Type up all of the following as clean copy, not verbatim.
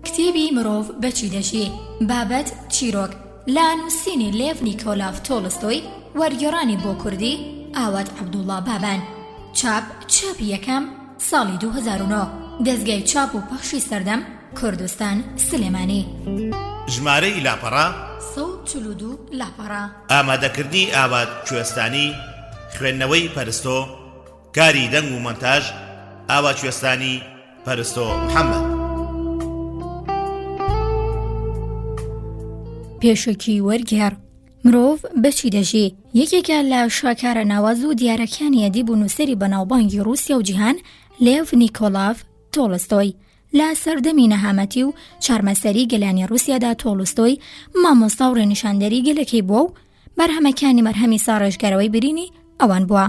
کتێبی مرۆڤ بەچی دەژی بابەت چیرۆک لە نووسینی لێڤ نیکۆلاف تۆڵستۆی وەرگێڕانی بۆ کوردی ئاوات عەبدوڵڵا بابان چاپی یەکەم ساڵی 2009 دەزگای چاپ و پەخشی سەردەم کوردستان سلێمانی ژمارەی لاپەڕا 142 لاپەڕا ئامادەکردنی ئاوات کوێستانی خوێندنەوەی پەرستۆ کاری دەنگ و مۆنتاژ ئاوا کوێستانی پەرستۆ محەممەد پێشکی وەرگێڕ مرۆڤ بەچی دەژی یەکێکە لە شاکارە ناواز و دیارەکانی ئەدیب و نووسەری بەناوبانگی ڕووسیا و جیهان لێڤ نیکۆلاف تۆڵستۆی لە سەردەمی نەهامەتی و چارمەسەری گەلانی ڕووسیادا تۆڵستۆی مامۆستا و ڕێنیشاندەری گەلێکی بووە و بەرهەمەکانی مەرهەمی ساڕێژگەرەوەی برینی ئەوان بووە.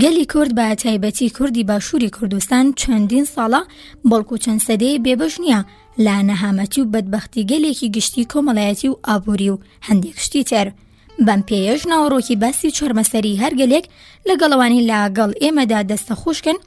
گەلی کورد بە تایبەتی کوردی باشووری کوردستان چەندین ساڵە بەڵکو چەند سەدەی بێبەش نییە لە نەهامەتی و بەدبەختی گەلێکی گشتی کۆمەڵایەتی و ئابووری و هەندێک شتی تر. بەم پێیەش ناوەڕۆکی باسی چارمەسەری هەر گەلێک لەگەڵەوانی لاگەڵ ئێمەدا دەستە خوشکن،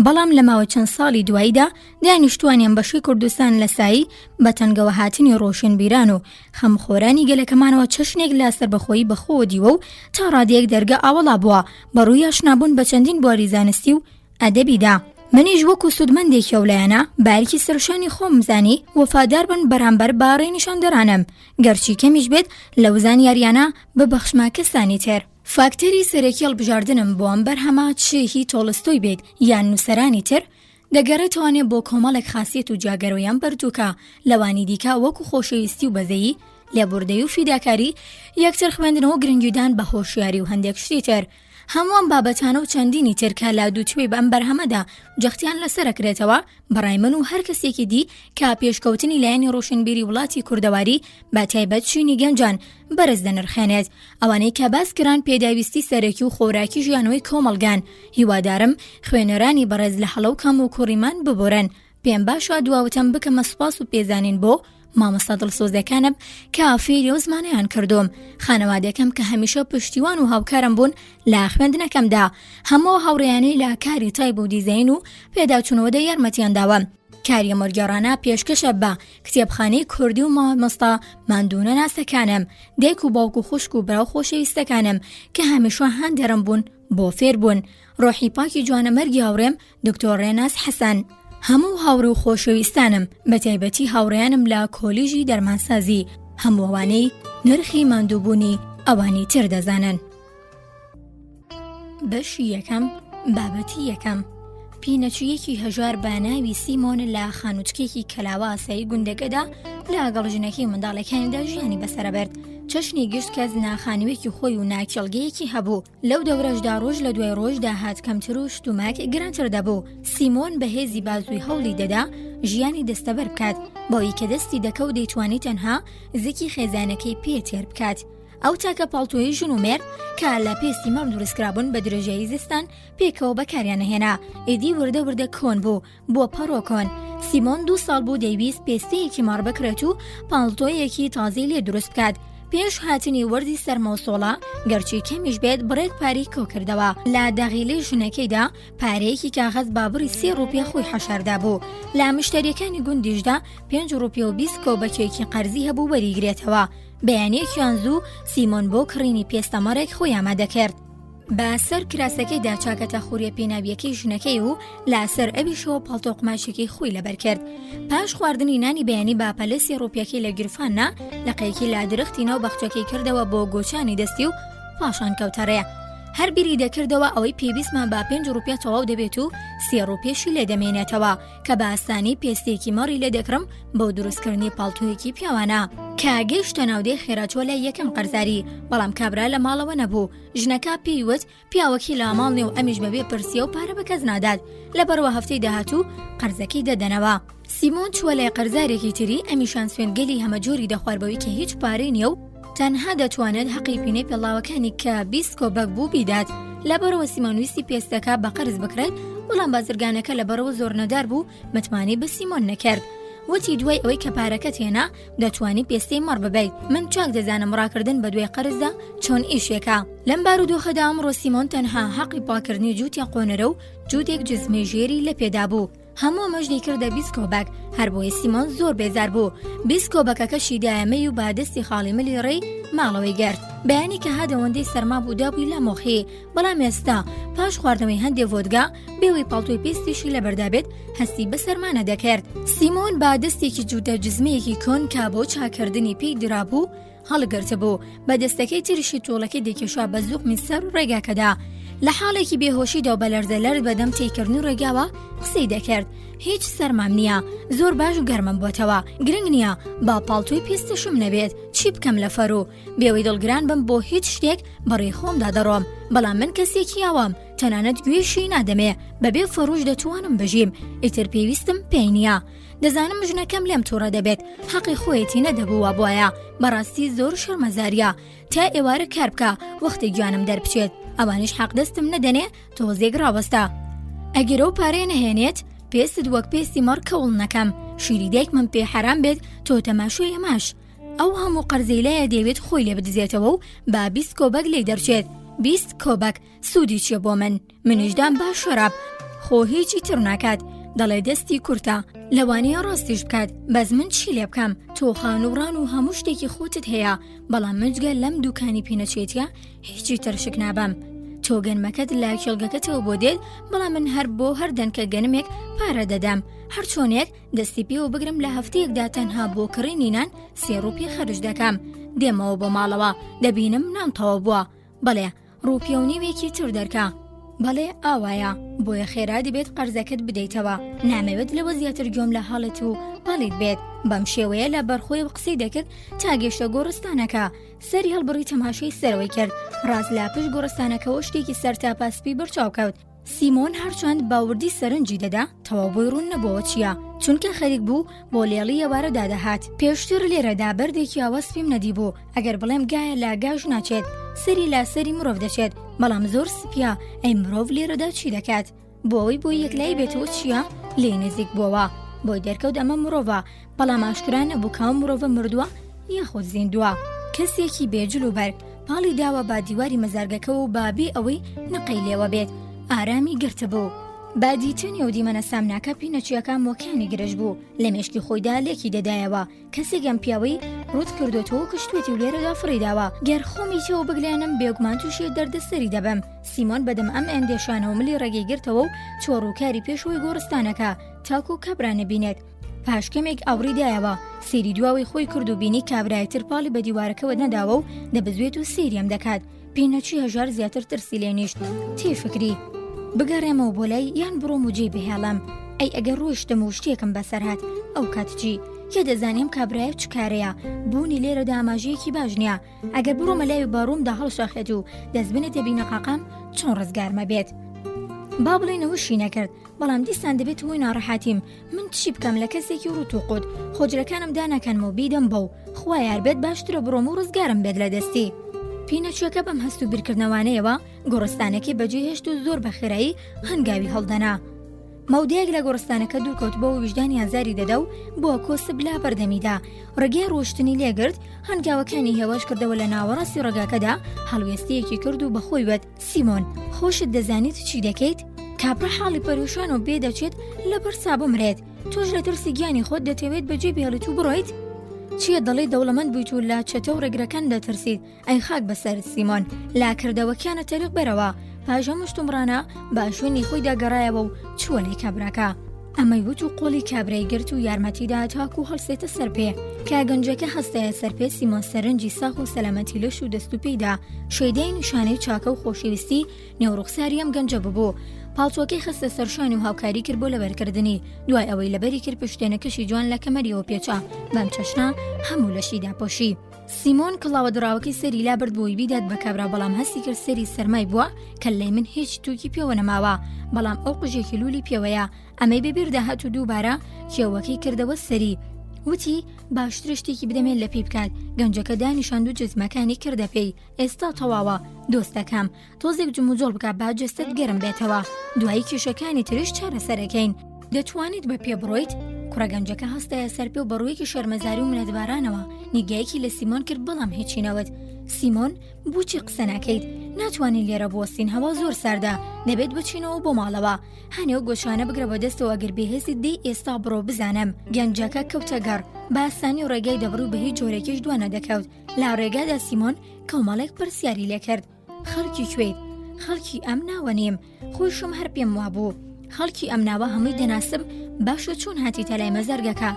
بەڵام لە ماوە چەند ساڵی دواییدا دانیشتوانیان بەشی کوردستان لە سایی بە تەنگەوە هاتنی ڕۆشنبیران و خەمخۆرانی گەلەکەمانەوە چەشنێک لە سەربەخۆیی بەخۆوە دیوە و تا ڕادەیەک دەرگە ئاوەڵا بووە بەڕووی ئاشنابوون بە چەندین بواری زانستی و ئەدەبیدا. منیش وەکو سودمەندێکی ئەولایەنە باریکی سەرشانی خۆم زانی وەفادار بن بەرامبەر با ڕێنیشاندەرانم، گەرچی کەمیش بێت لەو زانیاریانە ببەخشما کەسانی تر. فاکتەری سەرەکی هەڵبژاردنم بۆ ئەم بەرهەمە چێهی تۆڵستۆی بێت یان نووسەرانی تر دەگەڕێتوانێت بۆ کۆمەڵێک خاسیەت و جاگەرەوەیان بەردووکە لەوانی دیکە وەکو خۆشەویستی و بەزەیی، لێبوردەی و فیداکاری، یەکتر خوێندنەوە و گرنگیدان بە هۆشیاری و هەندێک شتی تر. هەمووان بابەتانە و چەندینی ترکە لا دووتوێ بەم بەرهەمەدا جەختیان لەسەرەکرێتەوە بەڕای من و هەر کەسێکی دی کا پێشکەوتنی لایەنی ڕۆشنبیری وڵاتی کوردەواری بە تایبەت چینی گەنجان بەرز دەنرخێنێت. ئەوانەی کە باس کران پێداویستی سەرەکی و خۆراکی ژیانەوەی کۆمەڵگان، هیوادارم خوێنەرانی بەڕێز لە هەڵە و کەم و کوڕیمان ببورن. پێم باشە دواوتەم بکەمە سوپاس و پێزانین بۆ مامۆستا دڵسۆزەکانم کە فێری و زمانەیان کردوم، خانەوادەکەم کە هەمیشە پشتیوان و هاوکارم بوون لە خوێندنەکەمدا، هەموو هاوڕێیانەی لە کاری تایب و دیزاین و پێداچوونەوەدا یارمەتیان داوە. کاری مۆرگێڕانە پێشکەشە بە کتێبخانەی کوردی و مامۆستا ماندوونە ناسەکانم، دایک و باوک و خوشک و براو خۆشەویستەکانم کە هەمیشە هەندێرم بوون بۆ فێربوون، ڕۆحی پاکی جوانە مەرگی هاوڕێم دکتۆر ڕێناس حەسەن، هەموو هاوڕێ و خۆشەویستانم بە تایبەتی هاوڕێیانم لە کۆلیژی دەرمانسازی، هەمووەوانەی نرخی ماندووبوونی ئەوانی تر دەزانن. بەشی یەکەم بابەتی یەکەم پینەچوویەکی هەژار بە ناوی سیمۆن لە خانوچکێکی کەلاوە ئاسایی گوندەکەدا لەگەڵ ژنەکەی منداڵەکانیدا ژیانی بەسەرەبرد. چەشنی گشت کەس ناخانوێکی خۆی و ناکێڵگەیەکی هەبوو. لەو دەورەشدا ڕۆژ لە دوای ڕۆژ داهات کەمتر و شتوماک گرانتر دەبوو. سیمۆن بەهێزی بازووی هەوڵی دەدا ژیانی دەستەبەر بکات، بەوەی کە دەستی دەکە و دەیتوانی تەنها زیکی خێزانەکەی پێتێر بکات. ئەو تاکە پاڵتۆی ژن و مێرد کە لە پێستی مەڕ دروستکرابوون بە درێژەی زستان پێکەوە بەکاریان نەهێنا. ئیدی وردە وردە کۆن بوو بۆ پەڕۆ کۆن. سیمۆن 2 ساڵ بوو دەیویست پێستەیەکی ماڕ بکرێت و پاڵتۆیەکی تازەی لێ دروست بکات. پێش هاتنی وەرزی سەرمەوسۆڵە گەرچی کەمیش بێت بڕێک پاری کۆکردەوە. لە داغیلەی ژنەکەیدا پارەیەکی کاغەز بابڕی 3 ڕوپیا خۆی حەشاردا بوو. لە مشتریەکانی گوندیشدا 5 ڕوپیا و 20 کۆبەکێکی قەرزی هەبوو وەریگرێتەوە. بەیانەیەکیان زوو سیمۆن بۆ کڕینی پێستەمەڕێک خۆی ئامادەکرد. بە سەر کراسەکەیدا چاکەتە خوریە پێناویەکەی ژنەکەی و لاسەر ئەویشەوە پاڵتۆ قماشێکی خۆی لەبەر کرد. پاش خواردنی نانی بەیانی باپەلە 3 ڕوپیەکەی لە گرفاننا لە قەیەکی لا درەختی ناو بەخچەکەی کردەوە بۆ گۆچانی دەستی و پاشان کەوتەڕێ. هەر بیری دەکردەوە ئەوەی پێویستمان با 5 ڕوپیا تەواو دەبێت و 3 ڕوپێشی لێ دەمێنێتەوە کە بە ئاسانی پێستێکی مەڕی لێ دەکڕم بۆ دروستکردنی پاڵتۆیەکی پیاوانە. کە گەیشتە ناودەی خێراچۆ لای یەکەم قەرزاری، بەڵام کابرا لە ماڵەوە نەبوو. ژنەکە پێیوت پیاوەکی لە ماڵنێ و ئەمیش بەبێ پرسیە و پارە بە کەس نادات، لەبەرەوە هەفتەی داهاتوو قەرزەکەی دەدەنەوە. سیمۆن چووە لای قەرزارێکی تری، ئەمیشان سوێنگەلی هەمەجۆری دەخواربەوەی کە هیچ پارەی نییە و تەنها دەتوانێت حەقی پینەی پێڵاوەکانی کە 20 کۆبەک بوو بیدات. لەبەرەوە سیمۆن ویستی پێستەکە بە قەرز بکرێت، بەڵام بازرگانەکە لەبەرەوە زۆر نەدار بوو متمانی بە سیمۆن نەکرد. وتی دوای ئەوەی کە پارەکەت هێنا دەتوانی پێستەی مەڕ ببیت. من چاک دەزانم ڕاکردن بە دوای قەرزدا چۆن ئیشێکە. لەم بارودۆخەدا ئەمڕۆ سیمۆن تەنها حەقی پاکردنی جووتی قۆنەرە و جووتێک جزمەی ژێری لە پێدا بوو. هەموو ئەمەش دەیکردە 20 کۆبەک، هەر بۆیە سیمۆن زۆر بێزار بوو. 20 کۆبەکەکەشی دایەمەی و بادەستی خاڵی ملی ڕێی ماڵەوەی گرت. بەیانی کە هادەوەندەی سەرما بوو دابووی لە مۆخی، بەڵام ئێستا پاش خواردنەوەی هەندێک ڤۆدگا بێوەی پاڵتۆی پێستیشی لەبەردابێت هەستی بە سەرمانە دەکرد. سیمۆن بادەستێکی جووتە جزمەیەکی کۆن کا بۆ چاکردنی پێی درابوو هەڵگرتە بوو، بە دەستەکەی تریشی تۆڵەکەی دەکێشا بە زوقمی سەر و ڕێگاکەدا. لە حاڵێکی بێهۆشیدا و بە لەرزەلەرز بەدەم تێکردن و ڕێگاوە قسەی دەکرد. هیچ سەرمام نییە، زۆر باش و گەرمم بۆتەوە، گرنگ نییە با پاڵتۆی پێستشم نەبێت، چی بکەم لە فەرۆ؟ بێوەی دڵگران بم بۆ هیچ شتێک بەڕێ خۆمدا دەڕۆم، بەڵام من کەسێکی ئەوام، تەنانەت گوێشی نادەمێ، بەبێ فەڕۆش دەتوانم بژیم، ئیتر پێویستم پێی نییە. دەزانم ژنەکەم لێم تووڕە دەبێت، حەقی خۆیەتی نەدەبووە بۆیە، بەڕاستی زۆر شەرمەزاریە، تا ئێوارە کار بکە وەختی گوانم دەربچێت، ئەوانش حەق دەستم نەدەنێ تۆزێک ڕاوەستە. ئەگەرە و پارەی نەهێنێت پێستت وەک پێستی مەڕ کەوڵ نەکەم، شیری دایک من پێ حەرام بێت تۆ تەماشۆی ئەماش. ئەو هەموو قەرزەی لایە دەیەوێت خۆی لێ بدزێتەوە و با 20 کۆبەک لێ دەرچێت. 20 کۆبەک سوودی چیە بۆ من؟ منیشدام باش شەراب، خۆ هیچی تر ناکات، دەڵێ دەستی کورتە، لەوانەیە ڕاستیش بکات، بەس من چی لێ بکەم؟ تۆ خانوڕان و هەموو شتێکی خۆتت هەیە، بەڵام مجگە لەم دوکانی پینەچێتیە هیچی ترشک نابم. تۆ گەنمەکەت لە کێڵگەکەتەوە بۆ دێت، بەڵام من هەر بۆ هەر دەنکە گەنمێک پارە دەدەم، هەر چۆنێک دەستی پێوە بگرم لە هەفتەیەکدا تەنها بۆ کڕینی نان 3 ڕوپی خەرج دەکەم. دێمەوە بۆ ماڵەوە، دەبینم نانتەوە بووە، بەڵێ ڕوپیە و نیوێکی تر دەرکە. بەڵێ ئاوایە، بۆیە خێرا دەبێت قەرزەکەت بدەیتەوە، نامەوێت لەوە زیاتر گوێم لە حاڵەت و پاڵیت بێت. بەم شێوەیە لە بەرخۆی قسەی دەکرد تا گەشتە گۆڕستانەکە. سەری هەڵبڕی تەماشای سەرەوەی کرد، ڕاز لاپش گۆڕستانەکەەوە شتێکی سەرتاپاسپی بەرچاو کەوت. سیمۆن هەرچەند باوردی سەرنجی دەدا، تەواو بۆی ڕوون نەبووە چییە، چونکە خەریک بوو بۆ لێڵی ئێوارە دادەهات. پێشتر لێرەدا بەردێکی ئاوەسپیم نەدی بوو، ئەگەر بڵێم گایە لا گاژ ناچێت، سەری لا سەری مرۆڤ دەچێت، بەڵام زۆر سپیا. ئەی مرۆڤ لێرەدا چی دەکات؟ بۆەوەی بۆ یەکلای بێتەوە چییە؟ لێ نزیک بووەوە، بۆی دەرکەوت ئەمە مرۆڤە، بەڵام ئاشکرا نەبوو کام مرۆڤە مردووە یاخۆ زیندووە. کەسێکی بێجل و بەرگ پاڵی داوە با دیواری مەزارگەکەەوە و بابێ ئەوەی نەقەی لێوە بێت، ئارامی گرتە بوو. بادیتنی و دیمەنە سامناکە پینەچیەکە مۆکانی گرژ بوو، لە مێشکی خۆیدا لێکی دەدایەوە، کەسێکم پیاوەی ڕوت کردوێتەوە کشتوێتی و لێرەدا فڕیداوە. گەر خۆمی تێوە بگلێنم بێگومان تووشی دەردەسەری دەبم. سیمۆن بەدەم ئەم ئەندێشانەوە ملی ڕێگەی گرتەوە و چۆڕووکاری پێشەوەی گۆڕستانەکە تاکو و کابرا نەبینێت. پاشکەمێک ئاوریدایەوە، سێری دواوی خۆی کرد و بینی کابرایتر پاڵی بە دیوارەکەوە نەداوە و دەبزوێت و سێریم دەکات. پینەچی هەژار زیاتر ترسی لێ نیشت. تێفکری بگەڕێمەوە بۆ لای یان بڕۆم و جێی بهێڵم. ئەی ئەگەر ڕۆیشتم و شتێکم بەسەر هات ئەو کاتجی کێ دەزانیم کابرایە چ کارەیە، بوونی لێرە داماژەیەکی باش نییە. ئەگەر بڕۆمە لای باڕوومدا هەڵشاخێت و دەستبنێتە بینەقاقام چۆن ڕزگارمە بێت. با بڵێنەوەشی نەکرد، بەڵام دیسان دەبێت هۆی ناڕەحاتیم. من چی بکەم لە کەسێکی ڕوت و قوت، خۆجرەکانم دانەکەنمەوە بیدەم بەو خوا یاربێت باشترە بڕۆم و ڕزگارم بێت لە دەستی. پینەچیەکە بەم هەست و بیرکردنەوانەیەوە گۆڕستانەکەی بەجێ هێشت و زۆر بەخێرایی هەنگاوی هەڵدەنا. مەودەیەک لە گۆڕستانەکە دوورکەوت بۆ وجدانی ئازاری دەدا و بۆ کۆسب لا بەردەمیدا. ڕێگەی ڕۆشتنی لێگرت، هەنگاوەکانی هێواش کردەوە لە ناوەڕاستی ڕێگاکەدا، هەڵوێستەیەکی کرد و بەخۆی وت: سیمۆن، خۆشت دەزانیت چی دەکەیت؟ کابرا حاڵی پەریشان و بێ دەچێت لەبەر سا بمرێت، تۆش لە ترسی گیانی خۆت دەتەوێت بەجێ بهێڵیت و بڕۆیت؟ چیە دەڵێ دەوڵەمەند بوویت و لا چەتە و ڕێگرەکان دەترسیت؟ ئەی خاک بەسەرت سیمۆن، لاکردەوەکیانە تەریق بەرەوە. پاژەم شتومڕانە با شوێنی خۆی داگەڕایەوە و چووە لای کابراکە. ئەمەی وت و قۆڵی کابرای گرت و یارمەتیدا تاکو هەڵسێتە سەر پێ. کاگەنجەکە هەستایە سەر پێ، سیمۆن سەرنجی ساخ و سەلامەتی لەش و دەست و پێیدا، شەیدای نیشانەی چاکە و خۆشەویستی نێوڕوخساری ئەم گەنجە ببوو. پاڵتوەکەی خستە سەرشانی و هاوکاری کرد بۆ لەبەرکردنی، دوای ئەوەی لەبەری کرد پشتێنەکەشی جوان لە کەمەریەوە پێچا، بەم چەشنا هەموو لەشیدا پۆشی. سیمۆن کڵاوە دراوەکەی سەری لا برد بۆی بیدات بە کابرا، بەڵام هەستی کرد سەری سەرمای بووە کە لای من هیچ تووکی پێوە نەماوە، بەڵام ئەو قژێکی لولی پێوەیە. ئەمەی بەبیر داهات و دووبارە کێوەکەی کردەوە سەری. وتی باشتر شتێکی بدەمێت لە پێی بکات. گەنجەکە دانیشاند و جزمەکانی کردە پێی. ئێستا تەواوە دۆستەکەم، تۆزێک جموجۆڵ بکە با جەستت گەرم بێتەوە، دوایی کێشەکانی تریش چارەسەرەکەین. دەتوانیت بە پێ بڕۆیت؟ کوڕە گەنجەکە هەستایە سەر پێ و بەڕوویەکی شەرمەزاری و منەتبارانەوە نیگایەکی لە سیمۆن کرد بەڵام هیچی نەوت. سیمۆن بووچی قسە ناکەیت، ناتوانین لێرە بوەستین، هەوا زۆر ساردا، دەبێت بچینەوە بۆ ماڵەوە. هەنێو گۆشانە بگرە بە دەستەوە ئەگەر بێهێزت دەی ئێستا بڕۆ بزانم. گەنجەکە کەوتە گەڕ، باسانی و ڕێگای دەبڕوو بە هیچ جۆرێکیش دوانە دەکەوت. لا ڕێگادا سیمۆن کۆمەڵێک پرسیاری لێکرد: خەڵکی کوێیت؟ خەڵکی ئەم ناوە نیم، خۆشم هەر پێم وابوو. خەڵکی ئەم ناوە هەمووی دەناسم، باشە چۆن هاتیتە لای مەزەرگەکە؟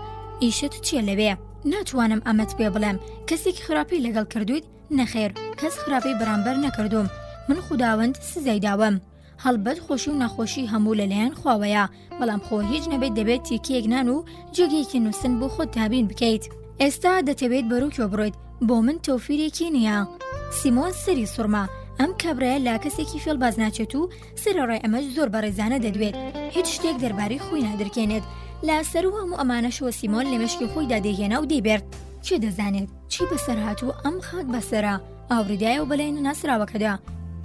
ئیشت چیە لەوێ؟ ناتوانم ئەمەت پێ بڵێم. کەسێکی خراپی لەگەڵ کردویت؟ نەخێر، کەس خراپی بەرامبەر نەکردوم. من خوداوەند سزای داوم. هەڵبەت خۆشی و نەخۆشی هەموو لەلایەن خواوەیە، بەڵام خۆ هیچ نەبێت دەبێت تیکەیەک نان و جێگەیەکی نووسن بۆ خۆت تابین بکەیت. ئێستا دەتەوێت بەروکۆ بڕۆیت، بۆ من تەوفیرێکی نییە. سیمۆن سەری سوڕما. ئەم کابرایە لا کەسێکی فێڵباز ناچێت و سەرەڕای ئەمەش زۆر بەڕێزانە دەدوێت، هیچ شتێک دەربارەی خۆی نادرکێنێت. لا سەر و هەموو ئەمانەشەوە سیمۆن لە مشکی خۆیدا دەیهێنا و دەیبێت. چێ دەزانێت چی بەسەر هاتوو ئەم خاک بەسەرە ئاوریدایە و بەلای ناسراوەکەدا.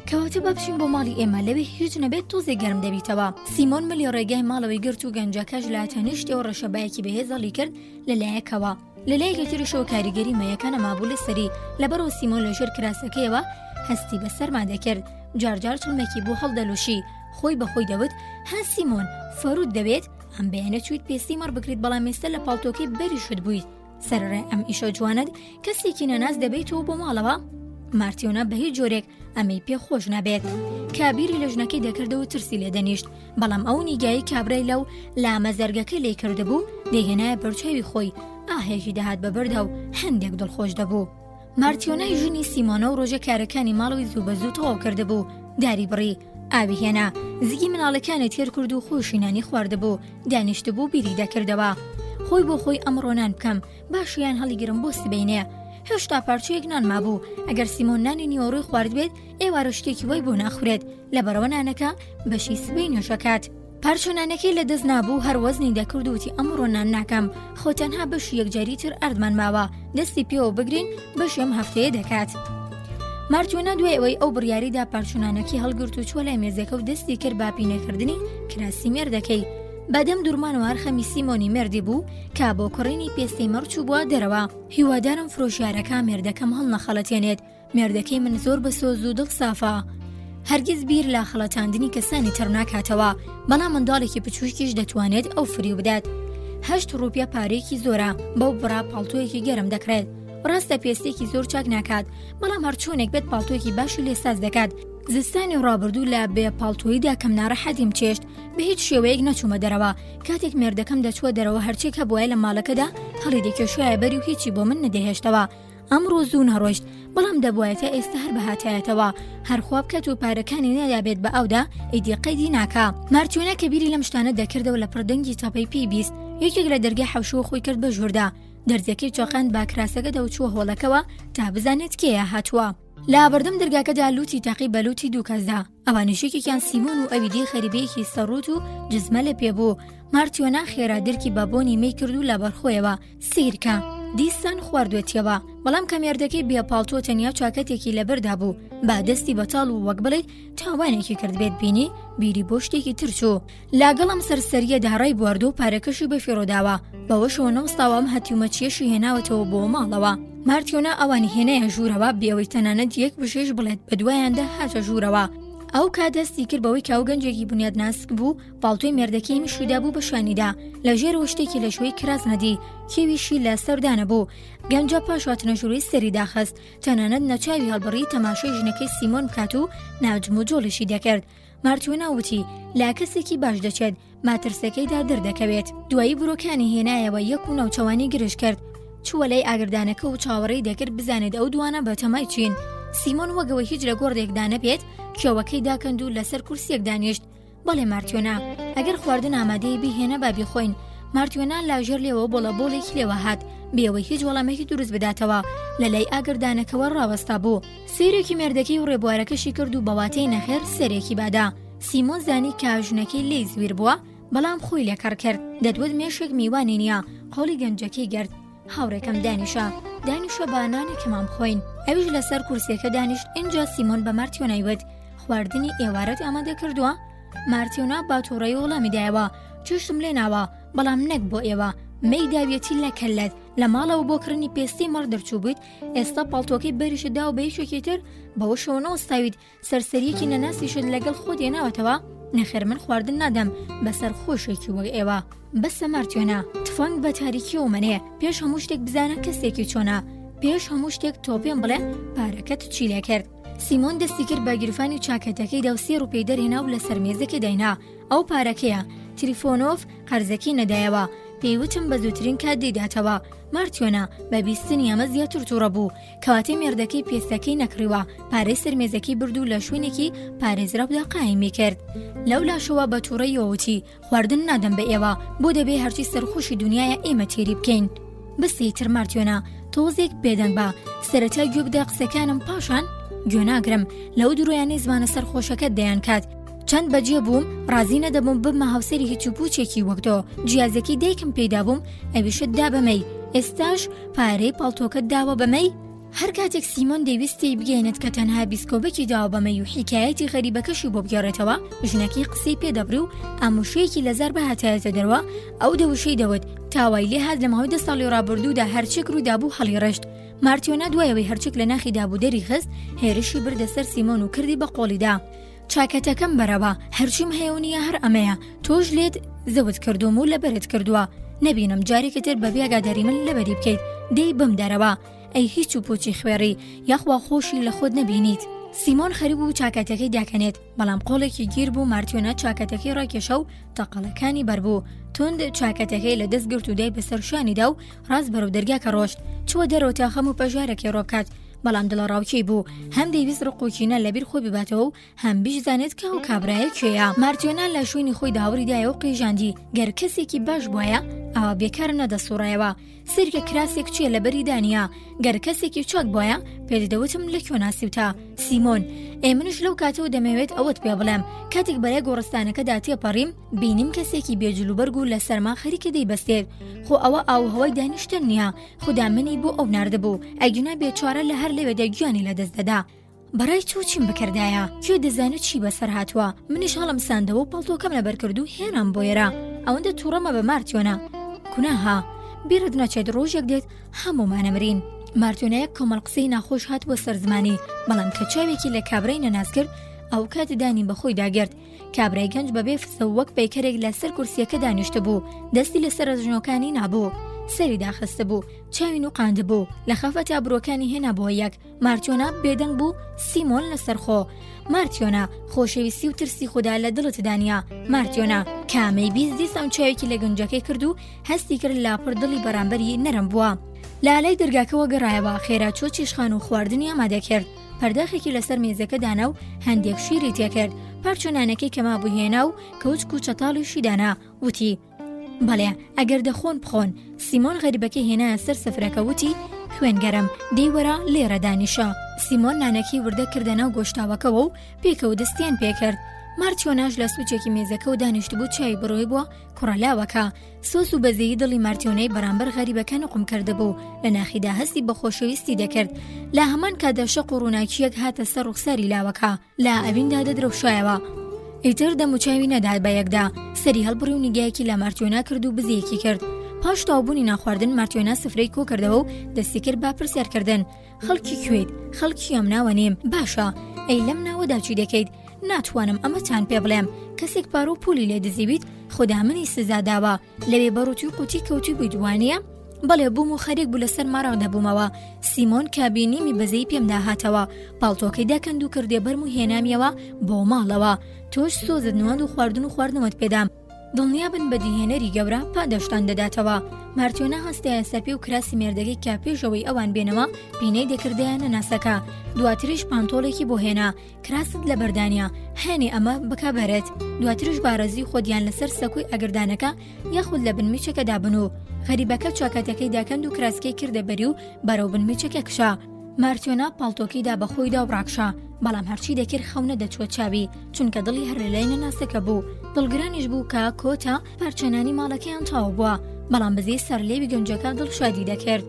کەواتە با بچین بۆ ماڵی ئێمە، لەوێ هیچ نەبێت تۆزێک گەرم دەبیتەوە. سیمۆن ملی ڕێگای ماڵەوەی گرت و گەنجەکەش لاتەنی شتێ و ڕەشەبایەکی بەهێزەڵی کرد لەلایەکەوە. لەلایەکی تریشەوە کاریگەری مەیەکە نەمابوو لە سەری، لەبەرەوە سیمۆن لە ژێر کراسەکەیەوە هەستی بەسەرما دەکرد. جارجار چڵمێکی بۆ هەڵدەلوشی، خۆی بەخۆی دەوت: ها سیمۆن، فەرود دەوێت ئەم بەیانە چویت پێستی مەڕ بکریت، بەڵام ئێستا لە پاڵتۆکەی بەری شت بوویت. سەرڕای ئەم ئیشە جوانت کەسێکی نەناز دەبێتەوە بۆ ماڵەوە؟ مارتیۆنا بە هیچ جۆرێک ئەمەی پێ خۆش نابێت. کابیری لە ژنەکەی دەکردەوە ترسی لێ دەنیشت، بەڵام ئەو نیگایی کابرای لەو لامەزەرگەکە لێ کردبوو دەیهێنایە بەرچاوی خۆی، ئاهێکی دەهات بەبەردا و هەندێک دڵخۆش دەبوو. مارتیۆنای ژنی سیمۆنە و ڕۆژە کارەکانی ماڵەوەی زوو بە زوو تەواو کردبوو، داری بڕی، ئاوی هێنا، زگی مناڵەکانی تێر کرد و خۆشینانی خواردبوو، دانیشتبوو بیری دەکردەوە. خۆی بۆ خۆی ئەمڕۆنان بکەم، باشیان هەڵیگرم بۆ سبەینێ. هێشتا پارچەیەک نان مابوو، ئەگەر سیمۆن نانی نیوەڕۆی خوارد بێت ئێوارە شتێکی وای بۆ ناخورێت، لەبەرەوە نانەکە بەشی سبەی نوێژەکات. پارچۆنانەکەی لە دەست نابوو، هەر وەزنی دەکرد وتی ئەمڕۆ نان ناکەم، خۆ تەنها بەشی یەکجاری تر ئەردمان ماوە، دەستی پێوە بگرین، بەشێم هەفتەیە دەکات. مارتیۆنا دوای ئەوەی ئەو بڕیاریدا پارچۆنانەکی هەڵگرت و چوە لای مێزەکە و دەستی کرد باپینەکردنی کراسی مێردەکەی. بەدەم دوورمانەوە خەمی سیمۆنی مێردی بوو کە بۆ کڕینی پێستەی مەڕچوو بووە دەرەوە. هیوادارم فرۆشیارەکە مێردەکەم هەڵ نەخەڵەتێنێت، مێردەکەی من زۆر بە سۆز و دڵ سافە، هەرگیز بیر لە خەڵەتاندنی کەسانی تر ناکاتەوە، بەڵام منداڵێکی بچووکیش دەتوانێت ئەو فری بدات. 8 ڕوپیا پارێکی زۆرە، بەو بڕا پاڵتۆیەکی گەرم دەکرێت. ڕاستە پێستێکی زۆر چاک ناکات، بەڵام هەرچۆنێک بێت پاڵتۆیەکی باشی لێساز دەکات. زستانی ڕابردوو لە بێ پاڵتۆییدا کەم ناڕەحەتیم چێشت، بە هیچ شێوەیەک نەچوومە دەرەوە. کاتێک مێردەکەم دەچوە دەرەوە هەرچێک هەبووە لە ماڵەکەدا هەڵی دەکێشوایە بەری و هیچی بۆ من نەدەهێشتەوە. ئەمڕۆ زوو نەڕۆیشت، بەڵام دەبوایەتە ئێستا هەر بەهاتایەتەوە، هەرخوا بکات و پارەکانی نەدابێت بە ئەودا ئیدی قەیدی ناکا. مارتیۆنا کە بیری لەم شتانە دەکردەوە لە پڕدەنگی تەپەی پێی بیست، یەکێک لە دەرگای حەوشەوە خۆی کرد بە ژووردا، دەرزەکەی چۆقاند با کراسەکەدا و چووە هۆڵەکەوە تا بزانێت کێیە هاتووە. لە بەردەم دەرگاکەدا لوتی تاقی بەلوتی دوو کەسدا، ئەوانیشێکێکیان سیمۆن و ئەویدی خەریبەیەکی سەڕوت و جزمە لە پێبوو. مارتیۆنا خێرا دەرکی بابۆنی مەی کرد و لە بەرخۆیەوە سیرکە دیسان خواردوێتیەوە، بەڵام کەمێردەکەی بێپاڵتۆ تەنیا چاکەتێکی لەبەردا بوو، با دەستی بەتاڵ و وەک بڵێت تاوانێکی کرد بێت بینی بیری بۆ شتێکی ترچوو. لاگەڵم سەرسەریە داڕای بواردو و پارەکەشی بە فێڕۆداوە، بەوەشەوە نەوەستاوام هەتیومەچیەشی هێناوەتەوە بۆ ماڵەوە. مارتیۆنا ئەوانی هێنایە ژوورەوە بێەوەی تەنانەت یەک بشێش بڵێت بە دوایاندا هاتە ژوورەوە. ئەو کادەستی کرد بەوەی کاو گەنجێکی بنیاد ناسک بوو، پاڵتۆی مێردەکەی میشودا بوو بە شانیدا، لە ژێرەوە شتێکی لە شوەی کراس نەدی، کێویشی لە سەردانە بوو. گەنجە پاشواتنە ژووری سەری داخست، تەنانەت نەچاوی هەڵبڕی تەماشای ژنەکەی سیمۆن بکات و ناوجم و جۆڵیشی دەکرد. مارتیۆنا وتی لا کەسێکی باش دەچێت، ماترسەکەیدا دەردەکەوێت. دوایی بڕۆکانی هێنایەوە یەک و ناوچەوانی گرش کرد، چووە لای ئاگردانەکە و چاوەڕێی دەکرد بزانێت ئەو دوانە بە تەمای چین. سیمۆن وەگەوە هیچ لە گۆڕێکدا نەبێت، کێوەکەی داکەند و لەسەر کورسیەک دانیشت. بەڵێ مارتیۆنا، ئەگەر خواردن ئامادەی بهێنە با بیخۆین. مارتیۆنا لاژێر لێەوە بۆڵە بۆڵێکی لێوە هات، بێەوەی هیچ وەڵامێکی دروست بداتەوە، لە لای ئاگردانەکەوە ڕاوەستا بوو. سیرێکی مێردەکەی و ڕێبوارەکەشی کرد و بەواتەی نەخێر سەرێکی بادا. سیمۆن زانی کاژنەکەی لێی زویر بووە، بەڵام خۆی لێکەڕ کرد، دەدوێت مێشێک میوانی نییە. قەوڵی گەنجەکەی گرت، هاوڕێکەم دانیشە بانانێکمان بخۆین. ئەویش لەسەر کورسیەکە دانیشت. اینجا سیمۆن بە مارتیۆنای وت خواردنی ئێوارەت ئامادە کردووە؟ مارتیۆنا باتوڕێی وەڵامی دایەوە، چشتم لێ ناوە، بەڵام نەک بۆ ئێوە مەی داویەتی لە کەلەت لە ماڵەوە بۆ کڕنی پێستی مەڕ دەرچوو بوویت ئێستا پاڵتۆکەی بەریشدا و بە هیچێکی تر بەوە شەوەنەوە ستاویت سەرسەریەکی نەناسیشت لەگەڵ خۆت هێناوەتەوە نەخێر من خواردن نادەم بەسەر خۆشێکی وەک ئێوە بەسە مارتیۆنا تفەنگ بە تاریکی و منێ پێش هەموو شتێک بزانە کەسێکی چۆنا پێش هەموو شتێک تۆ پێم بڵێ پارەکەت چی لێ کرد سیمۆن دەستی کرد بە گیرفانی چاکەتەکەیدا و 30 ڕوپەی دەرهێنا و لەسەر مێزەکە داینا ئەو پارەکەیە تریفۆنۆف قەرزەکەی نەدایەوە پێیوتم بە زووترین کات دەیداتەوە مارتیۆنا بە بیستنی ئەمە زیاتر تووڕە بوو کەواتەی مێردەکەی پێستەکەی نەکڕیوە پارەی سەرمێزەکەی بردو لە شوێنێکی پارێزراودا قایمی کرد لەو لاشەوە بە تووڕەیەوەوتی خواردن نادەم بە ئێوە بۆ دەبێ هەرچی سەرخۆشی دنیاە ئێمە تێری بکەین بستیتر مارتیۆنا تۆزێک بێدەنگ بە سەرەتا گوێ بدە قسەکانم پاشان گوێ ناگرم لەو درویانەی زمانە سەرخۆشەکەت دەیان کات چەند بەجێ بووم ڕازی نەدەبووم ببمە هاوسەری هیچ و پوچێکی وەکتۆ جیازەکەی دایکم پێدا بووم ئەویشت دا بەمەی ئێستاش پارەی پاڵتۆکەت داوە بەمەی هەر کاتێک سیمۆن دەیویستی بگەێنێت کە تەنها بیسکۆبێکی داوە بەمەی و حیکایەتی غەریبەکەشی بۆ بگێڕێتەوە ژنەکەی قسەی پێدەبڕی و ئاموشەیەکی لەزار بەهاتایەتە دەرەوە ئەو دەوشەی دەوت تاوای لێ هات لە ماوەی 10 ساڵی ڕابردوودا هەرچێک ڕوودا بوو هەڵی ڕشت مارتیۆنا دوایەوەی هەرچێک لە ناخی دابوو دەری خست هێرشی بردە سەر سیمۆن و کردی بە قۆڵیدا چاکەتەکەم بەرەوە هەرچیم هەیەونیە هەر ئەمەیە تۆش لێت زەوت کردوم و لەبەرت کردووە نەبینم جارێکە تر بە بێگاداری من لەبەری بکەیت دەی بم دەرەوە ئەی هیچ و پۆچی خوێڕی یاخوا خۆشی لە خۆت نەبینیت سیمۆن خەریب و چاکەتەکەی داکەنێت بەڵام قۆڵێکی گیر بوو مارتیۆنا چاکەتەکەی ڕاکێشە و تەقەڵەکانی بەربوو تند چاکەتەکەی لە دەست گرت و دای بەسەر شانیدا و ڕاست بەرەو دەرگاکە ڕۆشت چوە دەرەوە تا خەم و پەژارێکی ڕۆبکات بەڵام دڵە ڕاوکەی بوو هەم دەیویست ڕقوکینە لەبیر خۆی بباتەوە و هەم بیشزانێت کە ئەو کابرایە کوێیە مارتیۆنا لە شوێنی خۆی داوەڕیدایە و قیژاندی گەر کەسێکی باش بووایە ئەوە بێکار نەدەسوڕایەوە سرکە کراسێک چیە لەبەری دانیا گەر کەسێکی چاک بووایە پێدەوتم لە کوێناسیوتە سیمۆن منش لەو کاتەوە دەمەوێت ئەوت پێ بڵێم کاتێک بەلای گۆڕستانەکەدا تێپەڕیم بینیم کەسێکی بێجلوبەرگ و لە سەرما خەریکە دەیبەستێت خۆ ئەوە ئاوهەوای دانیشتن نییە خوددا منی بۆ ئەو ناردەبوو ئەگونا بێچارە لە هەر لەوێدا گویانی لەدەست دەدا بەڕای تۆ چیم بکردایە کوێ دەزانێت چی بەسەر هاتووە منیش هەڵم ساندەوە و پەڵتۆکەم لەبەر کرد و هێنام بۆ ئێرە ئەوەندە تووڕەمە بە مارتیۆنا گوناها بیرت ناچێت ڕۆژێک دێت هەمومانەمرین مارتیۆنەیە کۆمەڵ قسەی ناخۆش هات بۆ سەر زمانی بەڵام کە چاوێکی لە کابرای نەناز کرد ئەو کات دانی بەخۆی داگرت کابرای گەنج بەبێ فسە وەک پەیکەرێک لەسەر کورسیەکە دانیشتە بوو دەستی لەسەر ژنۆکانی نابوو سەری داخستە بوو چاوین و قاند بوو لە خەفەت ئابرۆکانی هێنا بۆ یەک مارتیۆنا بێدەنگ بوو سیمۆن لەسەرخۆ مارتیۆنا خۆشەویستی و ترسی خوددا لە دڵت دانیا مارتیۆنا کامەی بیست دیسان چاوێکی لە گەنجەکەی کرد و هەستی کرد لاپڕ دڵی بەرامبەری نەرم بووە لالای دەرگاکەوە گەڕایەوە خێرا چۆ چێشخان و خواردنی ئامادە کرد پەرداخێکی لەسەر مێزەکە دانا و هەندێک شیری تێکرد پارچۆنانەکەی کەما بووهێنا و کەوچک و چەتاڵیشی دانا وتی بەڵێ ئەگەر دەخۆن بخۆن سیمۆن غەریبەکەی هێنایە سەر سەفرەکە وتی خوێنگەرم دەیوەرە لێرە دانیشە سیمۆن نانەکەی وردە کردە ناو گۆشتاوەکەوە و پێکەوە دەستیان پێکرد مارتیۆناش لە سوچێکی مێزەکە و دانیشت بوو چای بڕۆی بووە کوڕەلاوەکە سۆس و بەزەیی دڵی مارتیۆنەی بەرامبەر غەریبەکە نقم کرده بوو لە ناخیدا هەستی بە خۆشەویستی دەکرد لە هەمان کادا شەق و ڕووناکیەک هاتە سەر ڕوخساری لاوەکە لا ئەویندا دەدرەوشایەوە ئیتر دەموچاوی نەدات بە یەکدا سەری هەڵبڕی و نیگایەکی لە مارتیۆنا کرد و بزیەکی کرد پاش تاوبوونی ناخواردن مارتیۆنا سفرەی کۆ کردەوە و دەستی کرد با پرسیارکردن خەڵکی کوێیت خەڵکی ئەم ناوە نیم باشە ئەی لەم ناوەدا چی دەکەیت ناتوانم ئەمەتان پێ بڵێم کەسێک پارۆ پولی لێ دەزیویت خوددا منی سزاداوە لەوێ بەڕوتی و قوتی کەوتی بووی دوانیە بەڵێ بووم و خەریک بوو لەسەر ماڕاو دەبوومەوە سیمۆن کابینیمی بەزەی پێمدا هاتەوە پاڵتۆکەی داکەند و کردێ بەرم و هێنامیەوە بۆ ماڵەوە تۆش سۆزت نواند و خواردن و خواردنەوەت پێدام دڵنیا بن بەدیهێنەری گەورە پادەشتان دەداتەوە مارتیۆنا هەستایە سەرپێ و کراسی مێردەکەی کا پێشەوەی ئەوان بێنەوە پینەی دەکردیانە ناسەکە دواتریش پانتۆڵێکی بۆ هێنا کراست لە بەردانیا هێنێ ئەمە بکەبەرێت دواتریش بارەزی خۆدیان لەسەر سەکوی ئەگردانەکە یاخود لە بنمیچەکەدا بن و غەریبەکە چاکەتەکەی داکەند و کراسکەی کردە بەری و بەرەو بنمیچەکە کشا مارتیۆنا پاڵتۆکەیدا بەخۆیدا و ڕاکشا بەڵام هەرچی دەکرد خەونە دەچوە چاوی چونکە دڵی هەر لەلای نەناسەکە بوو دڵگرانیش بوو کە کۆتا پارچەنانی ماڵەکەیان تاو بووە بەڵام بەزەی سەرلێوی گەنجەکە دڵشادی دەکرد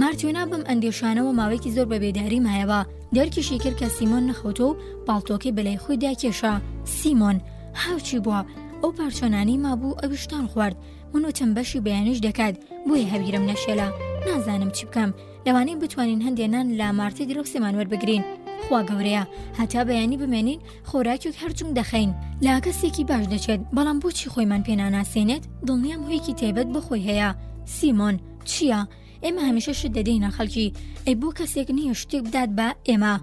مارتیۆنا بەم ئەندێشانەوە ماوەیەکی زۆر بە بێداری مایەوە دەرکیشی کرد کە سیمۆن نەخەوتۆ و پاڵتۆکەی بەلای خۆی داکێشا سیمۆن هاوچی بووە ئەو پارچەنانی مابوو ئەویشتان خوارد ونوتم بەشی بەیانیش دەکات بۆیە هەبیرم نەشێلا نازانم چی بکەم لەوانەی بتوانین هەندێنان لە مارتی درۆکسێمان وەربگرین خوا گەورەیە هەتا بەیانی بمێنین خۆراکێک هەرچوم دەخەین لا کەسێکی باش دەچێت بەڵام بۆچی خۆیمان پێناناسێنێت دڵنیام هۆیکی تایبەت بەخۆی هەیە سیمۆن چییە؟ ئێمە هەمیشە شت دەدەینە خەڵکی ئەی بۆ کەسێک نییە شتێک بدات بە ئێمە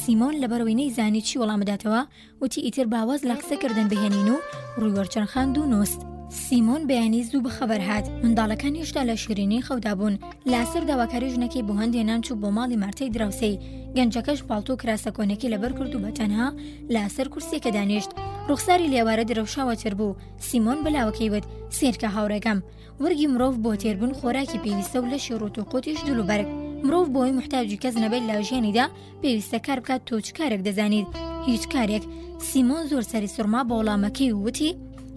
سیمۆن لەبەرەوەی نەیزانی چی وەڵام بداتەوە وتی ئیتر باواز لە قسەکردن بهێنین و ڕووی وەرچەرخاند و نووست سیمۆن بەیانی زوو بەخەبەر هات منداڵەکان هێشتا لە شیرینی خەودا بوون لاسەر داواکاری ژنەکەی بۆ هەندێنان چوو بۆ ماڵی مارتەی دراوسەی گەنجەکەش پاڵتۆ کراسە کۆنێکی لەبەر کرد و بەتەنها لاسەر کورسێکە دانیشت ڕوخساری لێوارە درەوشاوە تر بوو سیمۆن بەلاوەکەی وت سێرکە هاوڕێگەم وەرگی مرۆڤ بۆ تێربوون خۆراکی پێویستە و لە شێڕوت و قوتیش دلوبەرگ مرۆڤ بۆی محتاجی کەس نەبێت لە ژیانیدا پێویستە کار بکات تۆ چ کارێک دەزانیت هیچ کارێک سیمۆن زۆر سەری سوڕما بە وەڵامەکەی وتی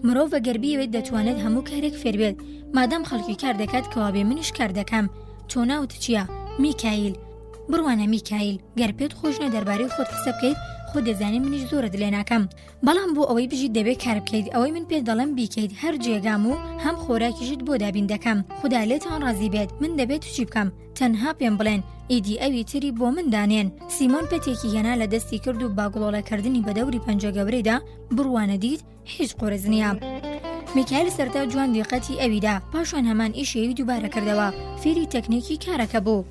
مرۆڤ بەگەربیەوێت دەتوانێت هەموو کارێک فێر بێت مادام خەڵکی کار دەکات کەوابێ منیش کار دەکەم تۆ ناوت چییە؟ میکایل بڕوانە میکایل گەر پێت خۆشنە دەربارەی خۆت قسە بکەیت خۆ دەزانی منیش زۆرت لێ ناکەم بەڵام بۆ ئەوەی بژیت دەبێت کار بکەیت ئەوەی من پێ دەڵێم بیکەیت هەر جێگام و هەم خۆراکیشت بۆ دابین دەکەم خوددا لێتان ڕازی بێت من دەبێت چی بکەم تەنها پێم بڵێن ئیدی ئەوی تری بۆ من دانێن سیمۆن پەتێکی هێنا لە دەستی کرد و باگوڵۆڵەکردنی بە دەوری پەنجە گەورەیدا بڕوانە دیت هیچ قۆرز نییە میکایل سەرتا جوان دیقەتی ئەویدا پاشان هەمان ئیشەوی دووبارە کردەوە فێری تەکنیکی کارەکە بوو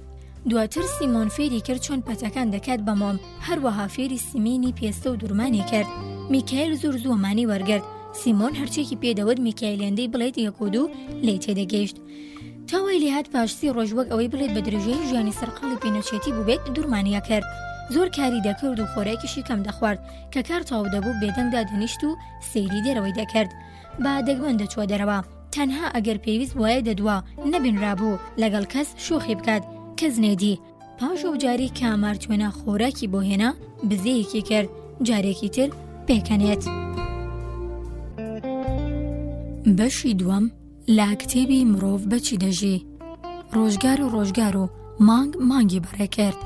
دواتر سیمۆن فێری کرد چۆن پەتەکان دەکات بە مۆم هەروەها فێری سیمینی پێستە و دوورمانی کرد میکایل زۆر زوومانی وەرگرت سیمۆن هەرچێکی پێدەوت میکایلێندەی بڵێت یەک و دوو لێی تێدەگەیشت تاوای لێهات پاشسی ڕۆژ وەک ئەوەی بڵێت بە درێژەی ژیانی سەرقاڵی پێنەچێتی بووبێت دوورمانیە کرد زۆر کاری دەکرد و خۆراکیشی کەم دەخوارد کە کار تاو دەبوو بێدەنگدا دەنیشت و سەیری دەرەوەی دەکرد با دەگوەن دەچوە دەرەوە تەنها ئەگەر پێویست وایە دەدوا نەبینرابوو لەگەڵ کەس شوخی بکات کەس نێدی پاشۆ جاری کامارتوێنە خۆراکی بۆ هێنا بزەیەکی کرد جارێکی تر پێکەنێت بەشی دووەم لا کتێبی مرۆڤ بەچی دەژی ڕۆژگار و مانگی بەڕێ کرد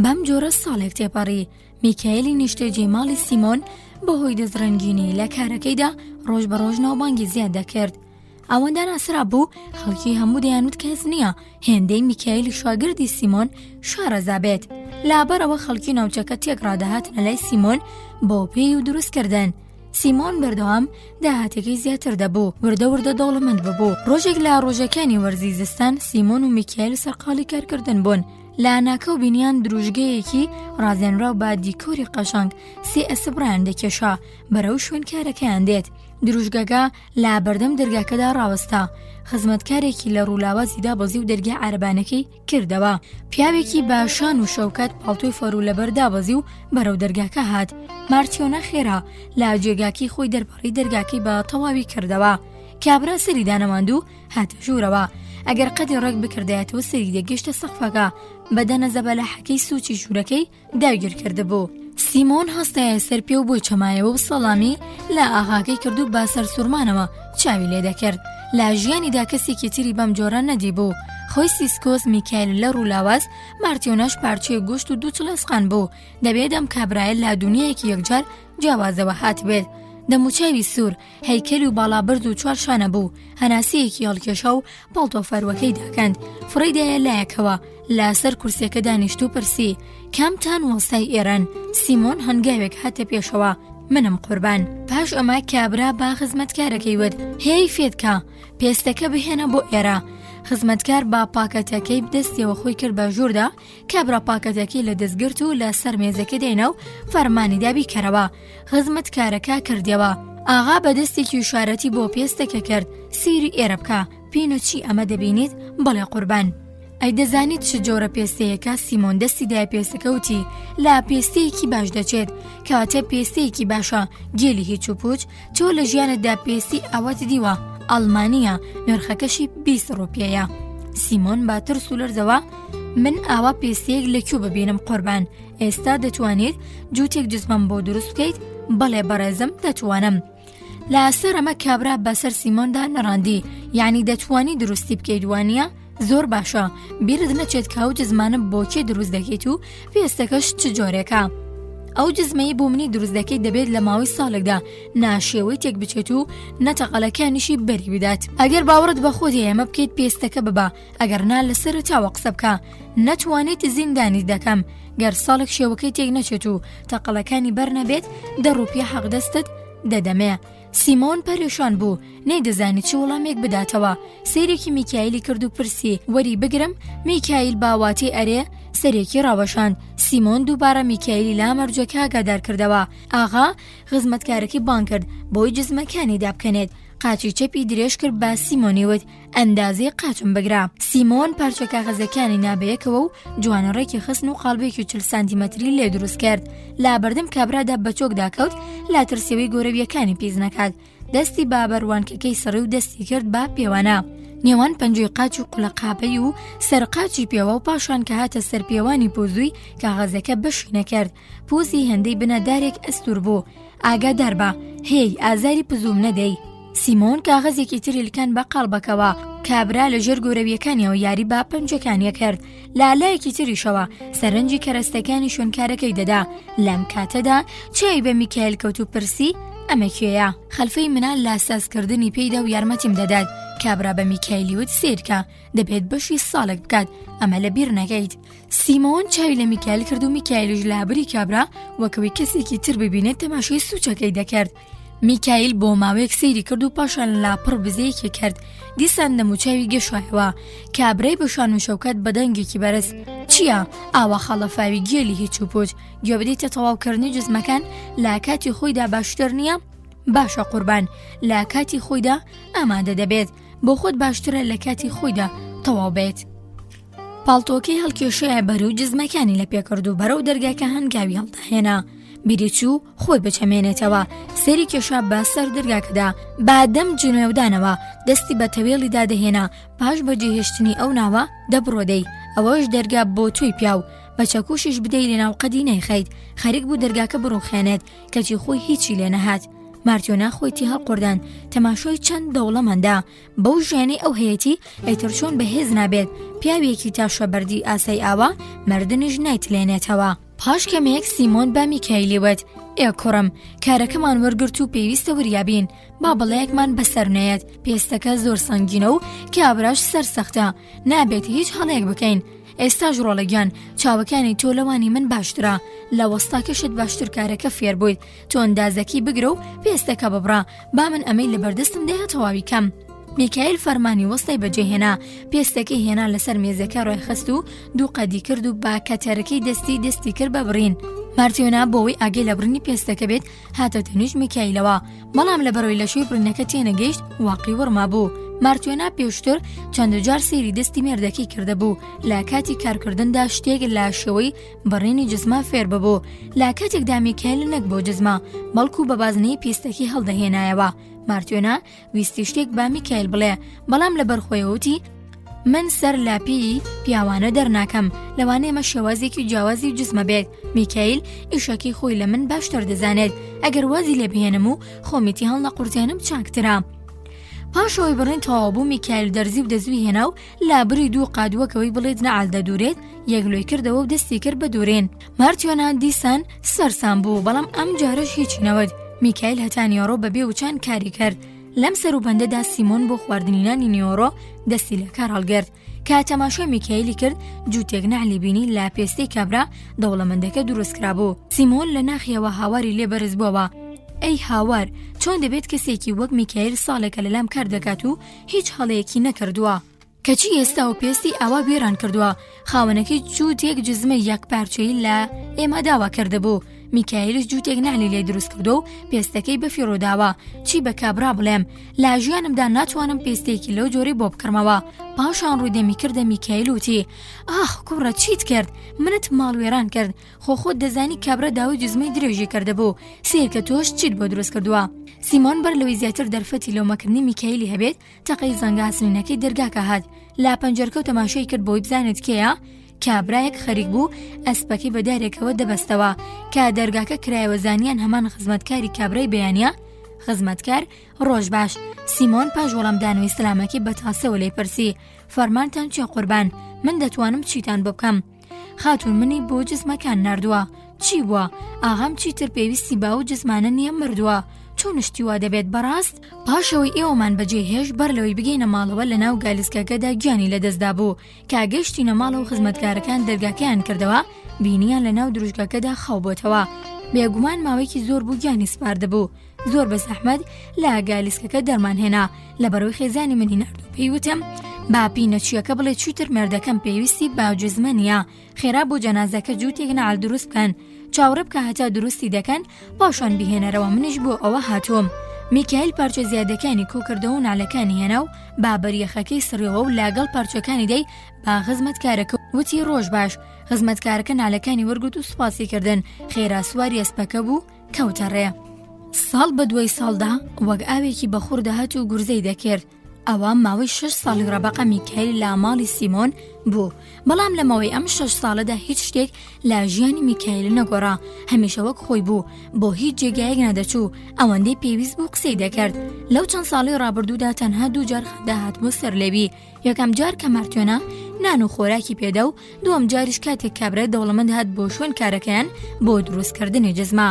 بەم جۆرە ساڵێک تێپەڕی میکایلی نیشتەجێ ماڵی سیمۆن بەهۆی دەستڕەنگینی لە کارەکەیدا ڕۆژ بە ڕۆژ ناوبانگی زیاد دەکرد ئەوەندە ناسرا بوو خەڵکی هەموو دەیانوت کەس نییە هێندەی میکایلی شاگردی سیمۆن شارەزا بێت لابەرەوە خەڵکی ناوچەکە تێک ڕادەهاتنە لای سیمۆن بۆ پێی و دروستکردن سیمۆن بەردەوام داهاتەکەی زیاتر دەبوو وردە دەوڵەمەند ببوو ڕۆژێک لە ڕۆژەکانی وەرزی زستان سیمۆن و میکایل سەرقاڵی کارکردن بوون لە ناکە و بینیان دروژگەیەکی ڕازێنراو با دیکۆری قەشنگ سێ ئەسبڕیان دەکێشا بەرەو شوێن کارەکەیان دێت دروژگەکە لا بەردەم دەرگاکەدا ڕاوەستا خزمەتکارێکی لە ڕوولاوازیدا بەزی و دەرگا عەربانەکەی کردەوە پیاوێکی باشان و شەوکات پاڵتۆی فەرو لەبەردا بەزی و بەرەو دەرگاکە هات مارتیۆنە خێرا لا جێگاکی خۆی دەربڕی دەرگاکەی بە تەواوی کردەوە کابرا سەری دانەماند و هاتە ژوورەوە ئەگەر قەدی ڕێک بکردایەتەوە سەری دەگەشتە سەقفەکە بەدەنە زەبەلەحەکەی سوچی ژوورەکەی داگیر کردبوو سیمۆن هەستایە سەر پێ و بۆی چەمایەوە و سەڵامی لە ئاغاکەی کرد و باسەر سوورمانەوە چاوی لێ دەکرد لە ژیانیدا کەسێکی تری بەم جۆرە نەدی بوو خۆی سیسکۆس میکایل لە ڕوولاواز مارتیۆنەش پارچەیە گوشت و دوو چڵەسقان بوو دەبێت ئەم کابرایە لا دونیایەکی یەکجار جیاوازەوە هات بێت دەموچاوی سوور هەیکەل و باڵابرد و چوار شانە بوو هەناسەیەکی هەڵکێشا و پاڵتۆ فەروەکەی داکەند فڕیدایە لایەکەوە لاسەر کورسەکە دانیشت و پرسی کامتان وەستای ئێران سیمۆن هەنگاوێک هاتە پێشەوە منم قوربان پاش ئەمە کابرا با خزمەتکارەکەی ود هێی فێتکە پێستەکە بهێنە بۆ ئێرە خزمەتکار با پاکەتەکەی بدەستیەوە خۆی کرد بە ژووردا کابرا پاکەتەکەی لە دەستگرت و لە سەر مێزەکە دێنە و فەرمانی دابی کەرەوە خزمەتکارەکە کردیەوە ئاغا بەدەستێکی شارەتی بۆ پێستەکە کرد سیری ئێرە بکە پینە چی ئەمە دەبینیت بەڵێ قوربان ئەی دەزانیت چ جۆرە پێستەیەکە سیمۆن دەستی دای پێستەکەوتی لا پێستەیەکی باش دەچێت کەواتە پێستەیەکی باشە گێلی هیچ و پوچ تۆ لە ژیانتدا پێستی ئەوەت دیوە ئەڵمانیە نرخەکەشی 20 ڕوپیەیە سیمۆن با ترس و لەرزەوە من ئاوا پێستەیەک لەکوێ ببینم قوربان ئێستا دەتوانیت جووتێک جزمم بۆ دروست بکەیت بەڵێ بەڕێزم دەتوانم لەسەر ئەمە کابرا بەسەر سیمۆندا نەڕاندی یعنی دەتوانی دروستی بکەیت وانە زۆر باشە بیرت نەچێت کە ئەو جزمانە بۆ کێ دروست دەکەیت و پێستەکەش چ جۆرێکە ئەو جزمەی بۆ منی دروست دەکەی دەبێت لە ماوەی ساڵێکدا ناشێوەی تێک بچێت و نەتەقەلەکانیشی بەری بدات. ئەگەر باوەڕت بە خۆت ئێمە بکەیت پێستەکە ببە، ئەگەر نا لەسەر تاوە قسە بکە، نەتوانێت زیندانی دەکەم. گەر ساڵێک شێوەکەی تێک نەچێت و تەقەلەکانی بەرنەبێت 10 ڕوپیا حەقدەستت دەدەمێ. سیمۆن پەرێشان بوو، نەیدەزانی چ وەڵامێک بداتەوە. سەیرێکی میکایلی کرد و پرسی وەری بگرم؟ میکایل باواتی ئەرێ سەرێکی ڕاوەشاند. سیمۆن دووبارە میکایلی لا مەرجەکە ئاگادار کردەوە. ئاغا خزمەتکارێکی بان کرد بۆی جزمەکانی دابکەنێت. قاچی چەپی درێژ کرد بە سیمۆنی وت ئەندازەی قاچم بگرا. سیمۆن پارچە کاغەزەکانی نابەیەکەوە و جوانەڕێکی خستن و قاڵبێکی 40 سانتیمەتری لێ دروست کرد. لا بەردەم کابرادا بەچۆکدا کەوت لا ترسێوەی گۆرەویەکانی پیس نەکات. دەستی بابەروانکەکەی سڕی و دەستی کرد با پێوانە. نێوان پەنجەی قاچ و قوڵەقاپەی و سەرقاچی پێوە و پاشان کە هاتە سەر پێوانی پۆزووی کاغەزەکە بەشی نەکرد. پۆزی هەندەی بنەدارێک ئەستور بوو. ئاگادار بە، هێی ئازاری پزوم نەدەی. سیمۆن کاغەزێکی تریلکان بە قاڵبەکەوە. کابرا لە ژێر گۆرەویەکانیەوە یاری با پەنجەکانیە کرد. لالایەکی تریشەوە سەرنجی کەرەستەکانی شوێنکارەکەی دەدا. لەم کاتەدا چای بە میکایل کەوت و پرسی ئەمە کوێیە؟ خەلفەی منال لاسازکردنی پێیدا و یارمەتیم دەدات. کابرا بە میکایلی وت سیرکە، دەبێت بەشی ساڵێک بکات، ئەمە لە بیر نەگەیت. سیمۆن چاوی لە میکایل کرد و میکایلیش لابری کابرا وەکەوەی کەسێکی تر ببینێت تەماشای سوچەکەی دەکرد. میکایل بۆ ماوەیەک سەیری کرد و پاشان لاپڕ بزەیەکی کرد. دیسان دەموچاوی گەشایەوە. کابرای بەشان و شەوکەت بە دەنگێکی بەرز چییە؟ ئاوا خەڵەفاوی گێلی هیچ و پوچ گوێ بدەیتە تەواوکردنی جزمەکان لا کاتی خۆیدا باشتر نییە؟ باشە قوربان، لا کاتی خۆیدا ئامادە دەبێت. بۆ خۆت باشترە لە کاتی خۆیدا تەواو بێت. پاڵتۆکەی هەڵکێشەیە بەر و جزمەکانی لە پێکرد و بەرەو دەرگاکە هەنگاوی هەڵداهێنا. بیریچوو خۆی بچەمێنێتەوە. سێری کێشا بە سەر دەرگاکەدا بادەم جنێودانەوە دەستی بە تەوێڵی دادەهێنا. پاش بە جێهێشتنی ئەو ناوە دەبڕۆدەی. ئەوەش دەرگا بۆ توی پیاو. بە چەکوشیش بدەی لە ناو قەدی نەیخەیت. خەریک بوو دەرگاکە بڕوخێنێت کەچی خۆی هیچی لێ نەهات. مارتیۆنا خۆیتی هەڵقوردان تەماشۆی چەند دەوڵەمەندا. بەو ژیانی ئەو هەیەتی ئەیتر چۆن بەهێز نابێت. پیاوێکی تاشە بەردی ئاسەی ئاوا مردنیش نایتلێنێتەوە. پاش کەمێک سیمۆن بە میکایلی وت ئێ کوڕم، کارەکەمان وەرگرت و پێویستە وریابین. با بەڵەیەکمان بەسەر نەیەت. پێستەکە زۆر سەنگینە و کابراش سەرسەختە. نابێت هیچ هەڵەیەک بکەین. ئێستاژ ڕۆڵەگیان چاوەکانی تۆ لەوانی من باشترە. لە وەستاکەشت باشتر کارەکە فێر بوویت. تۆ ئەندازەکی بگرە و پێستەکە ببڕا. با من ئەمەی لەبەردەستم دەیە تەواوی کەم. میکایل فەرمانی وەستای بەجێهێنا. پێستەکەی هێنا لەسەر مێزەکە ڕێخست و دوو قەدی کرد و با کەتەرەکەی دەستی کرد بە بڕین. مارتیۆنا بۆەوەی ئاگەی لە بڕنی پێستەکە بێت هاتە تەنیژ میکایلەوە. بەڵام لەبەرەوەی لە شوێی بڕینەکە تێنەگەیشت واقعی وەرما بوو. مارتیۆنا پێشتر چەند جار سێری دەستی مێردەکەی کرده بوو. لە کاتی کارکردندا شتێک لە شێوەی بڕینی جزما فێر ببوو. لە کاتێکدا میکایل نەک بۆ جزما بەڵکو بە بازنەی پێستەکی هەڵدەهێنایەوە. مارتیۆنا ویستی شتێک با میکایل بڵێ، بەڵام لەبەر خۆیەوتی من سەر لاپی پیاوانە دەرناکەم. لەوانەیە شێوازێکی جیاوازی جزمە بێت. میکایل ئیشەکەی خۆی لە من باشتر دەزانێت. ئەگەر وازی لێ بهێنم و خۆمیتی هەڵ نەقورتێنم چاکترە. پاشەوەی بڕین تەواو بوو میکایل دەرزی و دەزوی هێنا و لابری دوو قادووەکەوەی بڵێت نەعال دەدورێت یەکلۆی کردەوە و دەستی کرد بە دوورێن. مارتیۆنا دیسان سەرسام بوو، بەڵام ئەم جارش هیچی نەوت. میکایل هەتا نیۆڕۆ بەبێ و چەند کاری کرد. لەم سەروبەندەدا سیمۆن بۆ خواردنینانی نیۆڕۆ دەستی لە کار هەڵگرت. کە تەماشای میکایلی کرد جووتێک نەعلی بینی لا پێستەی کابرا دەوڵەمەندەکە دروستکرا بوو. سیمۆن لە ناخیەوە هاواری لێ بەرز بووەوە. ئەی هاوار، چۆن دەبێت کەسێکی وەک میکایل ساڵێکە لەلام کار دەکات و هیچ هەڵەیەکی نەکردووە؟ کەچی ئێستا و پێستی ئاوا بێران کردووە. خاوەنەکەی جووتێک جزمە یەک پارچەی لە ئێمە داوا کردهبوو. میکایلش جووتێک نعلی لێ دروست کردو و پێستەکەی بە فیڕۆداوە. چی بە کابرا بڵێم؟ لا ژیانمدا ناتوانم پێستێکی لەو جۆرەی بۆ بکڕمەوە. پاشان ڕوودەمی کردە میکایل وتی ئاخ کوڕە چیت کرد؟ منت ماڵوێران کرد. خۆت دەزانی کابرا داوای جزمەی درێژی کردهبوو. سیر کە تۆش چیت بۆ دروست کردووە؟ سیمۆن بەر لەوەی زیاتر دەرفەتی لەومەکردنی میکایلی هەبێت تەقەی زەنگە هەسنینەکەی دەرگاکە هات. لا پەنجەرکە و تەماشای کرد بۆی بزانێت کێیە. کابرایەک خەریک بوو ئەسپەکەی بەدارێکەوە دەبەستەوە. کە دەرگاکە کرایەوە زانیان هەمان خزمەتکاری کابرای بەیانە. خزمەتکار ڕۆژ باش. سیمۆن پاش وەڵامدانەوەی سلامەکی بەتاسەوە لێ پرسی فەرمانتان چێ قوربان؟ من دەتوانم چیتان بۆ بکەم؟ خاتون منی بۆ جزمەکان ناردووە. چی بووە؟ ئاغام چیتر پێویستی با و جزمانە نییە مردووە. چۆن شتی وا دەبێت بەڕاست؟ پاشەوەی ئێوەمان بەجێهێش بەر لەوەی بگەینە ماڵەوە لە ناو گالیسکەکەدا گیانی لەدەستدا بوو. کاگەشتینە ماڵەوە خزمەتکارەکان دەرگاکەیان کردەوە، بینیان لە ناو دروشگەکەدا خاو بۆتەوە. بێگومان ماوەیەکی زۆر بوو گیانی سپاردەبوو. زۆر بە زەحمەت لە گالیسکەکە دەرمان هێنا. لەبەرەوەی خێزانی منی نردوو پێیوتم باپی نەچیەکە بڵێ چیتر مێردەکەم پێویستی باوجزمە نییە. خێرا بۆ جەنازەکە جووتێک نەعال دروست بکەن، چاوەڕێ بکە هەتا دروستی دەکەن، پاشان بهێنەرەوە. منیش بۆ ئەوە هاتووم. میکایل پارچە زیادەکانی کۆکردەوە و نالەکانی هێنا و بابەریەخەکەی سڕیەوە و لاگەڵ پارچەکانی دەی با خزمەتکارەکە وتی ڕۆژ باش. خزمەتکارەکە نالەکانی وەرگوت و سوپاسی کردن. خێرا سواری ئەسپەکە بوو کەوتە ڕێ. ساڵ بە دوای ساڵدا وەک ئاوێکی بەخور دەهات و گورزەی دەکرد. ئەوە ماوەی 6 ساڵی ڕەبەقە میکایل لە ماڵی سیمۆن بوو. بەڵام لە ماوەی ئەم 6 ساڵەدا هیچ شتێک لە ژیانی میکایل نەگۆڕا. هەمیشە وەک خۆی بوو، بۆ هیچ جێگایەک نەدەچوو. ئەوەندەی پێویست بوو قسەی دەکرد. لەو چەند ساڵی ڕابردوودا تەنها 2 جار خەندا هاتبوو سەرلێوی. یەکەم جار کە مارتیۆنە نان و خۆراکی پێدا و دووەم جاریش کاتێک کابرا دەوڵەمەند هات بۆ شوێن کارەکەیان بۆ دروستکردنی جزما.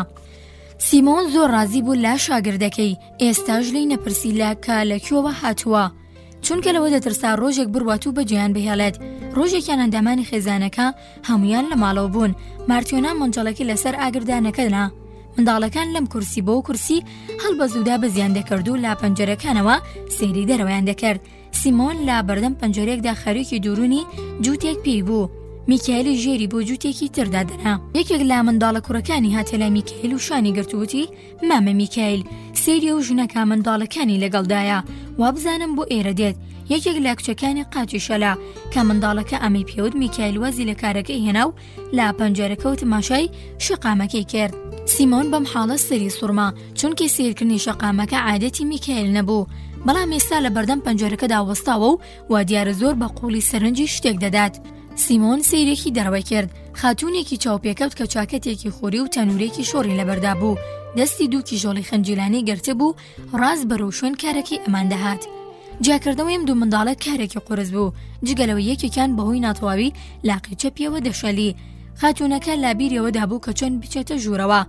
سیمۆن زۆر ڕازی بوو لە شاگردەکەی. ئێستاژ لی نەپرسی کە لەکوێوە هاتووە، چونکە لەوە دەترسا ڕۆژێک بڕوات و بەجیان بهێڵێت. ڕۆژێکیان ئەندامانی خێزانەکە هەمویان لە ماڵەوە بوون. مارتیۆنا مۆنجەڵەکەی لەسەر ئاگردانەکەنا. منداڵەکان لەم کورسی بۆ کورسی هەڵبەزوودا بەزیان دەکرد و لا پەنجەرەکانەوە سەیری دەرەوەیان دەکرد. سیمۆن لا بەردەم پەنجەرێکدا خەریکی دوورونی جووتێک پێی بوو. میکایلی ژێری بۆ جووتێکی تردادەنا. یەکێک لا منداڵە کوڕەکانی هاتە لای میکایل و شانی گرتووتی مامە میکایل، سەیری و ژنەکە منداڵەکانی لەگەڵدایە، وا بزانم بۆ ئێرە دێت. یەکێک لە کچەکانی قاچی شەلا کە منداڵەکە ئەمەی پێوت میکایل وەزی لە کارەکەی هێنا و لا پەنجەرەکە و تماشای شقامەکەی کرد. سیمۆن بەم حاڵە سەری سوورما، چونکە سیرکردنی شقامەکە عادەتی میکایل نەبوو. بەڵام ئێستا لە بەردەم پەنجەرەکەدا وەستاوە و وا دیارە زۆر بە قوڵی سەرنجی شتێک دەدات. سیمۆن سیرێکی دەڕەوە کرد. خاتوونێکی چاوپێکەوت کە چاکەتێکی خوری و تەنورێکی شۆڕی لەبەردا بوو. دەستی دوو کیژۆڵی خەنجیلانی گرتە بوو، ڕاست بەرەو شوێن کارێکی ئەمان دەهات. جیاکردنەوەیم دوو منداڵە کارێکی قورس بوو، جگەلەوە یەکێکیان بەهۆی ناتەواوی لاقیچە پێوە دەشەلی. خاتوونەکە لابیرەوەدا بوو کە چۆن بچێتە ژوورەوە.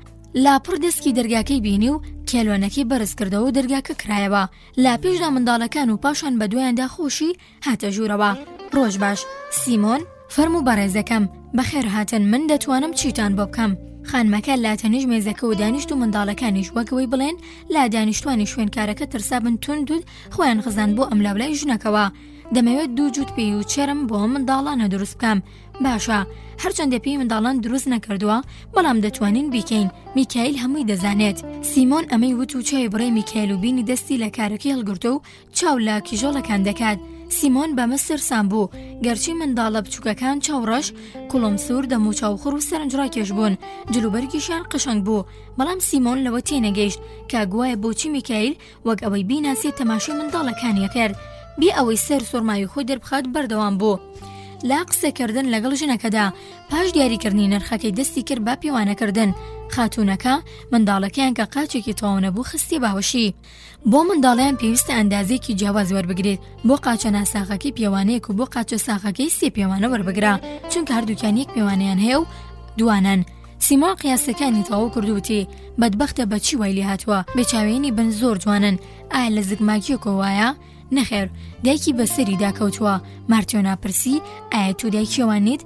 لاپڕ دەستکی دەرگاکەی بینی و کێلۆنەکەی بەرز کردەوە و دەرگاکە کرایەوە. لا پێشدا منداڵەکان و پاشان بە دوایاندا خۆشی هاتە ژوورەوە. ڕۆژ باش سیمۆن، فەرموو بەڕێزەکەم، بەخێر هاتن، من دەتوانم چیتان بۆ بکەم. خانمەکە لا تەنیژ مێزەکە و دانیشت و منداڵەکانیش وەکەوەی بڵێن لا دانیشتوانی شوێنکارەکە ترسا بن توندود خۆیان خزان بۆ ئەم لەولای ژنەکەوە. دەمەوێت دوو جووت پێی و چێرم بۆ منداڵانە دروست بکەم. باشە، هەرچەندە پێی منداڵان دروست نەکردووە، بەڵام دەتوانین بیکەین. میکایل هەمووی دەزانێت. سیمۆن ئەمەی وت و چای بڕێ میکایل و بینی دەستی لە کارەکەی هەڵگرتە و چاو لە کیژۆڵەکان دەکات. سیمۆن بەمە سرسان بوو، گەرچی منداڵە بچووکەکان چاوڕەش، کوڵم سوور، دەمو چاوخڕ و سەرنجڕاکێش بوون، جلوبەرگیشیان قشنگ بوو. بەڵام سیمۆن لەوە تێنەگەیشت کە گوایە بۆچی میکایل وەک ئەوەی بیناسیێت تەماشای منداڵەکانیە کرد. بێ ئەوەی سەر سوورمای خۆی دەربخات بەردەوام بوو. لا قسەکردن لەگەڵ ژنەکەدا پاش دیاریکردنی نرخەکەی دەستی کرد با پێوانەکردن. خاتوونەکە منداڵەکەیان کە قاچێکی تەواو نەبوو خستی باوەشی. بۆ منداڵیان پێویستە ئەندازێکی جیاواز وەربگرێت. بۆ قاچە ناساخەکەی پێوانەیەک و بۆ قاچە ساخەکەی 3 پێوانە وەربگرا، چونکە هەردووکیان یەک پێوانیان هەیە و دوانن. سیمۆن قیاسەکانی تەواو کردووتی بەدبەختە بەچی وای لێ هاتووە، بێچاوێنی بن زۆر جوانن. ئایا لە زگماکیەکە وایە؟ نەخێر، دایکی بەسەری داکەوتووە. مارتیۆنا پرسی ئایا تو دایکیەوان نیت؟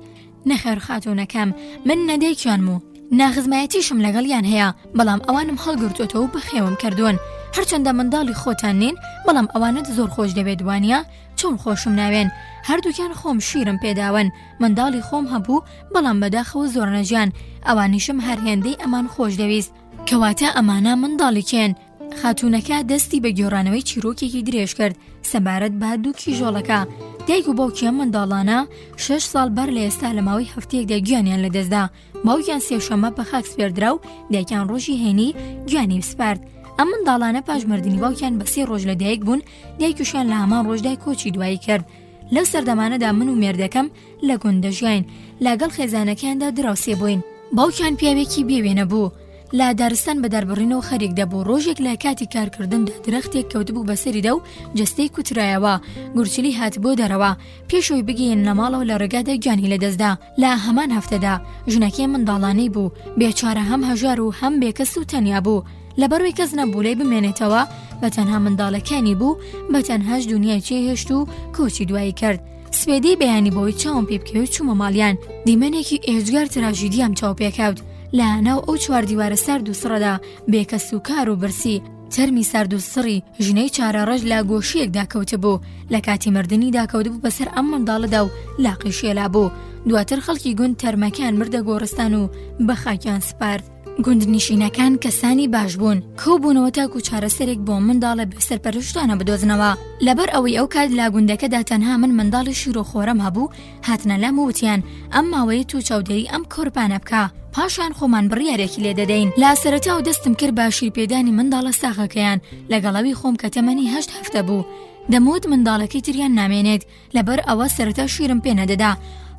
نەخێر خاتوونەکەم، من نەدایکیان بوو. ناخزمایەتیشم لەگەڵیان هەیە، بەڵام ئەوانم هەڵگرتوتەوە و بەخێوم کردوون. هەرچەندە منداڵی خۆتان نین، بەڵام ئەوانت زۆر خۆش دەبێت وانە؟ چۆن خۆشم ناوێن؟ هەردووکیان خۆم شیرم پێداون. منداڵی خۆم هەبوو، بەڵام بەداخەوە زۆر نەژیان. ئەوانیشم هەر هێندەی ئەمان خۆش دەویست. کەواتە ئەمانە منداڵی کێن؟ خاتوونەکە دەستی بە گۆڕانەوەی چیرۆکێکی درێژ کرد سەبارەت بە دوو کیژۆڵەکە. دایک و باوکیان منداڵانە 6 ساڵ بەر لە ئێستا لە ماوەی هەفتەیەکدا گویانیان لەدەستدا. باوکیان سێشەممە بە خاک سپێردرا و دایکیان ڕۆژی هێنی گویانی سپارد. ئەم منداڵانە پاش مردنی باوکیان بە 3 ڕۆژ لە دایک بوون. دایکیشیان لە هەمان ڕۆژدای کۆچی دوایی کرد. لەو سەردەمانەدا من و مێردەکەم لە گوندەژیاین، لەگەڵ خێزانەکەیاندا دراوسێ بووین. باوکیان پیاوێکی بێوێنە بوو. لا دارستان بەداربڕینەوە خەریک دەبوو. ڕۆژێک لە کاتی کارکردندا درەختێک کەوتبوو بەسەریدا و جەستەی کوترایەوە. گورچلی هات بۆ دەرەوە پێشەوەی بگەین لە ماڵەوە لە ڕێگادا گیانی لەدەستدا. لە هەمان هەفتەدا ژنەکەی منداڵانەی بوو، بێچارە هەم هەژار و هەم بێکەس و تەنیا بوو. لەبەرەوەی کەس نەبوو لێی بمێنێتەوە، بە تەنها منداڵەکانی بوو، بە تەنهاش دنیای چێهێشت و کۆچی دوایی کرد. سوێدەی بەیانی بۆی چاوم پێ بکەوت چوومە ماڵیان. دیمەنێکی ئێژگار تراژیدیام چاو پێکەوت. لە ناو ئەو چواردیوارە سارد و سڕەدا بێکەس و کار و برسی تەرمی سارد و سڕی ژنەی چارەڕەش لە گۆشیەکدا کەوتە بوو. لە کاتی مردنیدا کەوتبوو بەسەر ئەم منداڵەدا و لاقی شێلا بوو. دواتر خەڵکی گوند تەرمەکان مردە گۆڕستان و بە خاکیان سپارد. گوندنشینەکان کەسانی باش بوون، کەوبوونەوە تاکو چارەسەرێک بۆ منداڵە بەسەرپەرشتانە بدۆزنەوە. لەبەر ئەوەی ئەو کات لا گوندەکەدا تەنها من منداڵی شیرۆخۆرەم هەبوو، هاتنە لام وتیان ئەم ماوەی تو چاودێری ئەم کۆرپانە بکە، پاشان خۆمان بڕیارێکی لێ دەدەین. لا سەرەتا و دەستم کرد بە شیرپێدانی منداڵە ساغەکەیان لەگەڵەوی خۆم کە تەمەنی 8 هەفتە بوو. دەموت منداڵەکەی تریان نامێنێت، لەبەر ئەوە سەرەتا شیرم پێ نەدەدا.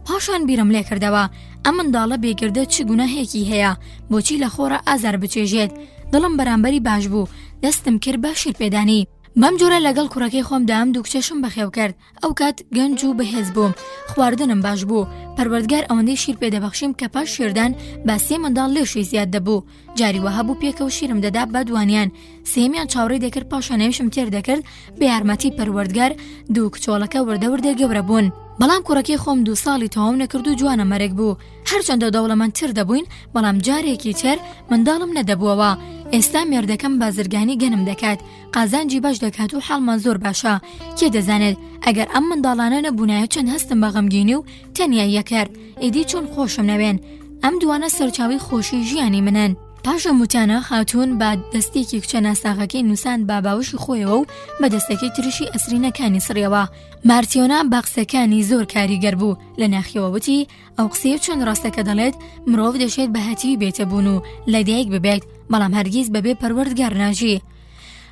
پاشان بیرم لێ کردەوە ئەم منداڵە بێگردە چ گوناهێکی هەیە، بۆچی لە خۆرە ئازار بچێژێت. دڵم بەرامبەری باش بوو، دەستم کرد بە شیرپێدانی. بەم جۆرە لەگەڵ کوڕەکەی خۆمدا ئەم دوو کچەشم بەخێو کرد. ئەو کات گەنج و بەهێز بووم، خواردنم باش بوو. پەروەردگار ئەوەندەی شیر پێدەبەخشیم کە پاش شێردان بە 3 منداڵ لێشی زیاد دەبوو. جاری وەها بوو پێکەوە شیرم دەدا بە دوانیان. سێمیان چاوەڕێی دەکرد، پاشانەویشم تێر دەکرد بە یارمەتی پەروەردگار دوو کچۆڵەکە وردە گەورە بوون. بەڵام کوڕەکەی خۆم 2 ساڵی تەواو نەکرد و جوانە مەرگ بوو. هەرچەندە دەوڵەمەندتر دەبووین، بەڵام جارێکی تر منداڵم نەدەبووەوە. ئێستا مێردەکەم بازرگانی گەنم دەکات، قازانجی باش دەکات و حاڵمان زۆر باشە. کێ دەزانێت ئەگەر ئەم منداڵانە نەبوونایە چەند هەستم بە غەمگینی و تەنیایی کرد. ئیدی چۆن خۆشم نەوێن. ئەم دوانە سەرچاوی خۆشی ژیانی منن. پاشە موتانە خاتوون بە دەستێکی کچە ناساغەکەی نووسان با باوشی خۆیەوە و بە دەستەکەی ترشی ئەسرینەکانی سڕیەوە. مارتیۆنا باقسەکانی زۆر کاریگەر بوو. لە ناخیەوە وتی ئەو قسەیە چۆن ڕاستەکە دەڵێت مرۆڤ دەشێت بە هەتیوی بێتە بوون و لەدایک ببێت، بەڵام هەرگیز بەبێ پەروەردگار ناژی.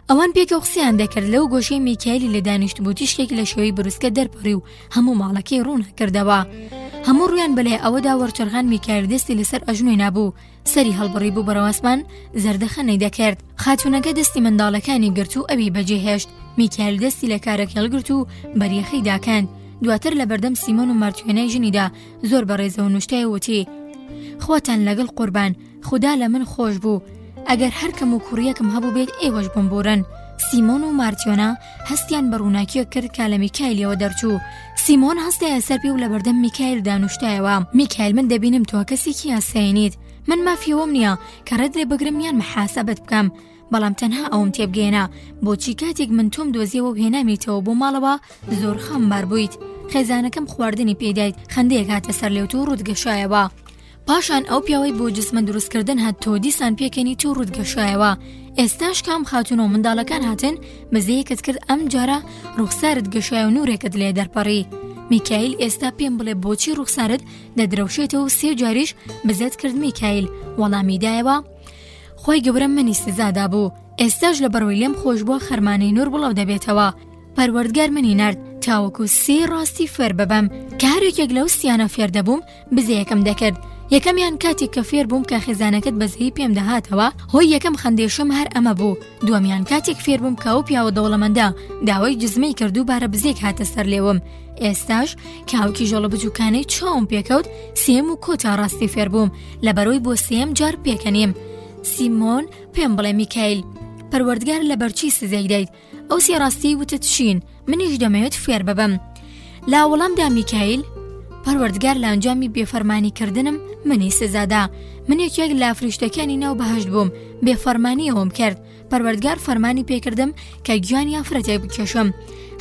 ئەوان پێکەوە قسەیان دەکرد لەو گۆشەی میکایلی لە دانیشت بوو تیشکێک لە شێوەی بروسکە دەرپەڕی و هەموو ماڵەکەی ڕوون کردەوە. هەموو ڕویان بەلێ ئەوەدا وەرچەرخان میکایل دەستی لەسەر ئەژنۆی نابوو، سەری هەڵبڕی بوو بەڕەواسمان زەردەخەنەی دەکرد. خاتوونەکە دەستی منداڵەکانی گرت و ئەوی بەجێهێشت. میکایل دەستی لە کارێک هەڵگرت و بەریەخەی داکەند. دواتر لە بەردەم سیمۆن و مارتیۆنای ژنیدا زۆر بەڕێزە و نوشتای وتی خۆتان لەگەڵ قوربان، خوددا لە من خۆش بوو. ئەگەر هەرکەم و کوڕیەکم هەبوو بێت ئێوەش بمبورن. سیمۆن و مارتیۆنا هەستیان بە ڕووناکیە کرد کە لە میکایلەوە دەرچوو. سیمۆن هەستایە سەر پێ و لە بەردەم میکایل دانوشتایەوە. میکایل من دەبینم تۆ کەسێکی یاسایینیت. من مافیەوەم نییە کە ڕێت لێ بگرم یان محاسەبەت بکەم، بەڵام تەنها ئەوم تێبگەێنە بۆچی کاتێک من تۆم دۆزیەوە و هێنامیتەوە بۆ ماڵەوە زۆر خەمبار بوویت. خێزانەکەم خواردنی پێدایت، خەندەیەک هاتە سەر لێوت و ڕوودگەشایەوە. پاشان ئەو پیاوەی بۆ جسمە دروستکردن هات تۆ دیسان پێکەنی تو ڕوودگەشایەوە. ئێستاش کام خاتون و منداڵەکان هاتن بەزەیەکت کرد ئەم جارە ڕوخسارت گەشای و نورێکت لێ دەرپەڕی. میکایل ئێستا پێم بڵێ بۆچی ڕوخسارت دەدرەوشێتەوە و 3 جاریش بزەت کرد. میکایل وەڵامی دایەوە خۆی گەورە منی سزادا بوو، ئێستاش لە بەرەوەی لێم خۆش بووە خەرمانەی نور بڵاو دەبێتەوە. پەروەردگار منی نرد تاوەکو 3 ڕاستی فێر ببەم کە هەرێکێک لەو سیانە فێر دەبووم بزەیەکەم دەکرد. یەکەمیان کاتێک کە فێر بووم کە خێزانەکەت بەزەی پێم دەهاتەوە، هۆی یەکەم خەندێشم هەر ئەمە بوو. دووەمیان کاتێک فێر بووم کە ئەو پیاوە دەوڵەمەندە داوای جزمەی کرد و بارە بزێک هاتە سەر لێوم. ئێستاش کاوکی ژۆڵە بچووکانەی چاوم پێکەوت، 3 و کۆتا ڕاستی فێر بووم لەبەرەوەی بۆ 3 جار پێکەنیم. سیمۆن پێم بڵێ میکایل پەروەردگار لە بەرچی سزای دەیت؟ ئەو 3 ڕاستی وتت چین؟ منیش دەمەوێت فێر ببەم. لا وەڵامدا میکایل پەروەردگار لە ئەنجامی بێفەرمانیکردنم منی سزادا. من یەکێک لە فریشتەکانی ناو بەهەشت بووم، بێفەرمانیەوەم کرد. پەروەردگار فەرمانی پێکردم کە گویانی ئافرەتێک بکێشم.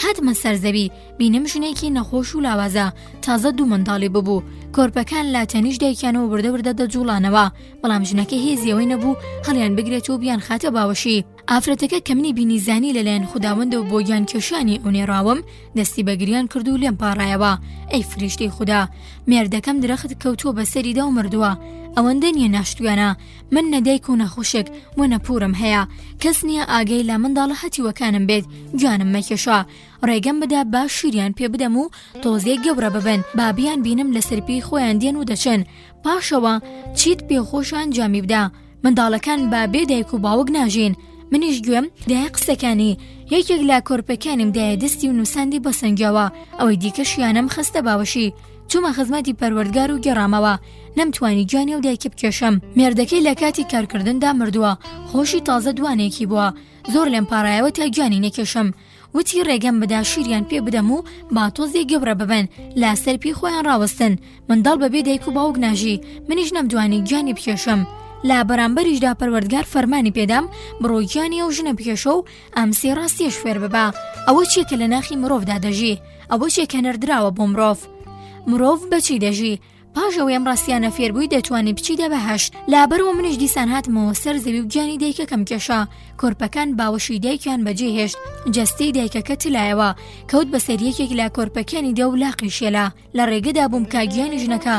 هاتمە سەرزەوی، بینم ژنێکی نەخۆش و لاوازە، تازە 2 منداڵی ببوو. کۆرپەکان لە تەنیش دایکیانەوە وردە دەجوڵانەوە، بەڵام ژنەکە هێزیەوەی نەبوو هەڵیان بگرێت و بیان خاتە باوەشی. ئافرەتەکە کە منی بینی زانی لەلایەن خوداوەندە و بۆ گیان کێشانی ئەو نێراوم دەستی بەگریان کرد و لێم پاڕایەوە. ئەی فریشتەی خوددا، مێردەکەم درەخت کەوتووە بەسەریدا و مردووە. ئەوەندە نیە ناشتویانە، من نەدایک و نەخۆشک و نەپورم هەیە، کەس نییە ئاگەی لە منداڵە هەتیوەکانم بێت، گوانم مەکێشە. ڕێگەم بدا با شیریان پێ بدەم و تۆزێک گەورە ببن، بابیان بینم لە سەرپی خۆیان دێن و دەچن، پاشەوە چیت پێخۆشان جامی بدا. منداڵەکان بە بێدایک و باوک ناژین. منیش گوێم دایە قسەکانی یەکێک لە کۆرپەکانیم دایە دەستی و نووساندی بەسەنگەوە ئەوەی دیکەشیانەم خستە باوەشی چوومە خزمەتی پەروەردگار و گەڕامەوە نەمتوانی گوانی و دایکە بکێشم. مێردەکەی لە کاتی کارکردندا مردووە خۆشی تازە دوانێکی بووە زۆر لێم پاڕایەوە تا گوانی نەکێشم. وتی ڕێگەم بدا شیریان پێ بدەم و باتۆزی گەورە ببن لا سەرپی خۆیان ڕاوەستن. منداڵ بەبێ دایک و باوک ناژی منیش نەمدوانی گوانی بکێشم. لا بەرامبەریشدا پەروەردگار فەرمانی پێدام بڕۆ گوانی ئەو ژنە بکێشە و ئەمسی ڕاستیش فێر ببە. ئەوە چیەکە لە ناخی مرۆڤدا دەژی ئەوە چیەکە نەردراوە بۆ مرۆڤ بەچی دەژی پاشەوەی ئەم ڕاستیانە فێربووی دەتوانی بچیدە بەهەشت. لابەرەوە منیش دیسان هاتمەوە سەر زەوی و گیانی دایکەکەم کێشا. کۆرپەکان باوەشی دایکیان بەجێ هێشت جەستەی دایکەکە تلایەوە کەوت بەسەر یەکێک لە کۆرپەکانی دێ و لاقی شێلا. لە ڕێگەدا بووم کا گیانی ژنەکە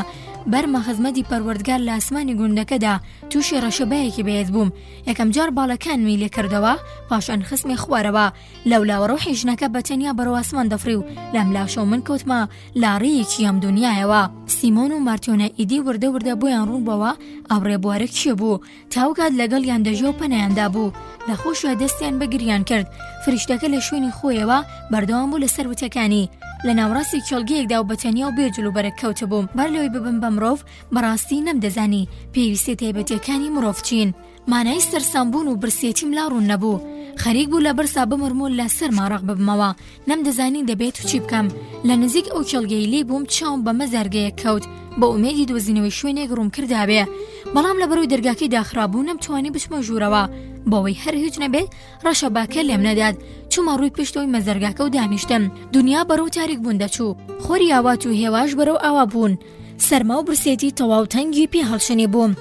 بەرمە خزمەتی پەروەردگار لە ئاسمانی گوندەکەدا تووشی ڕەشەبایەکی بەهێز بووم. یەکەم جار باڵەکانمی لێ کردەوە پاشان خستمی خوارەوە لەولاوە ڕۆحی ژنەکە بەتەنیا بەرەو ئاسمان دەفری و لەم لاشە و من کەوتمە لاڕەیەکی ئەم دنیایەوە. سیمۆن و مارتیۆنە ئیدی وردە وردە بۆیان ڕووبەوە ئاوڕێبوارە کێ بوو تاوکات لەگەڵیان دەژێ و پەنایاندا بوو. لە خۆشیە دەستیان بەگریان کرد. فریشتەکە لە شوێنی خۆیەوە بەردەوام بوو لەسەر وتەکانی. لە ناوڕاستی کێڵگەیەکدا و بەتەنیا و بێجل و بەرەکەوتە بووم. بەر لەوەی ببم بە مرۆڤ بەڕاستی نەمدەزانی پێویستی تایبەتیەکانی مرۆڤ چین. مانای سەرسامبوون و برسێتیم لا ڕوون نەبوو. خەریک بوو لە برسا بمرم و لە سەر ماڕق ببمەوە نەمدەزانی دەبێت و چی بکەم. لە نزیک ئەو کێڵگەی لێ بووم چاوم بە مەزارگەیە کەوت بە ئومێدی دۆزینەوەی شوێنێک ڕوون کردابێ. بەڵام لە بەرەوەی دەرگاکەی داخرابوو نەمتوانی بچمە ژوورەوە بەوەی هەر هیچ نەبێت ڕەشە باکە لێم نەدات. چوومە ڕووی پشتەوەی مەزەرگاکە و دانیشتم. دنیا بەرەو تاریک بوون دەچوو. خۆری ئاوات و هێواش بەرەو ئاوا بوون. سەرما و برسێتی تەواو تەنگی پێ هەڵشنی بووم.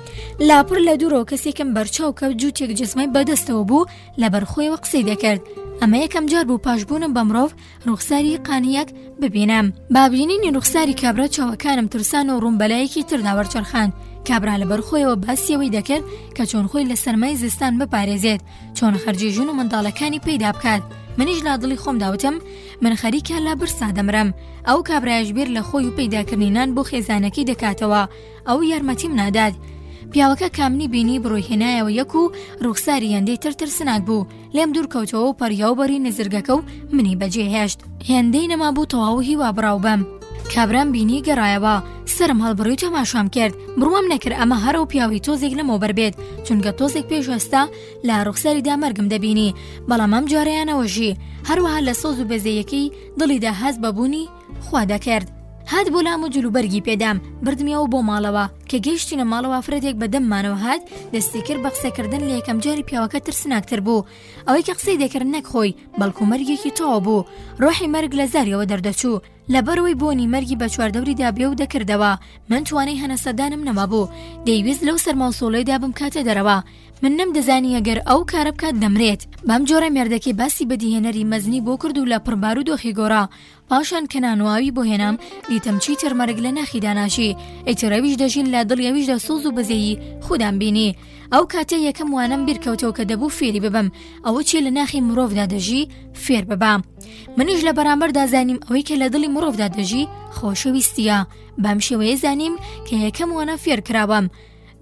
لاپڕ لە دوورەوە کەسێکم بەرچاو کەوت جووتێک جسمای بەدەستەوە بوو لە بەرخۆیەوە قسەی دەکرد. ئەمە یەکەم جار بوو پاشبوونم بە مرۆڤ ڕوخساری قانیەک ببینم. بابینینی ڕوخساری کابرا چاوەکانم ترسان و ڕوومبەلایەکی تردا وەرچەرخان. کابرا لە بەرخۆیەوە باسیەوەی دەکرد کە چۆن خۆی لە سەرمای زستان بپارێزێت چۆن خەرجی ژن و منداڵەکانی پەیدا بکات. منیش لا دڵی خۆم داوتم من خەریکە لە برسا دەمرم. ئەو کابرایش بیر لە خۆی و پەیداکردنینان بۆ خێزانەکەی دەکاتەوە. ئەو یارمەتیم نادات. پیاوەکە کامنی بینی بڕۆی هێنایەوە یەک و ڕوخساری هێندەی ترسناک بوو. لێم دوور کەوتەوە و پەریاوبەری نزرگەکە و منی بەجێ هێشت. هێندەی نەما بوو تەواو هیوا بڕاو بەم. کابرام بینی گەڕایەوە سرم هەڵبڕی و تەماشام کرد. بڕوام نەکرد ئەمە هەرە و پیاوی تۆزێک لەمەوبەر بێت چونکە تۆزێک پێشوەستا لە ڕوخساریدا مەرگم دەبینی. بەڵام ئەم جارەیانەوەژی هەروەها لە سۆز و بێزەیەکەی دڵیدا هەز بەبوونی خوا دەکرد. هات بۆ لام و جلوبەرگی پێدام بردمیەوە بۆ ماڵەوە کە گەیشتینە ماڵەوە فرەتێک بەدەممانەوە هات دەستی کرد بە قسەکردن لە یەکەم جاری پیاوەکە ترسناکتر بوو. ئەوەی کە قسەی دەکرد نەک خۆی بەڵکو مەرگێکی تەواو بوو. ڕۆحی مەرگ لە زاریەوە دەردەچوو. لەبەرەوەی بۆنی مەرگی بە چواردەوریدا بێ و دەکردەوە. من توانەی هەنەسەدانم نەمابوو. دەیویست لەو سەرماوسۆڵەیدا بمکاتە دەرەوە. من نەمدەزانی ئەگەر ئەو کارە بکات دەمرێت. بەم جۆرە مێردەکەی باسی بەدیهێنەری مەزنی بۆ کرد و لە پڕبار و دۆخی گۆڕا. پاشان کە نانواوی بۆ هێنام دیتم چیتر مەرگ لە ناخی داناشی. ئەیترەویش دەژین لە دڵیەویشدا سۆز و بەزەیی خودام بینی. ئەو کاتە یەکەم وانم بیرکەوتەوە کە دەبوو فێری ببم ئەوە چێ لە ناخی مرۆڤدا دەژی فێر ببام. منیش لە بەرامبەردا زانیم ئەوەی کە لە دڵی مرۆڤدا دەژی خۆشەویستیە. بەم شێوەیە زانیم کە یەکەم وانە فێر کراوەم.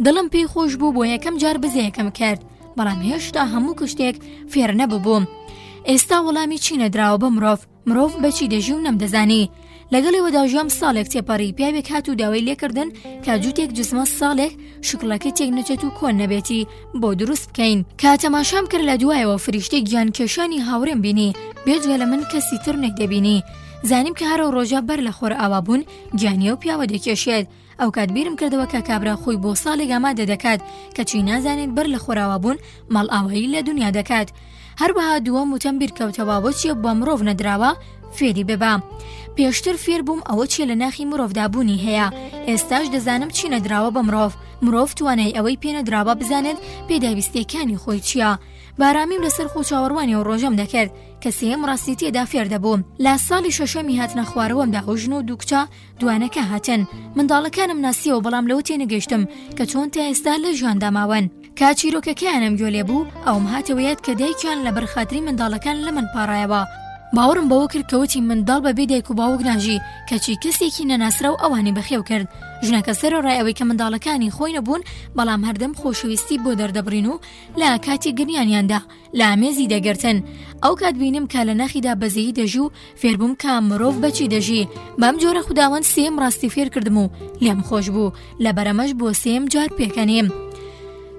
دڵم پێی خۆش بوو بۆ یەکەم جار بزەیەکەم کرد. بەڵام هێشتا هەموو کشتێک فێر نەبووبووم. ئێستا وەڵامی چینە دراوە بە مرۆڤ بەچی دەژی و نەمدەزانی. لەگەڵەوەدا ژیام ساڵێک تێپەڕی پیاوێک هات و داوای لێکردن کە جووتێک جسمە ساڵێک شکڵەکە تێک نەچێت و کۆن نەبێتی بۆ دروست بکەین. کە تەماشام کرد لە دوایەوە فریشتەی گیان کێشانی هاوڕێم بینی بێجگە لە من کەسی تر نەکدەبینی. زانیم کە هەرە ڕۆژە بەر لە خۆر ئاوا بوون گیانیە و پیاوە دەکێشێت. ئەو کات بیرم کردەوە کە کابرا خۆی بۆ ساڵێک ئامادە دەکات کەچی نازانێت بەر لە خۆراوە بوون ماڵ ئاوایی لە دنیا دەکات. هەروەها دووەم وتەم بیرکەوتەوە بۆچیە بە مرۆڤ نەدراوە فێری ببا. پێشتر فێر بووم ئەوە چیە لە ناخی مرۆڤدابوونی هەیە. ئێستاش دەزانم چی نەدراوە بە مرۆڤ توانای ئەوەی پێ نەدراوە بزانێت پێداویستیەکانی خۆی چییە. بارامیم لەسەر خۆچاوەڕوانی و ڕۆژەم دەکرد کە سێم ڕاستی تێدا فێر دەبووم. لە ساڵی شەشەمی هاتنە خوارەوەمدا هۆژن و دوو کچە دوانەکە هاتن. منداڵەکانم ناسیەوە بەڵام لەوە تێنەگەیشتم کە چۆن تا ئێستا لە ژیاندا ماون. کاچیرۆکەکەیانم گوێ لێ بوو ئەوم هاتەوەیەت کە دایکیان لە بەرخاتری منداڵەکان لە من پاڕایەوە. باوەڕم بەوە کرد کەوتی منداڵ بە بێدایک و باوک ناژی کەچی کەسێکی نەناسرا و ئەوانی بەخێو کرد. ژنەکە سەرڕای ئەوەی کە منداڵەکانی خۆی نەبوون بەڵام هەردەم خۆشەویستی بۆ دەردەبڕین و لە کاتی گریانیاندا لە ئامێزی دەگرتن. ئەو کات بینم کە لە نەخیدا بەزەیی دەژی و فێربووم کە مرۆڤ بەچی دەژی. بەم جۆرە خوداوەند سێم ڕاستی فێر کردم و لێم خۆش بوو. لە بەرەمەش بۆ سێم جار پێکەنیم.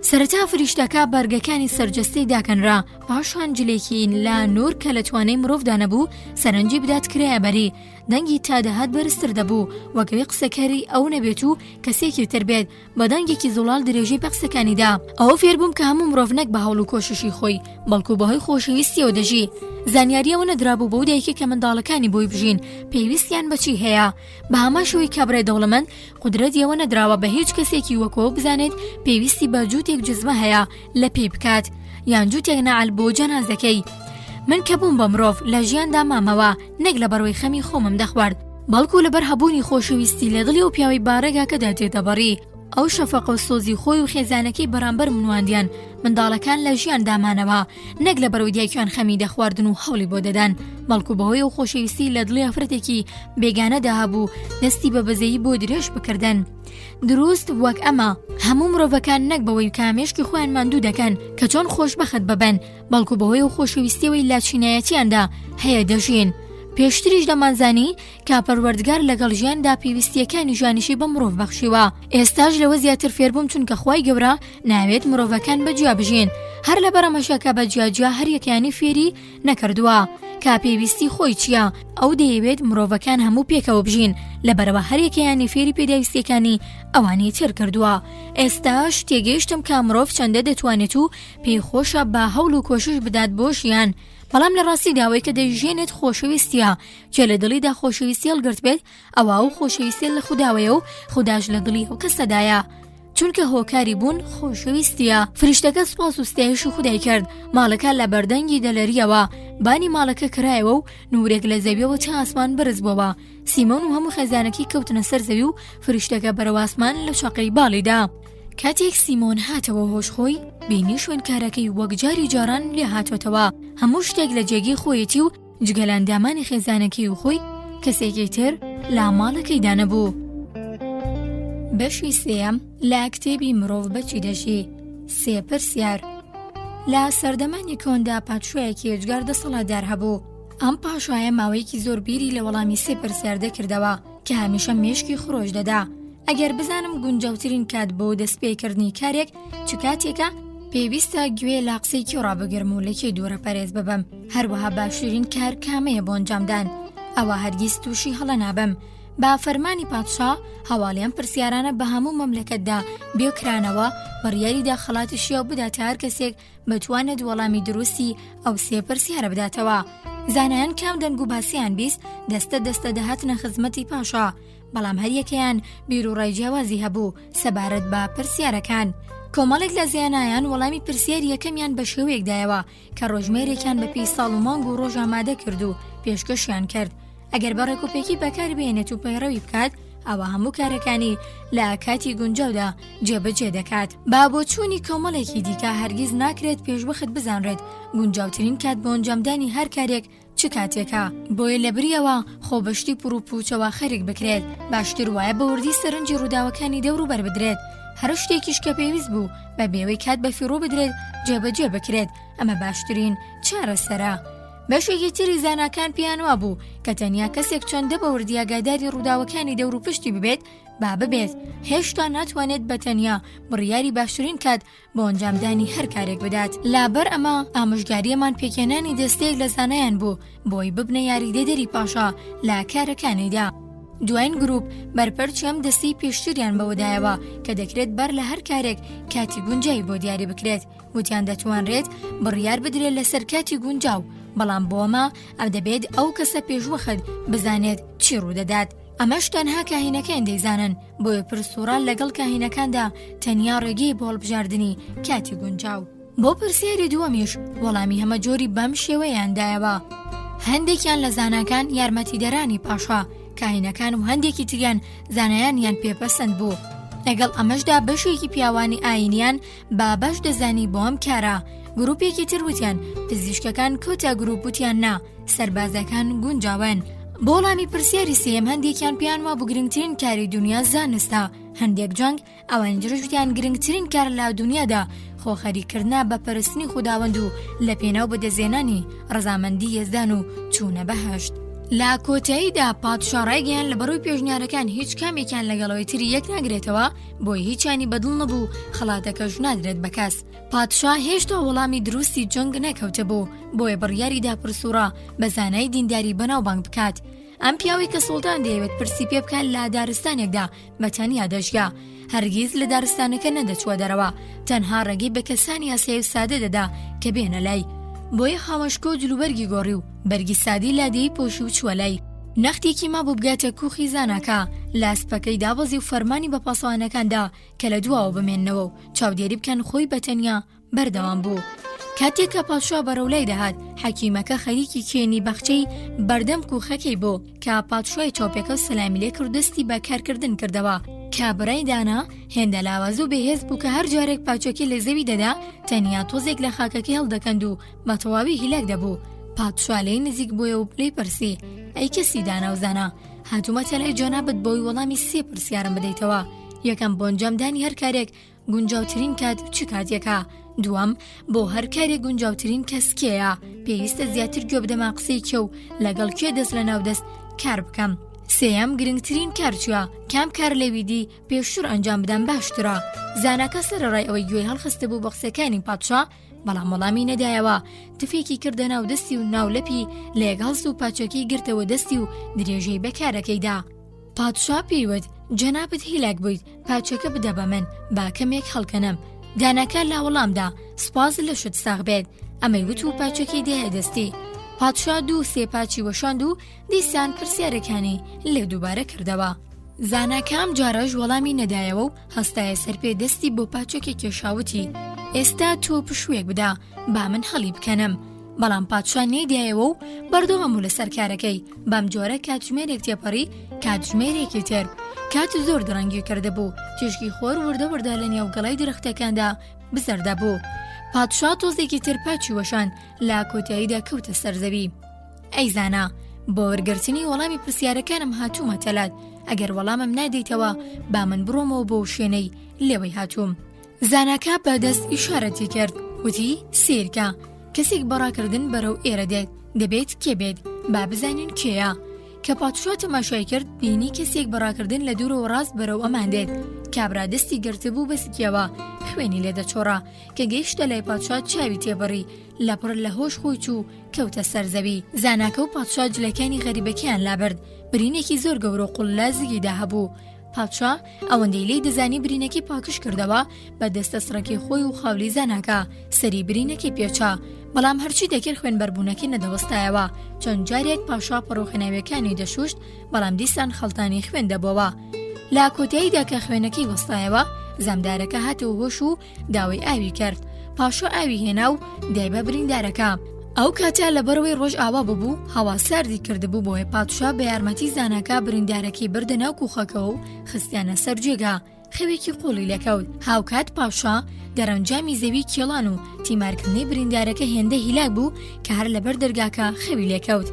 سەرەتا فریشتەکە بەرگەکانی سەرجەستەی داکەنرا، پاشان جلێکی لە نور کە لە توانەی مرۆڤدا نەبوو سەرنجی بدات کرایە بەری. دەنگی تا دەهات بەرزتر دەبوو وەکەوی قسەکەری ئەو نەبێت و کەسێکی تر بێت بە دەنگێکی زوڵال درێژەی بە قسەکانیدا. ئەوە فێر بووم کە هەموو مرۆڤ نەک بە هەوڵ و کۆششی خۆی بەڵکو بەهۆی خۆشەویستیەوە دەژی. زانیاریەوە نەدرابوو بەو دایکە کە منداڵەکانی بۆی بژین پێویستیان بەچی هەیە. بە هەماشەوەی کابرای دەوڵەمەند قودرەتیەوە نەدراوە بە هیچ کەسێکی وەکەوە بزانێت پێویستی بە جووتێک جزمە هەیە لە پێی بکات یان جووتێک نەعەل بۆ جەنازەکەی. من کە بووم بە مرۆڤ لە ژیاندا مامەوە نەک لە بەڕوەی خەمی خۆمم دەخوارد بەڵکو لەبەر هەبوونی خۆشەویستی لە دڵی و پیاوی بارەگا کەدا تێدەبەڕی. ئەو شەفەقە و سۆزی خۆی و خێزانەکەی بەرامبەر منواندیان منداڵەکان لە ژیان دامانەوە نەک لە بەرەوەی دایکیان خەمی دەخواردن و هەوڵی بۆ دەدان بەڵکو بەهۆی و خۆشەویستی لە دڵی ئەفرەتێکی بێگانەدا هەبوو دەستی بە بەزەیی بۆ درێژ بکردن. دروست وەک ئەمە هەموو مرۆڤەکان نەک بەوەی کامێشکی خۆیان ماندوو دەکەن کە چۆن خۆشبەخت ببەن بەڵکو بەهۆی و خۆشەویستیەوەی لاچینایەتیاندا هەیە دەژین. پێشتریش دەمانزانی کە پەروەردگار لەگەڵ ژیاندا پێویستیەکانی ژانیشی بە مرۆڤ بەخشیوە. ئێستاش لەوە زیاتر فێربووم چونکە خوای گەورە ناوێت مرۆڤەکان بەجیا بژین هەر لە بەرەمەشەکە بە جیاجیا هەر یەکیانی فێری نەکردووە کا پێویستی خۆی چییە. ئەو دەیەوێت مرۆڤەکان هەموو پێکەوە بژین لەبەرەوە هەر یەکیانی فێری پێداویستیەکانی ئەوانی تر کردووە. ئێستاش تێگەیشتم کە مرۆڤ چەندە دەتوانێت و پێی خۆشە بە هەوڵ و کۆشش بدات بۆ ژیان بەڵام لە ڕاستی داوای کە دەیژێنێت خۆشەویستیە کە لە دڵیدا خۆشەویستی هەڵگرت بێت ئەوە و خۆشەویستی لە خودداوەیە و خودداش لە دڵی ئەو کەسەدایە چونکە هۆکاری بوون خۆشەویستیە. فریشتەکە سوپاس و ستایش و خودای کرد ماڵەکە لە بەردەنگی دەلەریەوە بانی ماڵەکە کرایەوە و نورێک لە زەویەوە چە ئاسمان بەرز بووەوە. سیمۆن و هەموو خێزانەکەی کەوتنە سەر زەوی و فریشتەکە بەرەو ئاسمان لە شەقەی باڵیدا. کاتێک سیمۆن هاتەوە هۆشخۆی بینی شوێنکارەکەی وەک جاری جاران لێ هاتوەتەوە هەموو شتێک لە جێگەی خۆیەتی و جگەلاندامانی خێزانەکەی و خۆی کەسێکی تر لا ماڵەکەیدا نەبوو. بەشی سێم لە کتێبی مرۆڤ بەچی دەژی. سێ پرسیار. لە سەردەمانی کۆندا پادشایەکی ئەجگار دەسەڵاتدار هەبوو. ئەم پاشایە ماوەیەکی زۆر بیری لە وەڵامی سێ پرسیار دەکردەوە کە هەمیشە مێشکی خۆش دەدا. ئەگەر بزانم گونجاوترین کات بۆ دەستپێکردنی کارێک چ کاتێکە پێویستە گوێ لا قسەی کێ ڕابگرم و لەکێ دوورە پەرێز ببەم هەروەها باشترین کار کامەیە بۆ ئەنجامدان ئەوە هەرگیز تووشی هەڵە نابم. با فەرمانی پادشا هەواڵیان پرسیارانە بە هەموو مەملەکەتدا بێکرانەوە بڕیاریدا خەڵاتیشیە و بداتە هەر کەسێک بتوانێت وەڵامی دروستی ئەو سێ پرسیارە بداتەوە. زانایان کام دەنگ و باسییان بیست دەستە دەهاتنە خزمەتی پاشا بەڵام هەریەکەیان بیر و ڕای جیاوازی هەبوو سەبارەت بە پرسیارەکان. کۆمەڵێک لە زیانایان وەڵامی پرسیاری یەکەمیان بە شێوەیەکدایەوە کە ڕۆژمێرێکیان بە پێی ساڵ و مانگ و ڕۆژ ئامادە کرد و پێشکەشیان کرد. ئەگەر بە ڕێکوپێکی بەکار بێنێت و پەیڕەوی بکات ئەوە هەموو کارەکانی لە کاتی گونجاودا جێبەجێ دەکات. با بۆ چوونی کۆمەڵێکی دیکە هەرگیز ناکرێت پێشبخت بزانرێت گونجاوترین کات بۆ ئەنجامدانی هەر کارێک چ کاتێکە بۆیە لە بریەوە خۆبەشتی پڕ و پوچەوە خەریک بکرێت. باشتر وایە بە وردی سەرنجی ڕووداوەکانی دەوروبەر بدرێت هەر شتێکیش کە پێویست بوو بە بێوەی کات بە فیڕۆ بدرێت جێبەجێ بکرێت. ئەمە باشترین چارەسەرە. بەشێکی تری زاناکان پیانوا بوو کە تەنیا کەسێک چەندە بە وردی ئاگاداری ڕووداوەکانی دەور و پشتی ببێت با ببێت هێشتا ناتوانێت بەتەنیا بڕیاری باشترین کات بۆ ئەنجامدانی هەر کارێک بدات. لابەر ئەمە ئامۆژگاریەمان پێکێنانی دەستەیەک لە زانایان بوو بۆی ببنە یاریدەدەری پاشا لە کارەکانیدا. دوایین گروپ بەرپەرچی ئەم دەستەی پێشتریان بەوەدایەوە کە دەکرێت بەر لە هەر کارێک کاتی گونجای بۆ دیاری بکرێت وتیان دەتوانرێت بڕیار بدرێت لەسەر کاتی گونجاو بەڵام بۆمە ئەو دەبێت ئەو کەسە پێشوەخت بزانێت چی ڕوودەدات. ئەمەش تەنها کاهینەکان دەیزانن بۆیە پرسووران لەگەڵ کاهینەکاندا تەنیا ڕێگەی بۆ هەڵبژاردننی کاتی گونجاو. بۆ پرسیاری دووەمیش وەڵامی هەمە جۆری بەم شێوەیاندایەوە. هەندێکیان لە زاناکان یارمەتیدەرانی پاشا کاهینەکان و هەندێکی تریان زانایانیان پێپەسەند بوو. لەگەڵ ئەمەشدا بەشێکی پیاوانی ئاینیان با باش دەزانی بۆ ئەم کارە گروپێکی تر وتیان پزیشکەکان کۆتا گروپ وتیان نا سەربازەکان گونجاون. بۆ وەڵامی پرسیاری سێم هەندێکیان پێیان وا بوو گرنگترین کاری دنیا زانستە، هەندێک جەنگ ئەوانجرش وتیان گرنگترین کار لە دنیادا خۆخەریکردنا بە پەرستنی خوداوەند و لە پێناو بەدەزێنانی ڕەزامەندی یەزدان و چوونە بەهەشت. لا کۆتاییدا پادشا ڕایگەیان لە بەڕووی پێشنیارەکان هیچ کامێکیان لەگەڵەوەی تری یەک ناگرێتەوە بۆی هیچانی بەدڵ نەبوو خەڵاتەکەش نادرێت بە کەس. پادشا هێشتا وەڵامی دروستی جەنگ نەکەوتە بوو بۆیە بڕیاریدا پرسوڕە بە زانای دینداری بەناوبانگ بکات. ئەم پیاوی کە سوڵتان دەیەوێت پرسی پێ بکات لە دارستانێکدا بەتەنیا دەژیا، هەرگیز لە دارستانەکە نەدەچوە دەرەوە، تەنها ڕێگەی بە کەسانی ئاسیایی و سادە دەدا کە بێنە لای. بۆیە خامەشکۆ جلوبەرگی گۆڕی و بەرگی سادی لادەی پۆشی و چوە لای. نەختێکی ما بوو بگاتە کوخی زاناکە، لاسپەکەی دابەزی و فەرمانی بە پاسەوانەکاندا کە لە دواوە بمێننەوە و چاودێری بکەن خۆی بەتەنیا بەردەوام بوو. کاتێک کە پادشا بەرەولای دەهات، حەکیمەکە خەریکی کێنی بەخچەی بەردەم کوخەکەی بۆ کە پادشای چاوپێکە سەلامی لێ کرد دەستی بە کارکردن کردەوە. کابرای دانا هێندە لاوازوو بەهێز بوو کە هەر جارێک پاچۆکی لە زەوی دەدا تەنیا تۆزێک لە خاکەکەی هەڵدەکەند و بە تەواوی هیلاک دەبوو. پادشا لێی نزیک بووە و پلەی پرسی ئەی کەسی دانا و زانا، هاتوومەتە لای جۆنابەت بۆی وەڵامی سێ پرسیارم بدەیتەوە. یەکەم بۆ ئەنجامدانی هەر کارێک گونجاوترین کات چ کاتێکە؟ دووەم بۆ هەر کارێک گونجاوترین کەس کێیە؟ پێویستە زیاتر گوێ بدەما قسەی کێ و لەگەڵ کێ دەست لە ناودەست کار بکەم. سێیەم گرنگترین کار چووە؟ کام کار لەویدی پێشتر ئەنجام بدەم باشترە؟ زاناکە سەرڕای ئەوەی گوێی هەڵخستە بوو بە قسەکانی پادشا، بەڵام وەڵامی نەدایەوە. تفێکی کردە ناو دەستی و ناولەپی لێگەڵس و پاچۆکی گرتەوە دەستی و درێژەی بەکارەکەیدا. پادشا پێیوت جەنابەت هیلاک بوویت، پاچۆکە بدە بە من با کەمێک هەڵکەنم. داناکە لا وەڵامدا سوپاس لە شت ساغ بێت، ئەمەی وت و پاچۆکی دێە دەستی. پادشا دوو سێ پاچی وەشاند و دیسان پرسیارەکانی لێ دووبارە کردەوە. زاناکەم جارەش وەڵامی نەدایەوە و هەستایە سەر پێ دەستی بۆ پاچۆکی کێشاوتی ئێستا تۆ پشوێک بدا با من هەڵی بکەنم. بەڵام پادشا نەیدایەوە و بەردەوام لەسەر کارەکەی. بەم جۆرە کاتژمێرێک تێپەڕی کاتژمێرێکی تر. کات زۆر درەنگی کرده بوو، تێشکی خۆر وردە لە نێو گەڵای درەختەکاندا بزەردە بوو. پادشا تۆزێکی تر پاچی وەشان لە کۆتاییدا کەوتە سەرزەوی. ئەی زانا، بۆ وەرگرتنی وەڵامی پرسیارەکانم هاتوومە تەلات، ئەگەر وەڵامم نادەیتەوە با من بڕۆمەوە بۆ شوێنەی لێوەی هاتووم. زاناکە بەدەست ئیشارەتی کرد، وتی سیرکە کەسێک بەڕاکردن بەرەو ئێرە دێت، دەبێت کێ بێت با بزانین کێیە. کە پادشا تەماشای کرد بینی کەسێک بەڕاکردن لە دوورەوە ڕاست بەرەو ئەمان دێت. کابرا دەستی گرتبوو بەسکیەوە خوێنی لێ دەچۆڕا. کە گەیشتە لای پادشا چاوی تێبڕی، لەپڕ لە هۆش خۆی چوو کەوتە سەرزەوی. زاناکە و پادشا جلەکانی غەریبەکەیان لابرد، برینێکی زۆر گەورە و قوڵلازیدا هەبوو. پادشا ئەوەندەی لێی دەزانی برینەکەی پاکش کردەوە بە دەستە سڕەکی خۆی و خاولی زاناکە سەری برینەکەی پێچا. بەڵام هەرچی دەکرد خوێنبەربوونەکەی نەدەوەستایەوە. چەند جارێک پاشا پەڕۆخەناویەکانی دەشوشت، بەڵام دیسان خەڵتانی خوێن دەبەوە. لا کۆتاییدا کە خوێنەکەی وەستایەوە، زەمدارەکە هاتەوە هۆش و داوای ئاوی کرد. پاشا ئاوی هێنا و دای بە بریندارەکە. ئەو کاتە لەبەرەوەی ڕۆژ ئاوا ببوو، هەوا ساردی کردبوو، بۆیە پادشا بە یارمەتی زاناکە بریندارەکەی بردە ناو کوخەکەەوە و خستیانە سەر جێگا. خەوێکی قوڵی لەکەوت. هاوکات پاشا دەرەنجامی زەوی کێڵان و تیمارکردنی بریندارەکە هێندە هیلاک بوو کە هەر لەبەر دەرگاکە خەوی لێکەوت.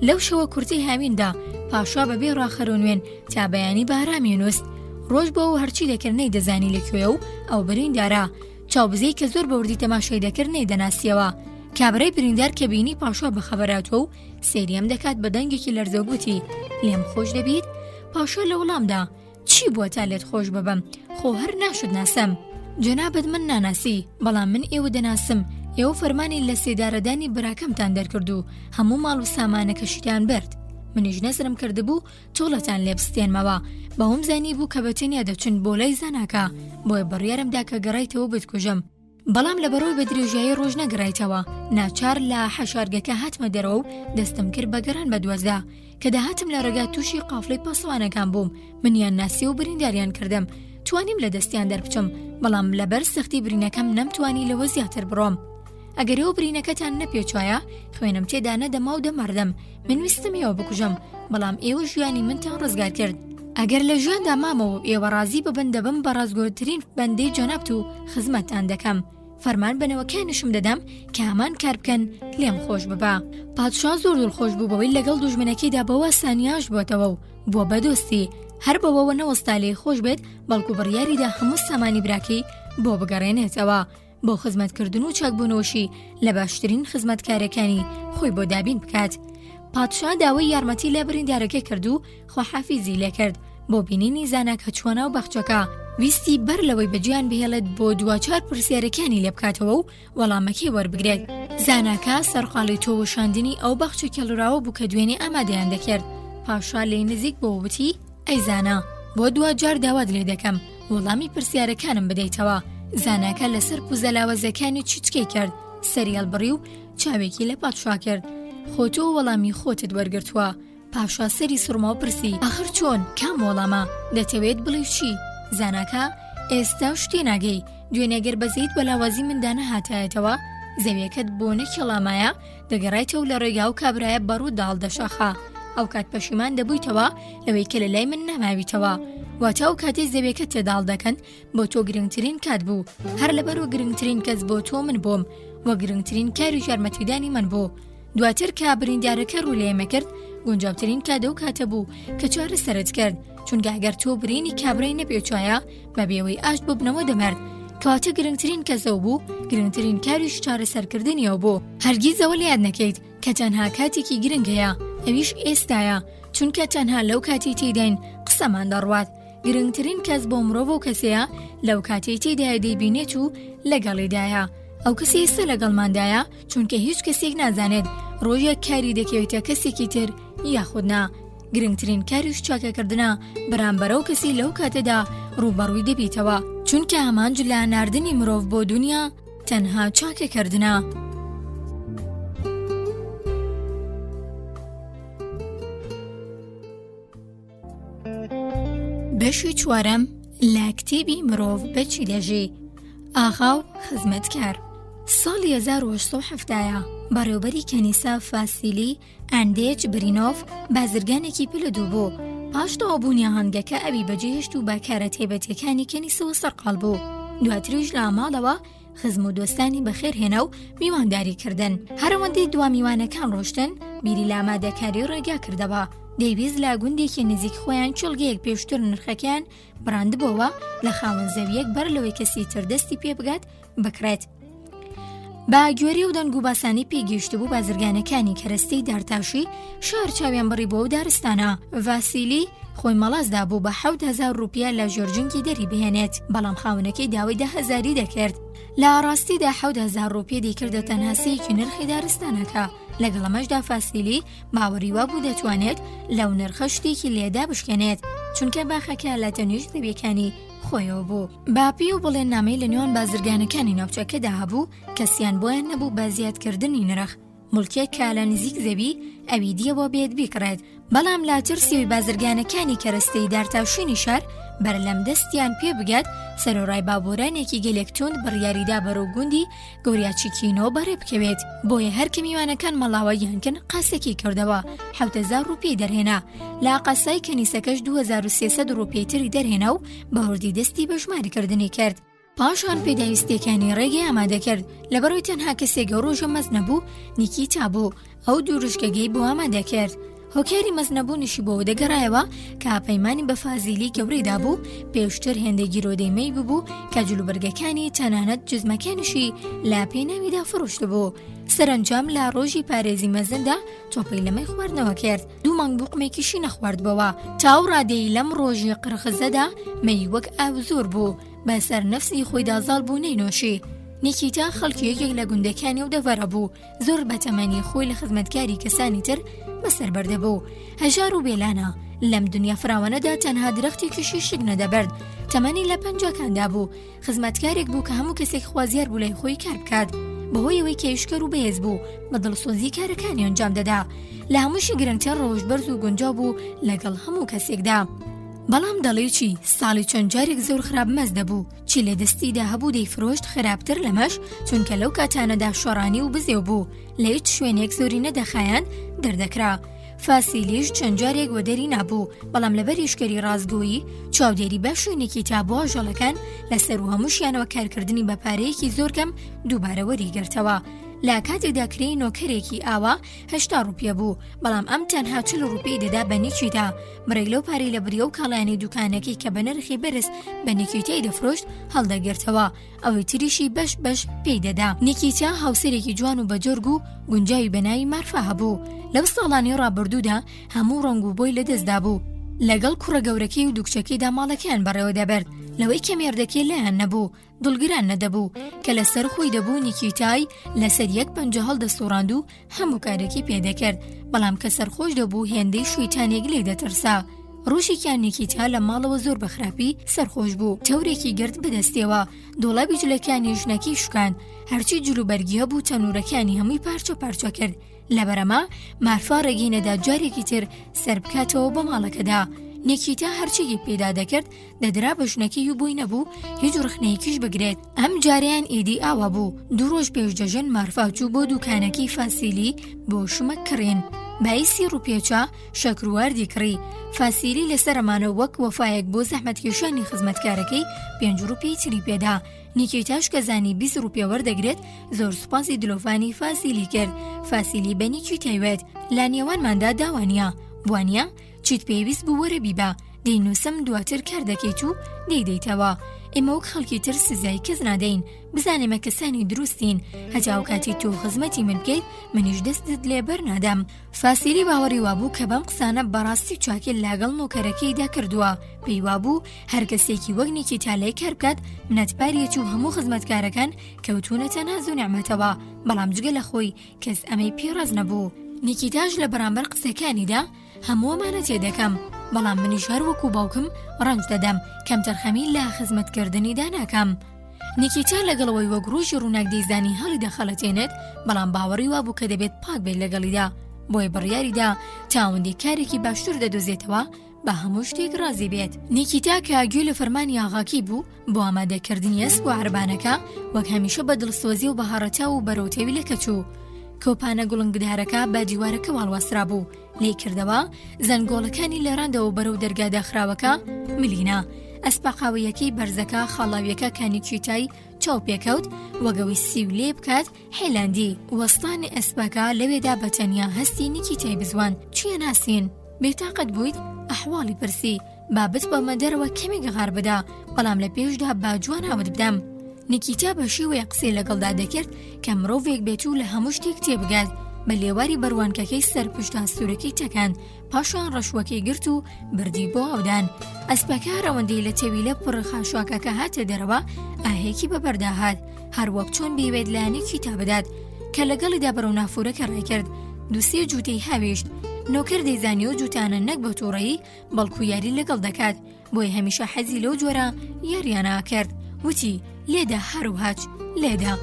لەو شەوە کورتی هاویندا پاشا بەبێ ڕاخەرۆنوێن تا بەیانی بارامی نووست. ڕۆژ بۆ و هەرچی دەکرد نەیدەزانی لەکوێ و ئەو بریندارە چاوبزەی کە زۆر بەوردی تەماشای دەکرد نەیدەناسیەوە. کابرای بریندار کە بینی پاشا بەخەبەراتەوە و سێریەم دەکات بە دەنگێکی لەرزەوگوتی لێم خۆش دەبیت؟ پاشا لە وەڵامدا چی بووە تا لێت خۆش ببەم؟ خۆ هەر ناشد ناسەم. جەنابەت من ناناسی، بەڵام من ئێوە دەناسم. ئێوە فەرمانی لە سێدارەدانی براکەمتان دەرکرد و هەموو ماڵ و سامانەکەشیتان برد. منیش نەزرم کردبوو تۆڵەتان لێ بستێنمەوە. بەوەم زانی بوو کە بەتەنیا دەچن بۆ لای زاناکە، بۆیە بڕیارمدا کە گەڕایتەوە بتکوژم. بەڵام لە بەرەوەی بە درێژایی ڕۆژ نەگەڕایتەوە. ناچار لە حەشارگەکە هاتمە دەرەوە و دەستم کرد بە گەڕان بە دوازدا. کە داهاتم لە ڕێگا تووشی قافڵەی پاسەوانەکان بووم، منیان ناسی و برینداریان کردم. توانیم لە دەستیان دەربچم، بەڵام لەبەر سەختی برینەکەم نەمتوانی لەوە زیاتر بڕۆم. ئەگەرەوە برینەکەتان نەپێچوایە خوێنم تێدا نەدەما و دەماردەم. من ویستم ئێوە بکوژم، بەڵام ئێوە ژیانی منتان ڕزگار کرد. ئەگەر لە ژیاندا مامەوە ئێوە ڕازی ببن دەبم بە ڕازگۆترین بەندەی جەنابەت و خزمەتتان دەکەم. فەرمان بنەوەکانشم دەدەم کە هەمان کار بکەن لێم خۆش ببە. پادشا زۆر دڵخۆش بوو بەوەی لەگەڵ دوژمنەکەیدا بەوە سانیاش بۆتەوە و بووە بەدۆستی، هەر بەوەوە نەوەستا لێ خۆش بێت بەڵکو بڕیاریدا هەموو سامانی براکەی بۆ بگەڕێنێتەوە بۆ خزمەتکردن و چاکبوونەوەشی لە باشترین خزمەتکارەکانی خۆی بۆ دابین بکات. پادشا داوای یارمەتی لە بریندارەکە کرد و خۆحافیزی لێ کرد بۆ بینینی زاناکە چۆنە و بەخچەکە ویستی بەر لەوەی بەجیان بهێڵێت بۆ دوچار پرسیارەکانی لێ بکاتەوە و وەڵامەکەی وەربگرێت. زاناکە سەرقاڵی تۆوەشاندنی ئەو بەخچە کێڵراوە بوو کە دوێنێ ئامادەیان دەکرد. پاشا لێی نزیک بۆ وتی ئەی زانا، بۆ دوجار داوات لێ دەکەم وەڵامی پرسیارەکانم بدەیتەوە. زاناکە لەسەر پوزەلاوەزەکانی چیچکەی کرد، سەریال بڕی و چاوێکی لە پادشا کرد. خۆتۆ وەڵامی خۆتت وەرگرتووە. پاشا سەری سوڕما و پرسی ئاخر چۆن کام وەڵامە دەتەوێت بڵێ چی؟ زاناکە ئێستا شتێ ناگەی، دوێنێگەر بەزەیت بەلاوازی مندانە هاتایەتەوە زەویەکەت بۆ نەکێڵامایە دەگەڕایتەوە لە ڕێگا و کابرایە بەڕوو داڵدەشەخە. ئەو کات پەشیمان دەبوویتەوە لەوەی کە لە لای من نەماویتەوە. واتە ئەو کاتێ زەویەکە تێداڵ دەکەن بۆ تۆ گرنگترین کات بوو، هەر لەبەرەوە گرنگترین کەس بۆ تۆ من بووم وە گرنگترین کاری یارمەتیدانی من بوو. دواتر کە بریندارەکە ڕوو لێمە کرد گونجاوترین کادە و کاتە بوو کە چارە سەرت کرد، چونکە ئەگەر تۆ برینی کابرای نەپێچایە بە بێوەی ئاشت ببنەوە دەمەرد، کەواتە گرنگترین کەسەوە بوو، گرنگترین کاریش چارەسەرکردنیەوە بوو. هەرگیز ئەوە لە یاد نەکەیت کە تەنها کاتێکی گرنگ هەیە، ئەویش ئێستایە، چونکە تەنها لەو کاتی تێداین قسەمان دەڕوات. گرنگترین کەس بۆ مرۆڤ و کەسەیە لەو کاتی تێدایە دەیبینێت و لەگەڵیدایە. ئەو کەسی ئێستا لەگەڵماندایە چونکە هیچ کەسێک نازانێت ڕۆژێک کاری دەکەوێتە کەسێکی تر یاخودنا. گرنگترین کاریش چاکەکردنە بەرامبەرە و کەسی لەو کاتەدا ڕووبەڕووی دەبیتەوە، چونکە ئامانج لە ناردنی مرۆڤ بۆ دنیا تەنها چاکەکردنە. بەشی چوارەم لە کتێبی مرۆڤ بەچی دەژی. ئاغا و خزمەتکار. ساڵی 1870 بەڕێوەبەری کەنیسا فاسیلی ئەندێج برینۆف بازرگانێکی پلەدوو بوو. پاش تەوابوونی هەنگەکە ئەوی بەجێهێشت و باکارە تێبەتیەکانی کەنیسەوە سەرقاڵ بوو. دواتریش لە ئاماڵەوە خزم و دۆستانی بەخێرهێنا و میوانداری کردن. هەرەوەندەی دوا میوانەکان ڕۆشتن بیری لە ئامادەکاری ڕێگا کردەوە. دەیویست لە گوندێکی نزیک خۆیان چڵگەیەک پێشتر نرخەکەیان بڕاندبەوە لە خاوەن زەویەک بەر لەوەی کەسی تر دەستی پێ بگات بکرێت. با گوێری و دەنگ و باسانی پێگەیشت بوو بازرگانەکانی کەرەستەی دارتاشی شار چاویان بڕی بۆ و دارستانە. ڤاسیلی خۆی مەڵازدا بوو بە 7,000 روپیا لە ژێرجنگی دەری بهێنێت، بەڵام خاونەکەی داوای 10,000 دەکرد. لە ڕاستیدا 7,000 روپیا دەیکردە تەنها سەیەکی نرخی دارستانەکە. لەگەڵ ئەمەشدا فاسیلی باوەڕی وا بوو دەتوانێت لەو نرخە شتێکی لێدا بشکێنێت، چونکە باخەکە لە تەنیشت زەویەکانی خۆیەوە بوو. باپی و بڵێن نامەی لە نێوان بازرگانەکانی ناوچەکەدا هەبوو کەسیان بۆیان نەبوو بە زیادکردنی نرخ. مولکێک کە لە نزیک زەوی ئەوی دیەوە بێت بیکڕێت، بەڵام لا ترسیەوەی بازرگانەکانی کەرەستەی دارتاشینی شار بەرلەم دەستیان پێ بگات سەرۆڕای بابۆرانێکی گەلێک تۆند بڕیاریدا بەرەو گوندی گەوریاچیکینەوە بەڕێ بکەوێت. بۆیە هەر کە میوانەکان مەڵاوە یانکن قاسێکی کردەوە 7,000 روپیای دەرهێنا. لە قاسای کەنیسەکەش 2,300 روپیای تری دەرهێنا و بەهۆردی دەستی بە ژماریکردنی کرد. پاشان پێداویستیەکانی ڕێگەی ئامادە کرد. لەبەرەوەی تەنها کەسێک ڕۆژە مەز نەبوو نیکیتا بوو، ئەو دوورشکەگەی بۆ ئامادە کرد. هۆکاری مەزنەبوونیشی بۆ دەگەڕایەوە کە پەیمانی بە فازیلی گەورەیدا بوو پێشتر هێندەی گیرۆدەیمەی ببوو کە جلوبەرگەکانی تەنانەت جزمەکانیشی لا پێناویدا فڕۆشت بوو. سەرنجام لە ڕۆژی پارێزی مەزندا تۆپەی لەمەی خواردنەوە کرد. 2 مانگ بوقمێکیشی نەخواردبەوە. تاو ڕادەی لەم ڕۆژی قرخزەدا مەی وەک ئاو زۆر بوو، بەسەر نەفسی خۆیدا زاڵ بوو نەینۆشی. نیکیتا خەڵکی یەکێک لە گوندەکانی و دەڤەرە بوو، زۆر بەتەمەنی خۆی لە خزمەتکاری کەسانی تر بەسەر بەردە بوو. هەژار و بێلانە لەم دنیا فراوانەدا تەنها درەختێکیشی شک نەدەبرد. تەمەنی لە 50کاندا بوو. خزمەتکارێک بوو کە هەموو کەسێک خوازیار بوو لای خۆی کار بکات، بەهۆی ئەوەی کێشکەر و بەهێز بوو بە دڵسۆزی کارەکانی ئەنجام دەدا. لە هەمووشی گرنگتر ڕۆژبەرز و گونجاو بوو لەگەڵ هەموو کەسێکدا. بەڵام دەڵێ چی ساڵی چەند جارێک زۆر خراپ مەز دەبوو، چی لە دەستیدا هەبوو دەیفرۆشت خراپتر لەمەش، چونکە لەو کاتانەدا شۆڕانی و بزێو بوو، لە هیچ شوێنێک زۆری نەدەخایان دەردەکرا. فاسیلیش چەند جارێک وەدەری نابوو، بەڵام لەبەر ئیشکەری ڕازگۆیی چاودێری بەش و نیکیتا بۆ ئاژەڵەکان لەسەر و هەمووشیانەوە کارکردنی بە پارەیەکی زۆر کەم دووبارە وەریگرتەوە. لە کاتێکدا کرێی نۆکەرێکی ئاوا 80 روپیە بوو، بەڵام ئەم تەنها 40 روپیی دەدا بە نیکیتا. بڕێک لەو پارەی لە بریە و کاڵیانی دوکانەکەی کە بە نرخی بەرز بە نیکیتای دەفرۆشت هەڵدەگرتەوە، ئەوەی تریشی بەش پێی دەدا. نیکیتا هاوسەرێکی جوان و بەجۆرگ و گونجاوی بەناوی مارفا هەبوو. لەو ساڵانی ڕابردوودا هەموو ڕەنگ و بۆی لەدەستدا بوو، لەگەڵ کوڕە گەورەکەی و دوکچەکەیدا ماڵەکەیان بەڕێوە دەبرد. لەوەی کە مێردەکەی لایەن نەبوو، دڵگران نەدەبوو کە لەسەر خۆی دەبوو نیکیتای لەسەر یەک پەنجە هەڵدەسوڕاند و هەموو کارێکی پێدەکرد، بەڵام کە سەرخۆش دەبوو هێندەی شویتانێک لێ دەترسا. ڕۆژێکیان نیکیتا لە ماڵەوە زۆر بەخراپی سەرخۆش بوو، تەورێکی گرت بەدەستێەوە، دۆڵابی جلەکانی ژنەکەی شکاند، هەرچی جلوبەرگی هەبوو تەنورەکانی هەمووی پارچە کرد. لەبەرەمە مارفا ڕێگەی نەدا جارێکی تر سەر بکاتەوە بە ماڵەکەدا. نیکیتا هەرچێکی پێدا دەکرد دەدرا بە ژنەکەی و بووی نەبوو هیچ ڕخنەیەکیش بگرێت. ئەم جاریان ئیدی ئاوا بوو. 2 ڕۆژ پێش دەژن مارفا چوو بۆ دوکانەکەی فاسیلی بۆ شمە کڕین. باعیسی ڕوپێچە شەکرواردی کڕی. فاسیلی لەسەر ئەمانە وەک وەفایەک بۆ زەحمەتکێشانی خزمەتکارەکەی 5 روپیی تری پێدا. نیکیتاش کە زانی 20 روپیە وەردەگرێت زۆر سوپاسی دلۆفانی فاسیلی کرد. فاسیلی بە نیکیتای وێت لە نێوانماندا داوانیە، وانە چیت پێویست بوو وەرە بیبە، دەینووسم دواتر کار دەکەیت و دەیدەیتەوە. ئێمە وەک خەڵکی تر سزای کەس نادەین، بزانێمە کەسانی دروستین، هەتا ئەو کاتی تۆ خزمەتی من بکەیت منیش دەستت لێبەر نادەم. فاسیلی باوەڕی وابوو کە بەم قسانە بەڕاستی چاکێت لاگەڵ نۆکەرەکەیدا کردووە. پێی وابوو هەر کەسێکی وەک نیکیتا لای کار بکات منەتپارێتی و هەموو خزمەتکارەکان کەوتونەتە ناز و نعمەتەوە، بەڵام جگە لە خۆی کەس ئەمەی پێڕاز نەبوو. نیکیتاش لە بەرامبەر قسەکانیدا هەمووەمانە تێدەکەم، بەڵام منیش هەر وەکو باوکم ڕەنج دەدەم کەم تەرخەمی لە خزمەتکردنیدا ناکەم. نیکیتا لەگەڵەوەی وەک ڕۆژی ڕووناک دەیزانی هەڵی دەخەڵەتێنێت، بەڵام باوەڕی وابوو کە دەبێت پاک بێت لەگەڵیدا، بۆی بڕیاریدا تاوەندی کارێکی باشتر دەدۆزێتەوە بە هەموو شتێک ڕازی بێت. نیکیتا کە گوێ لە فەرمانی ئاغاکی بوو بۆ ئامادەکردنی ئەسپ و عەربانەکە وەک هەمیشە بە دڵسۆزی و بەهارەتا و بەرەوتێوی لەکەچوو. کۆپانە گوڵنگدارەکە بە دیوارەکە واڵوەسرا بوو، لێ کردەوە زەنگۆڵەکانی لێڕاندەوە بەرەو دەرگادا خراوەکە ملینا. ئەسپاقاویەکەی بەرزەکە خاڵاویەکە کە نیکیتای چاو پێکەوت وەگەوی سیو لێ بکات هێلاندی. وەستانی ئەسپەکە لەوێدا بەتەنیا هەستی نیکیتای بزوان. چیە ناسین؟ بێتاقەت بوویت؟ ئەحواڵی پرسی. بابت بەمە دەرەوە کەمێک غار بدا، بەڵام لە پێشدا با جوان هاوت بدەم. نیکیتا بە شێوەیە قسەی لەگەڵدا دەکرد کە مرۆڤێک بێت و لە هەموو شتێک تێبگات. بە لێواری بەروانکەکەی سەر پشتان سوورەکەی تەکاند، پاشان ڕەشوەکەی گرت و بردی بۆ ئەودان. ئەسپەکە ڕەوەندەی لە تێویلە پڕخاشواکەکە هاتە دەرەوە ئاهێکی بەبەردا هات، هەروەک چۆن بێوێت لە نیکیتا بدات کە لەگەڵیدا بەرەو نافورەکە ڕێکرد. 2-3 جوتەی هاوێشت. نۆکەر دەیزانی و جوتانە نەک بە تووڕەیی بەڵکو یاری لەگەڵ دەکات، بۆی هەمیشە حەزی لەو جۆرە یاریانە کرد. وتی لێدا هەروهاچ لێدا.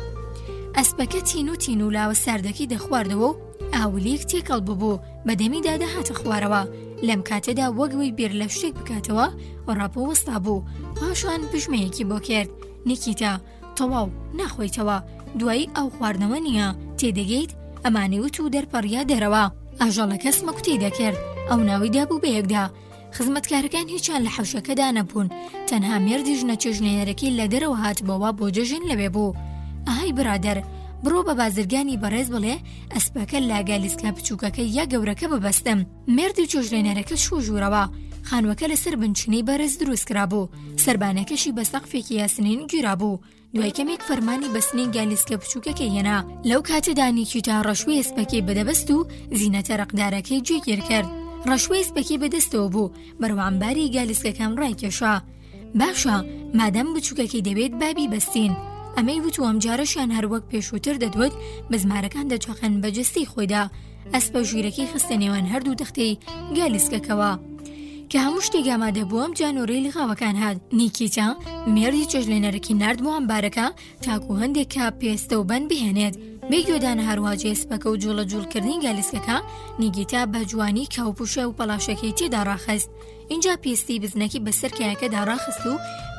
ئەسپەکە تین و لاوە ساردەکی دەخواردەوە و ئاولیەک تێکەڵ ببوو، بەدەمیدا دەهاتە خوارەوە. لەم کاتەدا وەگوی بێر لە شتێک بکاتەوە ڕاپۆ وەستا بوو، پاشان پژمەیەکی بۆ کرد. نیکیتا تەواو ناخۆیتەوە، دوایی ئەو خواردنەوە نییە، تێدەگەیت؟ ئەمانەی وت و دەرپەڕیا دەرەوە. ئاژەڵەکە سمەکوتەی دەکرد، ئەو ناویدا بوو بەیەکدا. خزمەتکارەکان هیچیان لە حەوشەکەدا نەبوون، تەنها مێردی ژنە چێژنێرەکەی لە دەرەوە هات بەوە بۆ جەژن لەوێ بوو. ئاهای برادەر، بڕۆ بە بازرگانی بەڕێز بڵێ ئەسپەکە لا گالیسکا بچووکەکە یا گەورەکە ببەستم. مێردی چێژنێرەکە شوژوورەوە. خانوەکە لەسەر بنچنەی بەرز دروست کرا بوو، سەربانەکەشی بە سەقفێکی یاسنین گیرا بوو. دوای کەمێک فەرمانی بەستنی گالیسکە بچووکەکەی هێنا. لەو کاتەدا نیکیتا ڕەشوی ئەسپەکەی بەدەبەست و زینەتە ڕقدارەکەی گوێگیر کرد. ڕەشوی ئەسپەکەی بەدەستەوە بوو، بەرەو ئەمباری گالیسکەکەم ڕایکێشا. باشە، مادەم بچووکەکەی دەبێت بابی بەستین. ئەمەی وت و ئەم جارەشان هەروەک پێشووتر دەدوت بزمارەکان دەچەقەن بە جەستی خۆیدا. ئەسپە ژوورەکەی خستە نێوان هەردوو تەختەی گالیسکەکەوە. کە هەموو شتێک ئامادە بووەم جانۆرەی لغاوەکان هات. نیکیتا مێردی چێژلێنەرەکی نرد بۆ ئەمبارەکە تاکو هەندێک کا پێستە و بەند بهێنێت. بێگوێدانە هەروواجێ ئەسپەکە و جوڵە جوڵکردنی گالیسکەکە نیکیتا بە جوانی کاوپوشە و پەلاشەکەی تێدا ڕاخست. اینجا پێستی بزنەکی بەسەر کایەکەدا ڕاخست و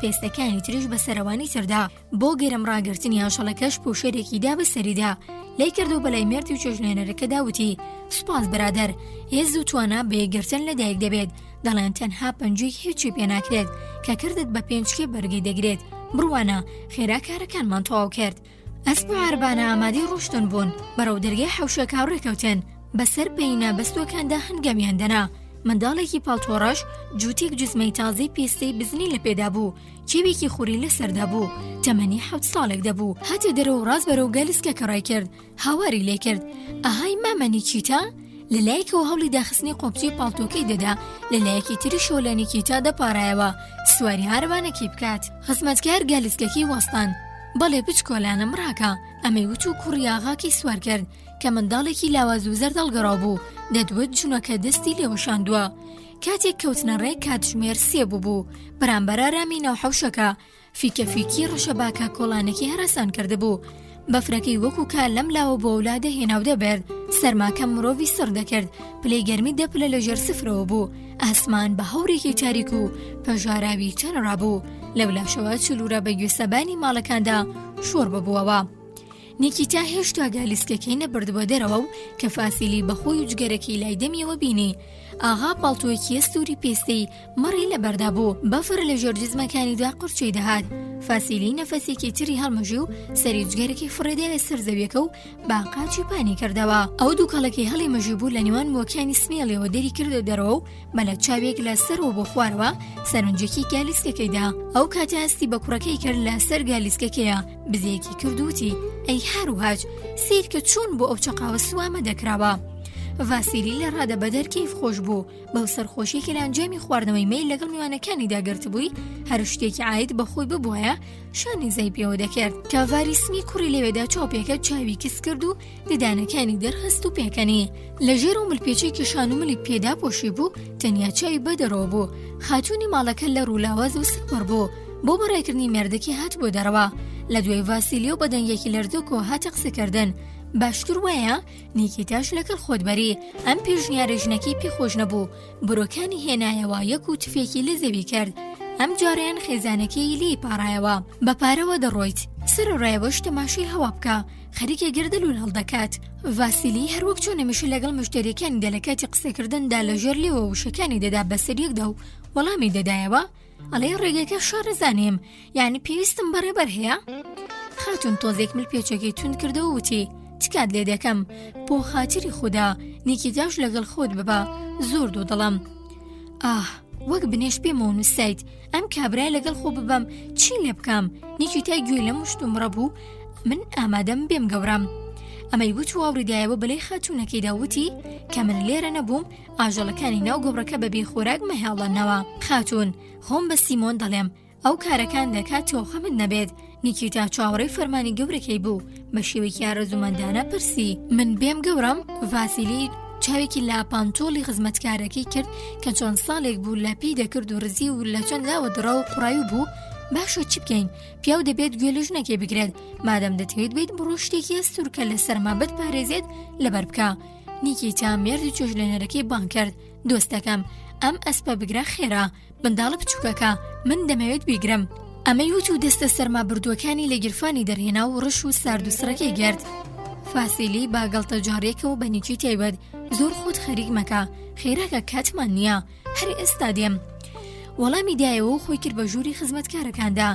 پێستەکانی تریش بە سەرەوانی تردا بۆ گەرم ڕاگررتنی هاشەڵەکەش پوشێرێکیدا بە سەریدا لای کردو بەلای مێردی و چێژنێنەرەکە داوتی سوپاس برادەر هێز و توانە بێگرتن لەدایک دەبێت دەڵێن تەنها پەنجەی هیچی پێ ناکرێت کە کردت بە پێنجکێ بەرگی دەگرێت بڕوانە خێرا کارەکانمان تەواو کرد ئەسپ و عەربانە ئامادەی ڕۆشتن بوون بەرەو دەرگای حەوشەکە ڕێکەوتن بەسەر پەینە بەستوەکاندا هەنگەمیان دەنا منداڵێکی پاڵتۆڕەش جووتێک جوزمەی تازەی پێستەی بزنی لە پێدا بوو کێوێکی خوری لەسەردا بوو تەمەنی 7 ساڵێک دەبوو هاتە دەرەوە ڕاست بەرەو گەلیسکەکە ڕای کرد هاواری لێ کرد ئاهای مامەنی چیتە؟ لەلایەکەوە هەوڵی داخستنی قۆپچی پاڵتۆکەی دەدا لەلایەکی تری شۆلەنێکی تا دەپارایەوە سواری هارەبانێکی بکات خزمەتکار گەلیسکەکەی وەستان بەڵێ بچ کۆلانم ڕاکە ئەمەی وت و کوڕی ئاغاکی سوار کرد کە منداڵێکی لاواز و زەرد هەڵگەڕاو بوو دەدوت ژنەکە دەستی لێوەشاندووە کاتێک کەوتنە ڕێک کاتژمێر 3 بوو بەرامبەر ئارامی ناو حەوشەکە فیکەفیکی ڕەشەباکە کۆڵانێکی هەراسان کردبوو بەفرەکەی وەکو کار لەم لاوە بۆ وڵادە هێناو دەبێت سەرماکە مرۆڤی سڕ دەکرد پلەی گەرمی دەپلە لەژێر سفرەوە بوو ئاسمان بە هەورێکی تاریک و پەژاراوی چەنڕابوو لە بلاشەوە چلورە بە گوێسەبانی ماڵەکاندا شۆر ببووەوە نیکیتا هێشتا گالیسکەکەی نەبردبووە دەرەوە و کە فاسیلی بەخۆی و جگەرەکەی لای دەمیەوە بینی ئاغا پاڵتۆیەکی سووری پێستەی مەڕی لەبەردا بوو بەفر لە ژێر جزمەکانیدا قورچەی دەهات فاسیلی نەفەسێکی تری هەڵمەژی و سەری جگەرەکەی فڕێدە لە سەر زەویەکە و باقاچی پانی کردەوە ئەو دووکەڵەکەی هەڵی مەژی بوو لە نێوان مووەکانی سمێڵەوە دەری کردە دەرەوە و بەلە چاوێک لە سەرەوە بۆ خوارەوە سەرنجێکی گالیسکەکەیدا ئەو کاتە ئەستی بە کوڕەکەی کرد لە سەر گالیسکەکەیە بزەیەکی کردوتی ئەی هەروهاج سیر کە چۆن بۆ ئەو چەقاوە سوامە دەکراوە ڤاسیلی لە ڕادە بەدەر کەیف خۆش بوو بەو سەرخۆشی کە لە ئەنجامی خواردنەوەی مەی لەگەڵ میوانەکانی داگرت بووی هەر شتێکی عاید بەخۆی ببووایە شانی زەی پێوە دەکرد کە ڤاریسمی کوڕی لەوێدا چاوپێکە چاوی کس کرد و ددانەکانی دەرخست و پێکەنی لەژێر و ملپێچێکی شانوملی پێدا پۆشی بوو تەنیا چاوی بەدەرەوە بوو خاتوونی ماڵەکە لە ڕوولاواز و سەوەر بوو بۆ بەڕێکردنی مێردەکی هات بۆ دەرەوە لە دوای ڤاسیلی و بەدەنگێکی لەردووکەوە هاتە قسەکردن باشتر وایە نیکیتاش لەگەڵ خۆتبەری ئەم پێشنیارە ژنەکەی پێخۆش نەبوو برۆکانی هێنایەوە یەک و تفێکی لە زەوی کرد ئەم جارەیان خێزانەکەی لی پاڕایەوە بە پارەوە دەڕۆیت سەر ڕایەوەش تەماشای هەوا بکە خەریکە گردەلول هەڵدەکات ڤاسیلی هەروەک چۆن هەمیشە لەگەڵ مشتێریەکانی دە لە کاتی قسەکردندا لەژێر لێوە وشەکانی دەدا بەسەریەکدا و وەڵامی دەدایەوە ئەڵێ ڕێگەکە شارەزانیم یعنی پێویستم بەڕێبەر هەیە خاتون تۆزێک ملپێچەکەی تون کردەوە وتی چکات لێ دەکەم بۆ خاتری خوددا نیکیتاش لەگەڵ خۆت ببە زۆر دوو دڵم وەک بنێش پێمەوە نووسیت ئەم کابرای لەگەڵ خۆ ببەم چی لێ بکەم نیکیتای گوێ لە مشتم ڕەبوو من ئامادەم بێم گەورم ئەمەی وت و ئاوریدایەوە بەلەی خاتوونەکەیدا وتی کە من لێرە نەبووم ئاژەڵەکانی ناو گۆڕەکە بەبێ خۆراک مەهێڵەنەوە خاتون خۆم بە سیمۆن دەڵێم ئەو کارەکان دەکات تۆخەمت نەبێت نیکیتا چاوەڕێی فەرمانی گەورەکەی بوو بە شێوەیەکی ئارەزومەندانە پرسی من بێم گەورم ڤاسیلی چاوێکی لاپانتۆڵی خزمەتکارەکەی کرد کە چۆن ساڵێک بوو لاپی دەکرد و ڕزی و لە چەند لاوە دڕاو و قوڕایی بوو باشە چی بکەین پیاو دەبێت گوێ لە ژنەکەی بگرێت مادەم دەتەوێت بێت بڕۆ شتێکی ئەستورکە لە سەرما بتپارێزێت لەبەر بکە نیکیتا مێردی چۆژلێنەرەکەی بان کرد دۆستەکەم ئەم ئەسپە بگرە خێرا بنداڵە بچووکەکە من دەمەوێت بیگرم ئەمەی وت و دەستە سەرما بردووەکانی لە گیرفانی دەرهێنا و ڕش و سارد و سڕەکەی گرت فاسیلی باگەڵتە جارێکەوە بە نیکی تایبەت زۆر خۆت خەریک مەکە خێراکە کاتمان نییە هەر ئێستا دێم وەڵامی دایەوە و خۆی کرد بە ژووری خزمەتکارەکاندا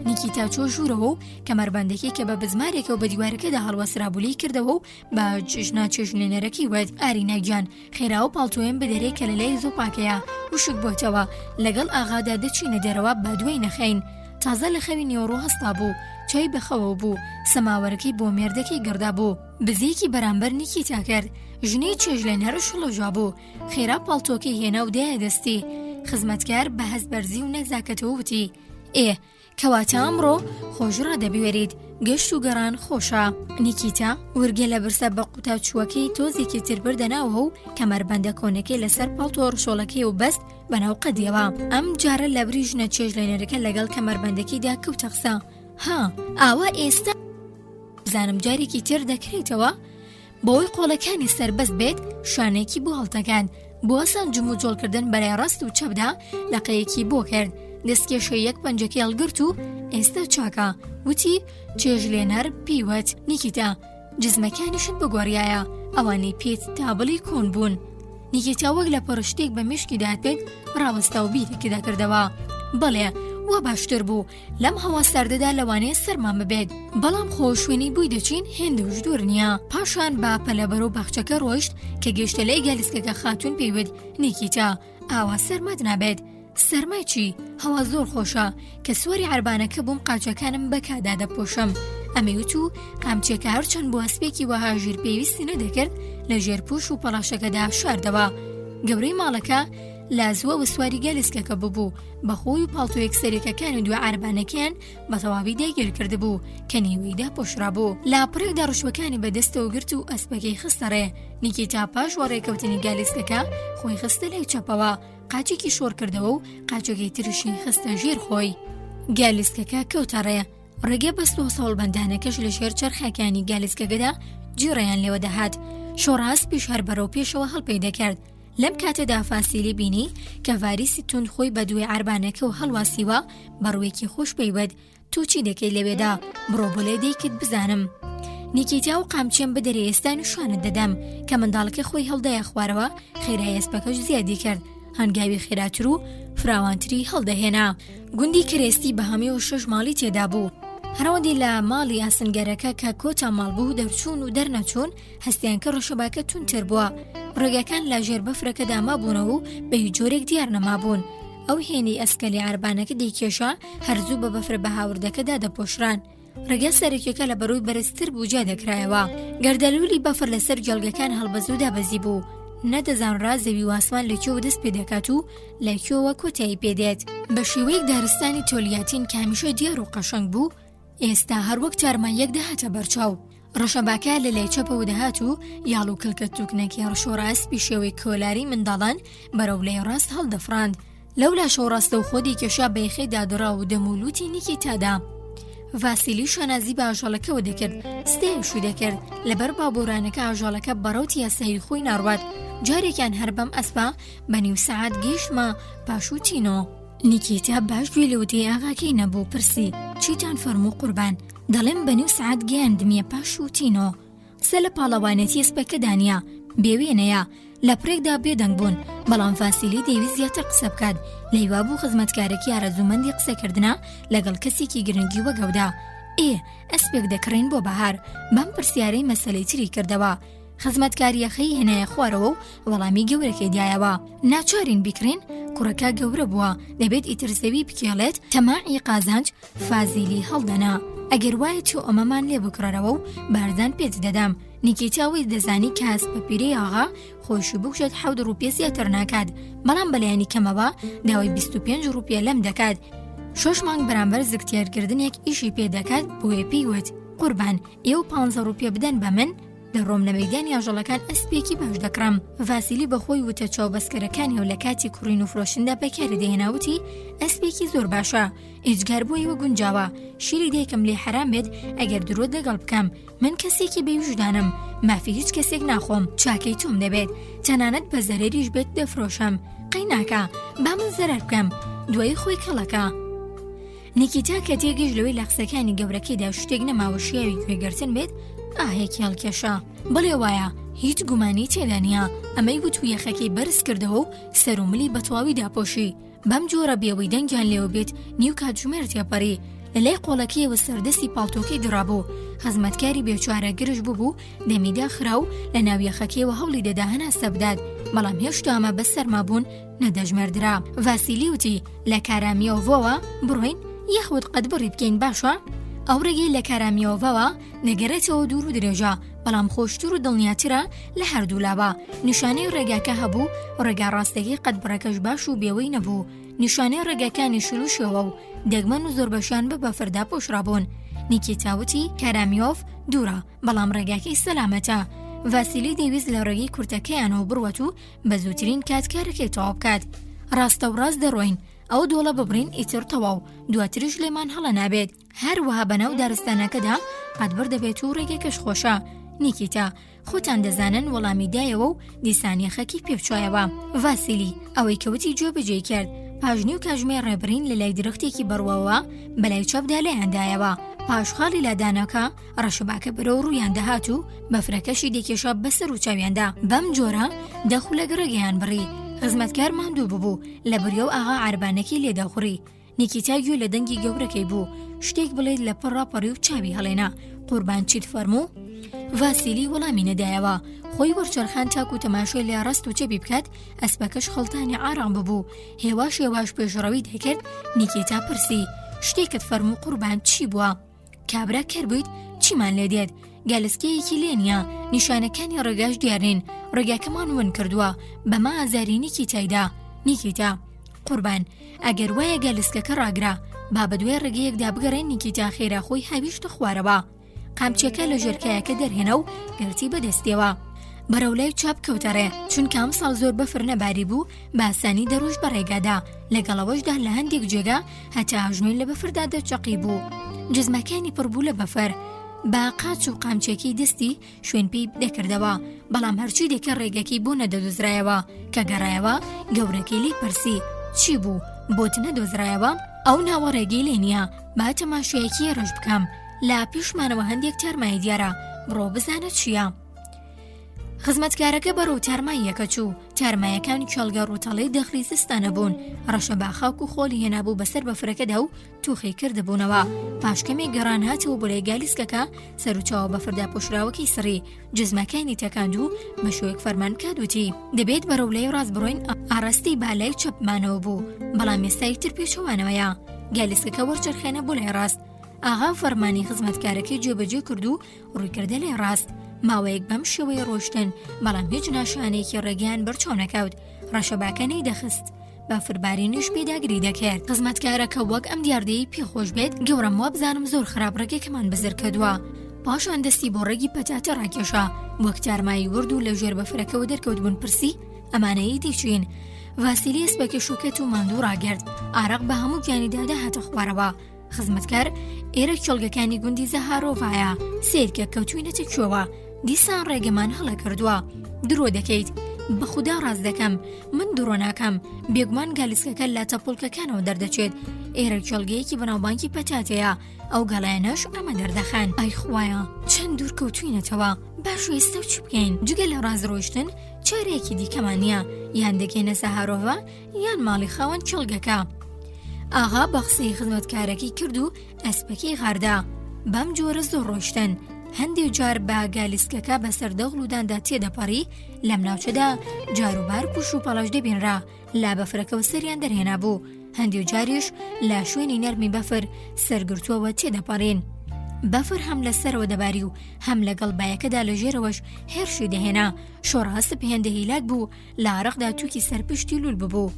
نیکیتا چۆ ژوورەوە و کەمەربەندێکی کە بە بزمارێکە و بە دیوارەکەدا هەڵوەسرابولی کردەوە و بە جژنا چێژنێنەرەکی وێت ئارینەگیان خێرا و پاڵتۆیان بەدەرەی کە لە لای زۆ پاکەیە وشک بۆتەوە لەگەڵ ئاغادا دەچینە دەرەوە بە دوای نەخەین تازە لە خەوی نیۆڕۆ هەستا بوو چای بەخەوە بوو سەماوەرەکەی بۆ مێردەکەی گەڕدا بوو بزیەکی بەرامبەر نیکیتا کرد ژنەی چێژلێنەرە شڵەژوا بوو خێرا پاڵتۆکەی هێنا و دایە دەستی خزمەتکار بە هەست بەرزی و نەزاکەتەوە وتی کەواتە ئەمڕۆ خۆژڕە دەبوێریت گەشت و گەڕان خۆشە نیکیتا ورگە لە برسە بە قوتاچووەکەی تۆزێکی تر بردەناوە و کەمەربەندە کۆنەکەی لەسەر پاڵتۆ ڕشۆڵەکەی و بەست بەناو قەدیەوە ئەم جارە لە بری ژنە چێژلێنەرەکە لەگەڵ کەمەربەندەکەیدا کەوتە قسە ئاوا ئێستا بزانم جارێکی تر دەکرێتەوە بۆی قۆڵەکانی سەربەست بێت شانێکی بۆ هەڵتەکان بۆ سانجم و جۆڵکردن بەلای ڕاست و چەپدا لەقەیەکی بۆ کرد دەستکێشە یەک پەنجەکەی هەڵگرت و ئێستا چاکە وتی چێژ لێنەر پیوەت نیکیتا جزمەکانیشت بگۆڕیایە ئەوانەی پێت تابڵی کۆن بوون. نیکیتا وەک لە پەڕشتێک بە مشکی داتبێت ڕاوەستا و بیرێکیدا کردەوە. بەڵێ وە باشتر بوو لەم هەوا سەردەدا لەوانەیە سەرمان ببێت، بەڵام خۆ شوێنی بووی دەچین هێندەوش دوور نییە. پاشان با پەلەبەر و باخچەکە ڕۆیشت کە گەیشتە لای گەلیسکەکە خاتون پێیوت نیکیتا ئاوا سەرمات نابێت. سەرمای چی؟ هەوا زۆر خۆشە کە سواری عەربانەکە بووم قاچەکانم بەکادا دەپۆشم. ئەمەوت و قامچێکە هەرچەند بۆ ئەسپێکی وەها ژیر پێویستی نەدەکرد لە ژێرپوش و پەڵاشەکەدا شاردەوە. گەورەی ماڵەکە لازوە و سواری گەلیسکەکە ببوو بەخۆی و پاڵتۆیەک سەرێکەکان و دوای عەربانەکەیان بە تەواوی داگیر کرده بوو کە نێوەیدا پۆشرا بوو. لاپڕێکدا ڕشوەکانی بەدەستەوە گرت و ئەسپەکەی خستەڕێ. نیکیتا پاش وەڕێکەوتنی گالیسکەکە خۆی خستە لای چەپەوە، قاچێکی شۆر کردەوە و قاچەکەی ترشی خستە ژێر خۆی. گالیسکەکە کەوتەڕێ. ڕێگە بەستەوە سەوڵبەندانەکەش لە ژێر چەرخەکانی گالیسکەکەدا جێڕەیان لێوە دەهات. شۆڕاسپیش هەر بەرەو پێشەوە هەڵپەی دەکرد. لەم کاتەدا فاسیلی بینی کە ڤاریسی تون خۆی بە دوێ عەربانەکە و هەڵواسیوە بەڕوویەکی خۆش پێیوت تو چی دەکەی لەوێدا؟ بڕۆ بۆ لای دایکت بزانم. نیکیتا و قامچێم بدەرێ ئێستا نیشانت دەدەم کە منداڵەکە خۆی هەڵدایە خوارەوە خێرای ئەسپەکەش زیادی کرد، هەنگاوی خێراتر و فراوانتری هەڵدەهێنا. گوندی کرێستی بە هەمێ و 6 ماڵی تێدا بوو. هەرەوەندی لە ماڵی ئاسنگەرەکە کە کۆتا ماڵ بوو دەرچوون و دەرنەچوون هەستیان کە ڕەشەباکە تونتر بووە. ڕێگەکان لە ژێر بەفرەکەدا مابوونەوە و بە هیچ جۆرێک دیار نەمابوون. ئەو هێنی ئەسکەلی عەربانەکە دەیکێشا هەرزوو بە بەفرە بە هاوردەکەدا دەپۆشران. ڕێگە سەرەکیەکە لە بەرووی بەرزتر بوو جا دەکرایەوە. گەردەلوولی بەفر لەسەر جەڵگەکان هەڵبەزوودا بەزی بوو. نەدەزانڕا زەوی واسمان لەکوێوە دەست پێ دەکات و لەکوێوە کۆتایی پێدێت. بە شێوەیەک دارستانی تۆلیاتین کامیشە دیار و قەشەنگ بوو ئێستا هەروەک تارماییەک دەهاتە بەرچاو. ڕەشەباکە لە لای چەپەوە دەهات و یاڵ و کلکە توکنەکی ڕشۆڕاسپی شێوەی کۆلاری منداڵان بەرەو لای ڕاست هەڵدەفراند. لەولا شەوڕاستە و خۆدی کێشا بەیخەی دادڕا و دەمولوتی نیکیتادا. ڤاسیلی شانازی بە ئاژەڵەکەەوە دەکرد، ستێشوی دەکرد لەبەر بابۆرانەکە ئاژەڵەکە بەڕەوتی یاسایی خۆی ناڕوات. جارێکیان هەر بەم ئەسپا بە نیو سەعات گەیشتمە پاشووتینۆ. نیکیتا باش گوێ لە وتەی ئاغاکەی نەبوو پرسی چیتان فەرموو قوربان؟ دەڵێم بە نیو سەعات گەیاندمیە پاشووتینۆ. سە لە پاڵەوانەتی ئەسپەکەدانە بێوێنەیە لە پرێکدا بێدەنگ بوون، بەڵام ڤاسیلی دەیویست زیاتر قسە بکات. لەیوا بوو خزمەتکارێکی ئارەزوومەندی قسەکردنا لەگەڵ کەسێکی گرنگی وەگەودا. ئەسپێک دەکڕین بۆ بەهار. بەم پرسیارەی مەسەلەی تری کردەوە. خزمەتکاریەکەی هێنایە خوارەوە و وەڵامی گەورەکەی دیایەوە. ناچارین بیکڕین، کوڕەکە گەورە بووە، دەبێت ئیترزەوی بکێڵێت. تەماعی قازانج فازیلی هەڵدەنا. ئەگەر وایە تو ئەمەمان لێ بکڕەرەوە و بارزان پێت دەدەم. نیکیتاوی دەزانی کە هەست بە پیرەی ئاغا خۆشی بکشێت 7 ڕوپیە زیاتر ناکات، بەڵام بەلایانی کەمەوە داوای 25 ڕوپیە لەم دەکات. 6 مانگ بەرامبەر زگتیارکردنێک ئیشی پێ دەکات بۆیە پێیوت قوربان ئێوە 15 ڕوپیە بدەن بە من دەڕۆم لە مەیدانی ئاژەڵەکان ئەسپێکی باش دەکڕم. ڤاسیلی بەخۆی وتە چاوبەسکەرەکانی و لە کاتی کوڕین و فرۆشندا بەکاری دێناوتی ئەسپێکی زۆر باشە، ئیجگار بۆیەوە گونجاوە. شیری دایکم لێ حرام بێت ئەگەر درۆت لەگەڵ بکەم. من کەسێکی بێوجدانم، مافی هیچ کەسێک ناخۆم، چاکەی تۆم دەبێت، تەنانەت بە زەرێریش بێت دەفرۆشم. قەی ناکە با من زەرەر بکەم، دوایی خۆی کەڵەکە. نیکیتا کە تێگەیشت لەوەی لە قسەکانی گەورەکەیدا شتێک نەماوە شیاوی گوێگرتن بێت ئاهێکی هەڵکێشا. بڵێ وایە هیچ گومانی تێدا نییە. ئەمەی بوو یەخەکەی بەرز کردەوە و سەر و ملی بە تەواوی داپۆشی. بەم جۆرە بێوەی دەنگیان لێوە بێت نیو کاتژمێر تێپەڕی. لەلای قۆڵەکەیەوە سەردەستی پاڵتۆکەی درابوو. خزمەتکاری بێچارە گرش بوو دەمیدا خرا و لە ناو یەخەکەیەوە هەوڵی دەدا هەناسە بدات، بەڵام هێشتا ئەمە بەسەرما بوون نەدەژمێردرا. ڤاسیلی وتی لە کارامیۆڤەوە بڕۆین یەخود قەت بڕی بکەین باشە؟ ئەو ڕێگەی لە کارامیۆڤەوە نەگەرێتەوە دوور و درێژە، بەڵام خۆشتور و دڵنیاترە لە هەردوو لاوە. نیشانەی ڕێگاکە هەبوو، ڕێگا ڕاستەکەی قەت بڕەکەش باش و بێوەی نەبوو. نیشانەی ڕێگاکانی شلوشەوە و دەگمەن و زۆر بەشیان بە بەفردا پۆشرابوون. نیکیتاوتی کارامیۆڤ دوورە، بەڵام ڕێگاکەی سەلامەتە. ڤاسیلی دەیویست لە ڕێگەی کورتەکەیانەوە بڕوەت و بە زووترین کاتکارەکەی تەواو بکات. ڕاستە و ڕاست دەڕۆین، ئەو دۆڵە ببڕین ئیتر تەواو، دواتریش لێمان هەڵە نابێت. هەروەها بەناو دارستانەکەدا قەتبەر دەبێت و ڕێگەکەش خۆشە. نیکیتا خۆتان دەزانن وەڵامی دایەوە و دیسانیەخەکی پێبچایەوە. ڤاسیلی ئەوەی کەوتی گوێ بەجێ کرد، پاژنی و کاژمێ ڕێبرین لە لای درەختێکی بەڕواوە بەلای چەپدا لەیاندایەوە. پاشخاڵی لادانەکە ڕەشەباکە بەرەو ڕوویان دەهات و بەفرەکەشی دێکێشە بەسەر و چاویاندا. بەم جۆرە دەخولە گڕگەیان بڕی. خزمەتکار ماندوو ببوو لە بریە و ئاغا عاربانەکەی لێدەخوڕی. نیکیتا گوێ لە دەنگی گەورەکەی بوو. شتێک بڵێت لە پڕاپەڕی و چاوی هەڵێنا. قوربان چیت فەرموو؟ ڤاسیلی وەڵامی نەدایەوە. خۆی وەرچەرخان تاکو تەماشای لێ ڕست و چەبی بکات، ئەسپەکەش خەڵتانی ئارام ببوو. هێواش پێشڕەوی دەکرد. نیکیتا پرسی: شتێکت فەرموو قوربان چی بووە؟ کابرا کەربوویت چیمان لێ دێت؟ گالسکەیەکی لێ نییە، نیشانەکانی ڕێگاش دیارین، ڕێگاکەمان ون کردووە، بەما ئازاری نیکیتایدا. نیکیتا: قوربان ئەگەر وایە گالسکەکە ڕاگرا، با بە دوای ڕێگەیەکدا بگەڕێن. نیکیتا خێراخۆی هەویشتە خوارەوە. قامچیەکە لە ژێرکایەکە دەرهێنە و گرتی بەدەستێەوە. بەرەولای چاپ کەوتەڕێ، چونکە ئەم ساڵ زۆر بەفر نەباری بوو، باسانی دەڕۆژ بە ڕێگادا. لەگەڵەوەشدا لە هەندێک جێگا هەتا ئاژنۆی لە بەفردا دەرچەقی بوو. جزمەکانی پڕبوو لە بەفەر. با قاچ و قامچێکی دەستی شوێن پێی دەکردەوە، بەڵام هەرچی دێکە ڕێگەکەی بۆ نەدەدۆزرایەوە. کە گەڕایەوە گەورەکەی لی پرسی: چی بوو؟ بۆت نەدۆزرایەوە؟ ئەو ناوە ڕێگەی لێ نییە، با تەماشایەکی ڕژ بکەم. لا پیشمانەوە هەندێک تارمای دیارە، بڕۆ بزانە چییە. خزمەتکارەکە بەرەو تارماییەکە چوو. تارمایەکانی کێڵگە ڕووتەڵەی دەخلی زستانە بوون. ڕەشە باخاک و خۆلی هێنابوو بەسەر بەفرەکەدا و تووخی کردبوونەوە. پاشکەمێک گەڕان هاتەوە بۆ لای گالیسکەکە، سەرچاوە بەفردا پۆشراوەکی سڕی، جزمەکانی تەکاند و بە شوەیەک فەرمان کادوتی: دەبێت بەرەو لای ڕاست بڕۆین. ئاڕاستی بالای چەپمانەوە بوو، بەڵام ئێستای تر پێچەوانەوەیە. گالیسکەکە وەرچەرخێنە بۆ لای ڕاست. ئاغا فەرمانی خزمەتکارەکەی جێبەجێ کرد و ڕوویکردە لای ڕاست. ماوەیەک بەم شێوەیە ڕۆشتن، بەڵام هیچ ناشانەیەکی ڕێگەیان بەرچاو نەکەوت. ڕەشەباکە نەیدەخست، بەفربارینیش پێداگری دەکرد. خزمەتکارەکە وەک ئەم دیاردەی پێخۆش بێت، گەورم وا بزانم زۆر خراپ ڕێگەکەمان بەزر کردووە. پاشان دەستی بۆ ڕێگی پەتاتە ڕاکێشا، وەک تارمایی ورد و لە ژێر بەفرەکەەوە دەرکەوت بوون. پرسی: ئەمانەیە دیچین؟ ڤاسیلی ئەسپەکە شوکەت و ماندوو ڕاگرت. ئارەق بە هەموو گیانیدادا هاتە خوارەوە. خزمەتکار: ئێرە کێڵگەکانی گوندی زەهارۆڤایە، سیرکە کەوتوینەتە کوێوە. دیسان ڕێگەمان هەڵە کردووە. درۆ دەکەیت؟ بەخودا ڕاست دەکەم، من درۆ ناکەم. بێگومان گالیسکەکە لە تەپۆڵکەکانەوە دەردەچێت. ئێرە کێڵگەیەکی بەناوبانکی پەتاتەیە، ئەو گەڵایەنەش ئەمە دەردەخەن. ئای خوایە، چەند دوور کەوتوینەتەوە. باش ئێستا و چی بکەین؟ جگە لە ڕازڕۆیشتن چارەیەکی دیکەمان نییە، یان دەگەینە زەهارۆڤە یان ماڵی خاوەن کێڵگەکە. ئاغا بە قسەی خزمەتکارەکەی کرد و ئەسپەکەی غاردا. بەم جۆرە زۆر ڕۆیشتن. هەندێک جار بە گالیسکەکە بەسەر دەغڵ و داندا تێدەپەڕی. لەم ناوچەدا جاروبار کوش و پەڵەش دەبینرا، لا بەفرەکەەوە سەریان دەرهێنا بوو. هەندێک جاریش لە شوێنی نەرمی بەفر سەرگرتووەوە تێدەپەڕین. بەفر هەم لە سەرەوە دەباری و هەم لەگەڵ بایەکەدا لە ژێرەوەش هێرشی دەهێنا. شۆڕاست هێندە هیلاک بوو، لە عارەقدا تووکی سەرپشتی لول ببوو.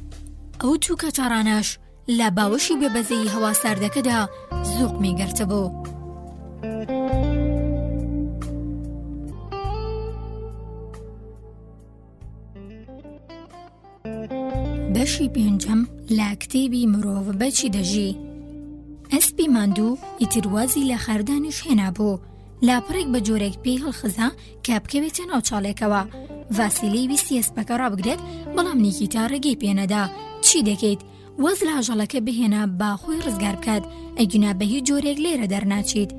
ئەو تووکە تاڕانەش لە باوەشی بێبەزەی هەوا ساردەکەدا زوقمی گرتە بوو. بەشی پێنجەم لە کتێبی مرۆڤ بەچی دەژی. ئەسپی ماندوو ئیتروازی لە خاردانیش هێنابوو. لاپڕێک بە جۆرێک پێی هەڵخزا کە بکەوێتە ناو چاڵێکەوە. ڤاسیلی ویستی ئەسپەکە ڕابگرێت، بەڵام نیکیتا ڕێگەی پێنەدا. چی دەکەیت؟ وەز لە ئاژەڵەکە بهێنا با خۆی ڕزگار بکات، ئەگونا بە هیچ جۆرێک لێرە دەرناچیت.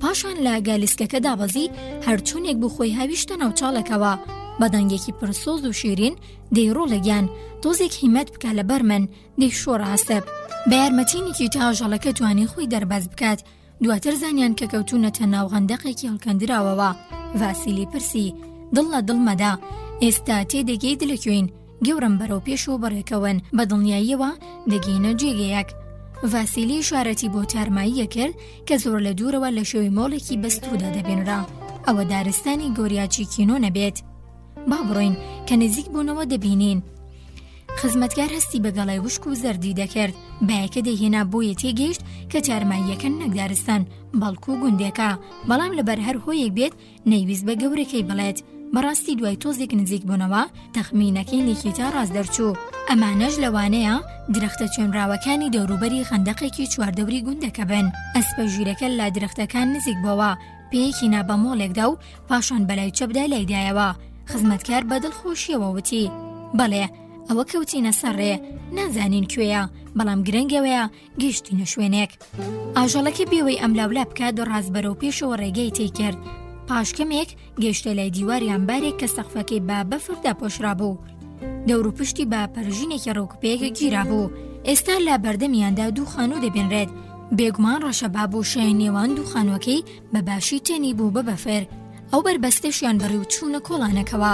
پاشان لە گالیسکەکە دابەزی، هەرچوونێک بوو خۆی هەویشتە ناو چاڵێکەوە. بەدەنگێکی پرسۆز و شیرین دەیڕۆ لەگیان، تۆزێک هیمەت بکە لە بەرمن، دەی شۆڕە هەستەب. بە یارمەتی نیکیتا ئاژەڵەکە توانی خۆی دەربەز بکات. دواتر زانیان کە کەوتونەتە ناو غەندەقێکی هەڵکەندراوەوە. ڤاسیلی پرسی: دڵ لە دڵمەدا، ئێستا تێدەگەیت لەکوێین؟ گەورم بەرەو پێشەوە بەڕێکەوەن، بە دڵنیاییەوە دەگەینە جێگەیەک. ڤاسیلی شارەتی بۆ تارماییە کرد کە زۆر لە دوورەوە لە شێوی مۆڵێکی بەستوودا دەبێنرا. ئەوە دارستانی گۆریاچی کینۆ نەبێت. با بڕۆین کە نزیک بوونەوە دەبینین. خزمەتگار هەستی بە گەڵای وشک و زەردی دەکرد. بایەکە دەهێنا بۆیە تێگەیشت کە تارماییەکە نەک دارستان، بەڵکو و گوندێکە. بەڵام لەبەر هەر هۆیەک بێت نەیویست بە گەورەکەی بڵێت. بەڕاستی دوای تۆزێک نزیک بوونەوە تەخمینەکەی نیکیتا ڕاست دەرچوو. ئەمانەش لەوانەیە درەختە چێنراوەکانی دەوروبەری خەندەقێکی چواردەوری گوندەکە بن. ئەسپە ژیرەکە لا درەختەکان نزیک بووە، پێیەکی نابە مۆڵێکدا و پاشان بەلای چەپدا لایدایەوە. خزمەتکار بە دڵخۆشیەوە وتی: بەڵێ، ئەوە کەوتینە سەرڕێ نازانین کوێیە بەڵام گرنگەوەیە گەیشتینە شوێنێک ئاژەڵەکە بێوەی ئەم لاولە بکات ڕازبەرەو پێشەوە ڕێگەی تێی کرد پاشکەمێک گەیشتە لای دیواری ئەمبارێک کە سەقفەکەی با بەفردا پۆشرا بوو دەور و پشتی با پەرژینێکی ڕووکپەیەکە گیرا بوو ئێستا لا بەردەمیاندا دوو خانوو دەبێنرێت بێگومان ڕەشەبا بوو شایە نێوان دوو خانووەکەی بەباشی تێنی بوو بە بەفر ئەو بەربەستەشیان بەڕێ و چوونە کۆڵانەکەوە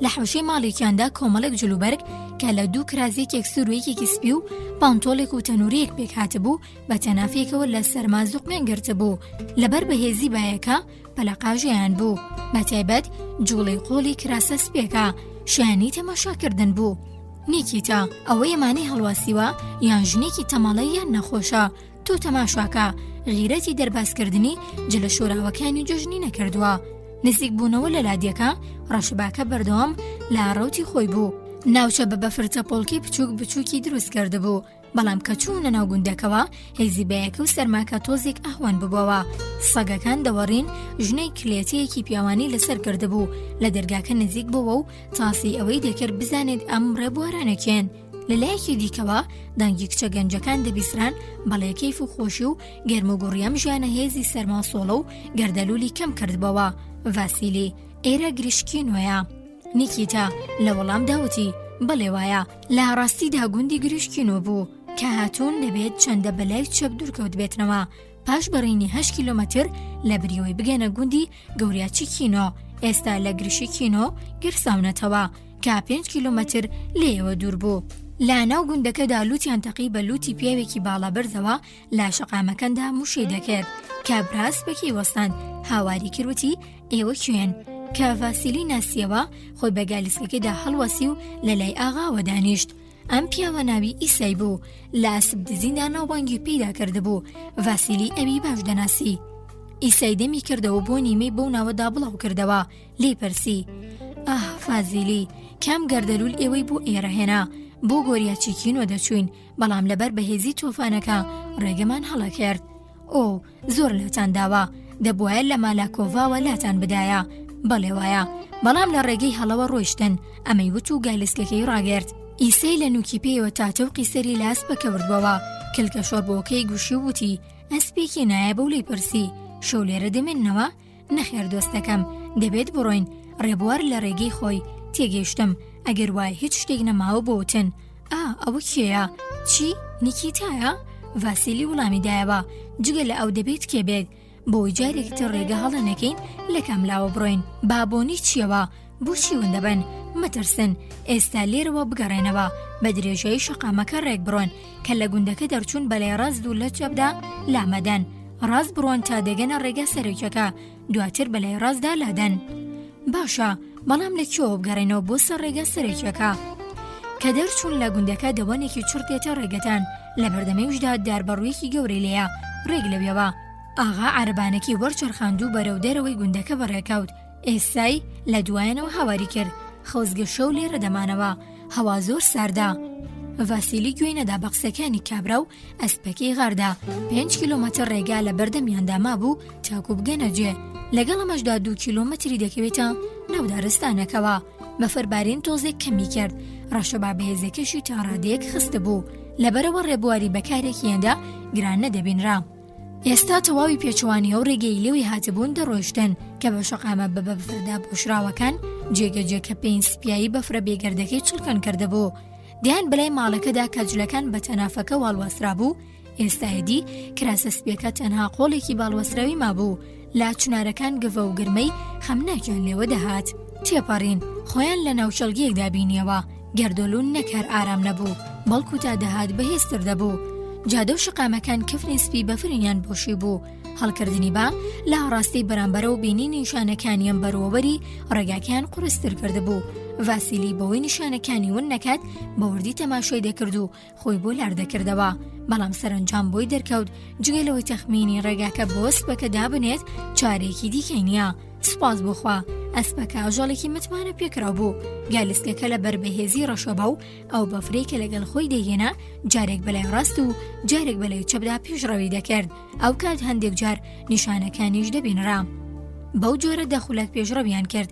لە حەوشەی ماڵێکیاندا کۆمەڵێک جلوبەرگ کە لە دوو کرازێکێک سروەیەکێکی سپی و پانتۆڵێک و تەنوورەیەک پێک هاتبوو بە تەنافێکەوە لە سەرما زوقمیان گرتبوو لەبەر بەهێزی بایەکە پەلەقاژیان بوو بەتایبەت جوڵەی قۆڵی کراسە سپێکە شایانی تەماشاکردن بوو نیکیتا ئەوە ئەمانەی هەڵواسیوە یان ژنێکی تەماڵە یان نەخۆشە تۆ تەماشاکە غیرەتی دەرباسکردنی جلە شۆراوەکانی جژنی نەکردووە نزیک بوونەوە لە لادیەکە ڕەشباکە بەردەوام لە ڕەوتی خۆی بوو ناوچە بە بەفرچە پۆڵکی بچووک بچووکی دروست کرده بوو بەڵام کە چوونە ناو گوندەکەوە هێزی بەیەکە و سەرماکە تۆزێک ئەهوان ببووەوە سەگەکان دەوەڕین ژنەی کلێتەیەکی پیاوانی لەسەر کرده بوو لە دەرگاکە نزیک بووە و تاسی ئەوەی دەکرد بزانێت ئەم ڕێبوارانەکێن لەلایەکی دیکەوە دەنگی کچە گەنجەکان دەبیسران بەڵێ کەیف و خۆشی و گەرموگوڕیەم ژیانە هێزی سەرماسۆڵە و گەردەلولی کەم کردبەوە ڤاسیلی ئێرە گرشکینۆیە نیکیتا لە وەڵام داوتی بەڵێ وایە لە ڕاستیدا گوندی گرشکینۆ بوو کە هاتوون دەبێت چەندە بەلای چەپ دوورکەوت بێتنەوە پاش بەڕینی 8 کیلۆمەتر لە بریەوەی بگەنە گوندی گەوریاچی کینۆ ئێستا لە گرشی کینۆ گرساونەتەوە کە 5 کیلۆمەتر لێەوە دوور بوو لە ناو گوندەکەدا لوتیان تەقی بە لوتی پیاوێکی باڵا بەرزەوە لە شەقامەکەندا موشەی دەکرد کە براس بەکی وەستاند هاواری کردوتی ئێوە کوێن کە ڤاسیلی ناسیەوە خۆی بە گالیسکەکەدا هەڵوەسی و لە لای ئاغاوە دانیشت ئەم پیاوە ناوی ئیسای بوو لە ئاسب دزیندا ناوبانگی پێدا کردبوو ڤاسیلی ئەوی باش دەناسی ئیسای دەمی کردەوە بۆ نیمەی بەو ناوەدا بڵاو کردەوە لێی پرسی فازیلی کام گەردەلوول ئێوەی بۆ ئێرە هێنا بۆ گۆریاچی کینۆ دەچوین بەڵام لەبەر بەهێزی تۆفانەکە ڕێگەمان هەڵەکرد ئۆ زۆر لاتان داوە دەبوایە لە مالاکۆڤاوە لاتان بدایە بەڵێ وایە بەڵام لە ڕێگەی هەڵەوە ڕۆیشتن ئەمەی وت و گالیسکەکەی ڕاگرت ئیسەی لە نوکی پێیەوە تاتەوقی سەری لە ئەسپەکە وردبەوە کلکە شۆربۆکەی گوشی وتی ئەسپێکی نایە بەو لێی پرسی شەو لێرە دەمێننەوە نەخێر دۆستەکەم دەبێت بڕۆین ڕێبوار لە ڕێگەی خۆی تێگەیشتم ئەگەر وای هیچ شتێک نەماوە بۆتن ئەوە کێیە چی نیکیتایە ڤاسیلی وڵامی دایەوە جگە لە ئەو دەبێت کێ بێت بۆی جارێکتر ڕێگە هەڵە نەکەین لە کاملاوە بڕۆین بابۆنی چیەوە بۆچی وندەبن مەترسن ئێستا لێرەوە بگەڕێنەوە بە درێژەی شەقامەکە ڕێک بڕۆن کە لە گوندەکە دەرچوون بەلای ڕاست و لە چەپدا لامەدەن ڕاست بڕۆن تا دەگەنە ڕێگە سەرۆکیەکە دواتر بەلای ڕاستدا لادەن باشە بەڵام لەکوێوە بگەڕێنەوە بۆ سەر ڕێگە سەرۆکیەکە کە دەرچوون لە گوندەکە دەوانێکی چڕتێتە ڕێگەتان لە بەردەمەویشدا داربەڕوویەکی گەورەی لێیە ڕێک لەوێەوە ئاغا عەربانێکی وەرچەرخاند و بەرەو دەرەوەی گوندەکە بەڕێکەوت ئێستای لە دوایەنەوە هاواری کرد خەوزگە شەو لێرە دەمانەوە هەوا زۆر ساردا ڤاسیلی گوێی نەدا بە قسەکانی کابرا و ئەسپەکەی غاردا 5 کیلۆمەتر ڕێگا لە بەردەمیاندا مابوو تاکو بگەنە جێ لەگەڵ ئەمەشدا 2 کیلۆمەتری دەکەوێتە ناو دارستانەکەوە بەفەربارین تۆزێک کەمی کرد ڕەشەبا بەهێزەکەشی تا ڕادەیەک خستە بوو لەبەرەوە ڕێبواری بەکارێکیاندا گران نەدەبینرا ئێستا تەواوی پێچوانی ئەو ڕێگەی لێوی هاتبوون دەڕۆیشتن کە بە شەقامە بە بەفردا پۆشراوەکان جێگەجێکە پێین سپیایی بەفرە بێگەردەکەی چڵکەن کردەبوو دیان بەلای ماڵەکەدا کەجلەکان بە تەنافەکە واڵوەسرا بوو ئێستایدی کراسە سپێکە تەنها قۆڵێکی باڵوەسراوی مابوو لا چنارەکان گڤە و گرمەی خەمناکیان لێوە دەهات تێپەڕین خۆیان لە ناوچەڵگەیەکدا بینیەوە گەردەلوون نەکار ئارام نەبوو بەڵکو تا دەهات بەهێزتر دەبوو جادە و شقامەکان کفنی سپی بەفرینیان بۆشی بوو هەڵکردنی با لە ڕاستی بەرامبەرە و بینی نیشانەکانیان بەرەوەبەری ڕێگاکەیان قورستر کردبوو ڤاسیلی بەوەی نیشانەکانی ون نەکات بەوردی تەماشای دەکرد و خۆی بۆ لاردەکردەوە بەڵام سەرنجام بۆی دەرکەوت جگەلەوەی تەخمینی ڕێگاکە بۆ ئەسپەکە دابنێت چارێکی دیکەی نییە سپاس بخوا ئەسپەکە ئاژەڵێکی متمانە پێکراو بوو گالیسکەکە لە بەربەهێزی ڕەشەبە و ئەو بەفرێکە لەگەڵ خۆی دەهێنا جارێک بەلای ڕاست و جارێک بەلای چەپدا پێشڕەوی دەکرد ئەو کات هەندێک جار نیشانەکانیش دەبینرا بەو جۆرە دەخولەت پێشڕەویان کرد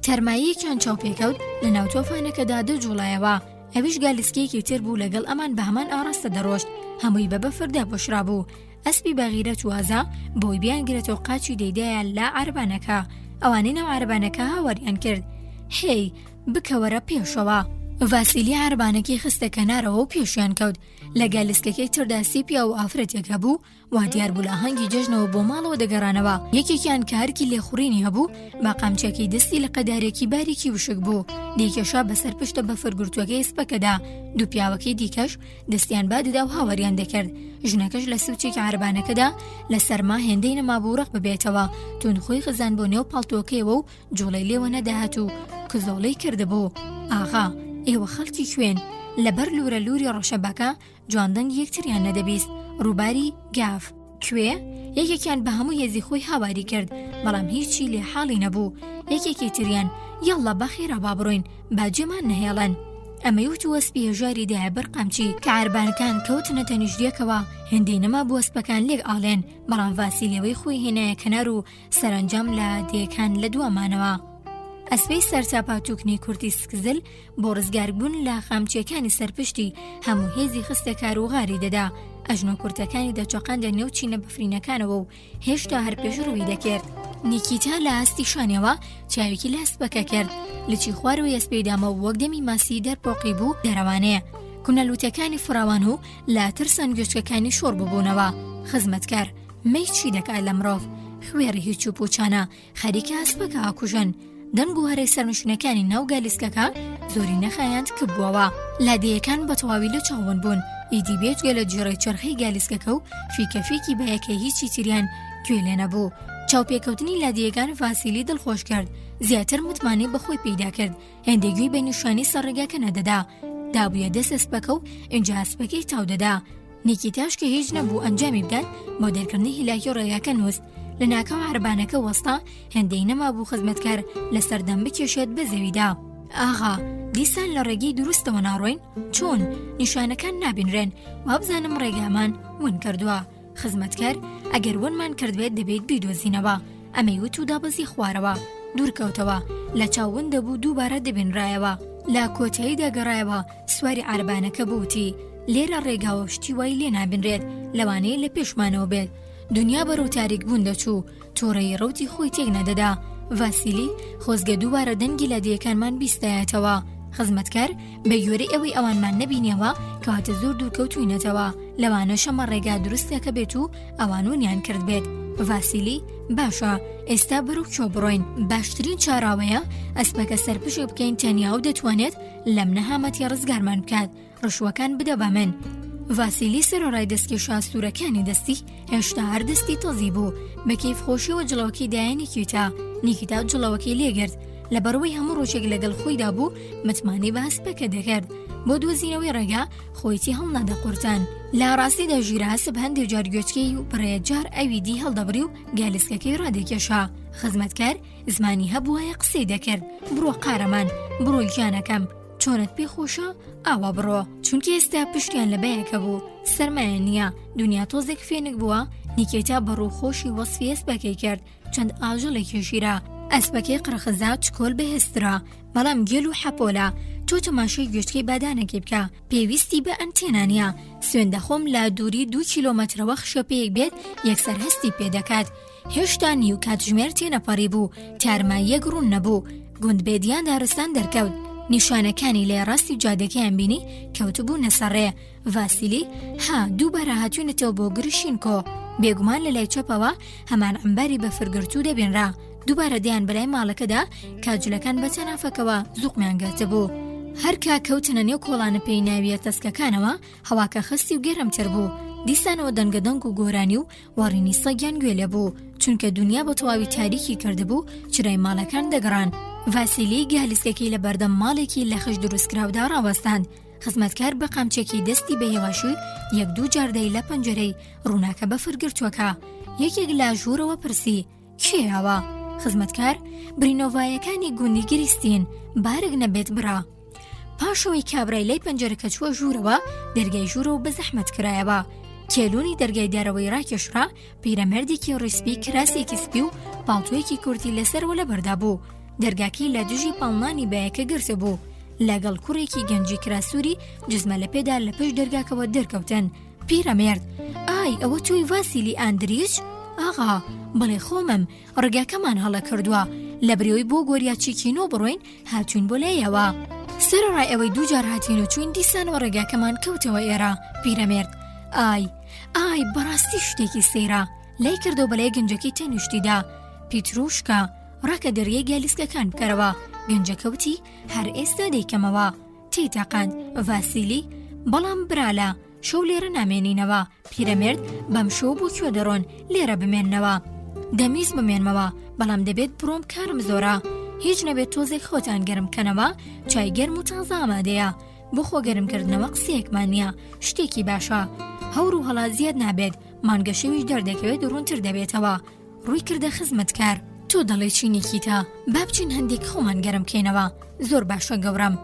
تەرماییەکیان چاوپێکەوت لە ناو تۆفانەکەدا دەجوڵایەوە ئەویش گالیسکەیەکی تر بوو لەگەڵ ئەمان بە هەمان ئاڕاستە دەڕۆشت، هەمووی بە بەفردا پۆشرا بوو. ئەسپی بەغیرەت وازە بۆی بیانگرێتەوە قاچی دەیدایە لا عەربانەکە. ئەوانەی ناو عەربانەکە هاوەریان کرد، هێی بکەوەرە پێشەوە. ڤاسیلی عەربانەکەی خستە کەنارەوە و پێشیان کەوت. لە گالیسکەکەی تردا سیپیا و ئافرەتێکە بوو، وا دیار بوو لە هەنگی جەژنەوە بۆ ماڵەوە دەگەڕانەوە. یەکێکیان کە هەرکی لێخوڕینی هەبوو با قامچێکی دەستی لە قەدارێکی باریکی وشک بوو، دەیکێشا بەسەر پشتە بە فەرگورتوەکەی سپەکەدا. دوو پیاوەکەی دیکەش دەستیان بادەدا و هاوەریان دەکرد. ژنەکەش لە سوچێکی عەربانەکەدا لە سەرما هێندەی نەمابوو ڕق ببێتەوە، تونخۆی خزان بۆ نێو پاڵتۆکەیەوە و جوڵەی لێوە نەداهات و کزۆڵەی کردبوو. ئاغا ئێوە خەڵکی کوێن؟ لەبەر لورە لوری ڕەشەبەکە جواندەنگ یەکتریان نەدەبیست. ڕووباری گاف کوێ؟ یەکێکیان بە هەموو هێزی خۆی هاواری کرد، بەڵام هیچی لێ حاڵی نەبوو. یەکێکی تریان یەڵڵا بەخێرا با بڕۆین، با جێمان نەهێڵن. ئەمەی وت وەسپی هێژاری دایە بەر قامچی کە عەربانەکان کەوتنەتە نیژدێکەوە، هێندەی نەما بۆ وەسپەکان لێک ئاڵێن، بەڵام ڤاسیلەوەی خۆی هێنایە کەنار و سەرنجام لە دێکان لە دوامانەوە. ئەسپەی سەرچاپاتوکنی کورتی سکزل بۆ ڕزگاربوون لە خامچیەکانی سەرپشتی هەموو هێزی خستە کار و غاری دەدا. ئەژنۆ کورتەکانی دەچۆقاندە نێو چینە بەفرینەکانەوە و هێشتا هەر پێش ڕووی دەکرد. نیکیتا لە ئاستی شانەوە چاوێکی لە ئەسپەکە کرد، لەچی خوارەوەی ئەسپەی دامە و وەک دەمی ماسی دەرپۆقی بوو دەرەوانەیە. کونەلووتەکانی فراوان و لا ترسان گوێچکەکانی شۆڕ ببوونەوە. خزمەتکار مەی چی دەکات لە مرۆڤ؟ خوێڕی هیچ و پوچانە خەریکە ئەسپەکە ئاکوژن. دەنگ و هەرەی سەرنشینەکانی ناو گالیسکەکە زۆری نەخایاند کبووەوە. لادەیەکان بە تەواوی لە چاوەن بوون. ئیدی بێجگە لە جێڕەی چرخەی گالیسکەکە و فیکەفێکی بەیەکە هیچی تریان گوێ لێ نەبوو. چاوپێکەوتنی لادەیەکان ڤاسیلی دڵخۆش کرد، زیاتر متمانی بەخۆی پیدا کرد. هێندێگوی بە نیشانی سەرڕێگاکە نەدەدا، دابوویە دەست ئەسپەکە و ئینجا ئەسپەکەی تاو دەدا. نیکیتاش کە هیچ نەبوو ئەنجامی بدات بۆ دەرکردنی هیلاکی و ڕێگاکە نووست. لە ناکاو عەربانەکە وەستا هێندەی نەما بوو خزمەتکار لە سەردەم بکێشێت بە زەویدا. ئاغا دیسان لە ڕێگەی دروستەوە ناڕۆین؟ چۆن؟ نیشانەکان نابینرێن، وابزانم ڕێگامان ون کردووە. خزمەتکار ئەگەر ونمان کردوێت دەبێت بیدۆزینەوە. ئەمەی وت و دابەزی خوارەوە، دوورکەوتەوە، لە چاوون دەبوو دووبارە دەبینرایەوە. لە کۆتایی دەگەڕایەوە سواری عەربانەکە بوتی لێرە ڕێگاوە شتی وای لێ نابینرێت، لەوانەیە لە پێشمانەوە بێت. دنیا بەرەو تاریک بوون دەچوو، تۆڕەی ڕەوتی خۆی تێک نەدەدا. ڤاسیلی خۆزگە دووبارە دەنگی لە دەیەکانمان بیستایەتەوە. خزمەتکار بە گوێرەی ئەوەی ئەوانمان نەبینیەوە کەواتە زۆر دوورکەوتوینەتەوە، لەوانە شەمە ڕێگا دروستەکە بێت و ئەوانونیان کرد بێت. ڤاسیلی باشە ئێستا بەرەو کۆ بڕۆین، باشترین چاراوەیە ئەسپەکە سەرپشێ بکەین تەنیا و دەتوانێت لەم نەهامەتی ڕزگارمان بکات، ڕشوەکان بدە بە من. ڤاسیلی سەرۆڕای دەستکێشا سوورەکانی دەستی هێشتا هەر دەستی تەزی بوو، بە کەیفخۆشیەوە جڵەوەکەی دایە نیکیتا جڵەوەکەی لێگرت. لە بەرەوەی هەموو ڕۆژێک لەگەڵ خۆیدا بوو متمانی بە ئەسپەکە دەکرد. بۆ دۆزینەوەی ڕێگا خۆیتی هەڵ نەدەقورتان. لە ڕاستیدا ژیرە هەسب هەندێک جار گوێچکەی و بڕێجار ئەوی دی هەڵدەبری و گالیسکەکەی ڕادێکێشا. خزمەتکار زمانی هەبووایە قسەی دەکرد، بڕۆ قارەمان، بڕۆ گیانەکەم، چۆنت پێ خۆشە ئاوا بڕۆ. چونکە ئێستا پشتیان لە بەیەکە بوو، سەرمایە نییە، دنیا تۆزێک فێنک بووە. نیکێتا بەڕووخۆشی وەسفی ئەسپەکەی کرد، چەند ئاژەڵێکی ژیرە. ئەسپەکەی قڕخزا چکۆل بەهێسترا، بەڵام گێل و حەپۆلە. تۆ تەماشای گوێچکەی بادانەکەی بکە، پێویستی بە ئەنتێنا نیە. سوێندەخۆم لە دووری 2 کیلۆمەترەوە خشەپەیەک بێت یەکسەر هەستی پێدەکات. هێشتا نیو کاتژمێر تێنەپەڕی بوو، تارماییەک ڕوون نەبوو، گوندبێدیان دارستان دەرکەوت. نیشانەکانی لە ڕاستی جادەکەیان بینی کەوتبوو نەسەڕێ. ڤاسیلی دووبارە هاتوونەتەوە بۆ گرشین کۆ، بێگومان لە لای چەپەوە هەمان ئەمباری بە فرگرتوو دەبێنرا. دووبارە دەیان بەلای ماڵەکەدا کاجلەکان بە تەنافەکەوە زوقمیان گاتە بوو. هەرکا کەوتنە نێو کۆڵانە پێی ناویە تەسکەکانەوە هەواکە خستی و گەرمتر بوو. دیسانەوە دەنگەدەنگ و گۆرانی و وەڕینی سەگیان گوێ لێ بوو، چونکە دنیا بە تەواوی تاریکی کردبوو، چرای ماڵەکان دەگەڕان. ڤاسیلی گالیسکەکەی لە بەردەم ماڵێکی لە خش دروستکراودا ڕاوەستاند. خزمەتکار بە قامچێکی دەستی بە هێواشوی 1-2 جاردەی لە پەنجەرەی ڕووناکە بە فرگرتووەکە. یەکێک لە ژوورەوە پرسی کێیاوە؟ خزمەتکار برینۆڤایەکانی گوندی گریستین، بارگ نەبێت برا. پاشەوەی کابرای لای پەنجەرەکە چووە ژوورەوە، دەرگای ژوورەوە بە زەحمەت کرایەوە. کێلوونی دەرگای دارەوەی ڕاکێشرا، پیرەمەردێکی ڕیسپی کراسێکی سپی و پاڵتوێکی کورتی لەسەرەوە لە بەردا بوو. دەرگاکەی لە دژی پاڵنانی بایەکە گرتە بوو. لەگەڵ کوڕێکی گەنجی کراسووری جزمە لە پێدا لە پێش دەرگاکەوە دەرکەوتن. پیرەمێرد: ئای ئەوە تۆی ڤاسیلی ئاندریچ؟ ئاغا بڵێ خۆمم، ڕگاکەمان هەڵە کردووە، لە برەوەی بۆ گۆریاچی کینۆ بڕۆین هاتوین بۆ لایەوە. سەرڕای ئەوەی دووجار هاتین و چوین دیسانەوە ڕێگاکەمان کەوتەوە ئێرە. پیرەمێرد: ئای بەڕاستی شتێکی سەیرە. لای کردەوە بەلای گەنجەکەی تەنیشتیدا: پیتروشکا ڕاکە دەریای گالیسکەکان بکەرەوە. گەنجەکەوتی: هەر ئێستا دەیکەمەوە. تێتەقاند: ڤاسیلی، بەڵام برالە شەو لێرە نامێنینەوە. پیرەمێرد: بەم شەو بۆ کوێ دەڕۆن؟ لێرە بمێننەوە. دەمیز بمێنمەوە، بەڵام دەبێت بڕۆم، کارم زۆرە. هیچ نەبێت تۆزێک خۆتان گەرمکەنەوە، چای گەرم و تازە ئامادەیە. بۆ خۆ گەرمکردنەوە قسەیەکمان نییە، شتێکی باشە. هەور و هەڵا زیاد نابێت، مانگە شەویش دەردەکەوێت ڕوونتر دەبێتەوە. ڕووی کردە خزمەتکار: تۆ دەڵێ چی نیکیتا؟ با بچین هەندێک خۆمان گەرمکەینەوە. زۆر باشە گەورم.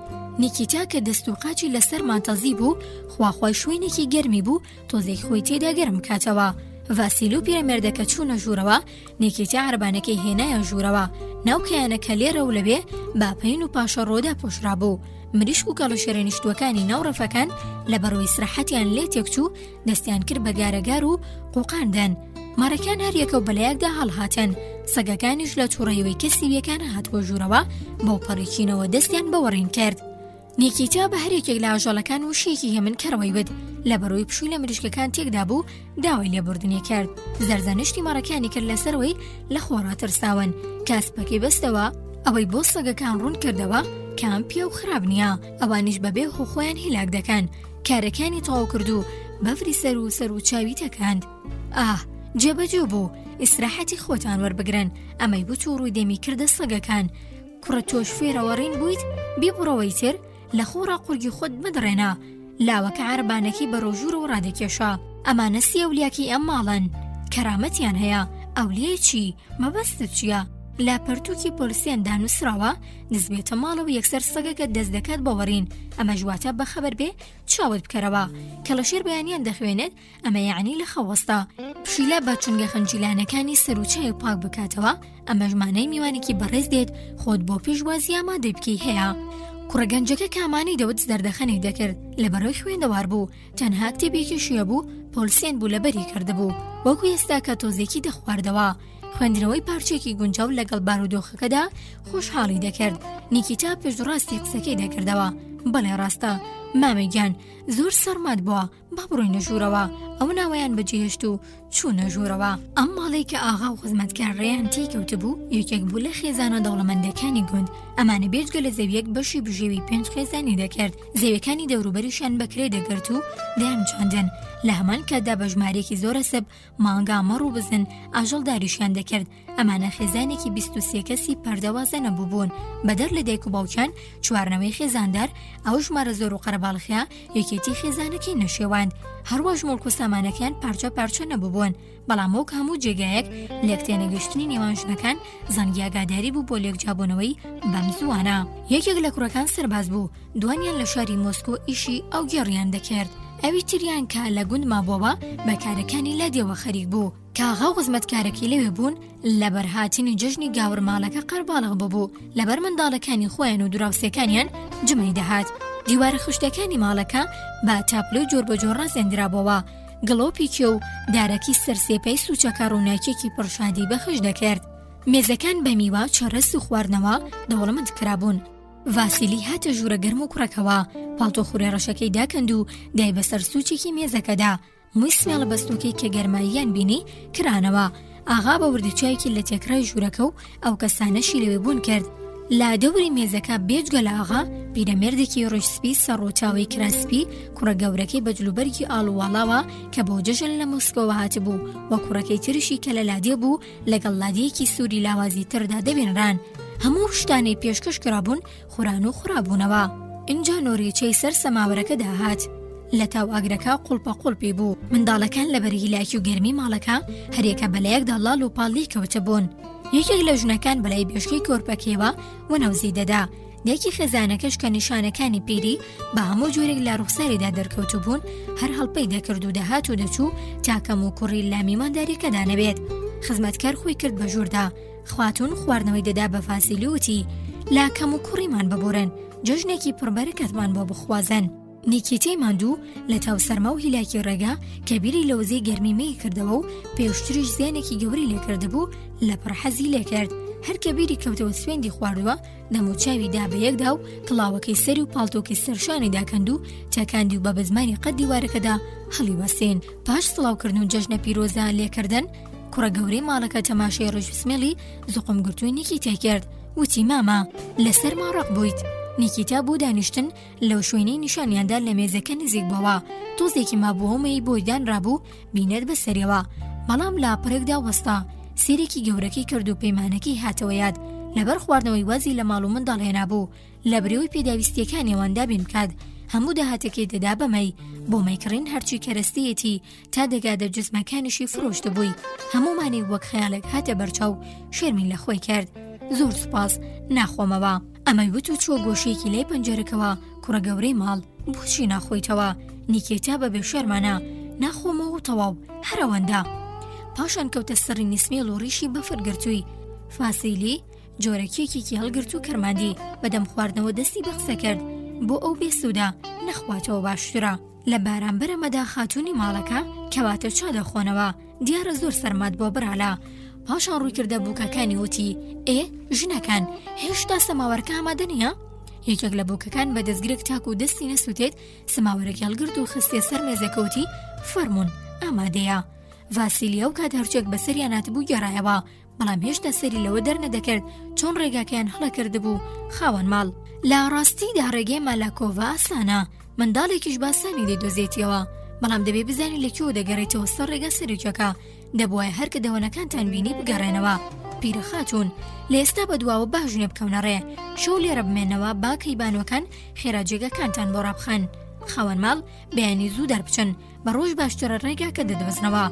نیکیتا کە دەست و قاچی لەسەر مانتەزی بوو، خواخوای شوێنێکی گەرمی بوو، تۆزێک خۆی تێدا گەرم کاتەوە. ڤاسیلی و پیرەمێردەکە چوونە ژوورەوە. نیکیتا عەربانەکەی هێنایە ژوورەوە. ناو کەیانەکە لێرە و لەبێ باپەین و پاشە ڕۆدا پۆشرا بوو. مریشک و کەڵەشێرە نیشتوەکانی ناو ڕەفەکان لە بەرەوەی سرەحەتیان لێ تێکچوو، دەستیان کرد بە گارەگار و قوقاندن. مارەکان هەر یەکە و بەلایەکدا هەڵهاتن. سەگەکانیش لە تووڕەیەوەی کەسی ویەکانە هاتووە ژوورەوە، بۆ پەڕێکینەوە دەستیان بەوەڕین کرد. نیکیتا بە هەرێکێک لە ئاژەڵەکان وشێکی هێمن کەرەوەی ود. لە بەرەوەی پشووی لە مریشکەکان تێکدا بوو، داوای لێبوردنی کرد. زەرزەنشتی مەڕەکانی کرد لەسەرەوەی لە خۆڕا ترساون. کاسپەکەی بەستەوە، ئەوەی بۆ سەگەکان ڕوون کردەوە کام پێ و خراپ نییە. ئەوانیش بەبێ خۆیان هیلاک دەکەن. کارەکانی تەواو کرد و بەفری سەر و چاوی تەکاند. جێبەجێ بوو. ئیسراحەتی خۆتان وەربگرن. ئەمەی بوو و ڕووی دەمی کردە سەگەکان. کوڕە تۆش فێرەوە ڕین بوویت؟ بیبڕەوەی تر لە خۆڕا قورگی خۆت بدڕێنە. لاوەکە عەربانەکەی بە ڕۆژوورەوە ڕادەکێشە. ئەمانە سی ئەولیاکی ئەم ماڵن. کەرامەتیان هەیە. ئەولیای چی؟ مەبەستت چییە؟ لا پەرتووکی پۆلیسیان دانووسراوە دەستبێتە ماڵەوە یەکسەر سەگەکە دەست دەکات بەوەڕین. ئەمە ژواتە بەخەبەر بێ چاوت بکەرەوە. کەڵەشێر بەیانیان دەخوێنێت ئەمە یعنی لە خەوەستە. پشیلە بە چونگە خەنجیلانەکانی سەرچەی پاک بکاتەوە. ئەمە ژمانەی میوانێکی بەڕێز دێت خۆت بۆ پێشوازی ئامادەی بکەی هەیە. کوڕەگەنجەکە کامانی دەوت زەردەخەنێک دەکرد. لە بەرەوەی خوێندەوار بوو. تەنها کتێبێکی شوێ بوو، پۆلیسیان بوو لەبەری کردبوو. وەکو ئێستا کە تۆزێکی دەخواردەوە. خوێندنەوەی پارچێکی گونجاو لەگەڵ بارودۆخەکەدا خۆشحاڵی دەکرد. نیکیتا پێشڕاستی قسەکەی دەکردەوە: بەڵێ ڕاستە مامەگیان، زۆر سەرمات بووە، با بڕۆینە ژوورەوە. ئەو ناوەیان بەجێهێشت و چوونە ژوورەوە. ئەم ماڵەی کە ئاغا و خزمەتکار ڕێیان تێکەوت بوو، یەکێک بوو لە خێزانە دەوڵەمەندەکانی گوند. ئەمانە بێجگە لە زەویەک بەشی بژێوی 5 خێزانی دەکرد. زەویەکانی دەوروبەریشیان بەکرێ دەگرت و دەیانجاندن. لە هەمان کاتدا بە ژمارەیەکی زۆرە سەب مانگا مەڕ و بزن ئاژەڵداریشیان دەکرد. ئەمانە خێزانێکی 23 کەسی پەردەوازە نەبوو بوون. بەدەر لە دایک و باوکیان چوارنەوەی خێزاندار، ئەو ژمارە زۆر و قەرەباڵخیا یەکێتی خێزانەکەی نەشێواند. هەروەش مڵک و سامانەکەیان پارچە نەبووبوون. بەڵام وەک هەموو جێگایەک لێکتێنەگەشتنی نێوان ژنەکان زەنگی ئاگاداری بوو بۆ لێکجابوونەوەی بەم زوانە. یەکێک لە کوڕەکان سەرباز بوو. دوانیان لە شاری مۆسکۆ ئیشی ئەو گێڕیان دەکرد. ئەوی تریان کە لە گوند مابۆوە بەکارەکانی لادێوە خەریک بوو. کاغا و خزمەتکارێکی لەوێ بوون لە بەرهاتنی جەژنی گاور ماڵەکە قەرباڵغ ببوو. لەبەر منداڵەکانی خۆیان و دراوسەکانیان جمەی دەهات. دیوارە خشتەکانی ماڵەکە بە تاپلە و جۆر بە جۆر ڕازێنرابەوە. گڵۆپێکی و دارەکی سەرسێپەی سوچەکە ڕووناکێکی پڕشادی بەخش دەکرد. مێزەکان بە میوە، چەرەست و خواردنەوە دەوڵەمەند کرابوون. ڤاسیلی هاتە ژوورە گەرم و کوڕەکەوە. پاڵتۆ خوڕێ ڕەشەکەی داکەند و دای بەسەر سوچێکی مێزەکەدا. مووی سمێڵە بەستۆکەی کە گەرماییان بینی کرانەوە. ئاغا بە وردەچایەکی لە تێکرای ژوورەکە و ئەو کەسانەشی لەوێ بوون کرد. لا دەوری مێزەکە بێجگە لە ئاغا پیرەمێردێکی ڕۆژسپی سەرڕۆچاوی کراسپی کوڕە گەورەکەی بە جلوبەرگی ئاڵوواڵاوە کە بۆ جەژن لە مۆسکۆوە هاتبوو وە کوڕەکەی تریشی کە لە لادێ بوو لەگەڵ لادەیەکی سووری لاوازی تردا دەبێنران. هەموو شتانەی پێشکەش کرابوون خوران و خورابوونەوە. اینجا نۆریچەی سەر سەماوەرەکە داهات. لە تاو ئاگرەکە قوڵپە قوڵپی بوو. منداڵەکان لە بەرگیلاکی و گەرمی ماڵەکە هەرێکە بەلایەکدا لاڵ و پاڵی کەوتە بوون. یەکێک لە ژنەکان بەلای بێشکەی کۆرپەکەوە و نەوزی دەدا. دیاکی خێزانەکەش کە نیشانەکانی پیری بە هەموو جۆرێک لە ڕوخساریدا دەرکەوت بوون هەر هەڵپەی دەکرد و دەهات و دەچوو تاکەم و کوڕی لا میمانداریەکەدا نەبێت. خزمەتکار خۆی کرد بە ژووردا. خواتون خواردنەوەی دەدا بە ڤاسیلی وتی لاکەم و کوڕیمان ببورن جەژنێکی پڕبەرەکەتمان بۆ بخوازن. نیکیتەی ماندوو لە تاوسەرما و هیلاکی ڕێگا کە بیری لە وزەی گەرمیمەی کردەوە و پێوشتریش زیانێکی گەوری لێکردبوو لە پڕحەزی لێکرد. هەر کە بیری کەوتەوە سوێندی خواردووە دەموچاوی دا بە یەکدا و کڵاوەکەی سەری و پاڵتۆکی سەرشانی داکەند و چاکاندی و بە بزمانی قەت دیوارەکەدا هەڵی وەسێن. پاش سڵاوکردن و جەژنە پیرۆزە لێکردن کوڕە گەورەی ماڵەکە تەماشای ڕژوسمێڵی زوقم گرتووی نیکیتای کرد. وتی ماما لەسەر ماڕق بوویت. نیکیتا بۆ دانیشتن لەو شوێنەی نیشانیاندا لە مێزەکە نزیک بووە. تۆزێکی مابووەمەی بۆی دانرابوو بینێت بەسەریەوە، بەڵام لاپەرێکدا وەستا. سیرێکی گەورەکەی کرد و پەیمانەکەی هاتەوە یاد. لەبەر خواردنەوەی وازی لە ماڵ و منداڵ هێنابوو لە برەوەی پێداویستیەکانیەوەندا بین بکات. هەموو داهاتەکەی دەدا بەمەی بۆ مەیکڕین هەرچی کەرەستەیەتی تا دەگادە جسمەکانیشی فرۆشتە بووی. هەمومانی وەک خەیاڵێک هاتە بەرچاو شێرمین لە خۆی کرد. زۆر سوپاس ناخۆمەوە. ئەمەی وت و چوە گۆشەیەکی لای پەنجەرەکەوە. کوڕە گەورەی ماڵ بۆچی ناخۆیتەوە؟ نیکێتا بەبێ شەرمانە ناخۆمەوە و تەواو هەرەوەندا. پاشان کەوتە سەری نیسمێڵ و ڕیشی بەفرگرتووی. فاسیلی جۆرەکێکێکی هەڵگرت و کەرماندی بەدەم خواردنەوە دەستی بە قسە کرد بۆ ئەو بێسوودا نەخواتەوە باشترە. لە بارانبەرەمەدا خاتوونی ماڵەکە کەواتە چا دەخۆنەوە دیارە زۆر سەرمات بۆ برالا. پاشان ڕووی کردە بووکەکانی وتی ژنەکان هێشتا سەماوەرەکە ئامادە نییە؟ یەکێک لە بووکەکان بە دەستگرێک تاک و دەستی نەسووتێت سەماوەرەکی هەڵگرت و خستێ سەر مێزەکەوتی فەرموون ئامادەیە. ڤاسیلی ئەو کات هەرچێک بەسەریان هاتبوو گەڕایەوە، بەڵام هێشتا سەری لەوە دەرنەدەکرد چۆن ڕێگاکەیان هەڵەکردبوو. خاوەن ماڵ لە ڕاستیدا ڕێگەی مالاکۆڤە ئاسانە، منداڵێکیش باسانی دەیدۆزێتیەوە، بەڵام دەبێ بزانی لەکوێوە دەگەڕێتەوە سەر ڕێگا سەرێکەکە. دەبوایە هەر کە دەوەنەکانتان بینی بگەڕێنەوە. پیرە خاتوون لە ئێستا بەدواوە باشنێ بکەونە ڕێ، شەو لێرە بمێنەوە با کەیبانوەکان خێراجێگەکانتان بۆ ڕابخەن. خاوەن ماڵ بەیانی زوو دەربچن، بە ڕۆژ باشترە ڕێگاکە دەدەبەزنەوە.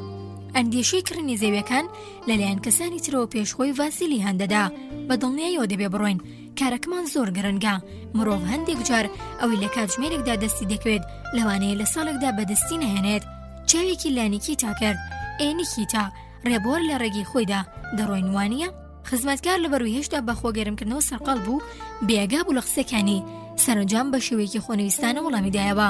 ئەندێشەی کڕنی زەویەکان لەلایەن کەسانی ترەوە پێشخۆی ڤاسیلی هەندەدا. بە دڵنیاییەوە دەبێ بڕۆین، کارەکەمان زۆر گرنگە. مرۆڤ هەندێک جار ئەوەی لە کاتژمێرێکدا دەستی دەکەوێت لەوانەیە لە ساڵێکدا بەدەستی نەهێنێت. چاوێکی لانیکی تا کرد. نیکیتا ڕێبۆر لە ڕێگی خۆیدا دەڕۆین وانە؟ خزمەتکار لەبەروی هێشتا بە خۆگەرمکردنەوە سەرقاڵ بوو، بێگا بوو لە قسەکانی. سەرنجام بە شێوەیەکی خۆنەویستانە وەڵامی دایەوە.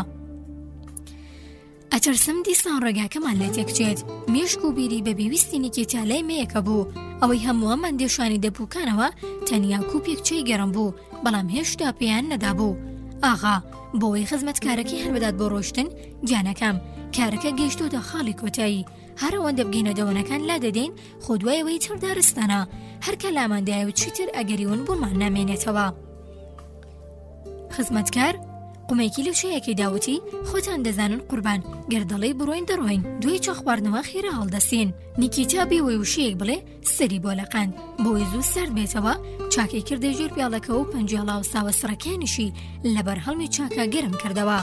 ئەترسم دیسان ڕێگاکەمان لێ تێکچێت. مێشک و بیری بە پێویستی نیکێتا لای مەیەکە بوو. ئەوەی هەمووەمان دێشانی دەبووکانەوە تەنیا کوپێک چای گەرم بوو، بەڵام هێشتا پێیان نەدابوو. ئاغا بۆەوەی خزمەتکارەکەی هەڵبدات بۆ ڕۆشتن، گیانەکەم کارەکە گەیشتۆتە خاڵی کۆتایی. هەرەوەندە بگەینە دەوەنەکان لا دەدەین خۆ دوایەوەی تردارستانە. هەرکە لاماندایە و چیتر ئەگەریون بۆمان نامێنێتەوە. خزمەتکار قومێکی لە شەیەکی داوتی خۆتان دەزانن قوربان گەردەڵی بڕۆین دەڕۆین دوای چا خواردنەوە خێرا هەڵدەسین. نیکیتا بێوەی وشەیەک بڵێ سەری بۆ لەقاند بۆی زوو سرد بێتەوە. چاکەی کردە ژێر پیاڵەکەەوە و پەنجێڵا و ساوەسڕەکانیشی لەبەر هەڵمی چاکە گەرم کردەوە.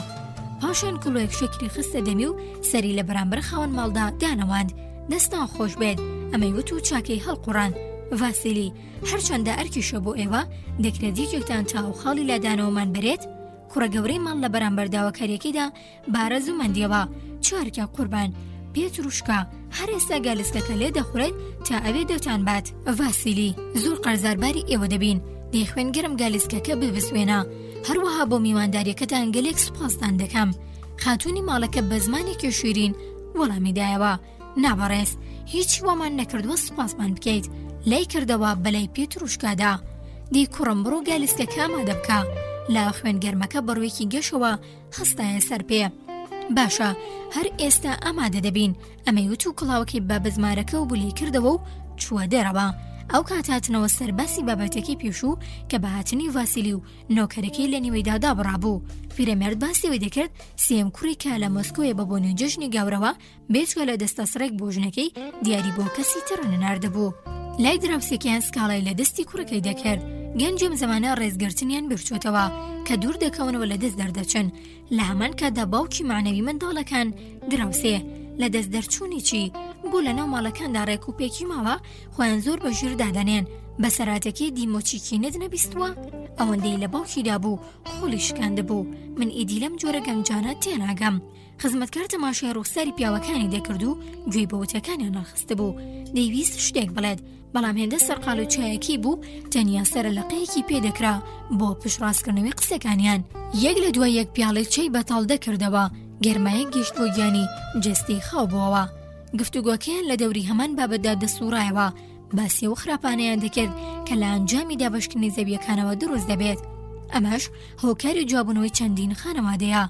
پاشان کڵۆیەک شکری خستە دەمی و سەری لە بەرامبەر خاوەن ماڵدا دانەواند. دەستان خۆش بێت. ئەمەی وت و چاکەی هەڵقوڕان. ڤاسیلی هەرچەندە ئەرکیشە بۆ ئێوە دەکرێت دیجێکتان تاو خاڵی لادانەوەمان بەرێت. کوڕە گەورەی ماڵ لە بەرامبەر داواکاریەکەیدا بارەز و مەندیەوە. چارکە قوربان پێتروشکا هەر ئێستا گالسکەکە لێ دەخورێت تا ئەوێ دەتان بات. ڤاسیلی زۆر قەرزارباری ئێوە دەبین، دەیخوێن گەرم گالسکەکە ببسوێنە. هەروەها بۆ میوانداریەکەتان گەلێک سوپاستان دەکەم. خاتوونی ماڵەکە بە زمانێکی شیرین وەڵامی دایەوە نابەڕێز هیچی وەمان نەکردووە سوپاسمان بکەیت. لای کردەوە بەلای پێتروشکادا. دی کوڕم بڕۆ گالسکەکە ئامادە بکە. لا خوێن گەرمەکە بڕوێکی گەشەوە هەستایە سەر پێ. باشە هەر ئێستا ئامادە دەبین. ئەمەی وت و کڵاوەکەی بە بزمارەکە و بولی کردەوە و چووە دەرەوە. ئەو کات هاتنەوە سەرباسی بابەتێکی پێشوو کە بەهاتنی ڤاسیلی و نۆکەرەکەی لە نیوەیدا دابڕابوو. پیرەمێرد باسیەوەی دەکرد سێم کوڕی کە لە مۆسکۆیە بە بۆنی جەژنی گاورەوە بێچوە لە دەستەسڕێک بۆ ژنەکەی دیاری بۆ کەسی تر نەناردەبوو. لای دراوسێکیان سکاڵای لە دەستی کوڕەکەی دەکرد. گەنجم زەمانە ڕێزگرتنیان برچۆتەوە کە دوور دەکەونەوە لە دەست دەردەچن. لە هەمان کاتدا باوکی معنەوی منداڵەکان دراوسێ لە دەست دەرچوونی چی بۆ لە ناو ماڵەکاندا ڕێک و پێکی ماوە خۆیان زۆر بە ژیر دادەنێن. بە سەراتەکەی دیمۆچیکی نەت نەبیستووە ئەوەندەی لە باوکیدا بوو خۆڵی شکاندەبوو. من ئیدی لەم جۆرە گەنجانە تێناگەم. خزمەتکار تەماشای ڕوخساری پیاوەکانی دەکرد و گوێی بە وتەکانیان هەڵخستە بوو. دەیویست شتێک بڵێت، بەڵام هێندە سەرقاڵ و چایەکی بوو، تەنیا سەرلەقەیەکی پێدەکرا بۆ پشتڕاستکردنەوەی قسەکانیان. یەک لە دوای یەک پیاڵێک چای بەتاڵ دەکردەوە، گەرمایە گەشت بۆ گیانی جەستی خاو بووەوە. گفتوگۆکەیان لە دەوری هەمان بابەتدا دەسوڕایەوە، باسی و خراپانەیان دەکرد کە لە ئەنجامی دابەشکردنی زەویەکانەوە دروست دەبێت. ئەمەش هۆکاری جواببوونەوەی چەندین خانەوادەیە،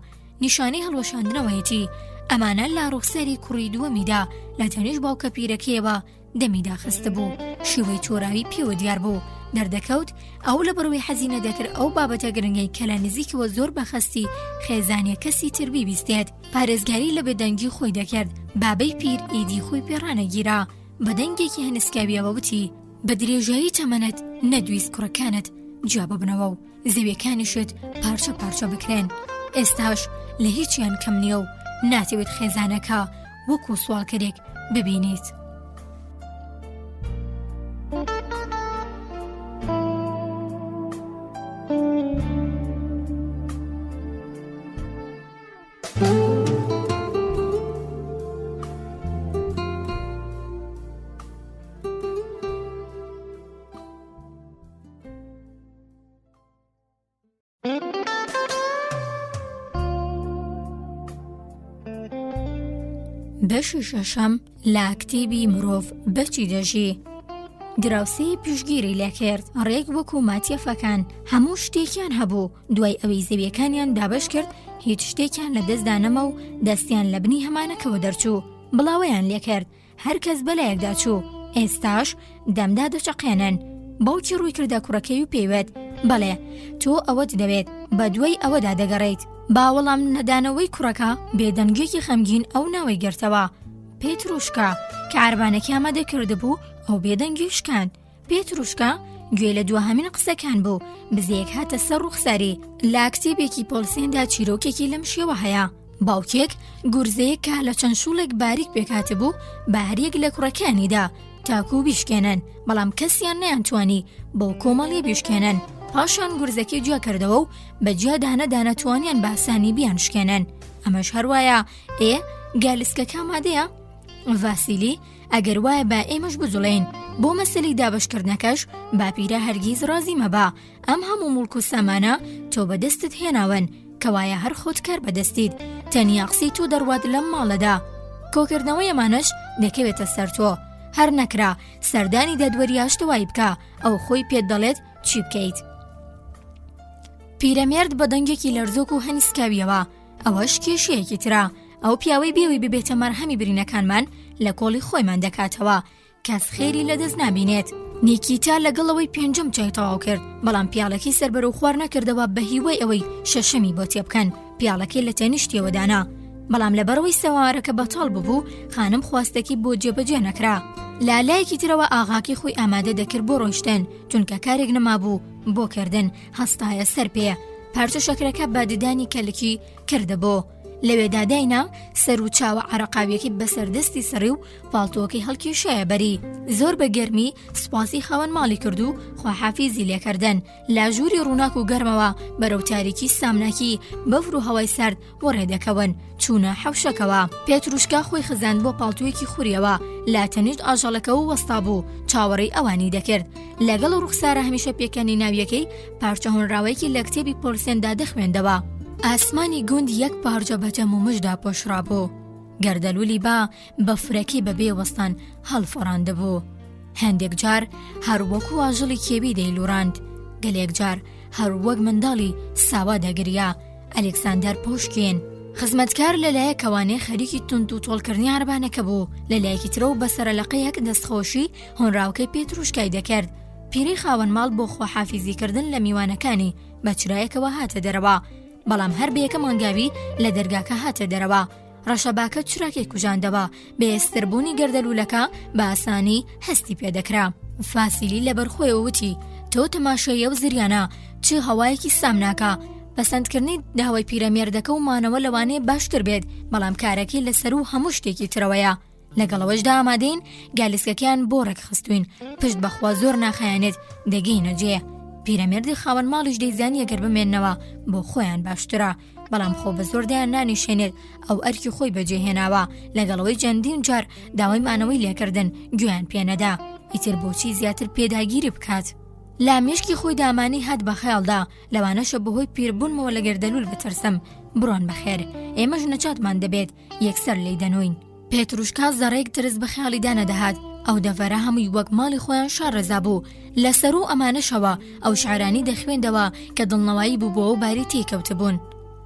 نیشانەی هەڵوەشاندنەوەیەتی. ئەمانە لا ڕوخسەری کوڕی دووەمیدا لە تەنیش باوکە پیرەکەیەوە دەمیدا خستە بوو. شێوەی تۆراوی پێوە دیار بوو، دەردەکەوت ئەو لە بەڕوەی حەزی نەدەکرد ئەو بابەتە گرنگەی کە لە نزیکەوە زۆر بەخەستی خێزانیە کەسی تر بیبیستێت. پارێزگاری لە بێدەنگی خۆی دەکرد. بابەی پیر ئیدی خۆی پێڕانەگیرا، بە دەنگێکی هەنسکاویەوە وتی: بە درێژایی تەمەنت نەدویست کوڕەکانت جیا ببنەوە و زەویەکانیشت پارچە پارچە بکرێن. ئێستاش لە هیچیان کەم نییە و ناتەوێت خێزانەکە وەکو سوالکەرێک ببینیت. بەشی شەشەم لە کتێبی مرۆڤ بەچی دەژی. دراوسەی پشگیری لێکرد، ڕێک وەکو ماتیەفەکان هەموو شتێکیان هەبوو. دوای ئەوەی زەویەکانیان دابەش کرد، هیچ شتێکیان لە دەستدا نەما و دەستیان لە بنی هەمانەکەوە دەرچوو. بڵاوەیان لێکرد، هەرکەس بەلایەکدا چوو. ئێستاش دەمدا دەچەقێنن. باوکی ڕووی کردە کوڕەکەی و پێیوت: بەڵێ، تۆ ئەوەت دەوێت بە دوای ئەوەدا دەگەڕێیت. باوەڵام نەدانەوەی کوڕەکە بێدەنگێکی خەمگین ئەو ناوەی گرتەوە. پێتروشکا کە عربانەکە ئامادە کردبوو ئەو بێدەنگی شکاند. پێتروشکا گوێ لە دووهەمین قسەکان بوو، بزەیەک هاتە سەر ڕوخساری. لە کتێبێکی پۆلسێندا چیرۆکێکی لەم شێوە هەیە. باوکێک گورزەیەک کە لە چەند شوڵێک باریک پێکاتبوو بە هەریەک لە کوڕەکانیدا تاکو بیشکێنن، بەڵام کەسیان نەیانتوانی بەو کۆمەڵی بیشکێنن. پاشان گورزەکەی جیا کردەوە و بەجیا دانەدانەتوانیان باسانی بیان شکێنن. ئەمەش هەروایە. گالسکەکە ئامادەیە؟ ڤاسیلی، ئەگەر وایە با ئێمەش بجوڵێین. بۆ مەسەلەی دابەشکردنەکەش باپیرە هەرگیز ڕازی مەبا. ئەم هەموو موڵک و سامانە تۆ بەدەستت هێناون کەوایە هەر خۆت کار بەدەستیت. تەنیا قسەی تۆ دەڕوات لەم ماڵەدا. کۆکردنەوەی ئەمانەش دەکەوێتە سەر تۆ. هەر نەکرا سەردانی دەدوەریاشتەوای بکە، ئەو خۆی پێت دەڵێت چی بکەیت. پیرەمێرد بە دەنگێکی لەرزۆک و هەنیسکاویەوە. ئەوەش کێشەیەکی ترا. ئەو پیاوەی بێوی ببێتە مەرهەمی برینەکانمان لە کۆڵی خۆیمان دەکاتەوە، کەس خێری لەدەست نابینێت. نیکیتا لەگەڵەوەی پێنجەم چای تەواو کرد، بەڵام پیاڵەکەی سەربەر و خوار نەکردەوە بە هیوای ئەوەی شەشەمی بۆ تێبکەن. پیاڵەکەی لە تەنیشتیەوەدانا، بەڵام لەبەرەوەی سەوارەکە بەتاڵ ببوو، خانم خواستەکی بۆ جێبەجێ نەکرا. لالایەکی ترەوە ئاغاکی خۆی ئامادە دەکرد بۆ ڕۆیشتن، چونکە کارێک نەمابوو بۆ کردن. هەستایە سەر پێ. پارچە شەکرەکە باددانی کەلکی کردەبۆ. لەوێدا داینا سەر و چاوە عەرەقاویەکی بەسەردەستی سڕی و پاڵتۆکەی هەڵکی شایە بەری. زۆر بە گەرمی سوپاسی خاوەن ماڵی کرد و خواحافیزی لێکردن. لا ژووری ڕووناک و گەرمەوە بەرەو تاریکی سامناکی بەفر و هەوای سرد وەڕێدەکەون. چوونە حەوشەکەوە. پێتروشکا خۆی خزاند بۆ پاڵتوێکی خوریەوە. لا تەنیشت ئاژەڵەکە و وەستا بوو، چاوەڕێی ئەوانی دەکرد. لەگەڵ ڕوخسارە هەمیشە پێکەنی ناویەکەی پارچە هۆنراوەیەکی لە کتێبی پۆلسێندا دەخوێندەوە. ئاسمانی گوند یەک پارچە بەتەم و مژدا پۆشرا بوو. گەردەلوولی با بەفرەکی بەبێ وەستان هەڵفۆڕاندەبوو. هەندێک جار هەروەکو ئاژەڵی کێوی دەیلوڕاند، گەلێک جار هەروەک منداڵی ساوا دەگریا. ئەلێکساندەر پۆشکێن خزمەتکار لەلایەکەوانێ خەریکی تونت و تۆڵکردنی عەربانەکە بوو. لەلایەکی ترە و بەسەرەلەقەیەک دەستخۆشی هۆنراوەکەی پێتروشکای دەکرد. پیرەی خاوەن ماڵ بۆ خواحافیزیکردن لە میوانەکانی بە چرایەکەوە هاتە دەرەوە، بەڵام هەر بەیەکە مانگاوی لە دەرگاکە هاتە دەرەوە. ڕەشەباکە چراکێک کوژاندەوە. بێستربوونی گەردەلوولەکە بە ئاسانی هەستی پێدەکرا. فاسیلی لەبەرخۆیەوە وتی: تۆ تەماشای ئەو زریانە چ هەوایەکی سامناکە. پەسەندکردنی داوای پیرەمێردەکە و مانەوە لەوانەیە باشتر بێت، بەڵام کارەکەی لەسەر و هەموو شتێکی ترەوەیە. لەگەڵەوەشدا ئامادەین گالیسکەکەیان بۆ ڕێکخستوین. پشت بەخوا زۆر ناخایەنێت دەگەینە جێ. پیرەمێردی خاوەن ماڵیش دەیزانی ئەگەر بمێننەوە بۆ خۆیان باشترە. بەڵام خۆ بە زۆردایان نانیشێنێت ئەو ئەرکی خۆی بەجێهێناوە لەگەڵەوەی چەندین جار داوای مانەوەی لێکردن گوێیان پێنەدا ئیتر بۆچی زیاتر پێداگیری بکات. لا مێشکی خۆی دامانی هات بە خەیاڵدا لەوانەشە بەهۆی پیربوونمەوە لە گەردەلوول بترسم بڕۆن بەخێر ئێمەش نەچاتمان دەبێت یەکسەر لێی دەنوین. پێتروشکا زەڕێک ترس بە خەیاڵیدا نەدەهات ئەو دەڤەرە هەمووی وەک ماڵی خۆیان شارڕێزا بوو لەسەر و ئەمانەشەوە ئەو شعرانی دەخوێندەوە کە دڵنەوایی بوو بۆ ئەو باری تێکەوتبوون.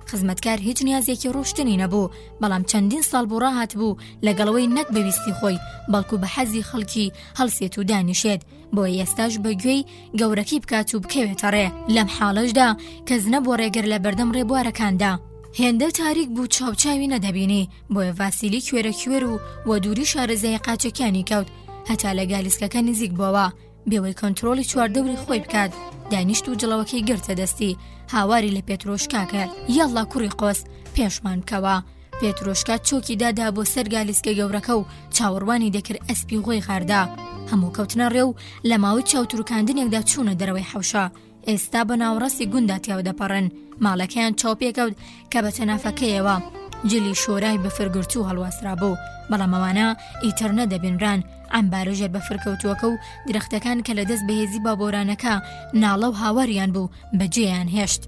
خزمەتکار هیچ نیازێکی ڕۆشتنی نەبوو بەڵام چەندین ساڵ بۆ ڕاهات بوو لەگەڵەوەی نەک بەویستی خۆی بەڵکو بە حەزی خەڵکی هەڵسێت و دانیشێت بۆی ئێستاش بەگوێی گەورەکی بکات و بکەوێتە ڕێ. لەم حاڵەشدا کەس نەبوو ڕێگەر لە بەردەم ڕێبوارەکاندا. هێندە تاریک بوو چاوچاوی نەدەبینی بۆیە ڤاسیلی کوێرە کوێر و دووری شارەزای قاچەکانی کەوت هەتا لە گالیسکەکە نزیک بووەوە بێوەی کۆنتڕۆلی چواردەوری خۆی بکات. دانیشت و جڵەوەکەی گرتە دەستی هاواری لە پێترۆشکا کرد یاڵا کوڕی قۆس پێشمان بکەوە. پێترۆشکا چۆکی دادا بۆ سەر گالیسکە گەورەکە و چاوەڕوانی دەکرد ئەسپی غۆی غاردا هەموو کەوتنە ڕێ و لە ماوەی چاوتروکاندنێکدا چوونە دەرەوەی حەوشە. ئێستا بە ناوەڕاستی گوندا تیاو دەپەڕن ماڵەکەیان چاوپێکەوت کە بە تەنافەکەیەوە جلی شۆرای بەفرگرت و هەڵواسرا بوو بەڵام ئەوانە ئیتر نەدەبینران ئەمبارە ژێر بەفرکەوتووەکە و درەختەکان کە لە دەست بەهێزی بابۆرانەکە ناڵە و هاواریان بوو بەجێیان هێشت.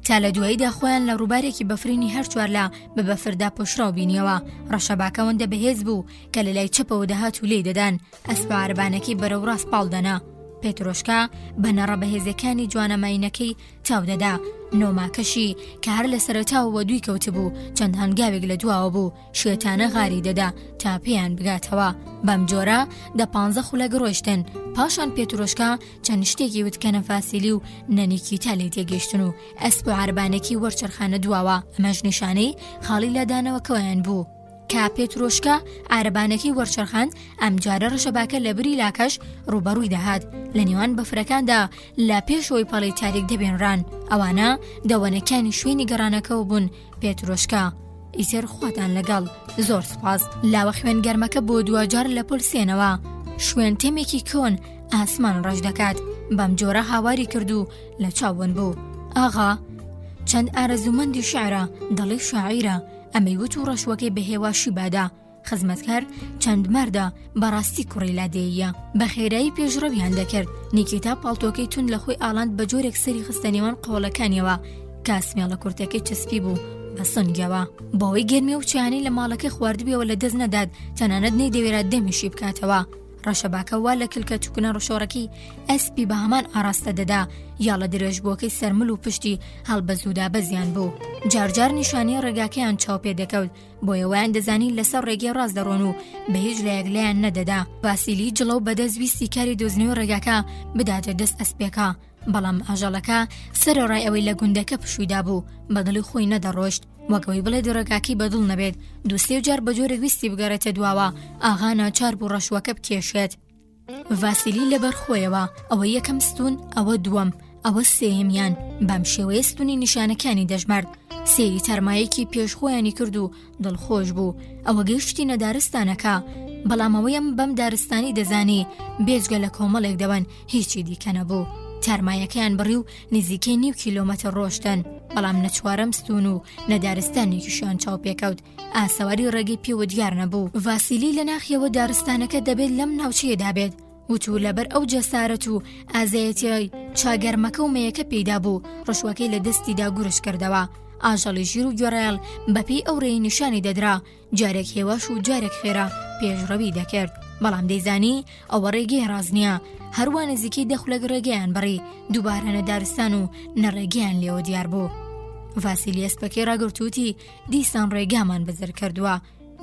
تا لە دواییدا خۆیان لە ڕووبارێکی بەفرینی هەر چوارلا بە بەفردا پۆشراو بینیەوە. ڕەشەباکەوەندە بەهێز بوو کە لە لای چەپەوە دەهات و لێی دەدان ئەسپە عارەبانەکەی بەرەو ڕاست پاڵدەنا. پێترۆشکا بە نەڕە بەهێزەکانی جوانەماینەکەی چاو دەدا نۆماکەشی کە هەر لە سەرەتاوە دووی کەوت بوو چەند هەنگاوێک لە دواوە بوو شێتانە غاری دەدا تا پێیان بگاتەوە. بەم جۆرە دە 15 خولەک ڕۆیشتن پاشان پێترۆشکا چەند شتێکی وت کە نەفاسیلی و نەنیکی تا لێ تێگەیشتن و ئەسپ و عارەبانێکی وەرچەرخانە دواوە ئەمەش نیشانەی خاڵی لادانەوەکەوەیان بوو. کە پێترۆشکا عارەبانەکەی وەرچەرخاند ئەمجارە ڕەشەباکە لە بری لاکەش ڕوبەڕووی دەهات لە نێوان بەفرەکاندا لە پێشەوەی پەڵی تاریک دەبێنران ئەوانە دەوەنەکانی شوێنی گەڕانەکەەوە بوون. پێترۆشکا ئیتر خواتان لەگەڵ زۆر سپاس. لاوە خوێنگەرمەکە بۆ دوجار لە پۆل سێنەوە شوێن تێمێکی کۆن ئاسمان ڕەش دەکات بەم جۆرە هاواری کرد و لە چاوەن بوو. ئاغا چەند ئارەزومەندی شعرە دەڵێ شاعیرە ئەمەی وت و ڕەشوەکەی بە هێواشی بادا. خزمەتکار چەند مەردە بەڕاستی کوڕی لادێیە بە خێرایی پێشڕەویان دەکرد. نیکیتا پاڵتۆکەی تون لە خۆی ئاڵاند بە جۆرێک سەری خستە نێوان قۆڵەکانیەوە کاسمێڵە کورتەکەی چەسپی بوو بە سنگەوە بەوەی گەرمی و چیانی لە ماڵەکەی خواردبیەوە لە دەست نەداد تەنانەت نەی دەوێرات دەمیشی بکاتەوە. ڕەشەباکە وا لە کلکە چووکنە ڕۆژۆڕەکەی ئەسپی بە هەمان ئاراستە دەدا یا لە درێژبووەکەی سەرمل و پشتی هەڵبەزوودا بەزیان بوو. جارجار نیشانی ڕێگاکەیان چاو پێ دەکەوت بۆیەوەیان دەزانی لەسەر ڕێگەی ڕاست دەڕۆن و بە هیچ لایەک لایەن نەدەدا. ڤاسیلی جڵەو بەدەست ویستی کاری دۆزنەوە ڕێگاکە بداتە دەست ئەسپێکە بەڵام ئاژەڵەکە سەرڕای ئەوەی لە گوندەکە پشوویدا بوو بەدڵی خۆی نەدەڕۆشت وەکەوەی بڵێ دڕێگاکی بەدڵ نەبێت دووسێ جار بە جۆرە ویستی بگەڕێتە دواوە ئاغا ناچار بوو ڕەشوەکە بکێشێت. ڤاسیلی لەبەر خۆیەوە ئەوە یەکەم ستون ئەوە دووەم ئەوە سێهمیان بەم شێوەیە ستونی نیشانەکانی دەژمارد. سێری تەرمایەکی پێشخۆیانی کرد و دڵخۆش بوو. ئەوە گەیشتی نەدارستانەکە بەڵام ئەوەیەم بەم دارستانی دەزانی بێجگە لە کۆمەڵێک دەبن هیچی دیکە نەبوو. تارمایەکەیان بڕی و نزیکەی 9 کیلۆمەتر ڕۆشتن بەڵام نەچوارەم ستون و نەدارستانێکیشیان چاو پێکەوت ئاسەواری ڕێگەی پێوە دیار نەبوو. ڤاسیلی لە ناخیەوە دارستانەکە دەبێت لەم ناوچەیەدا بێت وتو لەبەر ئەو جەسارەت و ئازایەتی چاگەرمەکە و مەیەکە پێیدا بوو ڕەشوەکەی لە دەستیدا گورش کردەوە. ئاژەڵی ژیر و گوێڕایەڵ بەپێی ئەو ڕێی نیشانی دەدرا جارێک هێواش و جارێک خێرا پێشڕەوی دەکرد بەڵام دەیزانی ئەوە ڕێگەی ڕاز نییە هەروە نزیکەی دەخولەک ڕێگەیان بڕی دووبارە نەدارستان و نەڕێگەیان لێوە دیار بوو. ڤاسیلی ئەسپەکەی ڕاگرتووتی دیسان ڕێگامان بەزەر کردووە.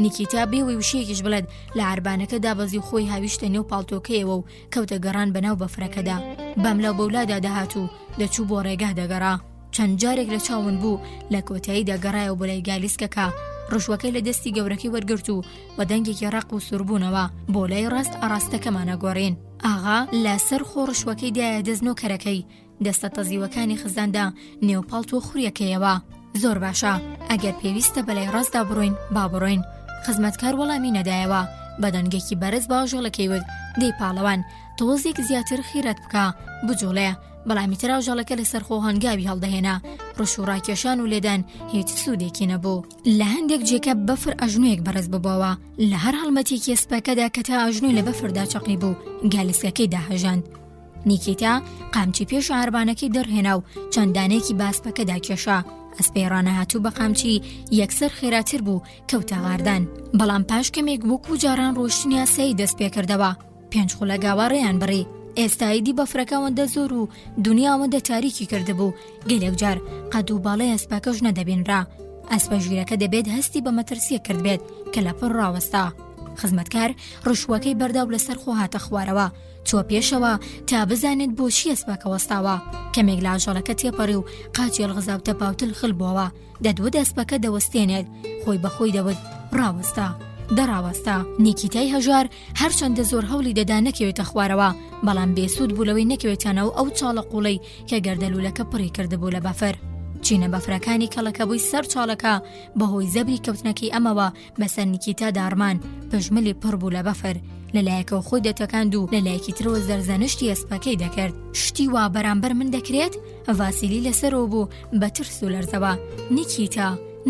نیکیتا بێوەی وشەیەکیش بڵێت لە عاربانەکە دابەزی خۆی هاویشتە نێو پاڵتۆکەیەوە و کەوتە گەڕان بەناو بەفرەکەدا بەم لەو بەولادا دەهات و دەچوو بۆ ڕێگا دەگەڕا. چەند جارێک لە چاون بوو لە کۆتایی دەگەڕایەوە بۆ لای گالیسکەکە ڕژوەکەی لە دەستی گەورەکەی وەرگرت و بە دەنگێکی ڕق و سوربوونەوە بۆ لای ڕاست ئاراستەکەمانە گۆڕین. ئاغا لە سەر خۆ ڕشوەکەی دایە دەستنۆکەرەکەی دەستە تەزیوەکانی خزاندا نێوپاڵتۆ خوریەکەیەوە. زۆر باشە ئەگەر پێویستە بەلای ڕاستدا بڕۆین با بڕۆین. خزمەتکار وەڵامی نەدایەوە بە دەنگێکی بەرز باژۆڵەکەی وت دەی پاڵەوان تۆزێک زیاتر خیرەت بکە بجوڵێ بەڵامی تر ئاژەڵەکە لەسەر خۆ هەنگاوی هەڵدەهێنا ڕش و ڕاکێشان و لێدان هیچ سوودێکی نەبوو. لە هەندێک جێکە بەفر ئەژنویەک بەرز ببەوە لە هەر هەڵمەتێکی ئەسپەکەدا کە تا ئەژنوی لە بەفردا چەقلی بوو گالسکەکەی داهەژاند. نیکیتا قامچی پێش عاربانەکەی دەرهێنا و چەندانێکی باسپەکەدا کێشا. ئەسپەی ڕانەهاتوو بە قامچی یەکسەر خێراتر بوو کەوتە غاردان. بەڵام پاش کەمێک وەکو جاران ڕۆشتنی یاسایی دەست پێ کردەوە 5 خولە گاوا ڕێیان بڕی. ئێستایدی بەفرەکەوەندە زۆر و دنیاوەندە تاریکی کردبوو گەلێک جار قەد و باڵی ئەسپەکەش نەدەبێنرا. ئەسپە ژیرەکە دەبێت هەستی بە مەترسیە کرد بێت کە لە پڕ ڕاوەستا. خزمەتکار ڕشوەکەی بەرداو لەسەر خۆ هاتە خوارەوە چوە پێشەوە تا بزانێت بۆچی ئەسپەکە وەستاوە. کەمێک لە ئاژەڵەکە تێپەڕی و قاچی هەڵغزا و تەپاوتل خلبووەوە. دەدوت ئەسپەکە دەوەستێنێت خۆی بەخۆی دەوت ڕاوەستا دەڕاوەستا. نیکیتای هەژار هەرچەندە زۆر هەوڵی دەدا نەکەوێتە خوارەوە بەڵام بێسوود بوو لەوەی نەکەوێتانەوە ئەو چاڵە قوڵەی کە گەردەلوولەکە پڕی کردبوو لە بەفر. چینە بەفرەکانی کەڵەکە بووی سەر چاڵەکە بەهۆی زەبری کەوتنەکەی ئەمەوە بەسەر نیکیتا دارمان پژملی پڕ بوو لە بەفر. لەلایەکەوە خۆی دەتەکاند و لەلایەکی ترەوە زەرزەنشتی ئەسپەکەی دەکرد. شتی وا بەرامبەر من دەکرێت؟ ڤاسیلی لەسەرەوە بوو بە ترس و لەرزەوە.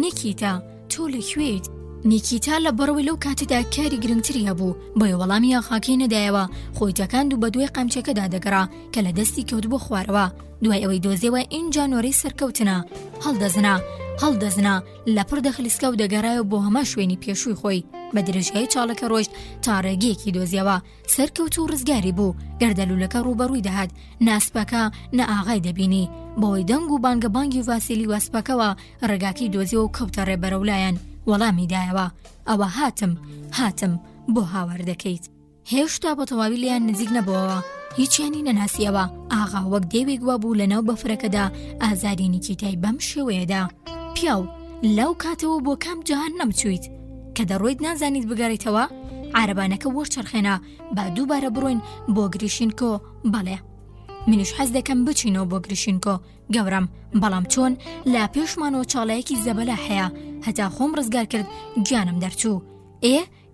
نیکیتا تۆ لەکوێیت؟ نیکیتا لە بەڕەوەی لەو کاتەدا کاری گرنگتری هەبوو بۆیە وەڵامی یاخاکەی نەدایەوە. خۆی تەکاند و بە دوای قامچەکەدا دەگەڕا کە لە دەستی کەوت بۆ خوارەوە. دوای ئەوەی دۆزیەوە ئینجا نۆرەی سەرکەوتنە هەڵدەزنا لە پڕ دەخلیسکە و دەگەڕایەوە بۆ هەما شوێنی پێشووی خۆی. بە درێژایی چاڵەکە ڕۆیشت تا ڕێگەیەکی دۆزیەوە. سەرکەوت و ڕزگاری بوو. گەردەلوولەکە ڕوبەڕووی دەهات ناسپەکە نە ئاغای دەبینی. بەوەی دەنگ و بانگەبانگی ڤاسیلی واسپەکەوە ڕێگاکەی دۆزیەوە و کەوتە ڕێبەرەولایەن. وەڵامی دایەوە ئەوە هاتم بۆ هاوردەکەیت. هێشتا بە تەواوی لیان نزیک نەبووەوە هیچیانی نەناسیەوە. ئاغا وەک دێوێک وا بوو لەناو بەفرەکەدا ئازاری نیکیتای بەم شێوەیەدا. پیاو لەو کاتەوە بۆ کام جەهان نەمچوویت کە دەڕۆیت نازانیت بگەڕیتەوە؟ عارەبانەکە وەرچەرخێنا با دووبارە بڕۆین بۆ گریشینکۆ. بەڵێ منیش حەز دەکەم بچینەوە بۆ گریشینکۆ گەورم، بەڵام چۆن لا پێشمانەوە چاڵەیەکی زەبەلا هەیە هەتا خۆم ڕزگار کرد گیانم دەرچوو.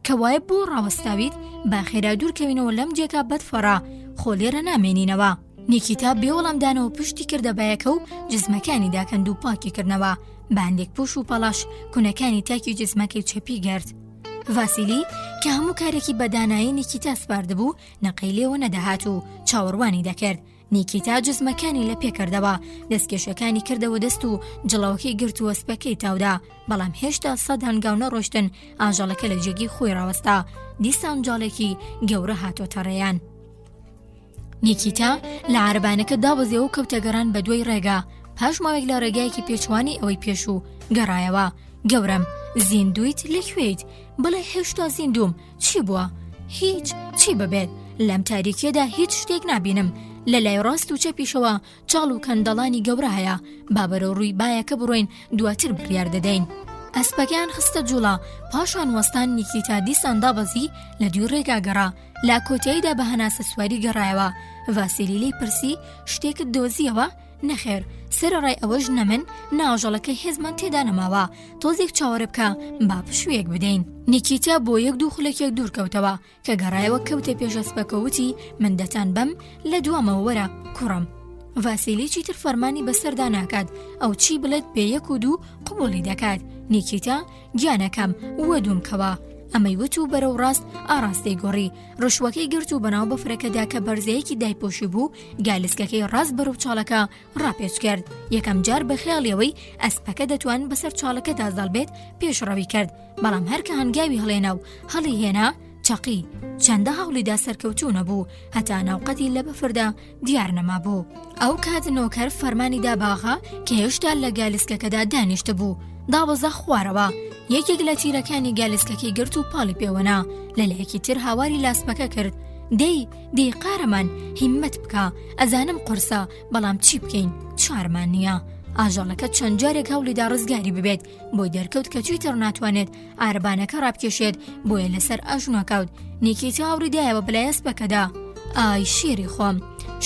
کەوایە بۆ ڕاوەستاویت با خێرا دوورکەوینەوە لەم جێکا بەدفەڕا خۆ لێرە نامێنینەوە. نیکیتا بێوەڵامدانەوە پشتی کردە بایەکە و جزمەکانی داکەند و پاکی کردنەوە. باندێک پوش و پەڵاش کوونەکانی تاکی جزمەکەی چەپی گرت. ڤاسیلی کە هەموو کارێکی بەدانایی نیکیتا سپاردبوو نەقەی لێوە نەدەهات و چاوەڕوانی دەکرد. نیکیتا جزمەکانی لە پێکردەوە دەستکێشەکانی کردەوە دەست و جڵاوەکەی گرت و وەسپەکەی تاودا. بەڵام هێشتا سەد هەنگاو نەڕۆشتن ئاژەڵەکە لە جێگی خۆی ڕاوەستا. دیسان جاڵێکی گەورە هاتۆتە ڕێیان. نیکیتا لە عارەبانەکە داوەزیەوە و کەوتە گەڕان بە دوای ڕێگا. پاش ماوەیەک لە ڕێگایەکی پێچوانی ئەوەی پێشوو گەڕایەوە. گەورم زیندویت لەکوێیت؟ بڵێ هێشتا زیندوم. چی بووە؟ هیچ چی ببێت لەم تاریکیەدا هیچ شتێک نابینم. لە لای ڕاست و چەپیشەوە چاڵ و کەندەڵانی گەورە هەیە. با بەرەو ڕووی بایەکە بڕۆین دواتر بڕیار دەدەین. ئەسپەکەیان خستە جوڵا پاشان وەستان. نیکیتا دیسان دابەزی لە دوی ڕێگا گەڕا. لا کۆتاییدا بە هەناسە سواری گەڕایەوە. ڤاسیلی لێی پرسی شتێکت دۆزیەوە؟ نەخێر، سەرەڕای ئەوەش نەمن ناژەڵەکەی هێزمان تێدا نەماوە. تۆزێک چاوەڕێ بکە با پشوویەک بدەین. نیکیتا بۆ 1-2 خولەکێک دوورکەوتەوە کە گەڕایەوە کەوتە پێش ئەسپەکەوتی من دەتان بەم لە دوامەوە وەرە کوڕم. ڤاسیلی چیتر فەرمانی بەسەردا ناکات. ئەو چی بڵێت پێ 1-2 قبوڵی دەکات. نیکیتا گیانەکەم وەدوم کەوە. ئەمەی وت و بەرەو ڕاست ئاڕاستەی گۆڕی. ڕشوەکەی گرت و بەناو بەفرەکەدا کە بەرزەیەکی دایپۆشی بوو گالسکەکەی ڕاست بەرەو چاڵەکە ڕاپێچ کرد. یەکەم جار بە خێڵیەوەی ئەسپەکە دەتوان بەسەر چاڵەکەدا زەڵبێت پێشڕەوی کرد. بەڵام هەرکە هەنگاوی هەڵێنا و هەڵی هێنا چەقی. چەندە هەوڵیدا سەرکەوتوو نەبوو هەتا ناوقەتی لە بەفردا دیار نەما بوو. ئەو کات نۆکەر فەرمانی دا باغا کە هێشتا لە گالسکەکەدا دانیشتە بوو داوەزە خوارەوە. یەکێک لە تیرەکانی گالسکەکەی گرت و پاڵی پێوەنا. لەلایەکی تر هاواری لاسپەکە کرد. دەی قارەمان هیممەت بکە، ئەزانم قورسە بەڵام چی بکەین چارمان نییە. ئاژەڵەکە چەند جارێک هەوڵیدا ڕزگاری ببێت بۆی دەرکەوت کە چیتر ناتوانێت عارەبانەکە ڕابکێشێت بۆیە لەسەر ئەژنۆکەوت. نیکیتا هەوڕیدایەوە بەلای ئەسپەکەدا. ئای شێری خۆم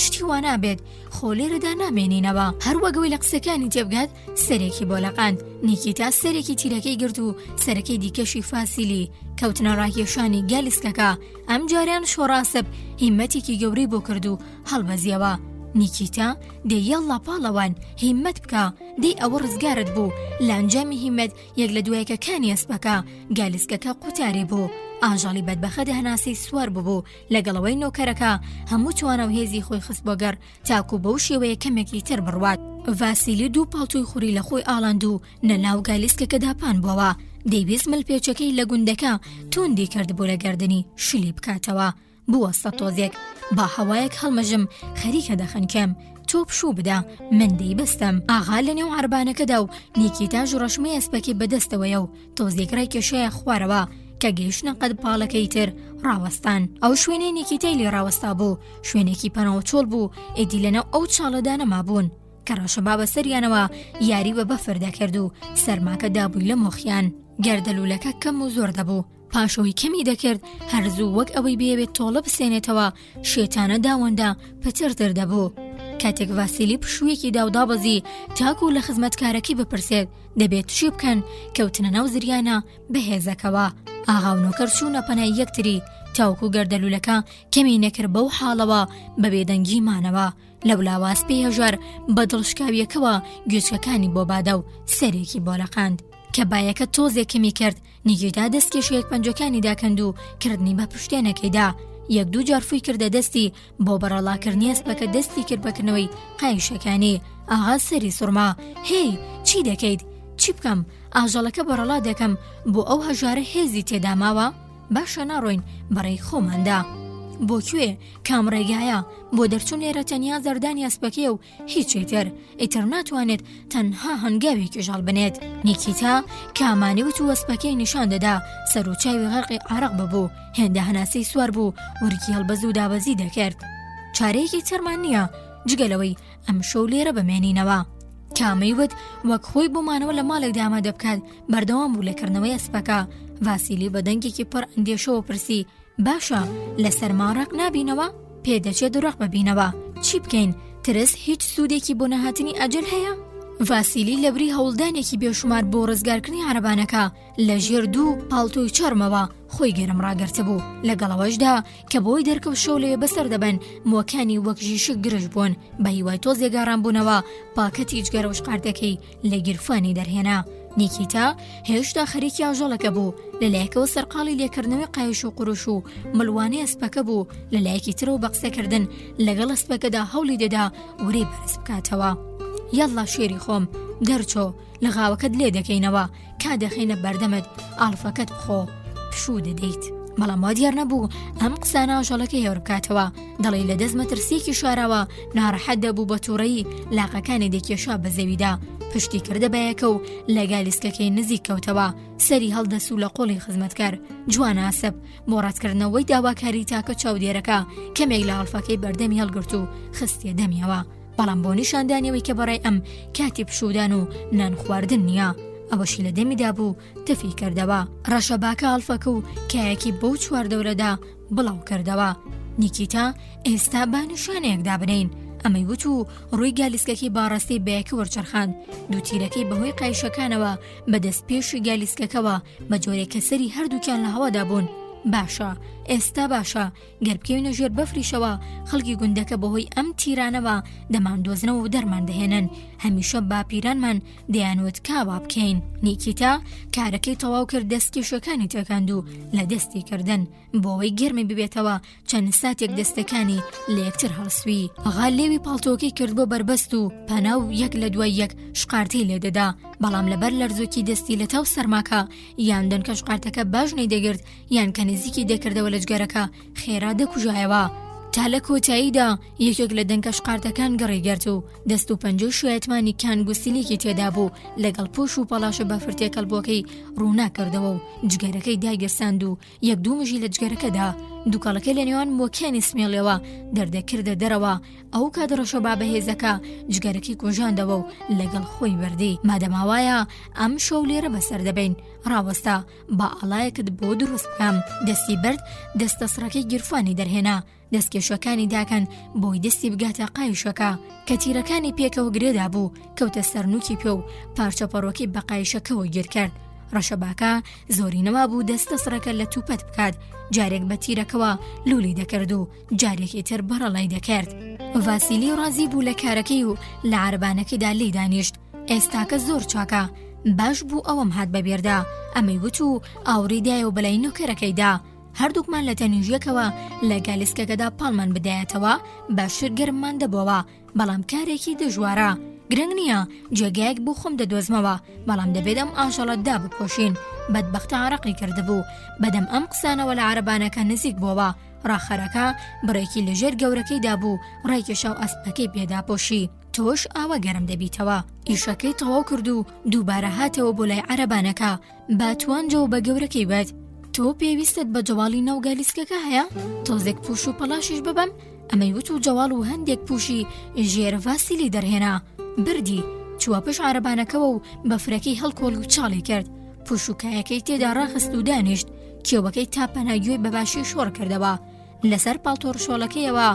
شتی وا نابێت خۆ لێرەدا نامێنینەوە. هەروەگەوەی لە قسەکانی تێبگات سەرێکی بۆ لەقاند. نیکیتا سەرێکی تیرەکەی گرت و سەرەکەی دیکەشی ڤاسیلی کەوتنە ڕاکێشانی گالسکەکە. ئەم جاریان شۆڕاسب هیممەتێکی گەورەی بۆ کرد و هەڵبەزیەوە. نیکیتا دێ یەڵڵا پاڵەوان هیممەت بکە دەی ئەوە ڕزگارت بوو لە ئەنجامی هیممەت یەک لە دوایەکەکانی ئەسپەکە گالیسکەکە قوتاری بوو ئاژاڵی بەدبەخە دەهەناسی سوار ببوو لەگەڵەوەی نۆکەرەکە هەموو توانە و هێزی خۆی خست بۆ گەڕ تاکو بەو شێوەیە کەمێکی تر بڕوات ڤاسیلی دوو پاڵتوی خوری لە خۆی ئاڵاند و نەناو گالیسکەکەدا پان بووەوە دەیویست ملپێچەکەی لە گوندەکە توندی کرد بۆ لە گەردنی شلی بکاتەوە بوەستە تۆزێک با هەوایەک هەڵمەژم خەریکە دەخەنکەم تۆ پشوو بدە من دەیبەستم ئاغا لە نێو عەربانەکەدا و نیکیتا ژوڕەشمەی ئەسپەکەی بەدەستەوەیە و تۆزێک ڕای کێشەیە خوارەوە کە گەیشتنە قەد پاڵەکەی تر ڕاوەستان ئەو شوێنەی نیکیتای لێ ڕاوەستا بوو شوێنێکی پەنەوە چۆڵ بوو ئێدی لەنەو ئەو چاڵەدا نەمابوون کە ڕەشەبا بەسەریانەوە یاری بە بەفر دەکرد و سەرماکە دابووی لە مۆخیان گەردەلوولەکە کەم و زۆر دەبوو پاشەوەی کەمی دەکرد هەرزوو وەک ئەوەی بێوێت تۆڵە بسێنێتەوە شێتانە داوەندا پترتر دەبوو کاتێک ڤاسیلی پشوویەکی داودابەزی تاکو لە خزمەتکارەکەی بپرسێت دەبێت چی بکەن کەوتنە ناو زریانە بەهێزەکەوە ئاغا و نۆکەر چوونە پەنای یەکتری تاوکو گەردەلوولەکە کەمی نەکرد بەو حاڵەوە بە بێدەنگی مانەوە لەو لاواسپی هەژار بە دڵشکاویەکەوە گوێچکەکانی بۆ بادە و سەرێکی بۆ لەقاند کە بایەکە تۆزێکمی کرد نیگیدا دەستکێشەیەک پەنجەکانی داکەند و کردنی بە پشتێنەکەیدا یەک دوو جارفووی کردە دەستی بۆ بەڕەڵاکردنی ئەسپەکە دەستی کرد بەکردنەوەی قایشەکانی ئاغا سەری سوڕما هێی چی دەکەیت چی بکەم ئاژەڵەکە بەڕەڵا دەکەم بۆ ئەو هەژارە هێزی تێدا ماوە باشە ناڕۆین بەڕێی خۆماندا بۆ کوێ کام ڕێگایە بۆ دەرچوون لێرە تەنیا زەردانی ئەسپەکەیە و هیچێتر ئیتر ناتوانێت تەنها هەنگاوێکی ژاڵ بنێت نیکیتا کامانی وت و ئەسپەکەی نیشان دەدا سەر و چاوی غەرقی عەرەق ببوو هێندە هەناسەی سوار بوو ورکی هەڵبەز و دابەزی دەکرد چارەیەکی ترمان نییە جگەلەوەی ئەم شەو لێرە بمێنینەوە کامەی وت وەک خۆی بۆمانەوە لە ماڵێک ئامادە بکات بەردەوام بوو لەکردنەوەی ئەسپەکە ڤاسیلی بە دەنگێکی پڕ ئەندێشەوە پرسی باشە لەسەر ماڕەق نابینەوە پێدەچێت دوڕەق ببینەوە چی بکەین ترس هیچ سوودێکی بۆ نەهاتنی ئەجەل هەیە ڤاسیلی لەبری هەوڵدانێکی بێشمار بۆ ڕزگارکردنی عەرەبانەکە لە ژێر دوو پاڵتۆی چەرمەوە خۆی گەرم ڕاگرتە بوو لەگەڵەوەشدا کە بۆی دەرکەوت شەو لێ بەسەر دەبن موەکانی وەک ژیشک گرژ بوون بە هیوای تۆزێک گەڕان بوونەوە پاکەتی جگەرە و شقاردەکەی لە گیرفانی دەرهێنا نیکیتا هێشتا خەریکی ئاژەڵەکە بوو لەلایەکەوە سەرقاڵی لێکردنەوەی قایش و قوڕش و مڵوانەی ئەسپەکە بوو لەلایەکی ترەوە بە قسەکردن لەگەڵ ئەسپەکەدا هەوڵی دەدا وەرەی بەرز بکاتەوە یەڵڵا شێری خۆم دەرچۆ لە غاوەکەت لێ دەکەینەوە کا دەخینە بەردەمت ئاڵفەکەت بخۆ پشوو دەدەیت بەڵام وا دیار نەبوو ئەم قسانە ئاژەڵەکە هێور بکاتەوە دەڵی لە دەست مەترسیەکی شاراوە ناڕەحەت دەبوو بە تووڕەیی لاقەکانی دەکێشا بە زەویدا پشتی کردە بایەکە و لە گالیسکەکەی نزیک کەوتەوە سەری هەڵدەسو لە قۆڵی خزمەتکار جوان ئاسب بۆ ڕاتکردنەوەی داواکاری تاکە چاودێرەکە کەمێک لە ئاڵفەکەی بەردەمی هەڵگرت و خستیە دەمیەوە بەڵام بۆ نیشاندانیەوەی کە بەڕای ئەم کاتی پشودان و نان خواردن نییە ئەوەشی لە دەمیدا بوو تفی کردەوە ڕەشەباکە ئاڵفەکە و کایەکی بەو چواردەورەدا بڵاو کردەوە نیکیتا ئێستا با نیشانەیەکدا بنین ئەمەی وت و ڕووی گالیسکەکەی باڕاستی بەیەکە وەرچەرخاند دوو تیرەکەی بەهۆی قایشەکانەوە بەدەست پێشی گالیسکەکەەوە بە جۆرێک کە سەری هەردووکیان لە هەوادا بوون باشە ئێستا باشە گەر بکەوینە ژێر بەفریشەوە خەڵکی گوندەکە بەهۆی ئەم تیرانەوە دەمان دۆزنەوە و دەرمان دەهێنن هەمیشە باپیرانمان دەیانوت کاوا بکەین نیکیتا کارەکەی تەواو کرد دەستکێشەکانی تێکاند و لە دەستی کردن بۆەوەی گەرمی ببێتەوە چەند ساتێک دەستەکانی لە یەکتر هەڵسوی ئەغا لێوی پاڵتۆکەی کرد بۆ بربەست و پەناو یەک لە دوای یەک شقارتەی لێدەدا بەڵام لەبەر لەرزۆکی دەستی لە تاو سەرماکە یان دەنکە شقارتەکە باش نەیدەگرت یان کە نزیکی دەکردەوە لە جگەرەکە خێرا دەکوژایەوە تا لە کۆتاییدا یەکێک لە دەنکە شقارتەکان گەڕێگەرت و دەست و پەنجە شوێتمانی کانگوسیلێکی تێدا بوو لەگەڵ پۆش و پەلاشە بەفرتێکەڵبۆکەی ڕوونا کردەوە و جگەرەکەی داگەرساند و یەک دوو مژی لە جگەرەکەدا دووکەڵەکە لە نێوان مۆکیانی سمێڵەوە دەردەکردە دەرەوە ئەو کاتڕەشە با بەهێزەکە جگەرەکەی کوژاندەوە و لەگەڵ خۆی بردی مادەماوایە ئەم شەو لێرە بەسەر دەبین ڕاوەستا با ئەڵایەکت بۆ دروست بکەم دەستی برد دەستەسڕەکەی گیرفانی دەرهێنا دەستکێشەکانی داکەن بۆی دەستی بگاتە قایشەکە کە تیرەکانی پێکەوە گرێدا بوو کەوتە سەرنووکی پێ و پارچە پەڕۆکی بە قایشەکەەوە گیر کرد ڕەشەباکە زۆرینەوە بوو دەستە سڕەکە لە توپەت بکات، جارێک بە تیرەکەوە لولی دەکرد و جارێکی تر بەڕەڵای دەکرد. ڤاسیلی ڕازی بوو لە کارەکەی و لە عارەبانەکەیدا لێی دانیشت. ئێستاکە زۆر چاکە، باش بوو ئەوەم هات بەبێردا، ئەمەی وت و ئاوریدایە و بەلای نوکەرەکەیدا. هەردووکمان لە تەنیژیەکەوە لە گالیسکەکەدا پاڵمان بدایەتەوە باشتر گەرممان دەبەوە، بەڵام کارێکی دژوارە. گرنگ نییە جێگایەک بوو خۆم دەدۆزمەوە، بەڵام دەبێت ئەم ئاژەڵەتدا بپۆشین. بەدبەختە عەرەقی کردبوو. بەدەم ئەم قسانەوە لە عارەبانەکە نزیک بووەوە. ڕاخەرەکە بڕێکی لەژێر گەورەکەیدا بوو، ڕێکێشە و ئەسپەکەی پێداپۆشی. تۆش ئاوە گەرم دەبیتەوە. ئیشەکەی تەواو کرد و دووبارە هاتەوە بۆ لای عارەبانەکە. باتوانجەوە بە گەورەکەی بێت. تۆ پێویستت بە جەواڵی ناو گالیسکەکە هەیە؟ تۆزێک پوش و پەلاشیش ببەم؟ ئەمەی وت و جەواڵ و هەندێک پوشی ژێر ڤاسیلی دەرهێنا. بردی چووە پشت عارەبانەکەوە و بەفرەکەی هەڵکۆڵ و چاڵی کرد. پوشوکایەکەی تێدا ڕاخست و دانیشت. کێوەکەی تاپەناگوێ بەباشی شۆڕ کردەوە. لەسەر پاڵتۆ ڕشۆڵەکەیەوە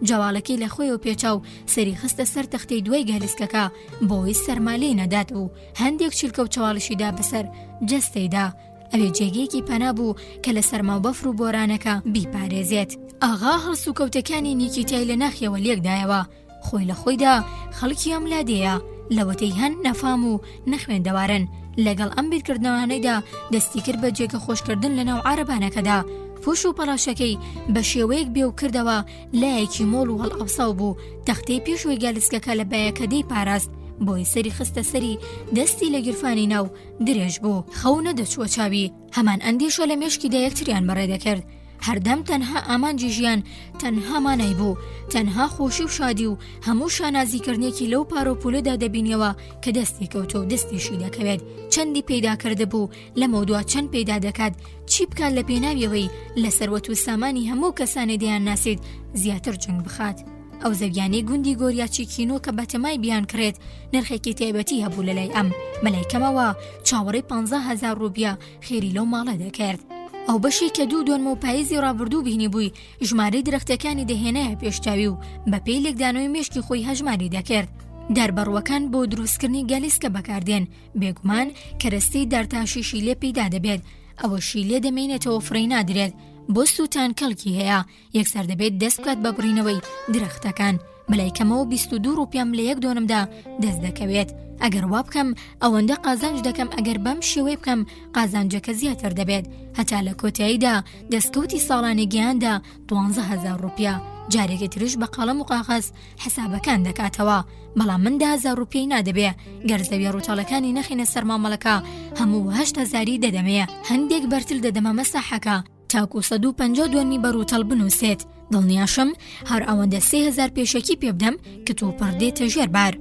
جەواڵەکەی لە خۆی و پێچاو سەری خستە سەر تەختەی دوای گالیسکەکە بۆی سەرمالەی نەدات و هەندێک چیلکە و چاواڵشیدا بەسەر جەستەیدا. ئەوێ جێگەیەکی پەنا بوو کە لە سەرما و بەفر و بۆرانەکە بیپارێزێت. ئاغا هەڵس و کەوتەکانی نیکیتای لە ناخیەوە لێکدایەوە. خۆی لە خۆیدا خەڵکی ئەم لادەیە، لەوەتەی هەن نەفام و نەخوێندەوارن. لەگەڵ ئەم بیرکردنەوانەیدا دەستی کرد بە جێگە خۆشکردن لە ناو عارەبانەکەدا. پوش و پەلاشەکەی بە شێوەیەک بێ و کردەوە لایەکی مۆڵ و هەڵئەوساو بوو. تەختەی پێشوەی گالیسکەکە لە بایەکەدەی پاراست. بۆی سەری خستە سەری دەستی لە گیرفانی ناو درێژ بوو. خەو نەدەچووە چاوی. هەمان ئەندێشە لە مێشکیدا یەکتریان بەڕێ دەکرد. هەردەم تەنها ئامانجی ژیان تەنها مانای بوو، تەنها خۆشی و شادی و هەموو شانازیکردنێکی لەو پارۆپولەدا دەبینیەوە کە دەستی کەوتە و دەستیشی دەکەوێت. چەندی پەیدا کرده بوو لەمە دووە چەند پەیدا دەکات، چی بکات لە پێناویەوەی لە سەروەت و سامانی هەموو کەسانی دەیان ناسیت زیاتر جنگ بخات. ئەو زەویانەی گوندی گۆریاچی کینۆ کە بەتەمای بیان کرێت نرخێکی تایبەتی هەبوو لەلای ئەم مەلایکەمەوە چاوەڕێی 15,000 ڕوبیا خێری لەو ماڵە دەکرد. ئەو بەشی کە دوو دۆنمە و پاییزی ڕابردوو بینی بووی ژمارەی درەختەکانی دەهێنایە پێشچاوی و بە پێی لێکدانەوەی مێشکی خۆی هەژماری دەکرد. دەربەڕوەکان بۆ دروستکردنی گالیسکە بەکاردێن، بێگومان کەرەستەی دەرتاشیشی لێ پەیدا دەبێت. ئەوەشی لێ دەمێنێتەوە فڕی نادرێت. بۆ سووتان کەڵکی هەیە، یەکسەر دەبێت دەست بکات بە بڕینەوەی درەختەکان. بەلایکەمەوە 22 ڕوپیام لە 1 دۆنمدا دەست دەکەوێت. ئەگەر وا بکەم ئەوەندە قازانج دەکەم، ئەگەر بەم شێوەی بکەم قازانجەکە زیاتر دەبێت. هەتا لە کۆتاییدا دەستکەوتی ساڵانە گیاندا 12,000 ڕوپیا. جارێکی ترش بە قەڵەم و قاغەز حسابەکان دەکاتەوە. بەڵام من 10,000 ڕوپیای نادەبێ. گەر زەویە ڕووتەڵەکانی نەخینە سەر مامەڵەکە هەموو 8,000 دەدەمەیە. هەندێک بەرتل دەدەمە مەساحەکە تاکو 150 دوێنمی بەروتەڵ بنووسێت. دڵنیاشم هەر ئەوەندە 3,000 پێشەکی پێ بدەم کە تۆ پڕدێتە ژێربار.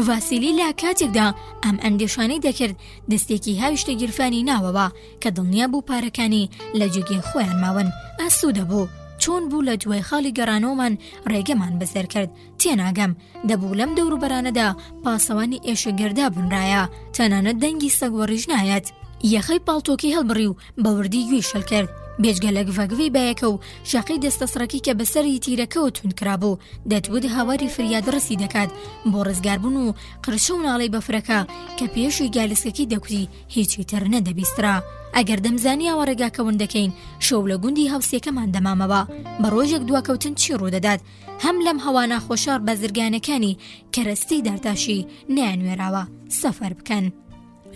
ڤاسیلی لە کاتێکدا ئەم ئەندێشانەی دەکرد دەستێکی هاویشتە گیرفانی ناوەوە کە دڵنیا بوو پارەکانی لە جێگەی خۆیان ماون. ئاسوودە بوو. چۆن بوو لە دوای خاڵی گەڕانەوەمان ڕێگەمان بەسەر کرد. تێناگەم دەبوو لەم دەوروبەرانەدا پاسەوانی ئێشەگەردا بنرایە، تەنانەت دەنگی سەگوەڕیش نایەت. یەخەی پاڵتۆکی هەڵبڕی و بە وردی گوێ شەل کرد. بێجگە لە گڤەگڤی بایەکە و شاقی دەستەسڕەکی کە بەسەری تیرەکەەوە توندکرابوو دەتوت هاواری فریاد ڕسی دەکات بۆ ڕزگاربوون و قرشە و ناڵەی بەفرەکە کە پێشوی گالیسکەکی دەکوتی هیچی تر نەدەبیسترا. ئەگەر دەمزانی ئەوە ڕێگاکەون دەکەین شەو لە گوندی هەوسێکەمان دەمامەوە. بە ڕۆژێک دواکەوتن چی ڕوودەدات؟ هەم لەم هەوانە خۆشار بەزرگانەکانی کەرەستی دەرتاشی نیانوێراوە سەفەر بکەن.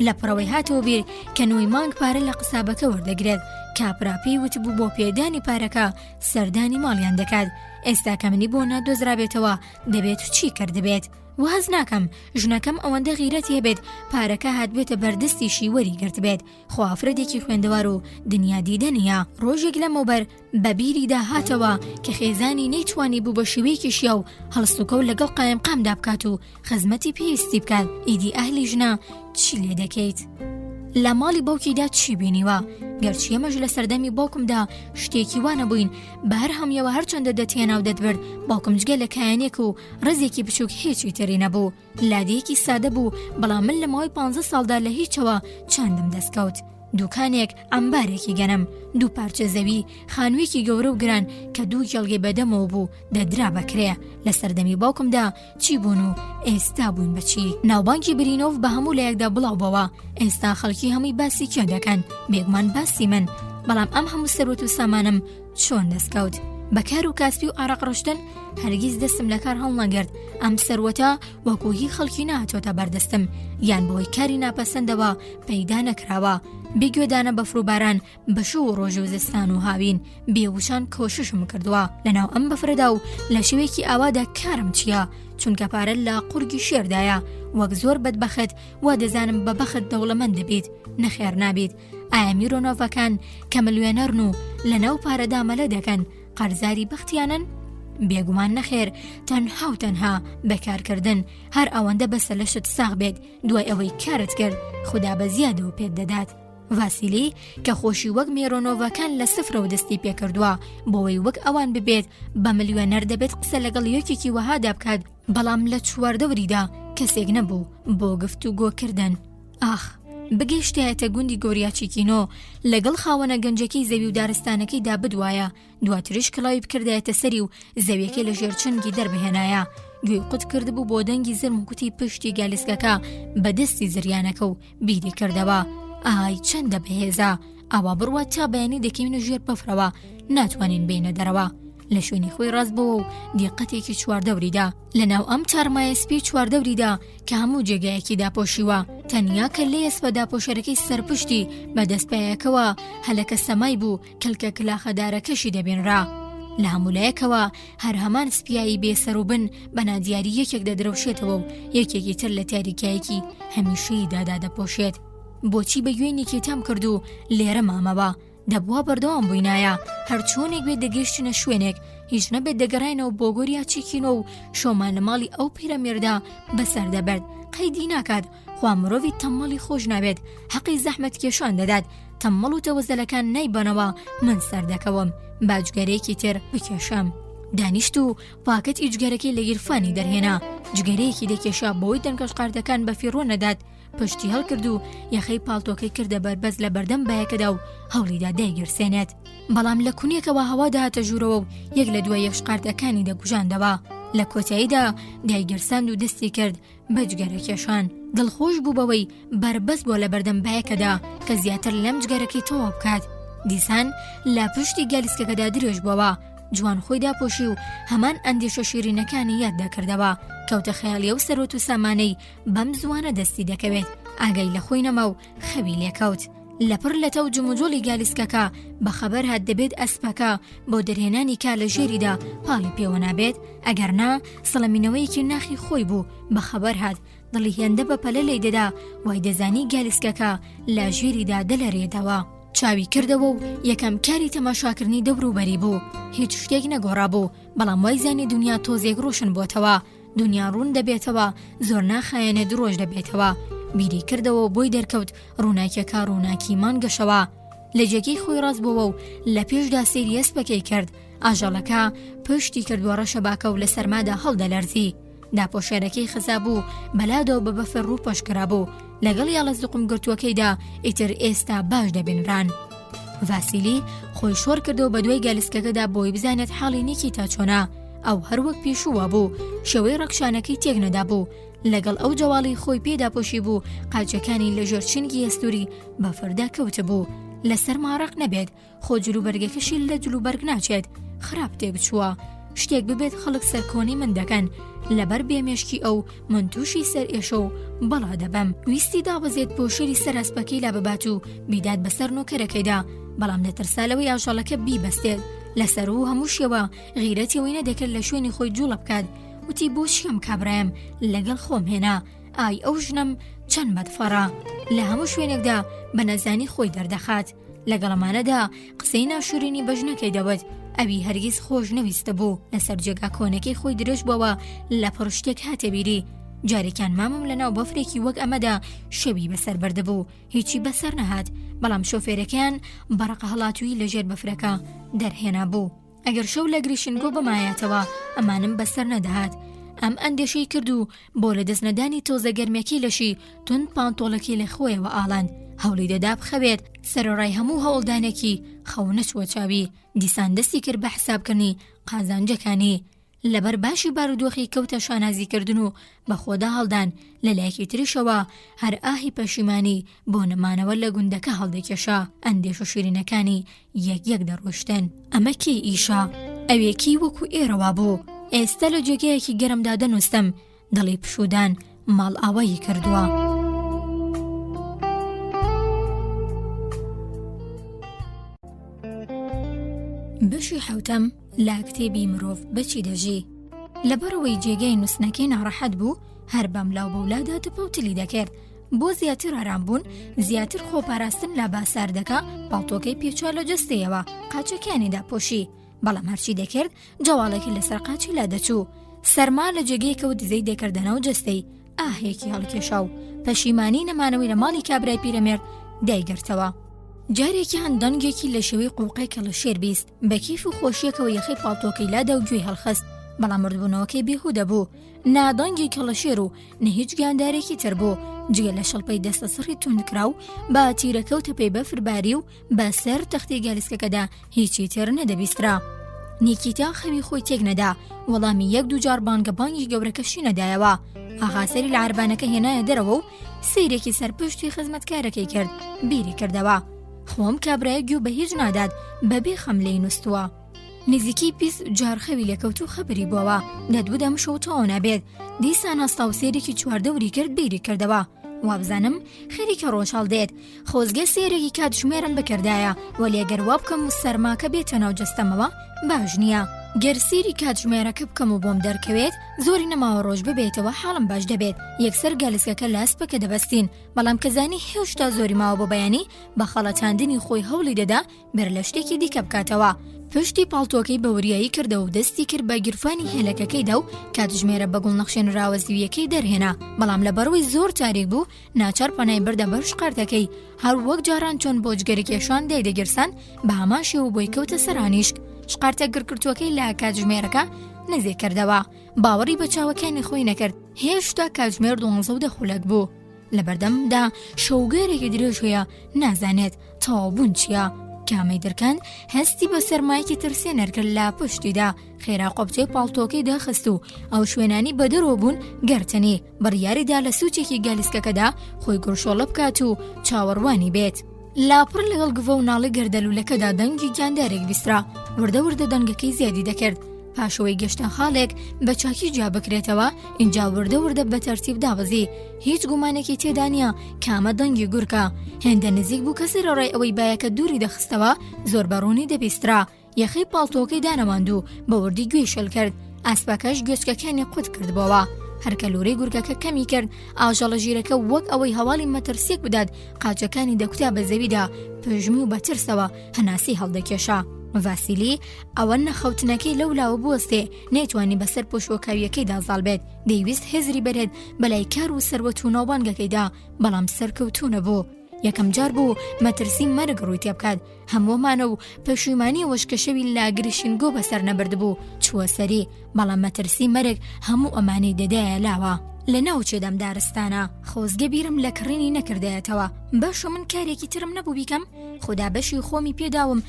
لە پڕەوەی هاتەوە بیر کە نوۆی مانگ پارە لە قسابەکە وەردەگرێت. کاپراپی وتبوو بۆ پێدانی پارەکە سەردانی ماڵیان دەکات. ئێستا کە منی بۆ نادۆزرابێتەوە دەبێت چی کردبێت؟ وەز ناکەم ژنەکەم ئەوەندە غیرەتی هەبێت پارەکە هاتبێتە بەردەستیشی وەریگرت بێت. خوافرەتێکی خوێندەوار و دنیا دیدەنیە. ڕۆژێک لەمەوبەر بەبیریدا هاتەوە کە خێزانی نەیتوانی بوو بە شێوەیەکی شیا و هەڵسوکە و لەگەڵ قایم قامدا بکات و خزمەتی پێویستی بکات. ئیدی ئەهلی ژنە چی لێ دەکەیت؟ لە ماڵی باوکیدا چی بینیوە؟ گەرچی ئەمەش لە سەردەمی باوکمدا شتێکی وانە بووین بە هەر هەمیەوە هەرچەندە دەتێنا و دەتبرد باوکم جگە لە کایانێک و ڕزێکی بچووک هیچی تری نەبوو. لادەیەکی سادە بوو بەڵام من لە ماوەی 15 ساڵدا لە هیچەوە چاندم دەستکەوت. دوکانێک ئەمبارێکی گەنم، 2 پارچە زەوی، خانوویەکی گەورە و گران کە 2 گێڵگێ بەدەمەوە بوو دەدرا بەکرێ. لە سەردەمی باوکمدا چی بوون و ئێستا بووین بەچی. ناوبانکی برینۆڤ بە هەموو لایەکدا بڵاو بەوە، ئێستا خەڵکی هەمووی باسی کێ دەکەن؟ بێگومان باسی من. بەڵام ئەم هەموو سەرۆت و سامانم چۆن دەستکەوت؟ بەکار و کاسبی و ئاڕق ڕۆشتن هەرگیز دەستم لە کار هەڵنەگرت. ئەم سەروەتە وەکو هی خەڵکی نهاتۆتە بەردەستم، یان بۆی کاری ناپەسەندەوە پەیدا نەکراوە. بێگوێدانە بەفروباران بەشە و ڕۆژ و زستان و هاوین بێوشان کۆششم کردووە لەناو ئەم بەفرەدا و لە شێوەیەکی ئاوادا کارم چییە؟ چونکە پارە لە قورگی شێردایە. وەک زۆر بەدبەخت وا دەزانم بە بەخت دەوڵەمەند دەبیت، نەخێر نابیت. ئایا میرۆنۆڤەکان کە ملیۆنەرن و لەناو پارەدا مەلە دەکەن قەرزاری بەختیانن؟ بێگومان نەخێر، تەنها و تەنها بەکارکردن. هەر ئەوەندە بەسە لەشت ساغ بێت دوای ئەوەی کارت کرد خوددا بە زیادەوە پێت دەدات. ڤاسیلی کە خۆشی وەک میرۆنۆڤەکان لە سفرەوە دەستی پێکردووە بۆەوەی وەک ئەوان ببێت بە ملیۆنەر دەبێت قسە لەگەڵ یەکێکی وەهادا بکات، بەڵام لە چواردەوریدا کەسێک نەبوو بۆ گفتوگۆکردن. ئاخ بگەیشتایەتە گوندی گۆریاچیکینۆ لەگەڵ خاوەنە گەنجەکەی زەوی و دارستانەکەیدا بدوایە، دواتریش کڵاوی بکردایەتە سەری و زەویەکەی لە ژێر چنگی دەربهێنایە. گوێی قوت کردبوو بۆ دەنگی زرم و گوتی پشتی گالیسکەکە بەدەستی زریانەکە و بیری کردەوە. ئای چەندە بەهێزە، ئاوا بڕوە تا بەیانی دەکەین و ژێر بەفرەوە ناتوانین بینە دەرەوە. لە شوێنی خۆی ڕاست بووە و دیقەتێکی چواردەوریدا لەناو ئەم چارمایە سپی چواردەوریدا کە هەموو جێگایەکی داپۆشیوە، تەنیا کە لێس بە داپۆشەرەکەی سەرپشتی بە دەستپایەکەوە هەلەکە سەمای بوو کەلکە کلاخەدارەکەشی دەبێنرا. لە هەمولایەکەوە هەر هەمان سپیایی بێسەر و بن بە نادیاری یەکێک دەدرەوشێتەوە و یەکێکی تر لە تاریکایەکی هەمیشەی دادا دەپۆشێت. بۆچی بە گوێنێکی تام کرد و لێرە مامەوە دەبووە بەردەوام بووینایە. هەر چۆنێک بێت دەگەیشتنە شوێنێک هیچ نەبێت دەگەڕینەوە بۆ گۆریاچیکینۆ و شۆمان لە ماڵی ئەو پیرەمێردا بەسەر دەبرد. قەیدی ناکات، خوا مرۆڤی تەممەڵی خۆش نابێت، حەقی زەحمەت کێشان دەدات. تەممەڵ و تەوەزەلەکان نایبەنەوە من سەردەکەوم، باجگەرەیەکی تر بکێشم. دانیشت و پاکەت ئیجگەرەکەی لە گیرفانی دەرهێنا، جگەرەیەکی دەکێشا بۆی دەنگەش قاردەکان بە فیڕۆ نەدات. پشتی هەڵکرد و یەخەی پاڵتۆکەی کردە بەربەز لە بەردەم بایەکەدا و هەوڵیدا دایگرسێنێت. بەڵام لە کونیەکەوە هەوا داهاتە ژوورەوە و یەک لە دوای یەک قاردەکانی دەگوژاندەوە. لە کۆتاییدا دایگرساند و دەستی کرد بە جگەرە کێشان. دڵخۆش بوو بەوەی بربەست بۆ لە بەردەم بایەکەدا کە زیاتر لەم جگەرەکەی تەواو بکات. دیسان لە پشتی گالیسکەکەدا درێژ بووەوە، جوان خۆی داپۆشی و هەمان ئەندێشە شیرینەکانی یاد دەکردەوە. کەوتە خەیاڵیە و سەرۆت و سامانەی بەم زوانە دەستی دەکەوێت. ئاگای لە خۆی نەما و خەوی لێکەوت. لەپڕ لە تەو جموجۆڵی گالیسکەکە بەخەبەر هات دەبێت ئەسپەکە بۆ دەرهێنانی کا لە ژێریدا پاڵی پێوە نابێت، ئەگەرنا سەڵەمینەوەیەکی ناخی خۆی بوو بەخەبەر هات دڵی هێندە بە پەلە لێی دەدا وای دەزانی گالیسکەکە لە ژێریدا دەلەرێتەوە. چاوی کردەوە و یەکەم کاری تەماشاکردنی دەوروبەری بوو. هیچ شتێک نەگۆڕابوو، بەڵام وای زانی دنیا تۆزێک ڕۆشن بۆتەوە، دنیا ڕوون دەبێتەوە، زۆر ناخایەنێ درۆژ دەبێتەوە. بیری کردەوە بۆی دەرکەوت ڕووناکیەکە ڕووناکی مانگەشەوە. لە جێگەی خۆی ڕاست بووە و لە پێشدا سێری ئەسپەکەی کرد. ئاژەڵەکە پشتی کردووە ڕەشەباکە و لە سەرمادا هەڵدەلەرزی. داپۆشێرەکەی خزا بوو، بەلادەوە بە بەفر ڕوو پەشکرا بوو. لەگەڵ یاڵە زوقم گرتووەکەیدا ئیتر ئێستا باش دەبێنران. ڤاسیلی خۆی شۆر کردەوە بە دوای گالیسکەکەدا بۆی بزانێت حاڵی نیکی تا چۆنا. ئەو هەروەک پێشووە بوو، شێوەی ڕەکشانەکەی تێک نەدا بوو. لەگەڵ ئەو جەواڵی خۆی پێداپۆشی بوو، قاچەکانی لە ژێر چنگی ئەستوری بەفردا کەوتە بوو. لەسەر ماڕق نەبێت، خۆ جلوبەرگەکەشی لە جلوبەرگ ناچێت. خراپ تێبچووە، شتێک ببێت خەڵک سەرکۆنی من دەکەن. لەبەر بێمێشکی ئەو من تووشی سەر ئێشە و بەڵا دەبەم. ویستی دابەزێت بۆ شەری سەراسپەکەی لا ببات و بیدات بەسەر نۆکەرەکەیدا، بەڵام دەترسالەوەی ئاژەڵەکە بیبەستێت. لەسەر و هەموو شێوە غیرەتیەوەی نەدەکرد لە شوێنی خۆی جوڵە بکات. وتی بۆچیم کابرایم لەگەڵ خۆم هێنا، ئای ئەو ژنم چەند بەدفەڕە، لە هەموو شوێنێکدا بە نەزانی خۆی دەردەخات. لەگەڵەمانەدا قسەی ناشورینی بەژنەکەی دەوت. ئەوی هەرگیز خۆش نەویستە بوو. لەسەر جێگا کۆنەکەی خۆی درێژ بووەوە لە پڕشتێک هاتە بیری. جارێکیان مامم لەناو بەفرێکی وەک ئەمەدا شەوی بەسەر بەردەبوو، هیچی بەسەر نەهات، بەڵام شۆفێرەکەیان بەڕق هەڵاتووی لەژێر بەفرەکە دەرهێنا بوو. ئەگەر شەو لە گریشنگۆ بمایەتەوە ئەمانم بەسەر نەدەهات. ئەم ئەندێشەی کرد و بۆ لە دەستنەدانی تۆزە گەرمێکی لەشی تون پانتۆڵەکی لە خۆیەوە ئاڵاند هەوڵی دەدا بخەوێت سەرۆڕای هەموو هەوڵدانێکی خەو نەچوە چاوی دیسان دەستی کرد بە حسابکردنی قازانجەکانی لەبەر باشی بارودۆخی کەوتە شانازیکردن و بە خۆدا هەڵدان لە لایەکی تریشەوە هەر ئاهی پەشیمانی بۆ نەمانەوە لە گوندەکە هەڵدەکێشا ئەندێش و شیرینەکانی یەک دەڕۆشتن ئەمە کێ ئیشا ئەوێکی وەکو ئێرەوا بوو ئێستا لە جێگەیەکی گەرمدا دەنووسم دڵی پشودان ماڵ ئاوایی کردووە بەشی حوتەم لا کتێبی مرۆڤ بەچی دەژی لەبەرەوەی جێگەی نووسنەکەی ناڕەحەت بوو هەر بەملاو بەولادا تپەوتلی دەکرد بۆ زیاتر ئارام بوون زیاتر خۆپاراستن لە باساردەکە پاڵتۆکەی پێچوە لە جستەیەوە قاچەکانیدا پۆشی بەڵام هەرچی دەکرد جەواڵێکی لەسەر قاچی لا دەچوو سەرما لە جێگەیەکەوت دزەی دەکردنەوە جستەی ئاهەیەکی هەڵکێشا و پەشیمانی نەمانەوەی لە ماڵی کابرای پیرەمێرد دایگرتەوە جارێکی هەندەنگێکی لە شێوەی قوقەی کەڵەشێر بیست بە کیف و خۆشیەکەوە یەخەی پاڵتۆکەی لادا و گوێی هەڵخست بەڵام مردبوونەوەکەی بێهودە بوو نادەنگی کەڵەشێر و نە هیچ گیاندارێکی تر بوو جگە لە شەڵپەی دەستە سڕی توندکرا و با تیرەکەوتە پێی بەفرباری و بەسەر تەختی گالیسکەکەدا هیچی تر نەدەبیسترا نیکیتا خەوی خۆی تێک نەدا وەڵامی یەک دوو جار بانگە بانگی گەورەکەشی نەدایەوە ئاغاسەری لە عربانەکە هێنایە دەرەوە و سەیرێکی سەرپشتی خزمەتکارەکەی کرد بیری کردەوە خۆم کابرایە گوێ بە هیچ نادات بەبێ خەم لێی نووسووە نزیکی پیس جارخەوی لەکەوت و خەبری بووەوە دەدبوو دەمشەوتەوە نابێت دیسان هەستا و سێرێکی چواردەوری کرد بیری کردەوە وابزانم خەریکە ڕۆژ هەڵدێت خۆزگە سێرێکی کاتژمێرم بکردایە وەلێگەر وا بکەم و سەرماکە بێتە ناو جەستەمەوە باش نییە گەرسیری کاتژمێرەکە بکەم و بۆم دەرکەوێت زۆری نەماوە ڕۆژ ببێتەوە حاڵم باش دەبێت یەکسەر گالیسکەکە لە ئەسپەکە دەبەستین بەڵام کەزانی هێشتا زۆری ماوە بۆ بەیانی بە خەڵەتاندنی خۆی هەوڵی دەدا بەر لە شتێکی دیکە بکاتەوە پشتی پاڵتۆکەی بەوریایی کردە و دەستی کرد بە گیرفانی هێلەکەکەیدا و کاتژمێرە بە گوڵنەخشێنراوە زیویەکەی دەرهێنا بەڵام لەبەرەوەی زۆر تاریک بوو ناچار پەنای بردە بەر شقارتەکەی هەر وەک جاران چۆن بۆجگەری کێشان دەیدەگیرسان بە هەمان شێوە بۆی کەوتە سەرانیشک شقارتە گرکرتوەکەی لە کاتژمێرەکە نزیک کردەوە باوەڕی بە چاوەکانی خۆی نەکرد هێشتا کاتژمێر 12 خولەک بوو لەبەردەمدا شەوگەرێکی درێژ هەیە نازانێت تەواوبوون چییە کامەی دەرکەن هەستی بە سەرمایەکی ترسێنەر کرد لە پشتیدا خێرا قۆبچەی پاڵتۆکەی داخست و ئەو شوێنانی بەدەرەوە بوون گەرتنی بڕیاریدا لە سوچێکی گالیسکەکەدا خۆی گۆشۆڵە بکات و چاوەڕوانی بێت لاپڕ لەگەڵ گڤە و ناڵی گەردەلوولەکەدا دەنگی گیاندارێک بیسترا وردە دەنگەکەی زیادی دەکرد پاشەوەی گەشتە خاڵێک بە چاکی جا بکرێتەوە اینجا وردە بە تەرتیب دابەزی هیچ گومانێکی تێدا نییە کامە دەنگی گورکە هێندە نزیک بوو کەسی ڕێ ئەوەی بایەکە دووری دەخستەوە زۆر بەڕوونی دەبیسترا یەخەی پاڵتۆکەی دانەماند و بە وردی گوێی شەل کرد ئاسپەکەش گوێچکەکانی قوت کردبەوە هەر کەلوورەی گورگەکە کەمی کرد ئاژەڵە ژیرەکە وەک ئەوەی هەواڵی مەترسێک بدات قاچەکانی دەکوتا بە زەویدا پژمی و بەترسەوە هەناسی هەڵدەکێشا ڤاسیلی ئەوە نەخەوتنەکەی لەولاوە بوەستێ نەیتوانی بەسەر پۆشوەکاویەکەیدا زاڵ بێت دەیویست هێزری بەرێت بەلای کار و سەروەت و ناوبانگەکەیدا بەڵام سەرکەوتوونە بوو یەکەم جار بوو مەترسی مەرگ ڕووی تێ بکات هەموومانە و پەشیمانی وەشکەشەوی لاگرشینگۆ بەسەر نەبردبوو چووە سەری بەڵام مەترسی مەرگ هەموو ئەمانەی دەدایە لاوە لە ناوچێدەم دارستانە خۆزگە بیرم لە کڕینی نەکردایەتەوە باشە من کارێکی ترم نەبوو بیکەم خوددا بەشی خۆمی پێداوم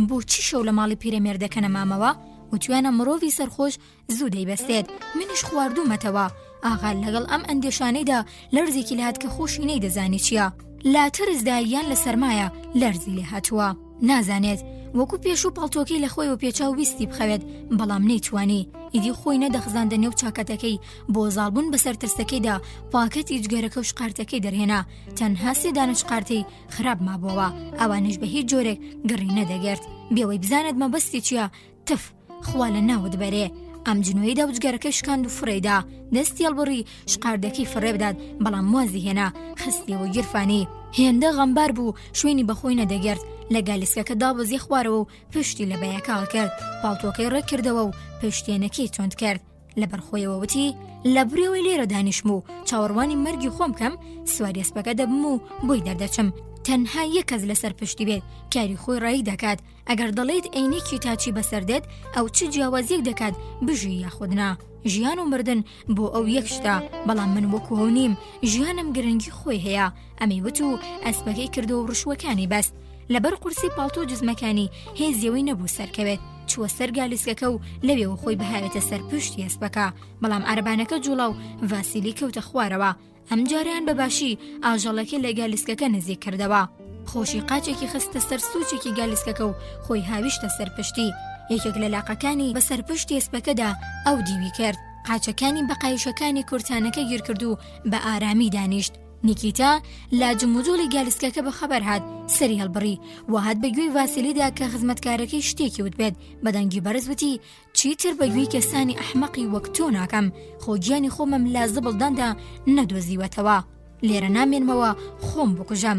بۆچی شەو لە ماڵی پیرەمێردەکەنە مامەوە وتوانە مرۆڤی سەرخۆش زوو دەیبەستێت منیش خواردوومەتەوە ئاغا لەگەڵ ئەم ئەندێشانەیدا لەرزێکی لە هات کە خۆشی نەیدەزانی چییە لا ترسداییان لە سەرمایە لەرزی لێ هاتووە نازانێت وەکو پێش و پاڵتۆکەی لە خۆی و پێچاو ویستی بخەوێت بەڵام نەیتوانی ئیدی خۆی نەدەخزاندە نێو چاکەتەکەی بۆ زاڵبوون بەسەر ترسەکەیدا پاکەتی جگەرەکە و شقارتەکەی دەرهێنا تەنها سێدانە شقارتەی خراپ مابووەوە ئەوانش بە هیچ جۆرێک گەڕی نەدەگرت بێوەی بزانێت مەبەستی چییە تف خوا لە ناوت بەرێ ئەم جنۆیدا وجگەرەکە شکاند و فڕێدا دەستی هەڵبڕی شقاردەکەی فڕێ بدات بەڵام وازی هێنا خستیەوە گیرفانی هێندە غەمبار بوو شوێنی بەخۆی نەدەگرت لە گالیسکەکە دابەزی خوارەوە و پشتی لە بەیەکاڵ کرد پاڵتۆکەی ڕێکردەوە و پشتێنەکەی چۆند کرد لەبەر خۆیەوە وتی لە بڕێوەی لێرە دانیشم و چاوەڕوانی مەرگی خۆم بکەم سواری ئەسپەکە دەبم و بۆی دەردەچم تەنها یەک کەس لەسەر پشتی بێت کاری خۆی ڕایی دەکات ئەگەر دەڵێت عینێکی تاچی بەسەردێت ئەو چ جیاوازیەک دەکات بژی یاخودنا ژیان و مردن بۆ ئەو یەک شتە بەڵام من وەکو ئەو نیم ژیانم گرنگی خۆی هەیە ئەمەی وت و ئەسپەکەی کردەوە ڕشوەکانی بەست لەبەر قورسی پاڵتۆ جزمەکانی هێزیەوەی نەبوو سەرکەوێت چووە سەر گالیسکەکە و لەوێەوە خۆی بەهایەتە سەر پشتی ئەسپەکە بەڵام عەرەبانەکە جوڵا و ڤاسیلی کەوتە خوارەوە ئەم جاریان بەباشی ئاژەڵەکە لە گالیسکەکە نزیک کردەوە خۆشی قاچێکی خستە سەر سوچێکی گالیسکەکە و خۆی هاویشتە سەر پشتی یەکێک لە لاقەکانی بەسەر پشتی ئەسپەکەدا ئەو دیوی کرد قاچەکانی بە قایشەکانی کورتانەکە گیر کرد و بە ئارامی دانیشت نیکیتا لاجم و جۆڵی گالیسکەکە بە خەبەر هات سەری هەڵبڕی و هات بە گوێی ڤاسیلیدا کە خزمەتکارەکەی شتێکی وت بێت بەدەنگی بەرز وتی چیتر بە گوێی کەسانی ئەحمەقی وەک تۆ ناکەم خۆ گیانی خۆمم لا زبڵداندا نەدۆزیوەتەوە لێرە نامێنمەوە خۆم بکوژەم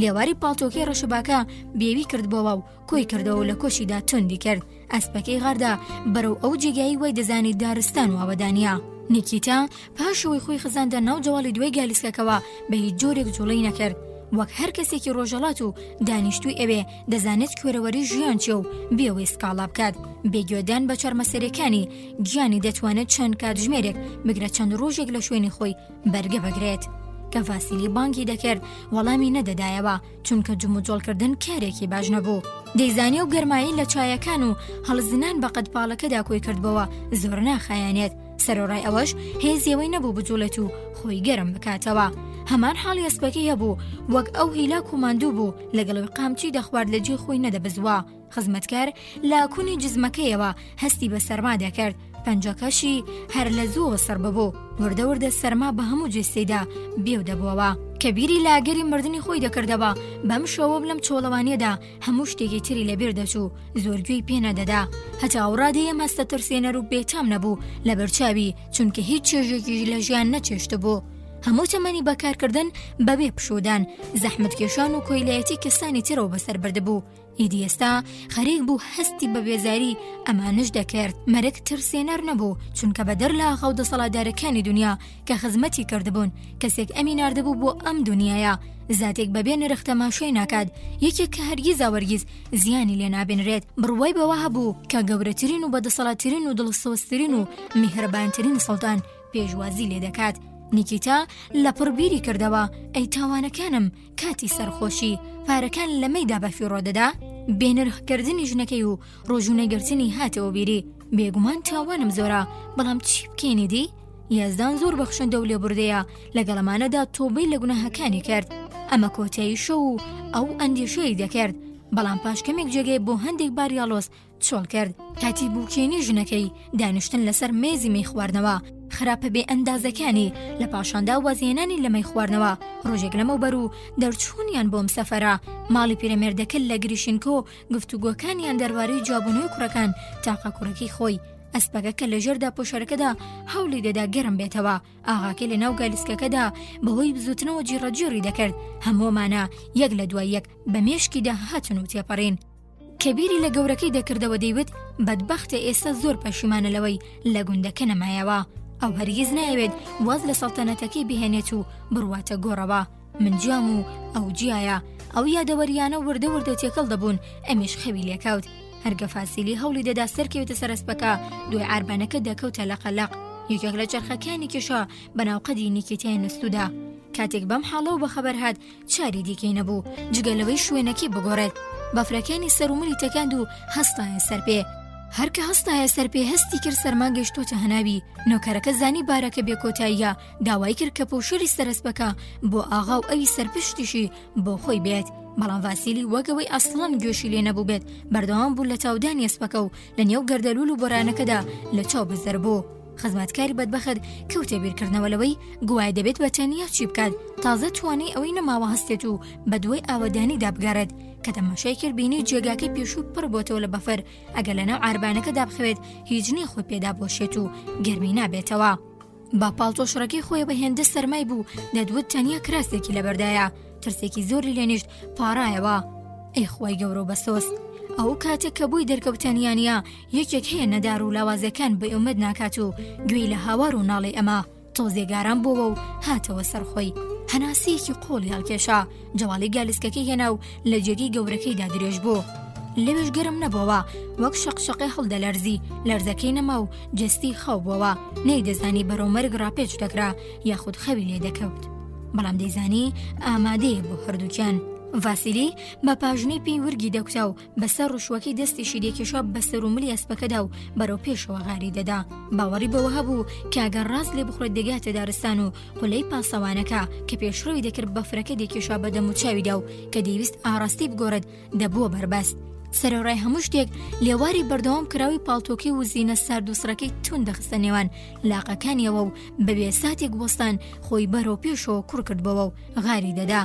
لێواری پاڵتۆکەی ڕەشەباکە بێوی کردبەوە و کۆی کردەوە و لە کۆشیدا توندی کرد ئەسپەکەی غاردا بەرەو ئەو جێگایی وای دەزانی دارستان و ئاوەدانیا نیکیتا پاشەوەی خۆی خزاندە ناو جەواڵی دوای گالیسکەکەوە بە هیچ جۆرێک جوڵەی نەکرد وەک هەر کەسێکی ڕۆژەڵات و دانیشتوی ئەوێ دەزانێت کوێرەوەری ژیان چێ و بێوەی سکاڵا بکات بێگوێدان بە چارمەسەرەکانی گیانی دەتوانێت چەند کاتژمێرێک بگرە چەند ڕۆژێک لە شوێنی خۆی بەرگە بگرێت کە ڤاسیلی بانگی دەکرد وەڵامی نەدەدایەوە چونکە جموجۆڵکردن کارێکی باش نەبوو دەیزانێ و گەرمایی لە چایەکان و هەڵزنان بە قەتپاڵەکەدا کۆی کردبەوە زۆر ناخایانێت سەرۆڕای ئەوەش هێزیەوەی نەبوو بجوڵێت و خۆی گەرم بکاتەوە هەمان حاڵی ئەسپەکەی هەبوو وەک ئەو هیلاک و ماندوو بوو لەگەڵەوەی قامچی دەخوارد لە جێ خۆی نەدەبزوە خزمەتکار لاکوونی جزمەکەیەوە هەستی بە سەرما دەکرد پەنجەکەشی هەر لە زووە سەر ببوو وردەوردە سەرما بە هەموو جێستەیدا بێو دەبووەوە کە بیری لاگەری مردنی خۆی دەکردەوە بەم شەوە لەم چۆڵەوانیەدا هەموو شتێکی تری لەبیر دەچوو زۆرگوێی پێنەدەدا هەتا ئەوڕادەیە مەستە ترسێنەر و بێتام نەبوو لە بەرچاوی چونکە هیچ چێژێکی لە ژیان نەچێشتە بوو هەموو تەمەنی بەکارکردن بەبێ پشودان زەحمەتکێشان و کۆیلایەتی کەسانی ترەوە بەسەر بردەبوو ئیدی ئێستا خەریک بوو هەستی بە بێزاری ئەمانش دەکرد مەرگ ترسێنەر نەبوو چونکە بەدەر لە ئاغا و دەسەڵاتدارەکانی دنیا کە خزمەتی کردبوون کەسێک ئەمی ناردەبوو بۆ ئەم دنیایە زاتێک بەبێ نرخ تەماشای ناکات یەکێک کە هەرگیز ئاوەرگیز زیانی لێ نابێنرێت بڕوای بەوە هەبوو کە گەورەترین و بەدەسەڵاتترین و دڵسۆزترین و میهرەبانترین سەڵتان پێشوازی لێ دەکات نیکیتا لە پڕبیری کردەوە ئەی تاوانەکانم کاتی سەرخۆشی پارەکان لە مەیدا بەفیڕۆ دەدا بێنرخکردنی ژنەکەی و ڕۆژوونەگرتنی هاتەوە بیری بێگومان تاوانم زۆرە بەڵام چی بکەینی دی یازدان زۆر بەخشندە و لێبوردەیە لەگەڵەمانەدا تۆبەی لە گوناهەکانی کرد ئەمە کۆتایی شەو و ئەو ئەندێشەی دەکرد بەڵام پاش کەمێک جێگەی بۆ هەندێک باریاڵۆز چۆڵ کرد کاتی بووکێنی ژنەکەی دانیشتن لەسەر مێزی مەی خواردنەوە خراپە بێ ئەندازەکانی لە پاشاندا وازیێنانی لە مەی خواردنەوە ڕۆژێک لەمەوبەر و دەرچوونیان بۆم سەفەرە ماڵی پیرەمێردەکە لە گریشینکۆ گفتوگۆکانیان دەربارەی جواببوونەوەی کوڕەکان تاقە کوڕەکەی خۆی ئەسپەکە لە ژێردا پۆشەرەکەدا هەوڵی دەدا گەرم بێتەوە ئاغاکەی لە ناو گالیسکەکەدا بەهۆی بزوتنەوە جیڕەجێڕی دەکرد هەموومانە یەک لە دوای یەک بە مێشکیدا هاتن و تێپەڕین کەبیری لە گەورەکەی دەکردەوە دەیوت بەدبەختە ئێستا زۆر پەشیمانە لەوەی لە گوندەکە نەمایەوە ئەو هەرگیز نایەوێت واز لە سەڵتەنەتەکەی بهێنێت و بڕواتە گۆڕەوە من جیام و ئەو جیایە ئەو یادەوەریانە وردە وردە تێکەڵ دەبوون ئەمیش خەوی لێکەوت هەرگە فاسیلی هەوڵی دەدا سەرکەوێتە سەر ئەسپەکە دوای عاربانەکە دەکەوتە لە قەلەق یەکێک لە چرخەکانی کێشە بەناوقەدی نیکیتای نووسودا کاتێک بەم حاڵەوە بەخەبەر هات چاری دیکەی نەبوو جگەلەوەی شوێنەکەی بگۆڕێت بەفرەکانی سەروملی تەکاند و هەستایە سەر پێ هەرکە هەستایە سەر پێ هەستی کرد سەرمان گەشتۆتە هەناوی نۆکەرەکە زانی بارەکە بێکۆتاییە داوای کرد کە پۆشەری سەرسپەکە بۆ ئاغا و ئەوی سەرپشتیشی بۆ خۆی بێت بەڵام ڤاسیلی وەگەوەی ئەسڵەن گوێشی لێ نەبوو بێت بەردەوام بوو لە تاودانی ئەسپەکە و لە نێو گەردەلول و بۆرانەکەدا لە چاو بزەر بوو خزمەتکاری بەدبەخت کەوتە بیرکردنەوەلەوەی گوای دەبێت بە تەنیا چی بکات تازە توانەی ئەوەی نەماوە هەستێت و بە دوای ئاوەدانی دابگارێت کە تەماشای کرد بینی جێگاکەی پێشوو پڕ بۆتەوە لە بەفر ئەگەر لەناو عاربانەکەدا بخەوێت هیچ نیە خۆی پێدا بۆشێت و گەرمی نابێتەوە با پاڵتۆشڕەکەی خۆی بە هێندە سەرمای بوو دەدوت تەنیا کراسێکی لەبەردایە ترسێکی زۆری لێنیشت پاڕایەوە ئەی خۆی گەورە و بەسۆس ئەو کاتێک کە بووی دەرکەوتانیانە یەکێک هەیە نەدار و لاوازەکان بە ئومەد ناکات و گوێی لە هاوار و ناڵێ ئەمە تۆزێگاران بووە و هاتەوە سەرخۆی هەناسەیەکی قۆڵی هەڵکێشا، جەواڵی گالسکەکەی هێنا و لە جێگەی گەورەکەیدا درێژ بوو. لەوێش گەرم نەبووەوە، وەک شەقشەقی هەڵدەلەرزی، لەرزەکەی نەما و جەستی خەو بووەوە، نەیدەزانی بەرەو مەرگ ڕاپێچ دەکرا یاخود خەوی لێ دەکەوت. بەڵام دەیزانی ئامادەیە بۆ هەردووکیان. ڤاسیلی بە پاژنەی پێی ورگی دەکوتا و بەسەر ڕوشوەکەی دەستیشی دێکێشا بەسەر و ملی ئەسپەکەدا و بەرەو پێشەوە غاری دەدا. باوەڕی بەوە هەبوو کە ئەگەر ڕاست لێ بخڕێت دەگاتە دارستان و قولەی پاسەوانەکە کە پێشڕەوی دەکرد بەفرەکە دێکێشا بە دەم و چاویدا و کە دەیویست ئاراستی بگۆڕێت دەبووە بەربەست. سەرەڕای هەموو شتێک لێواری بەردەوام کراوی پاڵتۆکەی و زینە ساردووسڕەکەی تون دەخستە نێوان لاقەکانیەوە و بەبێ ساتێک بۆستان خۆی بەرەو پێشەوە کوڕ کردبەوە و غاری دەدا.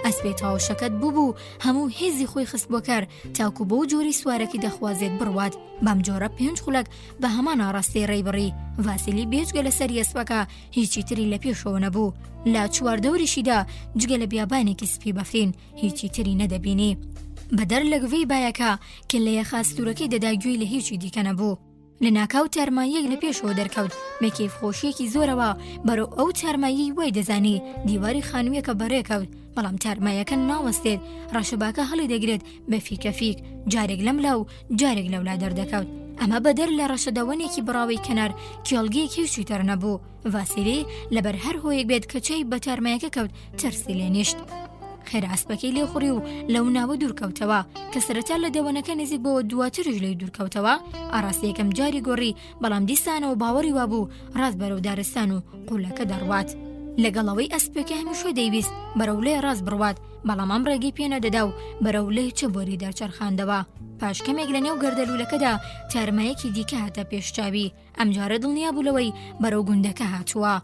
ئەسپێ تاوشەکەت بوو هەموو هێزی خۆی خست بۆ کار تاکو بۆ جۆری سوارەکەی دەخوازێت بڕوات. بەم جۆرە 5 خولەک بە هەمان ئاڕاستی ڕێیبڕی. ڤاسیلی بێجگە لەسەر ئەسپەکە هیچی تری لە پێشەوە نەبوو. لە چواردەوریشیدا جگە لە بیابانێکی سپی بەفرین هیچی تری نەدەبینی. بەدەر لە گوێی بایەکە کە لە یەخاستورەکەی دەدا گوێی لە هیچی دیکە نەبوو. لە ناکاو تارماییەک لە پێشەوە دەرکەوت مەکیف خۆشیەکی زۆرەوە بەرەو ئەو تارمایی وای دەزانی دیواری خانوویەکە بەڕێکەوت، بەڵام تارمایەکە ناوەستێت، ڕەشەباکە هەڵی دەگرێت بە فیکەفیک، جارێک لەملا و جارێک لەولا دەردەکەوت. ئەمە بەدەر لە ڕەشەدەوەنێکی بڕاوی کەنار کێڵگەیەکی هیچی تەر نەبوو. ڤاسیلی لەبەر هەر هۆیەک بێت کە چای بە تارمایەکە کەوت ترسی لێنیشت. خێرا ئەسپەکەی لێخوڕی و لەو ناوە دوورکەوتەوە کە سەرەتا لە دەوەنەکە نزیک بەوە دواتریش لێی دوورکەوتەوە. ئاراستی یەکەم جاری گۆڕی، بەڵام دیسانەوە باوەڕی وابوو ڕاست بەرەو دارستان و قوڵەکە دەڕوات. لەگەڵەوەی ئەسپەکە هەمیشە دەیویست بەرەو لێ ڕاست بڕوات، بەڵام ئەم ڕێگەی پێ نەدەدا و بەرەو لێ چ بۆری دەرچەرخاندەوە. پاش کەمێک لە نێو گەردەلوولەکەدا تارمایەکی دیکە هاتە پێشچاوی. ئەمجارە دڵنیا بوو لەوەی بەرەو گوندەکە هاتووە.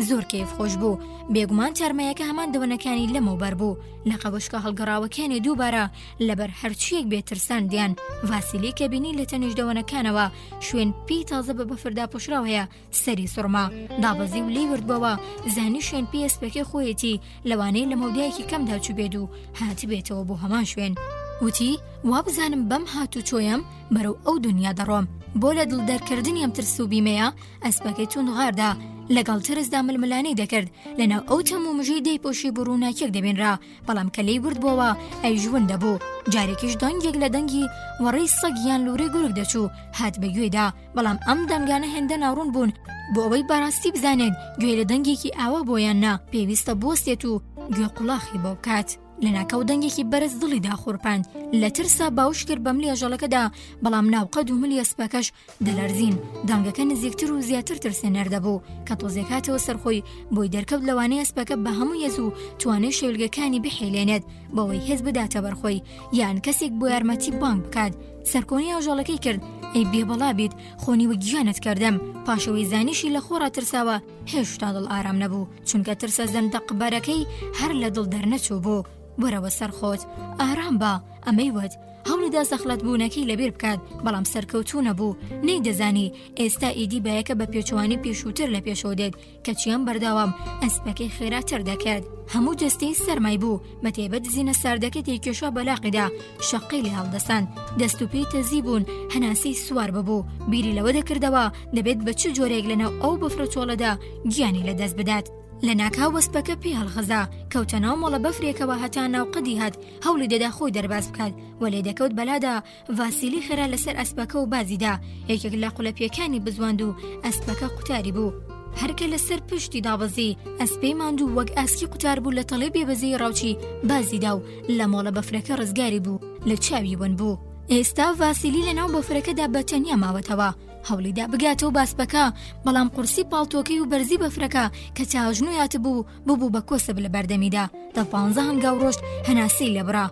زۆر کەیف خۆش بوو. بێگومان تارمایەکە هەمان دەوەنەکانی لەمەوبەر بوو. لە قەوشکە هەڵگەڕاوەکانی دووبارە لەبەر هەرچیەک بێترساندیان. ڤاسیلی کە بینی لە تەنیش دەوەنەکانەوە شوێن پێی تازە بە بەفردا پۆشراوە هەیە سەری سوڕما دابەزی و لێی وردبەوە زانی شوێن پێی ئەسپەکەی خۆیەتی لەوانەی لە مەودایەکی کەمدا چوو بێت و هاتی بێتەوە بۆ هەمان شوێن. وتی وا بزانم بەم هاتو چۆیەم بەرەو ئەو دنیا دەڕۆم. بۆ لە دڵدەرکردنی ئەم ترس و بیمەیە ئەسپەکەی تون غاردا لەگەڵ ترسدا ململانەی دەکرد. لەناو ئەو تەموو مژەی دەیپۆشی بڕووناکێک دەبێنرا، بەڵام کە لێی بردبەوە ئەیژون دەبوو. جارێکیش دەنگێک لە دەنگی وەڕێی سەگیان لورەی گورگ دەچوو هات بەگوێدا، بەڵام ئەم دەنگانە هێندە ناڕوون بوون. بۆ ئەوەی بەڕاستی بزانێت گوێ لە دەنگێکی ئاوا بۆیان نا پێویستە بۆستێت و گوێ قوڵاخی بۆ بکات. لە ناکەو دەنگێکی بەرز دڵی داخورپاند. لە ترسا باوش کرد بە ملی ئەژەڵەکەدا، بەڵام ناوقەد و ملی ئەسپەکەش دەلەرزین. دەنگەکە نزیکتر و زیاتر ترسێنەر دەبوو کە تۆزێک هاتەوە سەرخۆی بۆی دەرکەوت لەوانەیە ئەسپەکە بە هەموو هێز و توانێت شێولگەکانی بحێلێنێت بەوەی هێز بداتە بەرخۆی یان کەسێک بۆ یارمەتی بانگ بکات. سەرکۆنی ئەژەڵەکەی کرد ئەی بێبەڵا بیت، خۆنی وەگیانت کردم. پاشەوەی زانیشی لە خۆڕا ترساوە هێشتا دڵ ئارام نەبوو، چونکە ترسە زەندەقبەرەکەی هەر لە دڵ دەرنەچوو بوو. وەرەوە سەرخۆت ئارام بە، ئەمەی وت هەوڵیدا سەخلەت بوونەکەی لەبیر بکات، بەڵام سەرکەوتوو نەبوو. نەیدەزانی ئێستا ئیدی بایەکە بە پێچوانی پێشووتر لە پێشەوە دێت کە چیان بەرداوام ئەسپەکەی خێراتر دەکرد. هەموو جستەی سەرمای بوو بەتێبەت زینە ساردەکە تێکێشا بەلاقیدا شەقی لێ هەڵدەسان. دەست و پێی تەزی بوون هەناسەی سوار ببوو. بیری لەوە دەکردەوە دەبێت بە چ جۆرێک لەناو ئەو بەفرە چۆڵەدا گیانی لەدەست بدات. لە ناکاو وەسپەکە پێ هەڵخەزا کەوتە ناو مۆڵە بەفرێکەوە هەتا ناو قەدی هات هەوڵی دەدا خۆی دەرباز بکات، وەلێ دەکەوت بەلادا. ڤاسیلی خێرا لەسەر ئەسپەکە و بازیدا یەکێک لە قوڵەپیەکانی بزواند و ئەسپەکە قوتاری بوو. هەرکە لەسەر پشتی دابەزی ئەسپەی ماندوو وەک ئاسکی قوتار بوو لە تەڵێ بێبەزەی ڕاوچی بازیدا و لە مۆڵە بەفرەکە ڕزگاری بوو لە چاوی ون بوو. ئێستا ڤاسیلی لە ناو بەفرەکەدا بەتەنیا ماوەتەوە. هەوڵیدا بگاتەوە باسپەکە، بەڵام قورسی پاڵتۆکەی و بەرزی بەفرەکە کە چاژنویات بوو بە کۆسەب لە بەردەمیدا. دە 15 هەنگاو ڕۆشت هەناسەی لەبرا.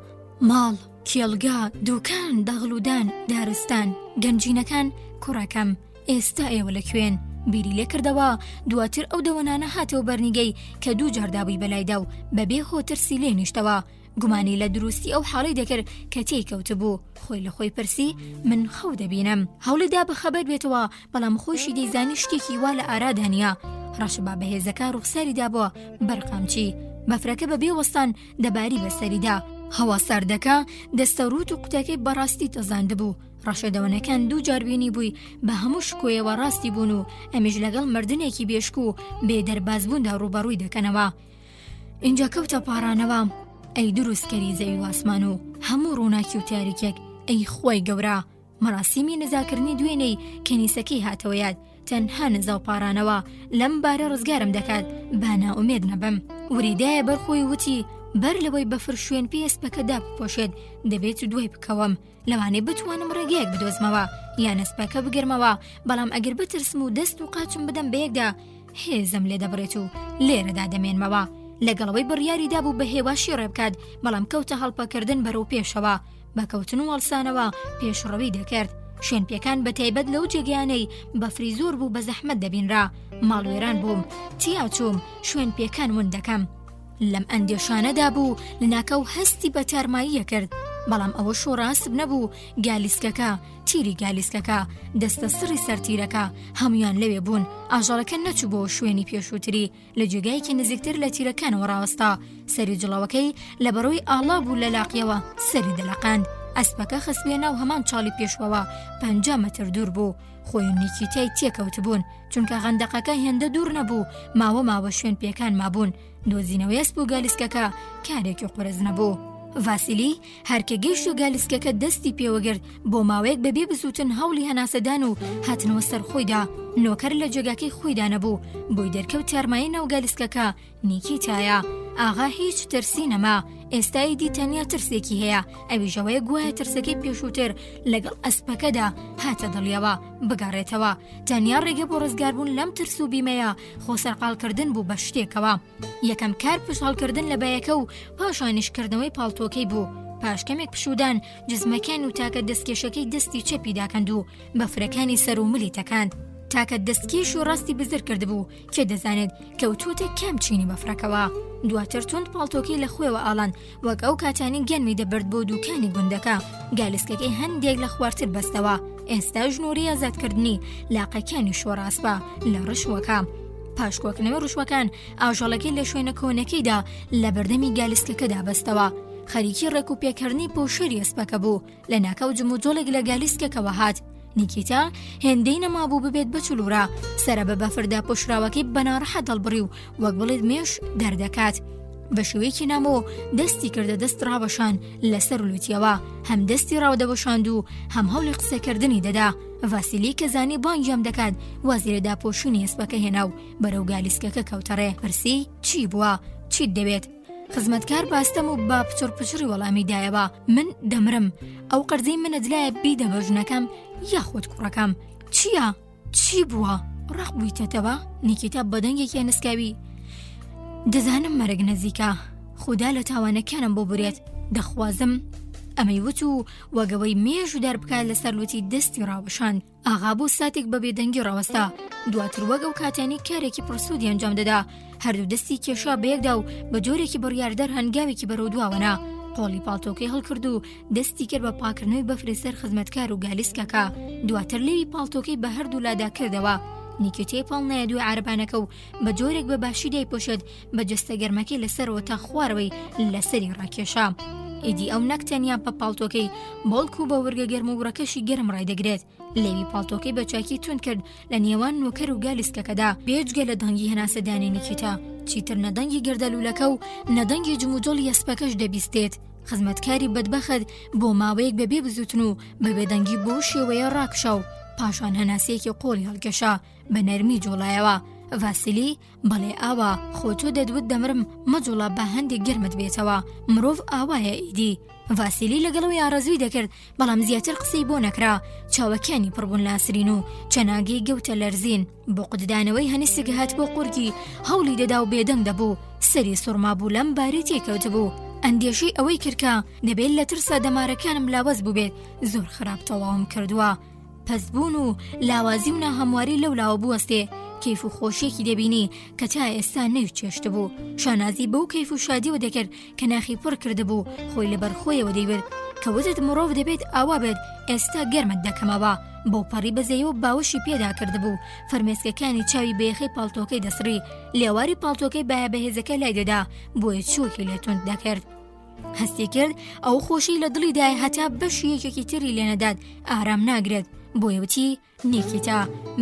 ماڵ، کێڵگا، دوکان، دەغڵودان، دارستان، گەنجینەکان، کوڕەکەم، ئێستا ئێوە لەکوێن؟ بیری لێ کردەوە دواتر ئەو دەوەنانە هاتەوە بەرنیگەی کە دوو جاردابووی بەلایدا و بەبێ هۆترسی لێ نیشتەوە. گومانی لە دروستی ئەو حاڵی دەکرد کە تێکەوتە بوو. خۆی لە خۆی پرسی من خەو دەبینم. هەوڵیدا بەخەبەر بێتەوە، بەڵام خۆشی دەیزانی شتێکی وا لە ئارادانیا. ڕەشبا بەهێزەکە ڕوخساریدا بووە بەرقامچی. بەفرەکە بەبێ وەستان دەباری بەسەریدا. هەوا ساردەکە دەستەڕوت و قوتەکەی بەڕاستی تەزاندبوو. ڕەشەدەوەنەکان دوو جاربینی بووی بە هەموو شکۆیەوە ڕاستی بوون و ئەمیش لەگەڵ مردنێکی بێشک و بێ دەربازبووندا ڕوبەڕووی دەکەنەوە. اینجا کەوتە پاڕانەوە. ئەی دروستکەری زەوی و ئاسمان و هەموو ڕووناکی و تاریکێک، ئەی خۆی گەورە. مەراسیمی نزاکردنی دوێنەی کەنیسەکەی هاتەوەیات. تەنها نزا و پاڕانەوە لەم بارە ڕزگارم دەکات، با نائومێد نەبم. وریدایە بەرخۆی وتی بەر لەوەی بەفر شوێن پێسپەکە دابپۆشێت دەبێت دوای بکەوم، لەوانەیە بتوانم ڕێگەیەک بدۆزمەوە یان ئەسپەکە بگرمەوە، بەڵام ئەگەر بترسم و دەست و قاچم بدەم بەیەکدا هێزم لێ دەبڕێت و لێرەدا دەمێنمەوە. لەگەڵەوەی بڕیاریدا بوو بە هێواشی ڕێبکات، بەڵام کەوتە هەڵپەکردن بەرەو پێشەوە، بەکەوتن و هەڵسانەوە پێشڕەوی دەکرد. شوێنپێکان بە تایبەت لەو جێگیانەی بەفری زۆر بوو بە زەحمەت دەبینرا. ماڵوێران بووم، تیا چووم، شوێنپێکان ون دەکەم. لەم ئەندێشانەدا بوو لەناکەو هەستی بە تارماییە کرد، بەڵام ئەوە شۆڕاسب نەبوو. گالیسکەکە، تیری گالیسکەکە، دەستە سڕی سەرتیرەکە هەمویان لەوێ بوون. ئاژەڵەکە نەچوو بۆ شوێنی پێشووتری، لە جێگایەکی نزیکتر لە تیرەکانەوە ڕاوەستا. سەری جڵەوەکەی لە بەرۆی ئاڵا بوو لە لاقیەوە سەری دەلەقاند. ئەسپەکە خستوێ ناو هەمان چاڵی پێشوەوە 50 مەتر دوور بوو. خۆی و نیکیتای تێکەوت بوون، چونکە غەندەقەکە هێندە دوور نەبوو. ماوە شوێن پێکان مابوون. دۆزینەوەی ئەسپ و گالیسکەکە کارێکی قورس نەبوو. ڤاسیلی هەرکە گەیشت و گالیسکەکە دەستی پێوەگرت، بۆ ماوەیەک بەبێ بسووتن هەوڵی هەناسەدان و هاتنەوە سەر خۆیدا. نۆکەر لە جێگاکەی خۆیدا نەبوو، بۆی دەرکەوت تارمایی ناو گالیسکەکە. نیکیتایە ئاغا هیچ ترسی نەما، ئێستای دی تەنیا ترسێکی هەیە، ئەویژەوەیە گوایە ترسەکەی پێشووتر لەگەڵ ئەسپەکەدا هاتە دڵیەوە بگەڕێتەوە. تەنیا ڕێگە بۆ ڕزگاربوون لەم ترس و بیمەیە خۆسەرقاڵکردن بوو بە شتێکەوە. یەکەم کار پشتهەڵکردن لە بایەکە و پاشانیشکردنەوەی پاڵتۆکەی بوو. پاشکەمێک پشودان جزمەکان و تاکە دەستکێشەکەی دەستی چەپی داکەند و بەفرەکانی سەر و ملی تەکاند. تاکە دەستکێش و ڕاستی بزر کردبوو کێ دەزانێت کەوتوتە کام چینی بەفرەکەوە. دواتر تۆند پاڵتۆکەی لە خۆیەوە ئاڵان، وەک ئەو کاتانی گەنمی دەبرد بۆ دووکانی گوندەکە. گالیسکەکەی هەندێک لە خوارتر بەستەوە. ئێستا ژنۆری ئازادکردنی لاقەکانی شۆڕاسپە لە ڕشوەکە. پاشکۆکنەوەی ڕشوەکان ئاژەڵەکەی لە شوێنە کۆنەکەیدا لە بەردەمی گالیسکەکەدا بەستەوە. خەریکی ڕێک و پێکردنی پۆشەری ئەسپەکە بوو. لە ناکەو جموجۆڵێک لە گالیسکەکەوە هات. نیکیتا هێندەی نەمابوو ببێت بەچلورا، سرە بە بەفردا پۆشراوەکەی بەناڕەحەت دەڵبڕی و وەک بڵێت مێش دەردەکات. بە شێوەیەکی نامۆ دەستی کردە دەست ڕاوەشان لەسەر لوتیەوە، هەم دەستی ڕاودەبەشاند و هەم هەوڵی قسەکردنی دەدا. ڤاسیلی کە زانی بانگیام دەکات وازیرەدا پۆشونی ئەسپەکە هێنا و بەرەو گالیسکەکە کەوتەڕێ. پرسی چی بووە؟ چیت دەوێت؟ خزمەتکار باستەم و با پچڕ وەڵامی دایەوە. من دەمرم، ئەو قەرزەی منت لایە بیدە بە ژنەکەم یاخود کوڕەکەم. چییە؟ چی بووە؟ ڕق بوویتەتەوە؟ نیکیتا بەدەنگێکی نسکاوی. دەزانم مەرگ نەزیکە، خوددا لە تاوانەکانم بۆ بورێت، دەخوازم. ئەمەی وت و وەگەوەی مێژ و دار بکات لەسەر لوتی دەستی ڕاوەشاند. ئاغا بۆ ساتێک بە بێدەنگی ڕاوەستا. دواتر وەک ئەو کاتانی کارێکی پرسوودی ئەنجام دەدا، هەردوو دەستی کێشا بەیەکدا و بە جۆرێکی بڕیاردەر هەنگاوێکی بەرەو دواوەنا. قۆڵی پاڵتۆکەی هەڵکرد و دەستی کرد بە پاکردنەوەی بەفری سەر خزمەتکار و گالیسکەکە. دواتر لێوی پاڵتۆکەی بە هەردوو لادا کردەوە. نیکێتەی پاڵ نایە دوێ عارەبانەکە و بە جۆرێک بە باشی دایپۆشێت بە جەستە گەرمەکەی لەسەرەوە تا خوارەوەی لەسەری ڕاکێشا. ئیدی ئەو نەکتەنیا بە پاڵتۆکەی بۆڵک و بە وەرگە گەرم و ڕەکەشی گەرم ڕایدەگرێت. لێوی پاڵتۆکەی بە چاکی تون کرد لە نێوان نۆکەر و گالیسکەکەدا، بێجگە لە دەنگی هەناسەدانی نیکیتا. چیتر نەدەنگی گەردەلوولەکە و نەدەنگی جموجۆڵی ئەسپەکەش دەبیستێت. خزمەتکاری بەدبەخت بۆ ماوەیەک بەبێ بزوتن و بە بێدەنگی بۆ شێوەیە ڕاکشا و پاشان هەناسەیەکی قۆڵی هەڵکێشا بە نەرمی جوڵایەوە. ڤاسیلی بەڵێ ئاوا خۆ تۆ دەدوت دەمرم مەجوڵە بە هەندێک گەرمت بێتەوە، مرۆڤ ئاوایە ئیدی. ڤاسیلی لەگەڵەوەی ئارەزووی دەکرد، بەڵام زیاتر قسەی بۆ نەکرا. چاوەکانی پڕبوون لاسرین و چەناگەی گەوتە لەرزین. بۆ قوددانەوەی هەنیسک هات بۆ قورگی هەوڵی دەدا و بێدەنگ دەبوو. سەری سوڕما بوو لەم باری تێکەوت بوو. ئەندێشەی ئەوەی کردکە دەبێت لە ترسا دەمارەکانم لاوەز بووبێت. زۆر خراپ تەواوم کردووە. پەسبوون و لاوازی و ناهەمواری لەولاوە بوەستێ. کەیف و خۆشیێکی دەبینی کە تا ئێستا نەیچێشت بوو. شانازی بەو کەیف و شادیەوە دەکرد کە ناخی پڕ کردبوو، خۆی لەبەر خۆیەوە دەیبرد کە وتت مرۆڤ دەبێت ئاوا بێت. ئێستا گەرمت دەکەمەوە. بۆ پەڕی بەزەیەوە باوەشی پێدا کردبوو. فەرمێسکەکانی چاوی بەیەخەی پاڵتۆکەی دەسڕی، لێواری پاڵتۆکەی بایە بەهێزەکە لای دەدا، بۆیە چۆکی لێ تۆند دەکرد. هەستی کرد ئەو خۆشی لە دڵی دای هەتا بەشی یەکێکی تری لێنەدات ئارام ناگرێت. بۆیە وتی نیکیتا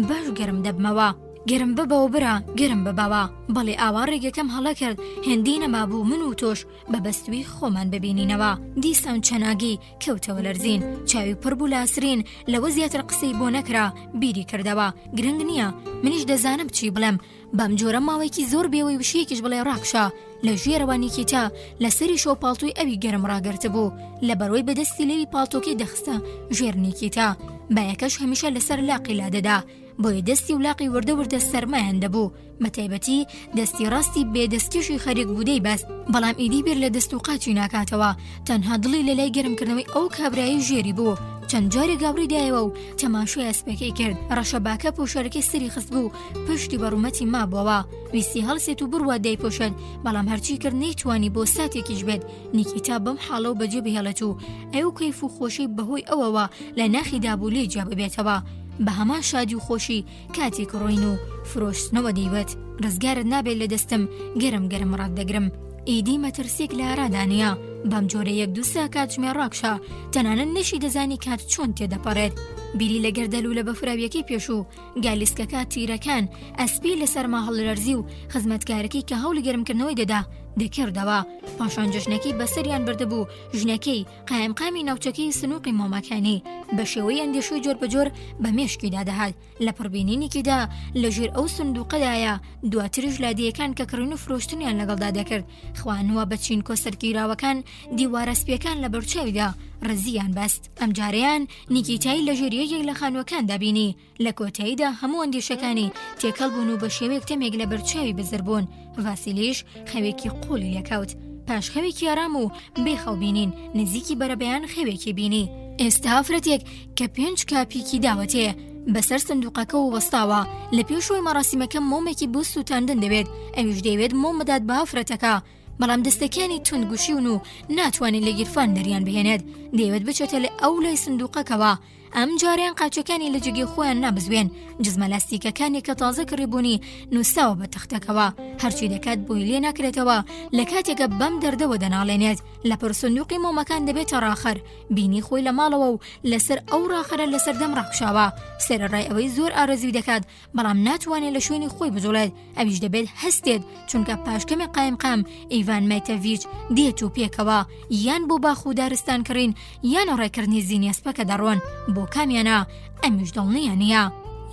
باش گەرم دەبمەوە. گەرم ببەوە برا گەرم ببەوە بەڵێ ئاوا ڕێگەکەم هەڵە کرد هێندی نەمابوو من و تۆش بە بەستوی خۆمان ببینینەوە دیسان چەناگی کەوتەوە لەرزین چاوی پڕ بوو لاسرین لەوە زیاتر قسەی بۆ نەکرا بیری کردەوە گرنگ نییە منیش دەزانم چی بڵێم بەم جۆرە ماوەیەکی زۆر بێوەی وشەیەکیش بڵێ ڕاکشە لە ژێرەوە نیکیتا لەسەری شۆ پاڵتوی ئەوی گەرم ڕاگرتە بوو لە بەرەوەی بەدەستی لێوی پاڵتۆکەی دەخستە ژێر نیکیتا بایەکەش هەمیشە لەسەر لاقی لادەدا بۆیە دەستی و لاقی وردە سەرمایان دەبوو مەتایبەتی دەستی ڕاستی بێدەستکێشی خەریک بوودەی بەست بەڵام ئیدی بێر لە دەست و قاچی ناکاتەوە تەنها دڵی لە لای گەرمکردنەوەی ئەو کابرایی ژێری بوو چەند جارێک گاوری دایەوە و تەماشای ئەسپەکەی کرد ڕەشەباکە پۆشەرەکەی سری خست بوو پشتی بەڕوومەتی مابووەوە ویستی هەڵسێت و بڕوا دایپۆشێت بەڵام هەرچی کرد نەیتوانی بۆ ساتێکیش بێت نیکیتا بەم حاڵە و بەجێ بهێڵێت و ئەو کەیف و خۆشی بەهۆی ئەوەوە لە ناخیدا بوو لێ جا ببێتەوە بە هەمان شادی و خۆشی کاتێک ڕۆین و فرۆشتنەوە دەیوێت ڕزگارت نابێت لە دەستم گەرم ڕاک دەگرم ئیدی مەترسێک لە ئارادانە بەم جۆرە 1-2 کاتژمێ ڕاکشە تەنانەت نەشی دەزانی کات چۆن تێدەپەڕێت بیری لە گەردەل و لە بەفراویەکەی پێشوو گالیسکەکە تیرەکان ئەسپی لەسەر ماهەڵلەرزی و خزمەتکارەکەی کە هەوڵی گەرمکردنەوەی دەدا دەکردەوە پاشان جژنەکەی بەسەریان بردەبوو ژنەکەی قایمقامی ناوچەکەی سنووقی مۆمەکانی بە شێوەی ئەندێشوی جۆر بەجۆر بە مێشکیدا دەهات لە پڕبینینێکیدا لە ژێر ئەو سندوقەدایە دواتریش لادیەکان کە کڕین و فرۆشتنیان لەگەڵدا دەکرد خوانوە بە چین کۆسەرگیراوەکان دیوارە سپیەکان لە بەرچاویدا ڕزیان بەست ئەم جارەیان نیکیتایی لە ژێریەکێک لە خانوەکان دابینی لە کۆتاییدا هەموو ئەندێشەکانی تێکەڵ بوون و بە شێوەیەک تەمێک لە بەرچاوی بزربوون ڤاسیلیش خەوێکی قوڵی لێکەوت پاش خەوێکی ئارام و بێخەوبینین نزیکی بەرەبەیان خەوێکی بینی ئێستا ئافرەتێک کە 5 کاپیکی داوەتێ بەسەر سندوقەکە و وەستاوە لە پێشەوەی مەراسیمەکە مۆمێکی بۆ سووتاندن دەوێت ئەویش دەیەوێت مۆم بدات بە ئافرەتەکە بەڵام دەستەکانی توندگوشیون و ناتوانێت لە گیرفان دەریان بهێنێت دەیەوێت بچێتە لە ئەو لای سندوقەکەوە ئەم جاریان قاچەکانی لە جگی خۆیان نابزوێن جزمە لاستیکەکانی کە تازە کڕیبوونی نووساوە بە تەختەکەوە هەرچی دەکات بۆی لێ ناکرێتەوە لە کاتێکە بەم دەردەوە دەناڵێنێت لە پرسندوقی مۆمەکان دەبێتە ڕاخەر بینی خۆی لە ماڵەوە و لەسەر ئەو ڕاخەرە لەسەر دەم ڕاکشاوە سەرەڕای ئەوەی زۆر ئارەزوی دەکات بەڵام ناتوانێت لە شوێنی خۆی بجوڵێت ئەویش دەبێت هەستێت چونکە پاشکەمی قایمقام ئیڤان مایتەڤیچ دێت و پێکەوە یان بۆ باخ و دارستان کڕین یان ڕێکردنی زیینی ئەسپەکە دەڕۆن بۆ کامیانە ئەمیش دڵنیان نییە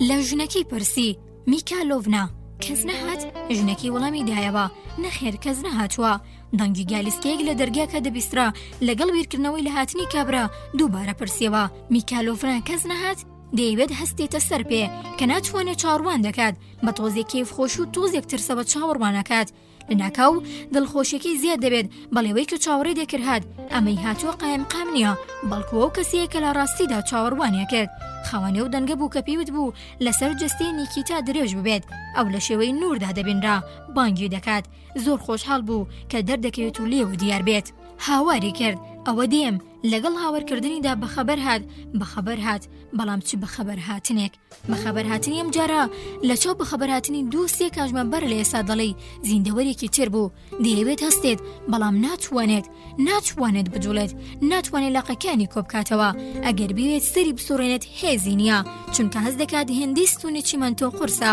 لە ژنەکەی پرسی میکالۆڤنا کەس نەهات ژنەکەی وەڵامی دایەوە نەخێر کەس نەهاتووە دەنگی گالیسکەیەک لە دەرگاکە دەبیسترا لەگەڵ بیرکردنەوەی لە هاتنی کابرا دووبارە پرسیەوە میکالۆڤنا کەس نەهات دەیەوێت هەستێتە سەر پێ کە ناتوانێت چاوەڕوان دەکات بە تۆزێک کەیف خۆش و تۆزێک ترسەوە چاوەڕوانەکات لە ناکاو دڵخۆشیەکەی زیاد دەبێت بەڵێوەی کە چاوەڕێ دەکرد ئەمەی هاتووە قایمقام نییە بەڵکو ئەو کەسەیە کە لە ڕاستیدا چاوەڕوانیە کرد خاوەنێ و دەنگە بوو کە پێوت بوو لەسەر جستەی نیکیتا درێژ ببێت ئەو لە شێوەی نوردا دەبینرا بانگی دەکات زۆر خۆشحاڵ بوو کە دەردەکەوێت و لێوە دیار بێت هاواری کرد ئەوە دێم لەگەڵ هاوارکردنیدا بەخەبەر هات بەڵام چ بەخەبەر هاتنێک بەخەبەر هاتنی ئەم جارە لە چاو بەخەبەر هاتنی 2-3 کاژمە بەر لە ئێستا دەڵێ زیندەوەرێکی تر بوو دەیەوێت هەستێت بەڵام ناتوانێت بجوڵێت ناتوانێت لاقەکانی کۆبکاتەوە ئەگەر بوێت سەری بسوڕێنێت هێزی نییە چونکە هەست دەکات هێندی ستونی چیمەنتۆ قورسە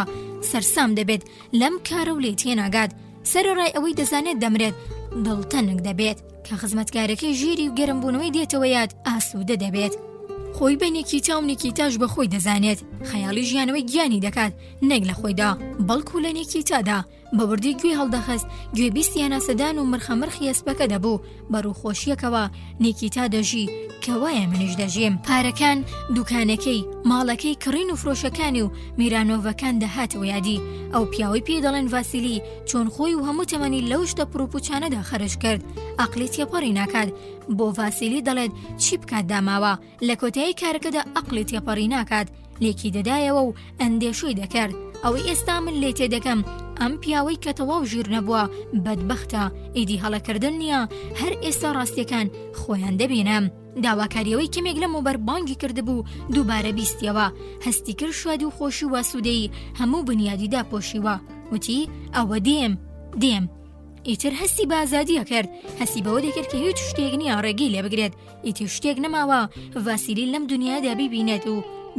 سەرسام دەبێت لەم کارە و لێ تێناگات سەرەڕای ئەوەی دەزانێت دەمرێت دڵتەنک دەبێت کە خزمەتکارەکەی ژیری و گەرمبوونەوەی دێتەوە یاد ئاسوودە دەبێت خۆی بە نیکیتا و نیکیتاش بە خۆی دەزانێت خەیاڵی ژیانەوەی گیانی دەکات نەک لە خۆیدا بەڵکو لە نیکیتادا بەوردی گوێ هەڵدەخست گوێبیستیانە سەدان و مرخەمرخی ئەسپەکە دەبوو بەڕووخۆشیەکەوە نیکیتا دەژی کە وایە منیش دەژیم پارەکان دوکانەکەی ماڵەکەی کڕین و فرۆشەکانی و میرانۆڤەکان دەهاتەوە یادی ئەو پیاوەی پێ دەڵێن ڤاسیلی چۆن خۆی و هەموو تەمەنی لەو شتە پرۆپوچانەدا خەرج کرد ئەقلی تێپەڕی ناکات بۆ ڤاسیلی دەڵێت چی بکات داماوە لە کۆتایی کارەکەدا ئەقلی تێپەڕی ناکات لێکی دەدایەوە و ئەندێشۆی دەکرد ئەوەی ئێستا من لێ تێدەکەم ئەم پیاوەی کە تەواو ژیر نەبووە بەدبەختە ئیدی هەڵەکردن نییە هەر ئێستا ڕاستیەکان خۆیان دەبینم داواکاریەوەی کەمێک لە مۆبەر بانگی کردبوو دووبارە بیستیەوە هەستی کرد شوادی و خۆشی و واسوودەی هەموو بنیادیدا پۆشیوە وتی ئەوە دێم ئیتر هەستی بە ئازادیە کرد هەستی بەوە دەکرد کە هیچ شتێک نییە ڕێگەی لێ بگرێت ئیتر شتێک نەماوە ڤاسیلی لەم دنیادا بیبینێت و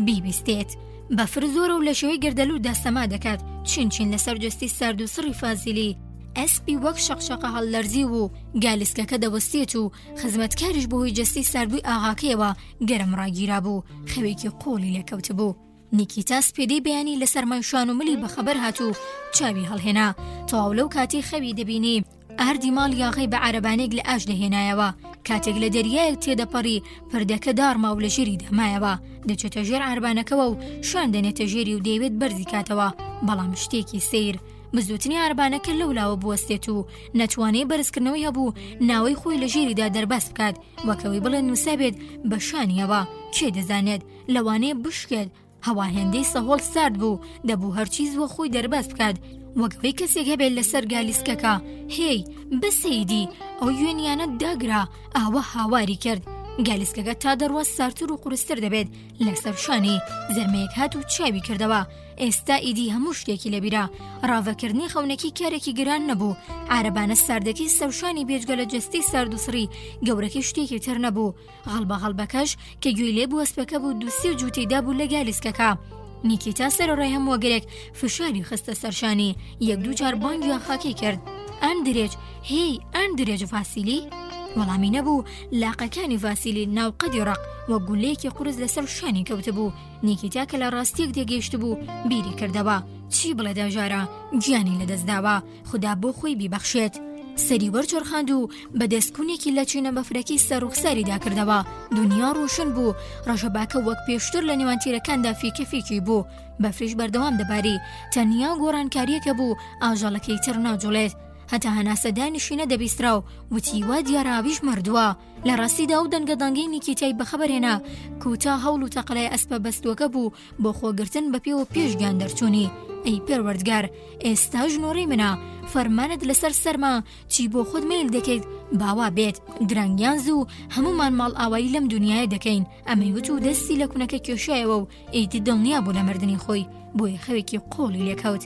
بیبیستێت بەفر زۆرە و لە شێوەی گردەلوور دەستەما دەکات چین لەسەر جستی سارد و سڕی فازیلی. ئەسپی وەک شەقشەقە هەڵلەرزی و گالیسکەکە دەوەستێت و خزمەتکاریش بەهۆی جستی ساردبووی ئاغاکەیەوە گەرم ڕاگیرا بوو، خەوێکی قۆڵی لێکەوت بوو. نیکیتا سپێدەی بەیانی لەسەر مایشان و ملی بەخەبەر هاتوو چاوی هەڵهێنا. تەواو لەو کاتی خەوی دەبینی ئاردی ماڵ یاغی بە عەرەبانێک لە ئاش دەهێنایەوە. کاتێک لە دەریایەک تێدەپەڕی پردەکە دارما و لە ژێری دەمایەوە، دەچێتە ژێر عەرەبانەکەەوە و شان دەنێتە ژێری و دەیەوێت بەرزی کاتەوە. بەڵام شتێکی سیر بزوتنی عەرەبانەکە لەولاوە بوەستێت و نەتوانێ بەرزکردنەوەی هەبوو ناوەی خۆی لە ژێریدا دەرباس بکات، وەکەوەی بڵێن نووسا بێت بە شانیەوە. کێ دەزانێت لەوانەیە بشکێت هەواهێندەی سەهۆڵ سارد بوو، دەبوو هەرچی زوە خۆی دەرباس بکات، وەکەوەی کەسێک هەبێت لەسەر گالیسکەکە هێی بەسەیدی ئەو وێنیانە داگرا ئاوە هاواری کرد. گالیسکەکە تا دەڕوە سارتر و قورستر دەبێت لەسەر شانی زەرمەیەک هات و چاوی کردەوە. ئێستا ئیدی هەموو شتێکی لەبیرا. ڕاوەکردنی خەونەکی کارێکی گران نەبوو. عەرەبانە ساردەکەی سەرشانی بێجگە لە جستی سارد و سڕی گەورەکەی شتێکی تر نەبوو. هەڵبەکەش کە گوێی لێ بوو ئەسپەکە بوو دووسی و جووتیدا بوو لە گالیسکەکە. نیکیتا سەرەڕای هەموو وەگرێک فشاری خستە سەرشانی، یەک دوو جار بانگی خاکی کرد. ئەندرێج هێی ئەندرێج فاسیلی؟ وەڵامی نەبوو. لاقەکانی ڤاسیلی ناوقەدی ڕق وە گولەیەکی قورس لەسەر شانی کەوتە بوو. نیکیتا کە لە ڕاستیەک دێگەیشت بوو بیری کردەوە چی بڵێ داژارە، گیانی لەدەستداوە، خوددا بۆ خۆی بیبەخشێت. سەری وەرچۆرخاند و بە دەستکونێکی لە چینە بەفرەکی سەرروخساریدا کردەوە. دنیا ڕۆشن بوو. ڕەشەباکە وەک پێشتر لە نێوان تیرەکاندا فیکەفێکی بوو. بەفریش بەردەوام دەباری. تەنیا گۆڕانکاریەکە بوو ئاژەڵەکەی تر ناجوڵێت. هەتا هەناسەدانیشینە دەبیسترا و وتی وا دیارابیش مردووە. لە ڕاستیدا و دەنگەدانگەی نیکیتای بەخەبەرهێنا کوتا هەوڵ و تەقەلای ئەسپە بەستووەکە بوو بۆ خۆگرتن بە پێوە پێشگیان دەرچوونی. ئەی پێروەردگار، ئێستا ژنۆڕی منە، فەرمانت لەسەر سەرما، چی بۆ خۆت میل دەکەیت باوا بێت. درەنگیان زوو هەمومان ماڵ ئاوایی لەم دنیاە دەکەین. ئەمەی وت و دەستی لە کوونەکە کێشایەوە و ئیدی دڵنیا بوو لە مردنی خۆی، بۆیە خەوێکی قۆڵی لێکەوت.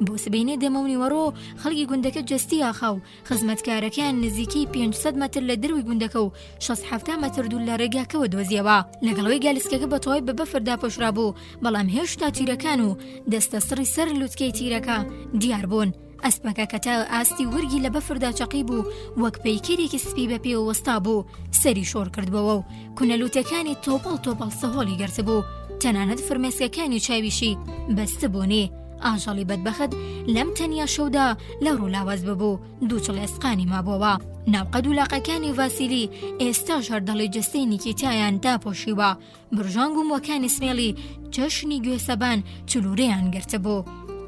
بۆ سبەینێ دەمەونی وەڕۆ خەڵکی گوندەکە جستی ئاخا و خزمەتکارەکان نزیکی 500 مەتر لە دەروی گوندەکە و 6-7 مەتر دوور لە ڕێگاکەوە دۆزیەوە. لەگەڵەوەی گالیسکەکە بە تەواوی بە بەفردا پۆشرا بوو، بەڵام هێشتا تیرەکان و دەستە سڕی سەر لوتکەی تیرەکە دیار بوون. ئەسپەکە کە تا ئاستی وەرگی لە بەفردا چەقی بوو، وەک پەیکەرێکی سپی بە پێوە وەستا بوو، سەری شۆڕ کردبەوە و کونەلوتەکانی تۆپەڵ سەهۆڵی گەرت بوو. تەنانەت فرمێسکەکانی چاویشی بەستە بوونی. ئاژەڵی بەدبەخت لەم تەنیا شەودا لە ڕوولاواز ببوو، دووچڵ ئێسقانی مابووەوە. ناوقەد و لاقەکانی ڤاسیلی ئێستا ژەردەڵی جستەی نیکیتایان داپۆشیوە. برژانگ و مۆکانی سمێڵی جەشنی گوێسەبان چلوورەیان گرتە بوو.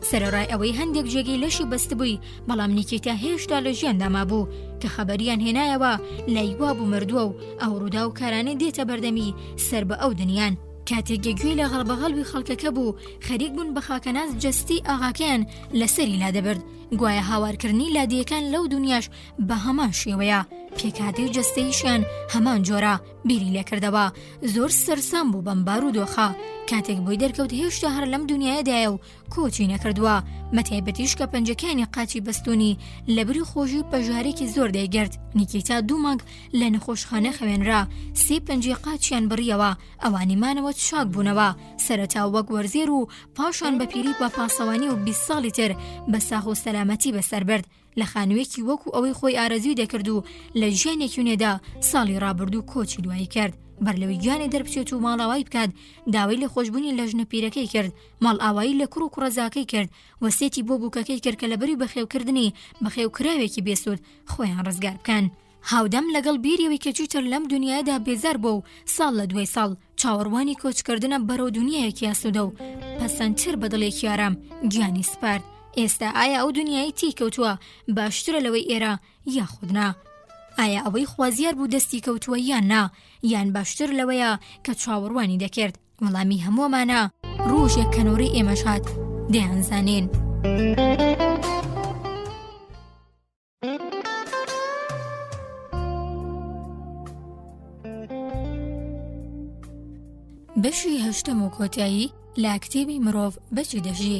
سەرەڕای ئەوەی هەندێک جێگەی لەشی بەستبووی، بەڵام نیکیتا هێشتا لە ژیاندا مابوو کە خەبەریان هێنایەوە لایوا بوو مردووە و ئەو ڕوودا و کارانەی دێتە بەردەمی سەر بە ئەو دنیان. کاتێک گوێی لە هەڵبەغەڵوی خەڵکەکە بوو، خەریک بوون بە خاکەناز جستی ئاغاکەیان لەسەری لادەبرد. گوایە هاوارکردنی لادیەکان لەو دنیاش بە هەمان شێوەیە. پێکهاتەی جستەیشیان هەمان جۆرە بیری لێکردەوە. زۆر سەرسام بوو بەم بارودۆخە. کاتێک بۆی دەرکەوت هێشتا هەر لەم دنیایەدایە و کۆچی نەکردووە. مەتایبەتیش کە پەنجەکانی قاچی بەستونی لە بری خۆشی و پەژارێکی زۆر دەیگرت. نیکیتا 2 مانگ لە نەخۆشخانە خەوێنرا، 3 پەنجەی قاچیان بڕیەوە. ئەوانیمانەوە شاک بوونەوە. سەرەتا وەک وەرزێر و پاشان بە پیری بە پاسەوانی و 20 ساڵی تر بە ساغ و سەلامەتی بەسەر برد. لە خانوویەکی وەکو ئەوەی خۆی ئارەزوی دەکرد و لە ژیانێکی نێدا ساڵی ڕابردوو کۆچی دوایی کرد. بەرلەوەی گیانی دەربچێت و ماڵاوایی بکات، داوای لە خۆشببوونی لە ژنە پیرەکەی کرد، ماڵ ئاوایی لە کوڕ و کوڕەزاکەی کرد، وەسێتی بۆ بووکەکەی کرد کە لەبەری بەخێوکردنی بەخێوکراوێکی بێسوود خۆیان ڕزگار بکەن. هاودەم لەگەڵ بیریەوەی کە چووتر لەم دنیادا بێزار بوو و ساڵ لە دوای ساڵ چاوەڕوانی کۆچکردنە بەرەو دنیایەکی ئاسوودە و پەسەندتر بە دڵێکی ئارام گیانی سپارد. ئێستا ئایا ئەو دنیای تی کەوتووە باشترە لەوەی ئێرە یاخودنا؟ ئایا ئەوەی خوازیار بوو دەستی کەوتووە یان نا؟ یان باشتر لەوەیە کە چاوەڕوانی دەکرد؟ وەڵامی هەمووەمانە ڕۆژێک کەنۆڕی ئێمەش هات دەیانزانین. بەشی هەشتم و کۆتایی لە کتێبی مرۆڤ بەچی دەژی.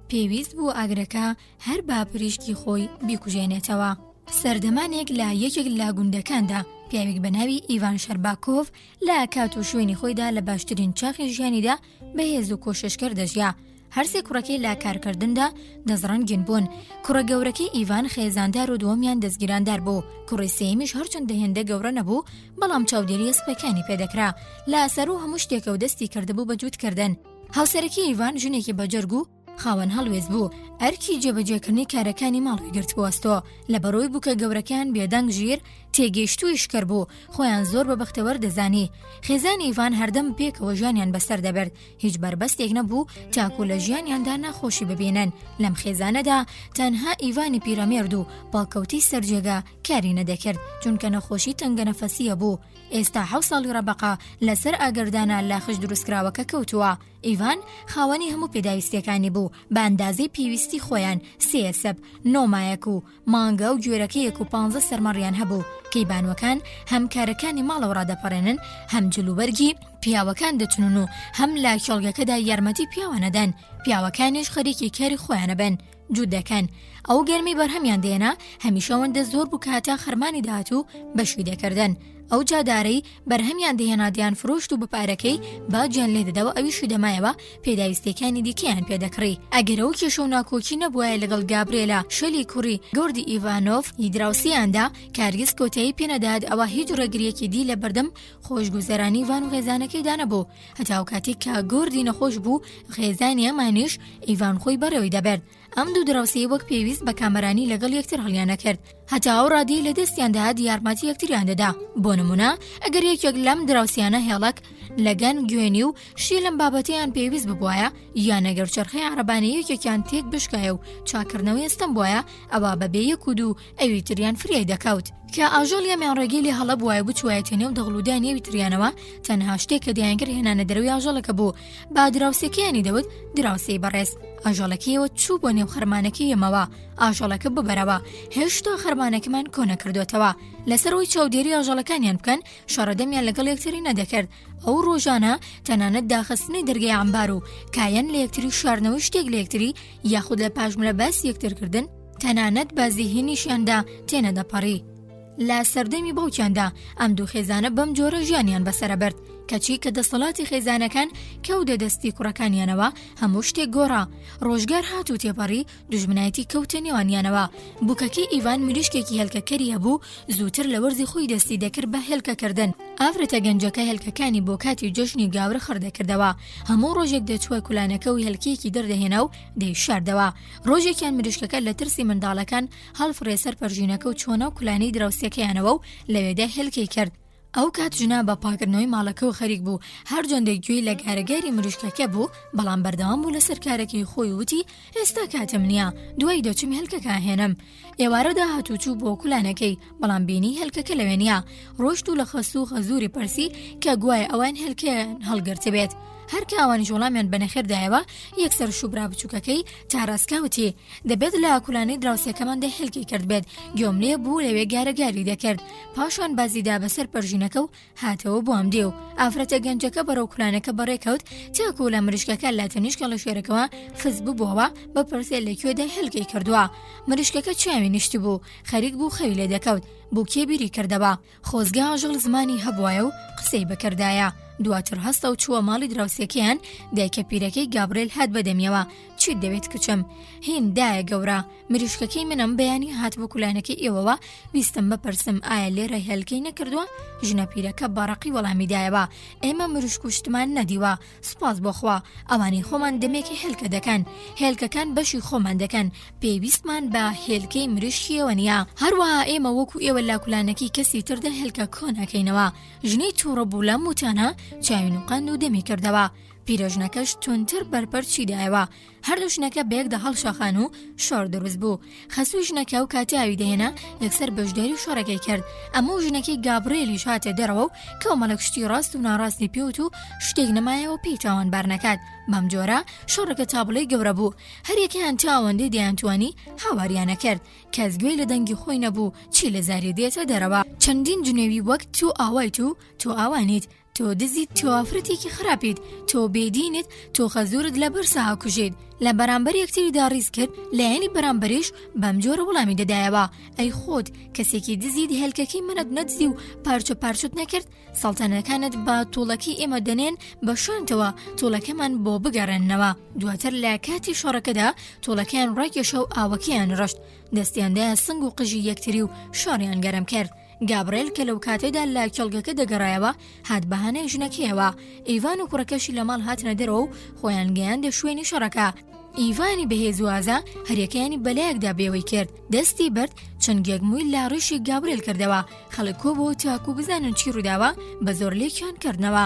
پێویست بوو ئاگرەکە هەر با پریشکی خۆی بیکوژێنێتەوە. سەردەمانێک لە یەکێک لە گوندەکاندا پیاوێک بە ناوی ئیڤان شەرباکۆڤ لە کات و شوێنی خۆیدا لە باشترین چاخی ژیانیدا بەهێز و کۆششکەر دەژیا. هەرسێ کوڕەکەی لا کارکردندا دەزڕەنگین بوون. کوڕە گەورەکەی ئیڤان خێزاندار و دووەمیان دەستگیراندار بوو. کوڕی سێمیش هەرچەندە هێندە گەورە نەبوو، بەڵام چاودێری سپەکانی پێدەکرا. لە ئاسەر و هەموو شتێکە و دەستی کردبوو بە جووتکردن. هاوسەرەکەی ئیڤان ژنێکی بەجەرگ و خاوەن هەڵوێز بوو. ئەرکی جێبەجێکردنی کارەکانی ماڵی گرتبوەستەوە لە بەرۆی بووکە گەورەکان بێدەنگ ژیر تێگەیشتووی شکر بوو، خۆیان زۆر بە بەختەوەر دەزانی. خێزانی ئیڤان هەردەم پێکەوە ژیانیان بەسەر دەبرد، هیچ بربەستێک نەبوو تاکو لە ژیانیاندا ناخۆشی ببینن. لەم خێزانەدا تەنها ئیڤانی پیرەمێرد و باڵکەوتی سەرجێگا کاری نەدەکرد، چونکە نەخۆشی تەنگە نەفەسیە بوو. ئێستا 7 ساڵی ڕەبەقا لەسەر ئاگردانە لاخش دروستکراوەکە کەوتووە. ئیڤان خاوەنی هەموو پێداویستیەکانی بوو، بە ئەندازەی پێویستی خۆیان 3 سەب، 9 مایەک و مانگە و گوێرەکەیەک و 15 سەرمەڕیان هەبوو. کەیبانوەکان هەم کارەکانی ماڵەوە ڕادەپەڕێنن، هەم جلوبەرگی پیاوەکان دەچنون و هەم لا کێڵگەکەدا یارمەتی پیاوانەدەن. پیاوەکانیش خەریکی کاری خۆیانە بن، جوود دەکەن. ئەو گەرمی بەرهەمیان دێنا، هەمیشەوەندە زۆر بوو کە هەتا خەرمانی داهاتوو بەشوی دەکردن. ئەو جادارەی بەرهەمیان دەهێنادیان فرۆشت و بەپارەکەی باجیان لێ دەدەوە، ئەویشی دەمایەوە پێداویستەکانی دیکەیان پێدەکڕی. ئەگەرەوە کێشە و ناکۆکی نەبووایە لەگەڵ گابرێلا شەلی کوڕی گۆردی ئیڤانۆڤ هیدراوسیاندا، کارگیز کۆتایی پێنەدات ئەوە هیچ ڕێگریەکی دی لە بەردەم خۆشگوزەرانی ئیڤان و خێزانەکەی دانەبوو. هەتا ئەو کاتێک کە گۆردی نەخۆش بوو، خێزانی ئەمانیش ئیڤان خۆی بەرەوەی دەبرد. ئەم دوو دراوسەی وەک پێویست بە کامەرانی لەگەڵ یەکتر هەڵیانە کرد، هەتا ئەو ڕادی لە دەستیاندا یارمەتی یەکتریان دەدا. بۆ نمونە ئەگەر یەکێک لەم دراوسیانە هێڵک لەگەن گوێنی و شی لەم بابەتیان پێویست ببوایە، یان ئەگەر چرخەی عەرەبانی یەکێکیان تێک بشکایە و چاکردنەوەی ئەستەم بوایە، ئەوە بەبێ یەک و دوو ئەوی تریان فریای دەکەوت. کە ئاژەڵیەمیان ڕێگەی لێ هەڵە بوایە بچوایەتە نێو دەغڵودانی ئەوی تریانەوە، تەنها شتێک کە دەیانگر هێنانە دەرەوەی ئاژەڵەکە بوو. با دراوسەکەیانی دەوت دراوسەی بەڕێز. ئاژەڵەکەیەوە چوو بۆ نێو خەرمانەکەی ئەمەوە، ئاژەڵەکە ببەرەوە، هێشتا خەرمانەکەمان کۆ نەکردوێتەوە. لەسەرەوەی چاودێری ئاژەڵەکانیان بکەن، شەڕەدەمیان لەگەڵ یەکتری نەدەکرد. ئەو ڕۆژانە تەنانەت داخستنی دەرگای عەمبار و کایەن لە یەکتری شاردنەوەی شتێک لە یەکتری، یاخود لە پاژمرە باسی یەکترکردن، تەنانەت بازیهێنیشیاندا تێنەدەپەڕی. لە سەردەمی باوکیاندا ئەم دوو خێزانە بەم جۆرە ژیانیان بەسەرە برد، کەچی کە دەسەڵاتی خێزانەکان کەوتە دەستی کوڕەکانیانەوە، هەموو شتێک گۆڕا. ڕۆژگار هات و تێپەڕی، دوژمنایەتی کەوتە نێوانیانەوە. بووکەکەی ئیڤان مریشکێکی هێلکەکەری هەبوو، زووتر لە وەرزی خۆی دەستی دەکرد بە هێلکەکردن. ئافرەتە گەنجەکە هێلکەکانی بۆ کاتی جەژنی گاورە خڕدەکردەوە. هەموو ڕۆژێک دەچووە کولانەکە و هێلکەیەکی دەردەهێنا و دەیشاردەوە. ڕۆژێکیان مریشکەکە لە ترسی منداڵەکان هەڵفڕێ سەر پەرژینەکە و چۆنە و کولانەی دراوسەکەیانەوە و لەوێدا هێلکەی کرد. ئەو کات ژنا بە پاکردنەوەی ماڵەکە و خەریک بوو، هەر جۆندێک گوێی لە گارەگاری مریشکەکە بوو، بەڵام بەردەوام بوو لەسەر کارێکی خۆی وتی ئێستا کاتم نییە، دوای دەچم هێلکەکە هێنم. ئێوارەدا هاتوچوو بۆ کولانەکەی، بەڵام بینی هێلکەکە لەوێ نییە. ڕۆشت و لە خەسوو و خەزووری پرسی کە گوایە ئەوان هێلکەیان هەڵگرتە بێت. هەر کە ئەوانی جوڵامیان بەنەخێردایەوە، یەکسەر شوبرا بچووکەکەی تاڕاستکەوتی دەبێت لە کولانەی دراوسەکەماندا هێلکی کرد بێت. گوێم لێ بوو لەوێ گارەگاری دەکرد. پاشان بازیدا بەسەر پەرژینەکە و هاتەوە بۆ ئەم دێو. ئافرەتە گەنجەکە بەرەو کولانەکە بەڕێکەوت، تاکو لە مریشکەکە لە تەنیشکە لە شوێرەکەوە فز ببووەوە، بەپرسێ لەکوێدا هێلکەی کردووە. مریشکەکە چاوی نیشتی بوو، خەریک بوو خەوی لێ دەکەوت، بوو کێبیری کردەوە. خۆزگە ئاژەڵ زمانی هەبوایە و قسەی بەکردایە. دواتر هەستە و چووە ماڵی دراوسەکەیان، دایکە پیرەکەی گابرێل هات بەدەمیەوە. چیت دەوێت کچم؟ هین دایە گەورە، مریشکەکەی منم بەیانی هات بۆ کولانەکەی ئێوەوە، ویستم بپرسم ئایا لێرە هێلکەی نەکردووە؟ ژنە پیرەکە بەڕەقی وەڵامی دایەوە، ئێمە مریشک و شتمان نەدیوە، سوپاس بۆخوا، ئەوانی خۆمان دەمێکی هێلکە دەکەن، هێلکەکان بەشی خۆمان دەکەن، پێویستمان بە هێلکەی مریشکیەوە نییە. هەروەها ئێمە وەکو ئێوە لا کولانەکەی کەسی تردا هێلکە کۆنەکەینەوە. ژنەی تووڕە بوو لە موتانە چاوین و قەند و دەمی کردەوە. پیرەژنەکەش تونتر بەرپەر چیدایەوە. هەردوو ژنەکە بەیەکدا هەڵشەخان و شۆر دروست بوو. خەسووی ژنەکە و کاتیاوی دەهێنا یەکسەر بەشداری شۆڕەکەی کرد. ئەمە ژنەکەی گابرێلیش هاتە دەرەوە و کەومەڵک شتی ڕاست و ناڕاستی پێوت و شتێک نەمایەوە پێی تاوانبار نەکات. بەم جۆرە شۆڕەکە تابڵەی گەورە بوو. هەریەکیان تاوەندەی دەیانتوانی هاواریانە کرد. کەس گوێی لە دەنگی خۆی نەبوو چی لە زاری دێتە دەرەوە. چەندین جنێوی وەک تو ئاوای تو ئاوانیت، تۆ دزیت، تۆ ئافرەتێکی خراپیت، تۆ بێدینت، تۆ خەزورت لە بەرسا هاکوژیت. لە بەرامبەر یەکتریدا ڕیز کرد، لایەنی بەرامبەریش بەم جۆرە وەڵامی دەدایەوە: ئەی خۆت کەسێکی دزیت، هێلکەکەی منت نەدزی و پارچە پارچت نەکرد، سەڵتەنەکانت بە تۆڵەکەی ئێمە دەنێن بە شوێنتەوە تۆڵەکەمان بۆ بگەڕێننەوە. دواتر لە کاتی شۆڕەکەدا تۆڵەکەیان ڕاکێشە و ئاوەکەیان ڕشت، دەستیاندایە سنگ و قژی یەکتری و شۆڕیان گەرم کرد. گابرێل کە لەو کاتێدا لە کێڵگەکە دەگەڕایەوە هات بەهانەی ژنەکەیەوە. ئیڤان و کوڕەکەشی لە ماڵ هاتنە دەرەوە و خۆیان گەیاندە شوێنی شەڕەکە. ئیڤانی بەهێزوازە هەریەکەیانی بەلایەکدا بێوەی کرد، دەستی برد چەند مووی لە ڕیشی گابرێل کردەوە. خەڵک کۆبەوە تاکو بزانن چی ڕووداوە، بە زۆر لێکیان کردنەوە.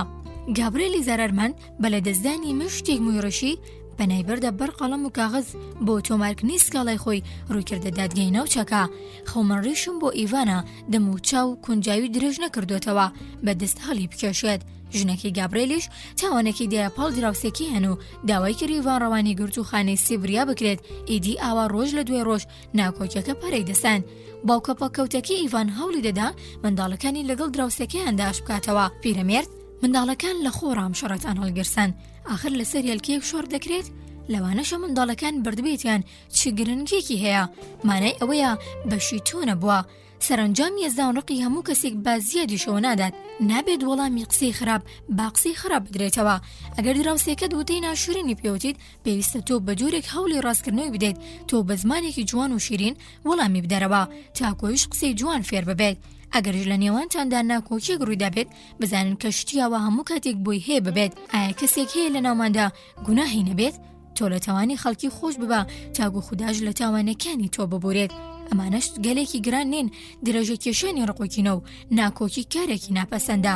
گابرێلی زەرەرمەند بە لەدەستدانی مشتێک مووی ڕەشی بەنایبەردە بەر قەڵەم و کاغز بۆ تۆمارکردنی سکاڵای خۆی ڕوویکردە دادگای ناوچەکە. خەومەڕیشم بۆ ئیڤانە دەم و چاو کونجاوی درێژ نەکردوێتەوە، بە دەست هەڵی بکێشێت. ژنەکەی گابرێلیش تاوانێکی دایە پاڵ دراوسێکی هەن و داوای کرد ئیڤان ڕەوانی گرت و خانەی سێبریا بکرێت. ئیدی ئاوا ڕۆژ لە دوێ ڕۆژ ناکۆکیەکە پەرەی دەسان. باوکەپە کەوتەکی ئیڤان هەوڵی دەدا منداڵەکانی لەگەڵ دراوسەکەیاندا ئاش بکاتەوە. پیرەمێرد منداڵەکان لە خۆڕام شەڕەتان هەڵگرسان، ئاخر لەسەر هێلکەیەک شۆڕ دەکرێت. لەوانەشە منداڵەکان بردبێتیان چ گرنگێکی هەیە، مانای ئەوەیە بەشی تۆ نەبووە. سەرنجام یێزداونڕقی هەموو کەسێک بازیادی شەوە نادات، نابێت وەڵامی قسەی خراپ با قسەی خراپ بدرێتەوە. ئەگەر دراوسێکەت وتەی ناشرینی پێوتیت، پێویستە تۆ بە جۆرێک هەوڵی ڕاستکردنەوەی بدەیت، تۆ بە زمانێکی جوان و شیرین وەڵامی بدەرەوە تا کۆیش قسەی جوان فێر ببێت. ئەگەرش لە نێوانتاندا ناکۆکیەک ڕوویدا بێت، بزانن کە شتیاوە هەموو کاتێک بۆی هەیە ببێت. ئایا کەسێک هەیە لە ناوماندا گوناهی نەبێت؟ تۆ لە تاوانی خەڵکی خۆش ببە تاگو خوداش لە تاوانەکانی تۆ ببورێت. ئەمانەش گەلێکی گران نین، درەژە کێشانی ڕقوکینە و ناکۆکی کارێکی ناپەسەندە.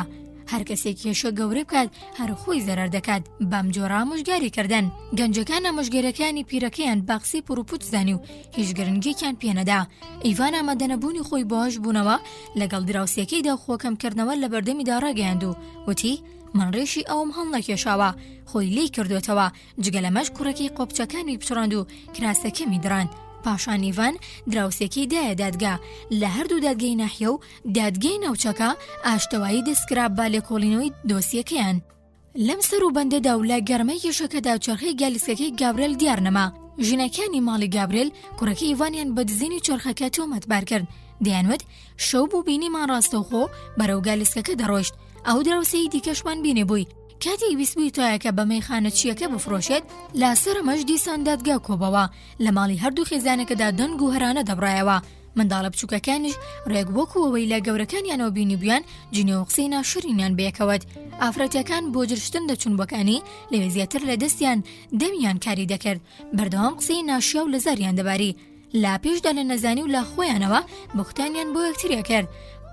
هەر کەسێک کێشە گەورە بکات هەر خۆی زەرەر دەکات. بەم جۆرە ئامۆژگاری کردن گەنجەکان ئامۆژگەرەکانی پیرەکەیان باقسی پڕوپوت زانی و هیچ گرنگێکیان پێنەدا. ئیڤان ئامادەنەبوونی خۆی بۆهۆش بوونەوە لەگەڵ دراوسێکەیدا خۆکەمکردنەوە لە بەردەمیدا ڕاگەیاند و وتی: من ڕێشی ئەوم هەڵ نەکێشاوە، خۆی لی کردوێتەوە. جگە لەمەش کوڕەکەی قۆپچەکانی پچڕاند و کراسەکەمی دڕاند. پاشان ئیڤان دراوسێکی دایە دادگا لە هەردوو دادگای ناحیە و دادگای ناوچەکە ئاشتەوایی دەستکرا با لێکۆڵینەوەی دۆسیەکەیان. لەم سەر و بەندەدا و لە گەرمەی کێشەکەدا چرخەی گالیسکەکەی گابرێل دیار نەما. ژنەکانی ماڵی گابرێل کوڕەکەی ئیڤانیان بە دزینی چرخەکە تۆمەتبار کرد. دەیانوت شەو بوو بینیمان ڕاستەوخۆ بەرەو گالیسکەکە دەڕۆیشت. ئەو دراوسەی دیکەشمان بینێ بووی. کاتی ویسبووی تایەکە بە مەیخانە چیەکە بفرۆشێت، لاسەرمەش دیسان دادگا کۆبەوە. لە ماڵی هەردوو خێزانەکەدا دەنگ و هەرانە دەبڕایەوە. منداڵە بچووکەکانیش ڕێک وەکوەوەی لە گەورەکانیانەوە بینی بوویان جنێ و قسەی ناشرینیان بێکەوت. ئافرەتەکان بۆ جرشتن دەچون بۆکانی لەوێ زیاتر لە دەستیان دەمیان کاری دەکرد. بەردەوام قسەی ناشیا و لە زاریان دەباری. لا پێشدا لە نەزانی و لە خۆیانەوە بوختانیان بۆ یەکتریا کرد،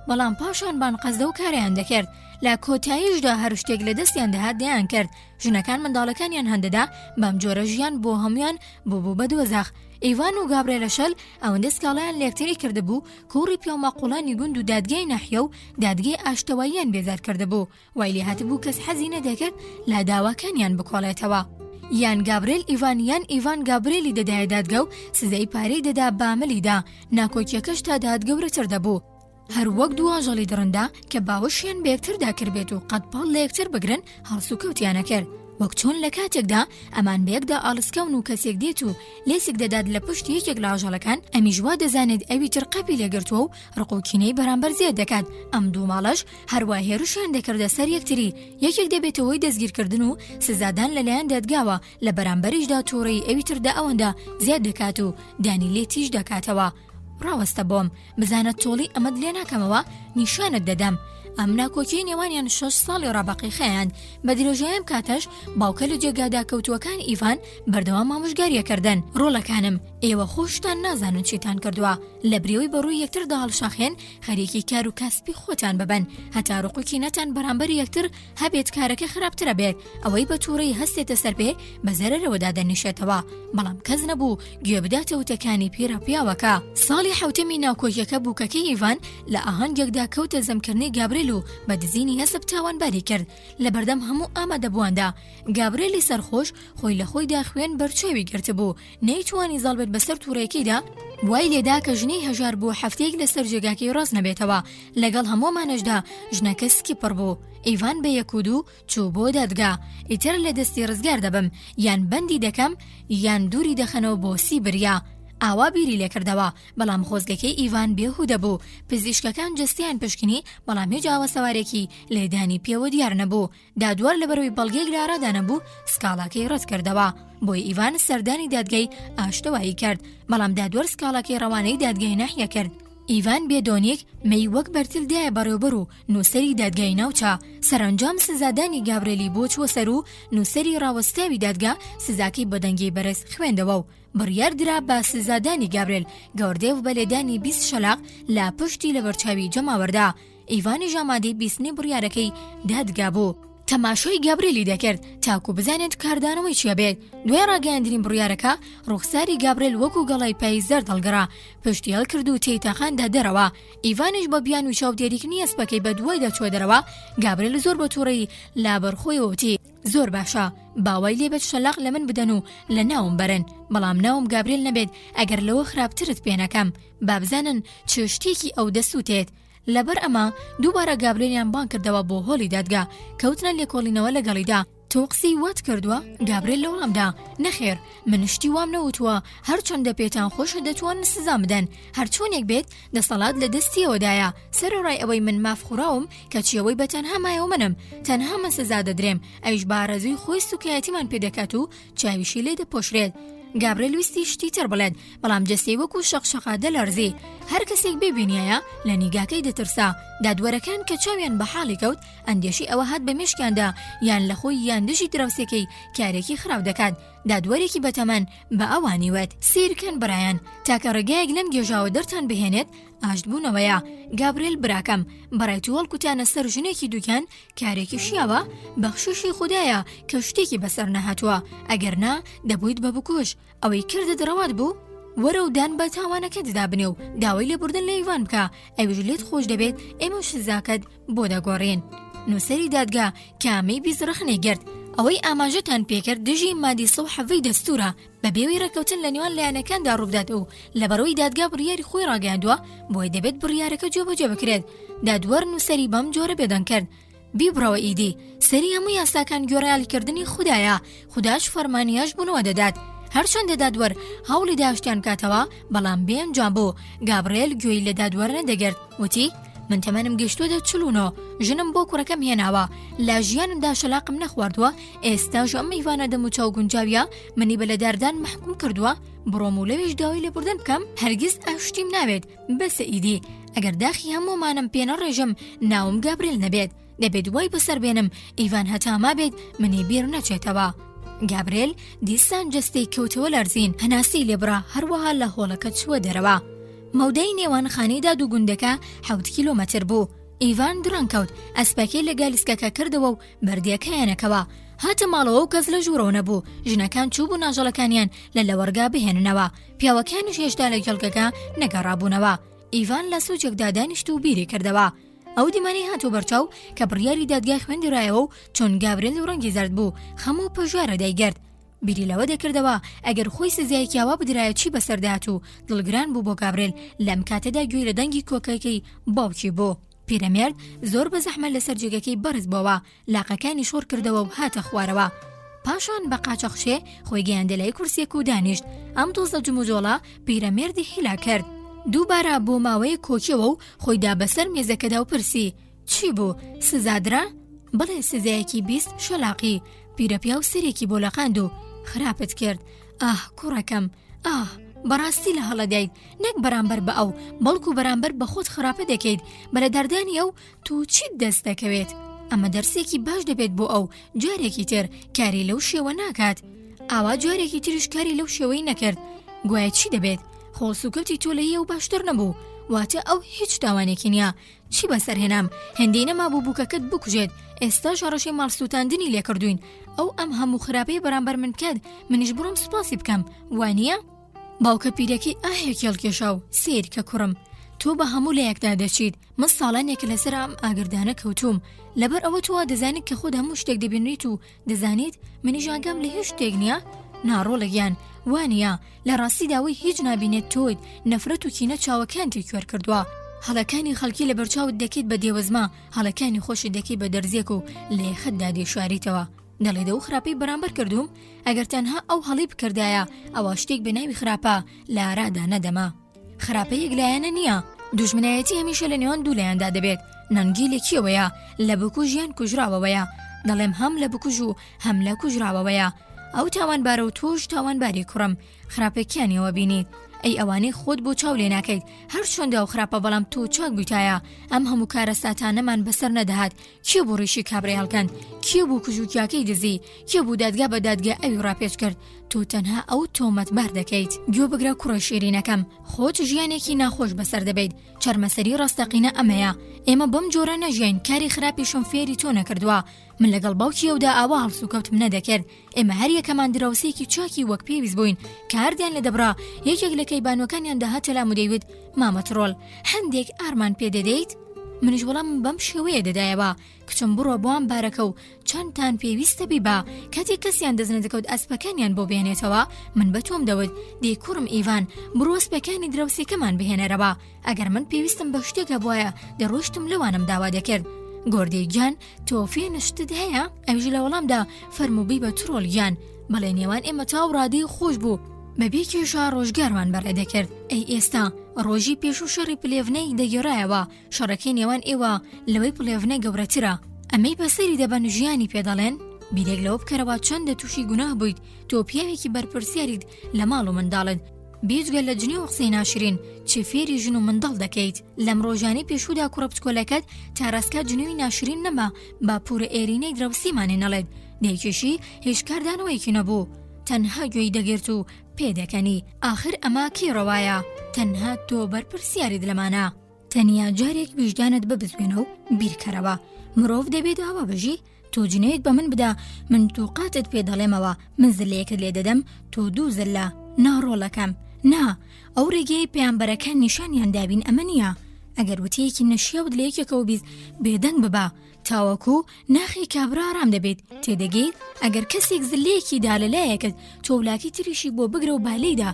بەڵام پاشان بان قەزدە و کاریان دەکرد. لە کۆتاییشدا هەر شتێک لە دەستیان دەهات دەیان کرد. ژنەکان منداڵەکانیان هەندەدا بەم جۆرە ژیان بۆ هەمویان بوو بە دۆزەخ. ئیڤان و گابرێلە شەل ئەوەندە سکاڵیان لێکتری کردبوو کوڕی پیامەقوڵانی گوند و دادگای ناحیە و دادگای ئاشتەواییان بێزار کردبوو. وای لێ هاتبوو کەس حەزی نەدەکرد لە داواکانیان بکۆڵێتەوە. یان گابرێل ئیڤان یان ئیڤان گابرێلی دەدایە دادگا و سزەی پارەی دەدا بامەلیدا. ناکۆکیەکەش تا دادگەورەتر دەبوو. هەر وەک دوواژەڵی درندا کە باوەشیان بە یەکتردا کردبێت و قەت پاڵ لە یەکتر بگرن هەڵسو کەوتیانە کرد. وەک چۆن لە کاتێکدا ئەمان بەیەکدا ئاڵسکەون و کەسێک دێت و لێسێک دەدات لە پشت یەکێک لە ئاژەڵەکان، ئەمیش وا دەزانێت ئەوی تر قەپی لێگرتووە و ڕقوکینەی بەرامبەر زیاد دەکات. ئەم دوو ماڵەش هەروە هێرشیان دەکردە سەر یەکتری. یەکێک دەبێتەوەی دەستگیرکردن و سزادان لەلایەن دادگاوە، لە بەرامبەریشدا تووڕەی ئەوی تردا ئەوەندە زیاد دەکات و دانی لێ تیژ دەکاتەوە. ڕاوەستە بۆم بزانەت تۆڵی ئەمەد لێ ناکەمەوە، نیشانت دەدەم. ئەم ناکۆکی نێوانیان 6 ساڵی ڕابقی خەیان. بە درێژایم کاتەش باوکە لە جێگادا کەوتووەکان ئیڤان بەردەوام ئامۆژگاریەکردن. ڕۆڵەکانم ئێوە خۆشتان نازانن چیتان کردووە، لە برێوەی بەڕووی یەکتردا هەڵشاخێن خەریکی کار و کەسبی خۆتان ببن، هەتا ڕقوکی نەتان بەرامبەر یەکتر هەبێت کارەکە خراپترە بێت. ئەوەی بە تووڕەی هەستێتە سەر پێ بە زەرەرەوەدا دەنیشێتەوە، بەڵام کەس نەبوو گوێ بداتە وتەکانی پیرە پیاوەکە. ساڵی حوتەمی ناکۆکیەکە بووکەکەی ئیڤان لە ئاهەنگێکدا کەوتە زەمکردنی گابرێل و بە دزینی هەسب تاوانباری کرد. لە بەردەم هەموو ئامادەبوواندا گابرێلی سەرخۆش خۆی لە خۆیدا خوێن بەرچێوی گرتبوو، نەیتوانی زەڵبێت بەسەر تووڕەیەکیدا وای لێدا کە ژنەی هەژار بوو هەفتەیەک لەسەر جێگاکەی ڕاست نەبێتەوە لەگەڵ هەموومانەشدا ژنەکە سکی پڕ بوو. ئیڤان بە یەک و دوو چوو بۆ دادگا. ئیتر لە دەستی ڕزگار دەبم یان بەندی دەکەم یان دووری دەخەنەوە بۆ سیبریا. ئاوا بیری لێکردەوە بەڵام خۆزگەکەی ئیڤان بێهودە بوو. پزیشکەکان جستیان پشکنی بەڵام هیچ ئاوەسەوارێکی لێدانی پێوە دیار نەبوو. دادوەر لەبەرەوەی بەڵگەیەک لە ئارادا نەبوو سکاڵاکەی ڕەت کردەوە. بۆی ئیڤان سەردانی دادگای ئاشتەوایی کرد بەڵام دادوەر سکاڵاکەی ڕەوانەی دادگای ناحیە کرد. ئیڤان بێدۆنێک مەی وەک بەرتیلدایە بەڕێوەبەر و نووسەری دادگای ناوچە. سەرنجام سزادانی گابرێلی بۆ چوە سەر و نووسەری ڕاوەستاوی دادگا سزاکەی بەدەنگی بەرز خوێندەوە و بڕیاردرا بە سزادانی گابرێل گەوردێو بە لێدانی 20 شەلاق لە پشتی لە بەرچاوی جەماوەردا. ئیڤانی ژامادەی بیستنی بڕیارەکەی دادگا بوو. تەماشۆی گابرێلی دەکرد تاکو بزانێت کاردانەوەی چیە بێت. دوای ڕاگەیاندنی بڕیارەکە ڕوخساری گابرێل وەکو گەڵای پاییزەر دەڵگەڕا پشتی هەڵکرد و تێیتاخاندا دەرەوە. ئیڤانیش بە بیان و چاودێریکردنی ئەسپەکەی بە دوای دەچوە دەرەوە. گابرێل زۆر بە تووڕەیی لابەرخۆیەوە وتی زۆر باشە باوای لێبێت شەلاق لە من بدەن و لە ناوم بەرن بەڵام ناوم گابرێل نەبێت ئەگەر لەوە خراپترت پێ نەکەم با بزانن چ شتێکی ئەو دەسووتێت. لەبەر ئەمە دووبارە گابرێلیان بان کردەوە بۆ هۆڵی دادگا کەوتنە لێکۆڵینەوە لەگەڵیدا. تۆ قسەی وات کردووە؟ گابرێل لە وڵامدا نەخێر من شتی وام نەوتووە هەرچەندە پێتان خۆشە دەتوان سزا بدەن هەر چۆنێک بێت دەسەڵات لە دەستیەوەدایە سەرڕای ئەوەی من مافخوراوم کە چیەوەی بە تەنها مایەوە منم تەنها من سزا دەدرێم ئەویش بارەزوی خۆی سوکایەتیمان پێدەکات و چاویشی لێ دەپۆشرێت. گابرێل ویستی شتی تر بڵێت بەڵام جەستەی وەکو شەقشەقا دەلەرزی هەر کەسێک ببینایە لە نیگاکەی دەترسا. دادوەرەکان کە چاویان بە حاڵی کەوت ئەندێشی ئەوە هات بە مێشکیاندا یان لە خۆی یان دژی دراوسێکەی کارێکی خراپ دەکات. دادوەرێکی بەتەمەن بە ئەوانی وێت سیرکەن برایان تاکە ڕێگایەک لەم گێژاوە دەرتان بهێنێت ئاشتبوونەوەیە. گابرێل براکەم بەڕای تووەڵ کوتانە سەر ژنێکی دوکان کارێکی شیاوە بەخششی خوددایە کە شتێکی بەسەر نەهاتووە ئەگەر نا دەبوویت بە بکوش ئەوەی کردت ڕەوات بوو وەرە و دان بە تاوانەکە ددا بنێ و داوای لێبوردن لە ئیڤان بکە ئەویش لێت خۆش دەبێت ئێمە سزاکەت بۆ دەگۆڕین. نووسەری دادگا کامی بیزرەخنێ گرت ئەوەی ئاماژەتان پێکرد دژی مادی 107 دەستورە بە بێوەی ڕێکەوتن لە نێوان لایەنەکاندا ڕووبدات و لە بەرەوەی دادگا بڕیاری خۆی ڕاگەاندووە بۆی دەبێت بڕیارەکە جێبەجێ بکرێت. دادوەر نووسەری بەم جۆرە بێدەنگ کرد بیبڕەوە ئیدی سەری هەموو یاساکان گۆڕیالیکردنی خوددایە خودداش فەرمانیاش بوونەوە دەدات. هەرچەندە دادوەر هەوڵی داشتیان کاتەوە بەڵام بێنجام بوو. گابرێل گوێی لە دادوەر نەدەگرت وتی من تەمەنم گەشتووە 40 ژنم بۆ کوڕەکەم هێناوە لە ژیانمدا شەلاقم نەخواردووە ئێستاژ ئەم میوانە دەم و چاو گونجاویە منی بە لەداردان محکوم کردووە بڕۆم و لەوێش داوای لێبوردن بکەم هەرگیز ئاشتیم ناوێت بەسە ئیدی ئەگەر داخی هەموومانم پێنە ڕێژم ناوم گابرێل نەبێت دەبێت وای بەسەر بێنم ئیڤان هەتاما بێت منی بیر نەچێتەوە. گابرێل دیسان جستەی کەوتەوە لەرزین هەناسی لێبرا هەروەها لە هۆڵەکە چووە دەرەوە. مەودەی نێوانخانەیدا دوو گوندەکە 7 کیلۆمەتر بوو. ئیڤان درەنگ کەوت ئەسپەکەی لە گالیسکەکە کردەوە و بەردیەکەیانەکەوە هاتە ماڵەوە و کەس لە ژوورەوە نەبوو. ژنەکان چوو بوو ناژەڵەکانیان لە لەوەرگا بهێننەوە پیاوەکانیش هێشتا لە گەڵگەکە نەگەڕابوونەوە. ئیڤان لە سوچێکدا دانیشت و بیری کردەوە. ئەو دیمانی هاتوو بەرچاو کە بڕیاری دادگای خوێندرایەوە و چۆن گابرێل و ڕەنگی زەرد بوو خەموو پەژوارە دەیگرت. بیری لەوە دەکردەوە ئەگەر خۆی سزایەکی ئاوا بدرایە چی بەسەردات و دڵگران بوو بۆ گابرێل لەم کاتەدا گوێی لە دەنگی کۆکەکەی باوکی بوو. پیرەمێرد زۆر بە زەحمە لەسەر جێگەکەی بەرز بووەوە لاقەکانی شۆر کردەوە و هاتە خوارەوە. پاشان بە قاچەخشێ خۆی گەیاندە لای کورسێک و دانیشت. ئەم تۆزە جموجۆڵە پیرەمێردی هیلا کرد دووبارە بۆ ماوەیە کۆکیەوە و خۆیدا بەسەر مێزەکەدا و پرسی چی بوو سزادرا؟ بڵێ سزایەکی 20 شەلاقی. پیرەپیا و سەرێکی بۆ لەقاند و خراپت کرد. کوڕەکەم بەڕاستی لە هەڵەدایت نەک بەرامبەر بە ئەو بەڵکو بەرامبەر بە خۆت خراپە دەکەیت بەلە دەردانی ئەو تو چیت دەست دەکەوێت. ئەمە دەرسێکی باش دەبێت بۆ ئەو جارێکی تر کاری لەو شێوە ناکات. ئاوا جارێکی تریش کاری لەو شێوەی نەکرد گوایە چی دەبێت خۆسوکەوتی تۆ لەیە و باشتر نەبوو واتە ئەو هیچ تاوانێکی نییە. چی بەسەرهێنام هەندێ نەما بوو بووکەکەت بکوژێت ئێستا ژەڕەشەی ماڵسووتاندنی لێکردوین ئەو ئەم هەموو خراپەی بەرامبەر من کات منیش بڕۆم سوپاسی بکەم وانییە؟ باوکە پیرەکەی ئاهێک هێڵکێشا و سیر کە کوڕم تۆ بە هەموو لایەکدا دەچیت من ساڵانێکە لەسەر ئەم ئاگردانە کەوتوم لەبەر ئەوە تۆوا دەزانیت کە خۆت هەموو شتێک دەبینیت و دەزانیت منیش ئاگام لە هیچ شتێک نییە ناڕۆڵەگیان وانە لە ڕاستی داوای هیچ نابینێت تۆیت نەفرەت و کینە چاوەکانتی کوێر کردووە هەڵەکانی خەڵکی لە بەرچاوت دەکەیت بە دێوەزما هەڵەکانی خۆشی دەکەی بە دەرزێک و لە یەخەتدا دێشواریتەوە دەڵێ دە و خراپەی بەرامبەر کردوم ئەگەر تەنها ئەو هەڵی بکردایە ئەوە شتێک بەناوی خراپە لە ئارادا نەدەما خراپەیەک لایەنە نییە دوژمنایەتی هەمیشە لە نێوان دوو لایەندا دەبێت نەنگی لێکیەوەیە لە بکو ژیان کوژراوەوەیە دەڵێم هەم لە بکوژ و هەم لە کوژراوەوەیە ئەو تاوانبارە و تۆش تاوانباری کوڕم خراپەکیانیەوە بینیت ئەی ئەوانەی خۆت بۆ چاو لێ ناکەیت هەر چۆندا و خراپە بەڵام تۆ چاک بوویتایە ئەم هەموو کارە ساتانەمان بەسەر نەدەهات کێ بۆ ڕیشی کابرای هەڵکەن کێ بوو کوژوکیاکەی دزی کێ بوو دادگا بە دادگا ئەوی ڕاپێچ کرد تۆ تەنها ئەو تۆمەتبار دەکەیت گوێ بگرە کوڕە شیرینەکەم خۆت ژیانێکی ناخۆش بەسەر دەبیت چەرمەسەری ڕاستەقینە ئەمەیە ئێمە بەم جۆرە نەژین کاری خراپیشم فێری تۆ نەکردووە من لەگەڵ باوکیەوەدا ئاوا هەڵسوکەوتم نەدەکرد ئێمە هەر یەکەمان دراوسێکی چاکی وەک پێویست بووین کاردیان لە دەبرا یەکێک لە کەیبانوەکانیان داهاتە لام و دەیوت مامەتڕۆڵ هەندێک ئارمان پێ دەدەیت منیش وەڵام بەم شێوەیە دەدایەوە کچم بڕۆ بۆم بارەکە و چەندتان پێویستە بیبا کاتێک کەسیان دەزنە دەکەوت ئەسپەکانیان بۆ بێنێتەوە من بە تۆم دەوت دەی کوڕم ئیڤان بڕۆ ئەسپەکانی دراوسێکەمان بهێنەرەوە ئەگەر من پێویستم بە شتێکە بواە دەڕۆشتم لەوانم داوا دەکرد گۆردەی گیان تۆفێ نشتت هەیە ئەوژ لە وەڵامدا فەرموبی بە ترۆڵ گیان بەڵێ نێوان ئێمە تاو ڕادەی خۆش بوو بەبێ کێشا ڕۆژگارمان بەڕێدەکرد ئەی ئێستا ڕۆژی پێش و شەڕی پلێڤنەی دەگێڕایەوە شەڕەکەی نێوان ئێوە لەوەی پلێڤنە گەورەترە ئەمەی بەسەری دەبەن و ژیانی پێدەڵێن بیرێک لەوە بکەرەوە چەندە تووشی گوناه بوویت تۆ پیاوێکی بەرپرسیاریت لە ماڵ و منداڵت بێجگە لە جنێ و قسەی ناشرین چی فێری ژن و منداڵ دەکەیت لەم ڕۆژانەی پێشودا کوڕە بچکۆلەکەت تا ڕاستکە جنێوی ناشرین نەما با پورە ئێرینەی دراوسیمانێ نەڵێت دەیکێشی هیچ کاردانەوەیکی نەبوو تەنها گوێی دەگرت و پێدەکەنی ئاخر ئەما کێ ڕەوایە تەنها تۆ بەرپرسیارت لەمانە تەنیا جارێک ویژدانت ببزوێنە و بیرکەرەوە مرۆڤ دەبێت ئاوا بژی تۆ جنێت بە من بدا من تووقاتت پێ دەڵێمەوە من زلەیەکت لێ دەدەم تۆ دوو زلە ناڕۆڵەکەم نا ئەو ڕێگەی پێیانبەرەکان نیشانیان دابین ئەمە نییە ئەگەر وتەیەکی نەشیاوت لە یەکێکەوە بیست بێدەنگ ببا تاوەکو ناخی کابرا ئارام دەبێت تێدەگەیت ئەگەر کەسێک زلەیەکی دا لەلایەکت تۆ وڵاکی تریشی بۆ بگرە و بالەیدا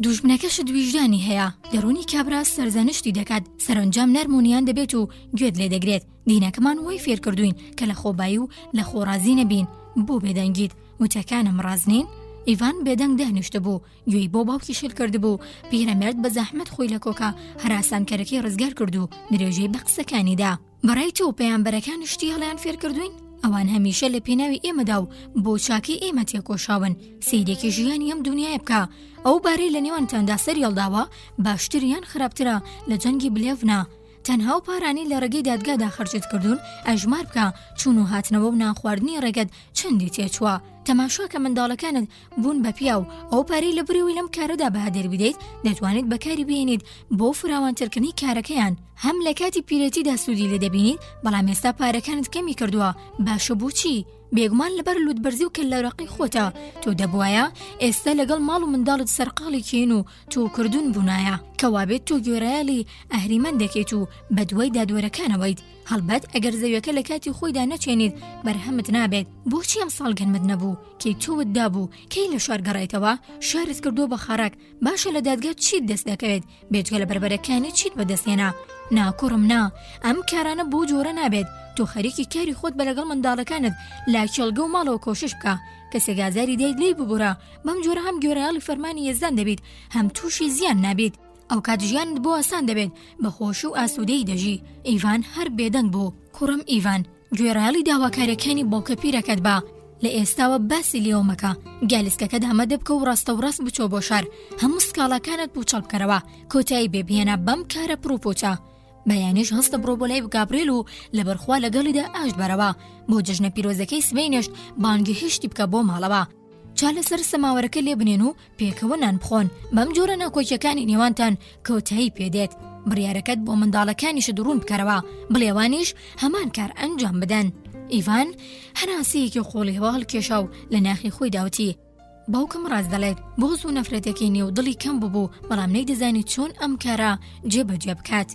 دوژمنەکەشت ویژدانی هەیە دەڕوونی کابرا سەرزانشتی دەکات سەرنجام نەرمونیان دەبێت و گوێت لێ دەگرێت دینەکەمان وەی فێر کردوین کە لە خۆبایی و لە خۆڕازی نەبین بۆ بێدەنگیت وتەکانم ڕازنین ئیڤان بێدەنگ دانیشتە بوو گوێی بۆ باوکی شل کرده بوو پیرەمێرد بە زەحمەت خۆی لە کۆکە هەراسانکەرەکەی ڕزگار کرد و درێژەی بە قسەکانیدا بەڕای تۆ پەیامبەرەکان شتی هەڵیان فێر کردوین ئەوان هەمیشە لە پێناوی ئێمەدا و بۆ چاکی ئێمە تێکۆشاون سیرێکی ژیانی ئەم دنیای بکە ئەو بارەی لە نێوانتاندا سەریەڵداوە باشتر یان خراپترە لە جەنگی بلێڤنا تەنها و پارانی لە ڕێگەی دادگادا خەرجت کردوون ئەژمار بکە چوون و هاتنەوە و ناخواردنی ڕێگەت چەندی تێچووە تەماشا کە منداڵەکانت بوون بە پیا و ئەو پارەی لە بڕێوی لەم کارەدا بەهادەر بدەیت دەتوانیت بەکاری بێنیت بۆ فراوانترکردنی کارەکەیان هەم لە کاتی پیرەتیدا سوودی لێ دەبینیت بەڵام ئێستا پارەکانت کەمی کردووە باشە بۆچی بێگومان لەبەر لوتبەرزی و کەللەڕقی خۆتە تۆ دەبوایە ئێستا لەگەڵ ماڵ و منداڵت سەرقاڵی کێن و تۆ کردوون بوونایە کەوابێت تۆ گوێرەیالی ئەهریمەن دەکەیت و بە دوای دادوەرەکانەوەیت هەڵبەت ئەگەر زەویەکە لە کاتی خۆیدا نەچێنیت بەرهەمت نابێت بۆچی ئەم ساڵ گەنمت نەبوو کەی تۆوت دابوو کەی لە شار گەڕایتەوە شارت کردو بە خەڕک باشە لە دادگا چیت دەست دەکەوێت بێجگە لە بربەرەکانی چیت بەدەستێنا ناکوڕم نا ئەم کارانە بۆ جۆرە نابێت تۆ خەریکی کاری خۆت بە لەگەڵ منداڵەکانت لا کێڵگە و ماڵەوە کۆشش بکە کەسێک ئازاری دەیت لێی ببوورە بەم جۆرە هەم گوێرەیاڵی فەرمانی یەزدان دەبیت هەم تووشی زیان نابیت ئەو کات ژیانت بۆ ئاسان دەبێت بە خۆش و ئاسوودەی دەژی ئیڤان هەر بێدەنگ بوو کوڕم ئیڤان گوێرەیاڵی داواکاریەکانی باوکە پیرەکەت بە لە ئێستاوە باسی لێوە مەکە گالیسکەکەت هەمە دەبکە و ڕاستە و ڕاست بچۆ بۆ شار هەموو سکاڵەکانت بوو چەڵبکەرەوە کۆتایی بێبهێنە بەم کارە پرۆپۆچە بەیانیش هەستە بڕۆ بۆ لای گابرێل و لە بەرخوا لەگەڵیدا ئاشت بەرەوە بۆ جژنە پیرۆزەکەی سبەینشت بانگی هشتی بکە بۆ ماڵەوە چا لەسەر سەماوەرەکە لێ بنێن و پێکەوە نان بخۆن بەم جۆرە ناکۆکیەکانی نێوانتان کۆتایی پێدێت بڕیارەکەت بۆ منداڵەکانیش دڕون بکەرەوە بڵێوانیش هەمان کار ئەنجام بدەن ئیڤان هەناسەیەکی خۆڵیەوە هەڵکێشا و لە ناخی خۆی داوتی باوکم ڕاست دەڵێت بۆز و نەفرەتێکی نێو دڵی کەم ببوو بەڵام نەیدەزانی چۆن ئەم کارە جێبەجێ بکات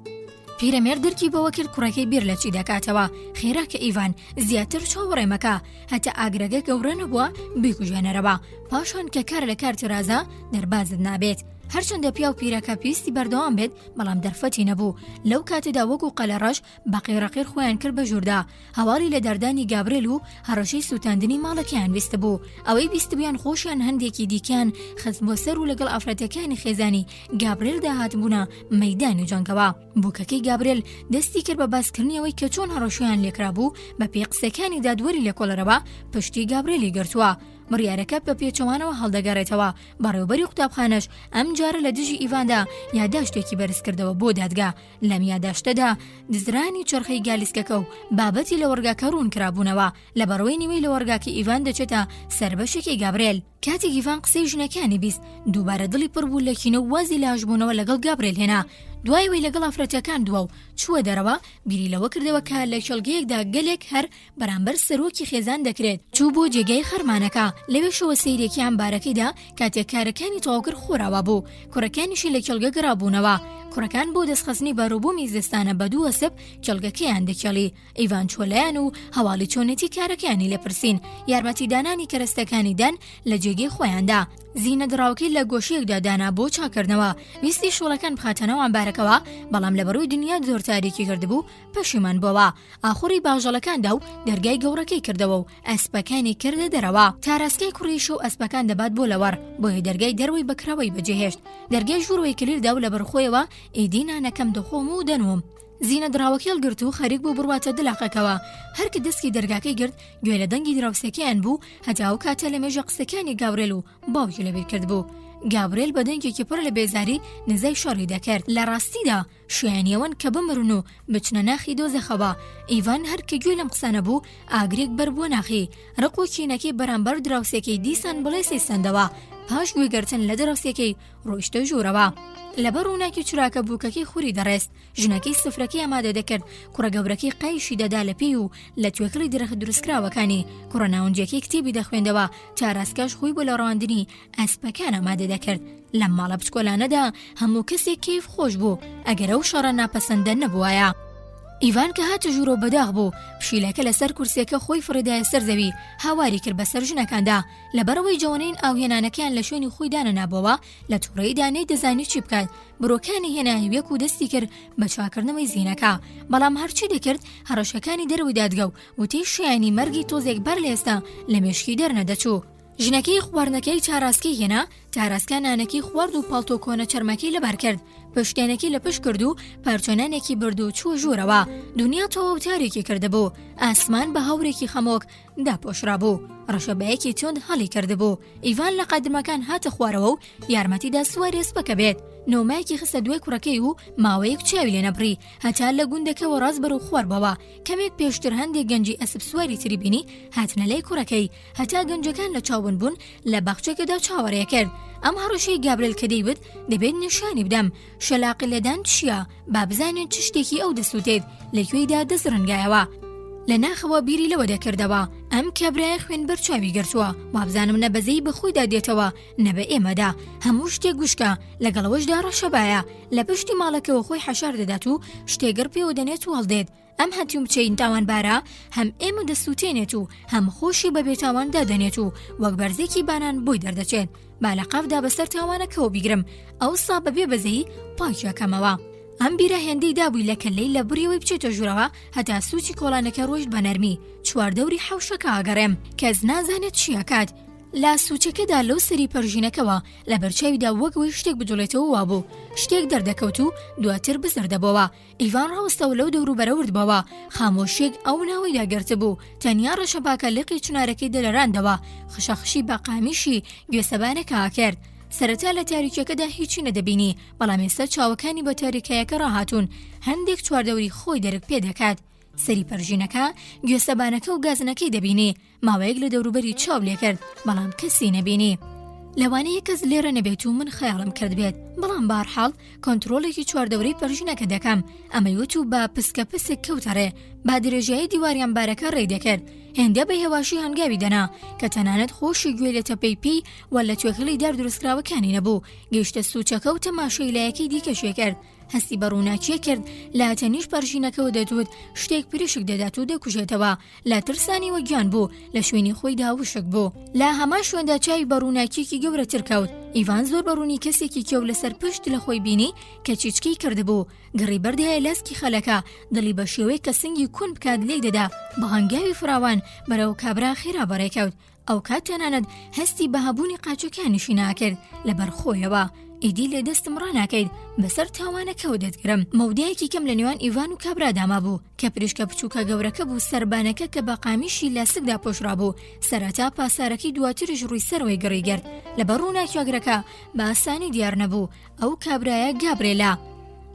پیرەمێر دەرکی بەوە کرد کوڕەکەی بیر لە چی دەکاتەوە خێرا کە ئیڤان زیاتر چاوەڕێ مەکە هەتا ئاگرەکە گەورە نەبووە بیکوژێنەرەوە پاشان کە کار لە کار ترازە دەربازت نابێت هەرچەندە پیا و پیرەکە پێویستی بەردەوام بێت بەڵام دەرفەتی نەبوو لەو کاتەدا وەکو قەلەڕەش بە قیڕەقیر خۆیان کرد بە ژووردا هەواڵی لە دەردانی گابرێل و هەڕەشەی سووتاندنی ماڵەکەیان ویست بوو ئەوەی ویست بوویان خۆشیان هەندێکی دیکەیان خست بۆ سەر و لەگەڵ ئافرەتەکانی خێزانی گابرێل داهات بوونە مەیدانی جەنگەوە بووکەکەی گابرێل دەستی کرد بە باسکردنیەوەی کە چۆن هەڕەشیان لێکرا بوو بە پێ قسەکانی دادوەری لە کۆلەرەوە پشتی گابرێلی گرتووە بڕیارەکە بە پێچەوانەوە هەڵدەگەڕێتەوە بەڕێوەبەری قوتابخانەش ئەم جارە لە دژی ئیڤاندا یاداشتێکی بەرز کردەوە بۆ دادگا لەم یاداشتەدا دزرانی چرخەی گالیسکەکە و بابەتی لە وەرگاکە ڕوون کرابوونەوە لە بەڕوەی نیوەی لە وەرگاکی ئیڤان دەچێتە سەربەشێکی گابرێل کاتێک ئیڤان قسەی ژنەکانی بیست دووبارە دڵی پڕ بوو لە کینە وازی لە هەژبوونەوە لەگەڵ گابرێل هێنا دوایەوەی لەگەڵ ئافرەتەکان دووە و چووە دەرەوە بیری لەوە کردەوە کە لە کێڵگەیەکدا گەلێک هەر بەرامبەر سەرۆکی خێزان دەکرێت چوو بۆ جێگەی خەرمانەکە لەوێشەوە سەیرێکی ئەمبارەکەیدا کاتێک کارەکانی تەواوکرد خۆراوە بوو کوڕەکانیشی لە کێڵگە گرابوونەوە کوڕەکان بۆ دەستخستنی بەڕووبوومی زستانە بە دووە سب کێڵگەکەیان دەکێڵی ئیڤان چۆلەیان و هەواڵی چۆنەتی کارەکانی لێپرسین یارمەتیدانانی کەرەستەکانی دان لە جێگەی خۆیاندا زینە دراوکەی لە گۆشەیەکدا دانا بۆ چاکردنەوە ویستی شۆڵەکان بخاتەنەوە ئەمبارەکەوە بەڵام لە بەڕووی دنیا زۆر تاریکی کردبوو پەشیمان بووە ئاخوری باژەڵەکاندا و دەرگای گەورەکەی کردەوە و ئەسپەکانی کردە دەرەوە تاراسکەی کوڕیش و ئەسپەکان دەبات بۆ لەوەڕ بۆیە دەرگای دەروی بەکراوەی بەجێهێشت دەرگای ژوورەوەی کلیردا و لە بەرخۆیەوە ئیدینانەکەم دەخۆم و دەنوم زینە دراوەکێڵ گرت و خەریک بوو بڕواتە دلاقەکەوە هەرکە دەستکی دەرگاکەی گرت گوێ لە دەنگی دراوسەکەیان بوو هەتا ئەو کاتە لە مێژە قسەکانی گابرێل و باوکی لەبیر کرد بوو گابرێل بە دەنگێکی پڕ لە بێزاری نزای شەڕی دەکرد لە ڕاستیدا شوێنیەوەن کە بمرن و بچنە ناخی دۆزەخەوە ئیڤان هەرکە گوێ لەم قسانە بوو ئاگرێک بەر بۆ ناخی ڕق و کینەکەی بەرامبەر دراوسێکی دیسان بڵێ سەیسەندەوە پاش گوێگرتن لە دراوسێکەی ڕۆیشتە ژوورەوە لەبەر ڕووناکی چراکە بووکەکەی خوری دەڕێست ژنەکەی سفرەکەی ئامادە دەکرد کوڕە گەورەکەی قایشی دەدا لە پێی و لە توێکڵی درەخت دروستکراوەکانی کوڕە ناونجەکەی کتێبی دەخوێندەوە چاراسکاش خۆی بۆ لە ڕەواندنی ئەسپەکان ئامادە دەکرد لەم ماڵە بچکۆلانەدا هەموو کەسێک کەیف خۆش بوو ئەگەر ئەو شەڕە ناپەسەندە نەبووایە ئیڤان کە هاتە ژوورۆ بەداغ بوو پشیلەکە لەسەر کورسێکە خۆی فڕێدایە سەر زەوی هاواری کرد بەسەر ژنەکاندا لەبەرەوەی جوانین ئاوهێنانەکەیان لە شوێنی خۆی دانە نابەوە لە تووڕەی دانەی دەزانی چی بکات برۆکانی هێناویەک و دەستی کرد بە چاکردنەوەی زینەکە بەڵام هەرچی دەکرد هەڕەشەکانی دەروی دادگە و وتەی شایانی مەرگی تۆزێک بەر لێستا لە مێشکی دەرنەدەچوو ژنەکەی خوارنەکەی چاراسکی هێنا چاراسکە نانەکەی خوارد و پاڵتۆ کۆنە چەرمەکەی لەبەر کرد پشتێنێکی لە پشت کرد و پارچۆنانێکی برد و چووە ژوورەوە دنیا تەواو تاریکی کردبوو ئاسمان بە هەورێکی خەمۆک داپۆشرا بوو ڕەشەبەیەکی تۆند هەڵی کردبوو ئیڤان لە قەدمەکان هاتە خوارەوە و یارمەتیدا سواری ئەسپەکە بێت نۆمایەکی خستە دوای کوڕەکەی و ماوەیەک چاوی لێ نەبڕی هەتا لە گوندەکەەوە ڕاست بەرەو خوار بەوە کەمێک پێشتر هەندێک گەنجی ئەسپ سواری تری بینی هاتنە لای کوڕەکەی هەتا گەنجەکان لە چاوبوون بوون لە باخچەکەدا چاوەڕێ کرد ئەم هەڕەشەی گابرێل کە دەیوت دەبێت نیشانی بدەم شەلاقی لەدان چییە با بزانێن چ شتێکی ئەو دەسووتێت لەکوێیدا دەزڕنگایەوە لە ناخەوە بیری لەوە دەکردەوە ئەم کابرایە خوێنبەر چاوی گرتووە وابزانم نەبەزەی بەخۆیدا دێتەوە نەبە ئێمەدا هەموو شتێک گوشکە لەگەڵەوەشدا ڕەشەبایە لە پشتی ماڵەکەەوە خۆی حەشار دەدات و شتێگەر پێوە دەنێت و هەڵدێت ئەم هەتیوم بچین تاوانبارە هەم ئێمە دەسووتێنێت و هەم خۆشی بە بێتاواندا دەنێت و وەک بەرزێکی بانان بۆی دەردەچێت با لە قافدا بەسەر تاوانەکەەوە بیگرم ئەوسا بەبێ بەزەی پاکیەکەمەوە ئەم بیرە هێندەی دابووی لە کەلەی لە بڕیەوەی بچێتە ژوورەوە هەتا سوچی کۆڵانەکە ڕۆیشت بە نەرمی چواردەوری حەوشەکە ئاگەڕێم کەس نازانێت چیەکات لا سوچەکەدا لەو سەری پەرژینەکەەوە لە بەرچاویدا وەکەوەی شتێک بجوڵێتەوە وابوو شتێک دەردەکەوت و دواتر بزەردەبەوە ئیڤان ڕاوستەوە لەو دەوروبەرەوردبەوە خامۆشێک ئەو ناوەی داگرتە بوو تەنیا ڕەشەباکە لقی چونارەکەی دەلەراندەوە خشەخشی بە قامیشی گوێسەبانەکە ئاکرد سەرەتا لە تاریکەکەدا هیچی نەدەبینی بەڵام ئێستا چاوەکانی بە تاریکەیەکە ڕاهاتوون هەندێک چواردەوری خۆی دەرک پێ دەکات سەری پەرژینەکە گوێسەبانەکە و گازنەکەی دەبینی ماوەیەک لە دەوروبەری چاو لێ کرد بەڵام کەسی نەبینی لەوانەیە کەس لێرە نەبێت و من خەیاڵم کرد بێت بەڵام بارحاڵ کۆنترۆلێکی چواردەورەی پەرژینەکە دەکەم ئەمە یوتیوب بە پسکە پسک کەوتەڕێ با درێژایی دیواریان بارەکە ڕێ دەکرد هێندە بە هێواشی هەنگاوی دەنا کە تەنانەت خۆشی گوێ لە تەپەی پێی و لە توێکڵی دار دروستکراوەکانی نەبوو گەیشتە سوچەکە و تەماشای لایەکی دیکەشێ کرد هەستی بە ڕووناکیە کرد لە هاتەنیش پەرژینەکەەوە دەدوت شتێک پرشک دەدات و دەکوژێتەوە لە ترسانی وەگیان بوو لە شوێنی خۆی داوشک بوو لە هەمان شوێندا چاوی بە ڕووناکیەکی گەورەتر کەوت ئیڤان زۆر بەڕوونی کەسێکی کێو لەسەر پشت لە خۆی بینی کە چیچکەی کردبوو گڕی بەردایە لاسکی خەلەکە دڵی بە شێوەی کە سنگی کون بکات لێی دەدا بە هەنگاوی فراوان بەرەو کابرا خێرا بەڕێکەوت ئەو کات تەنانەت هەستی بەهابوونی قاچەکانیشی ناکرد لەبەر خۆیەوە ئیدی لێ دەستم ڕناکەیت بەسەر تاوانەکەەوە دەتگرم مەودایەکی کەم لە نێوان ئیڤان و کابراداما بوو کە پریشکە بچووکە گەورەکە بوو سەربانەکە کە بە قامیشی لاسکدا پۆشرا بوو سەرەتا پاسارەکەی دواتریش ڕووی سەرەوەی گەڕیگرت لەبەر ڕووناکیاگرەکە بە ئاسانی دیار نەبوو ئەو کابرایە گابرێلا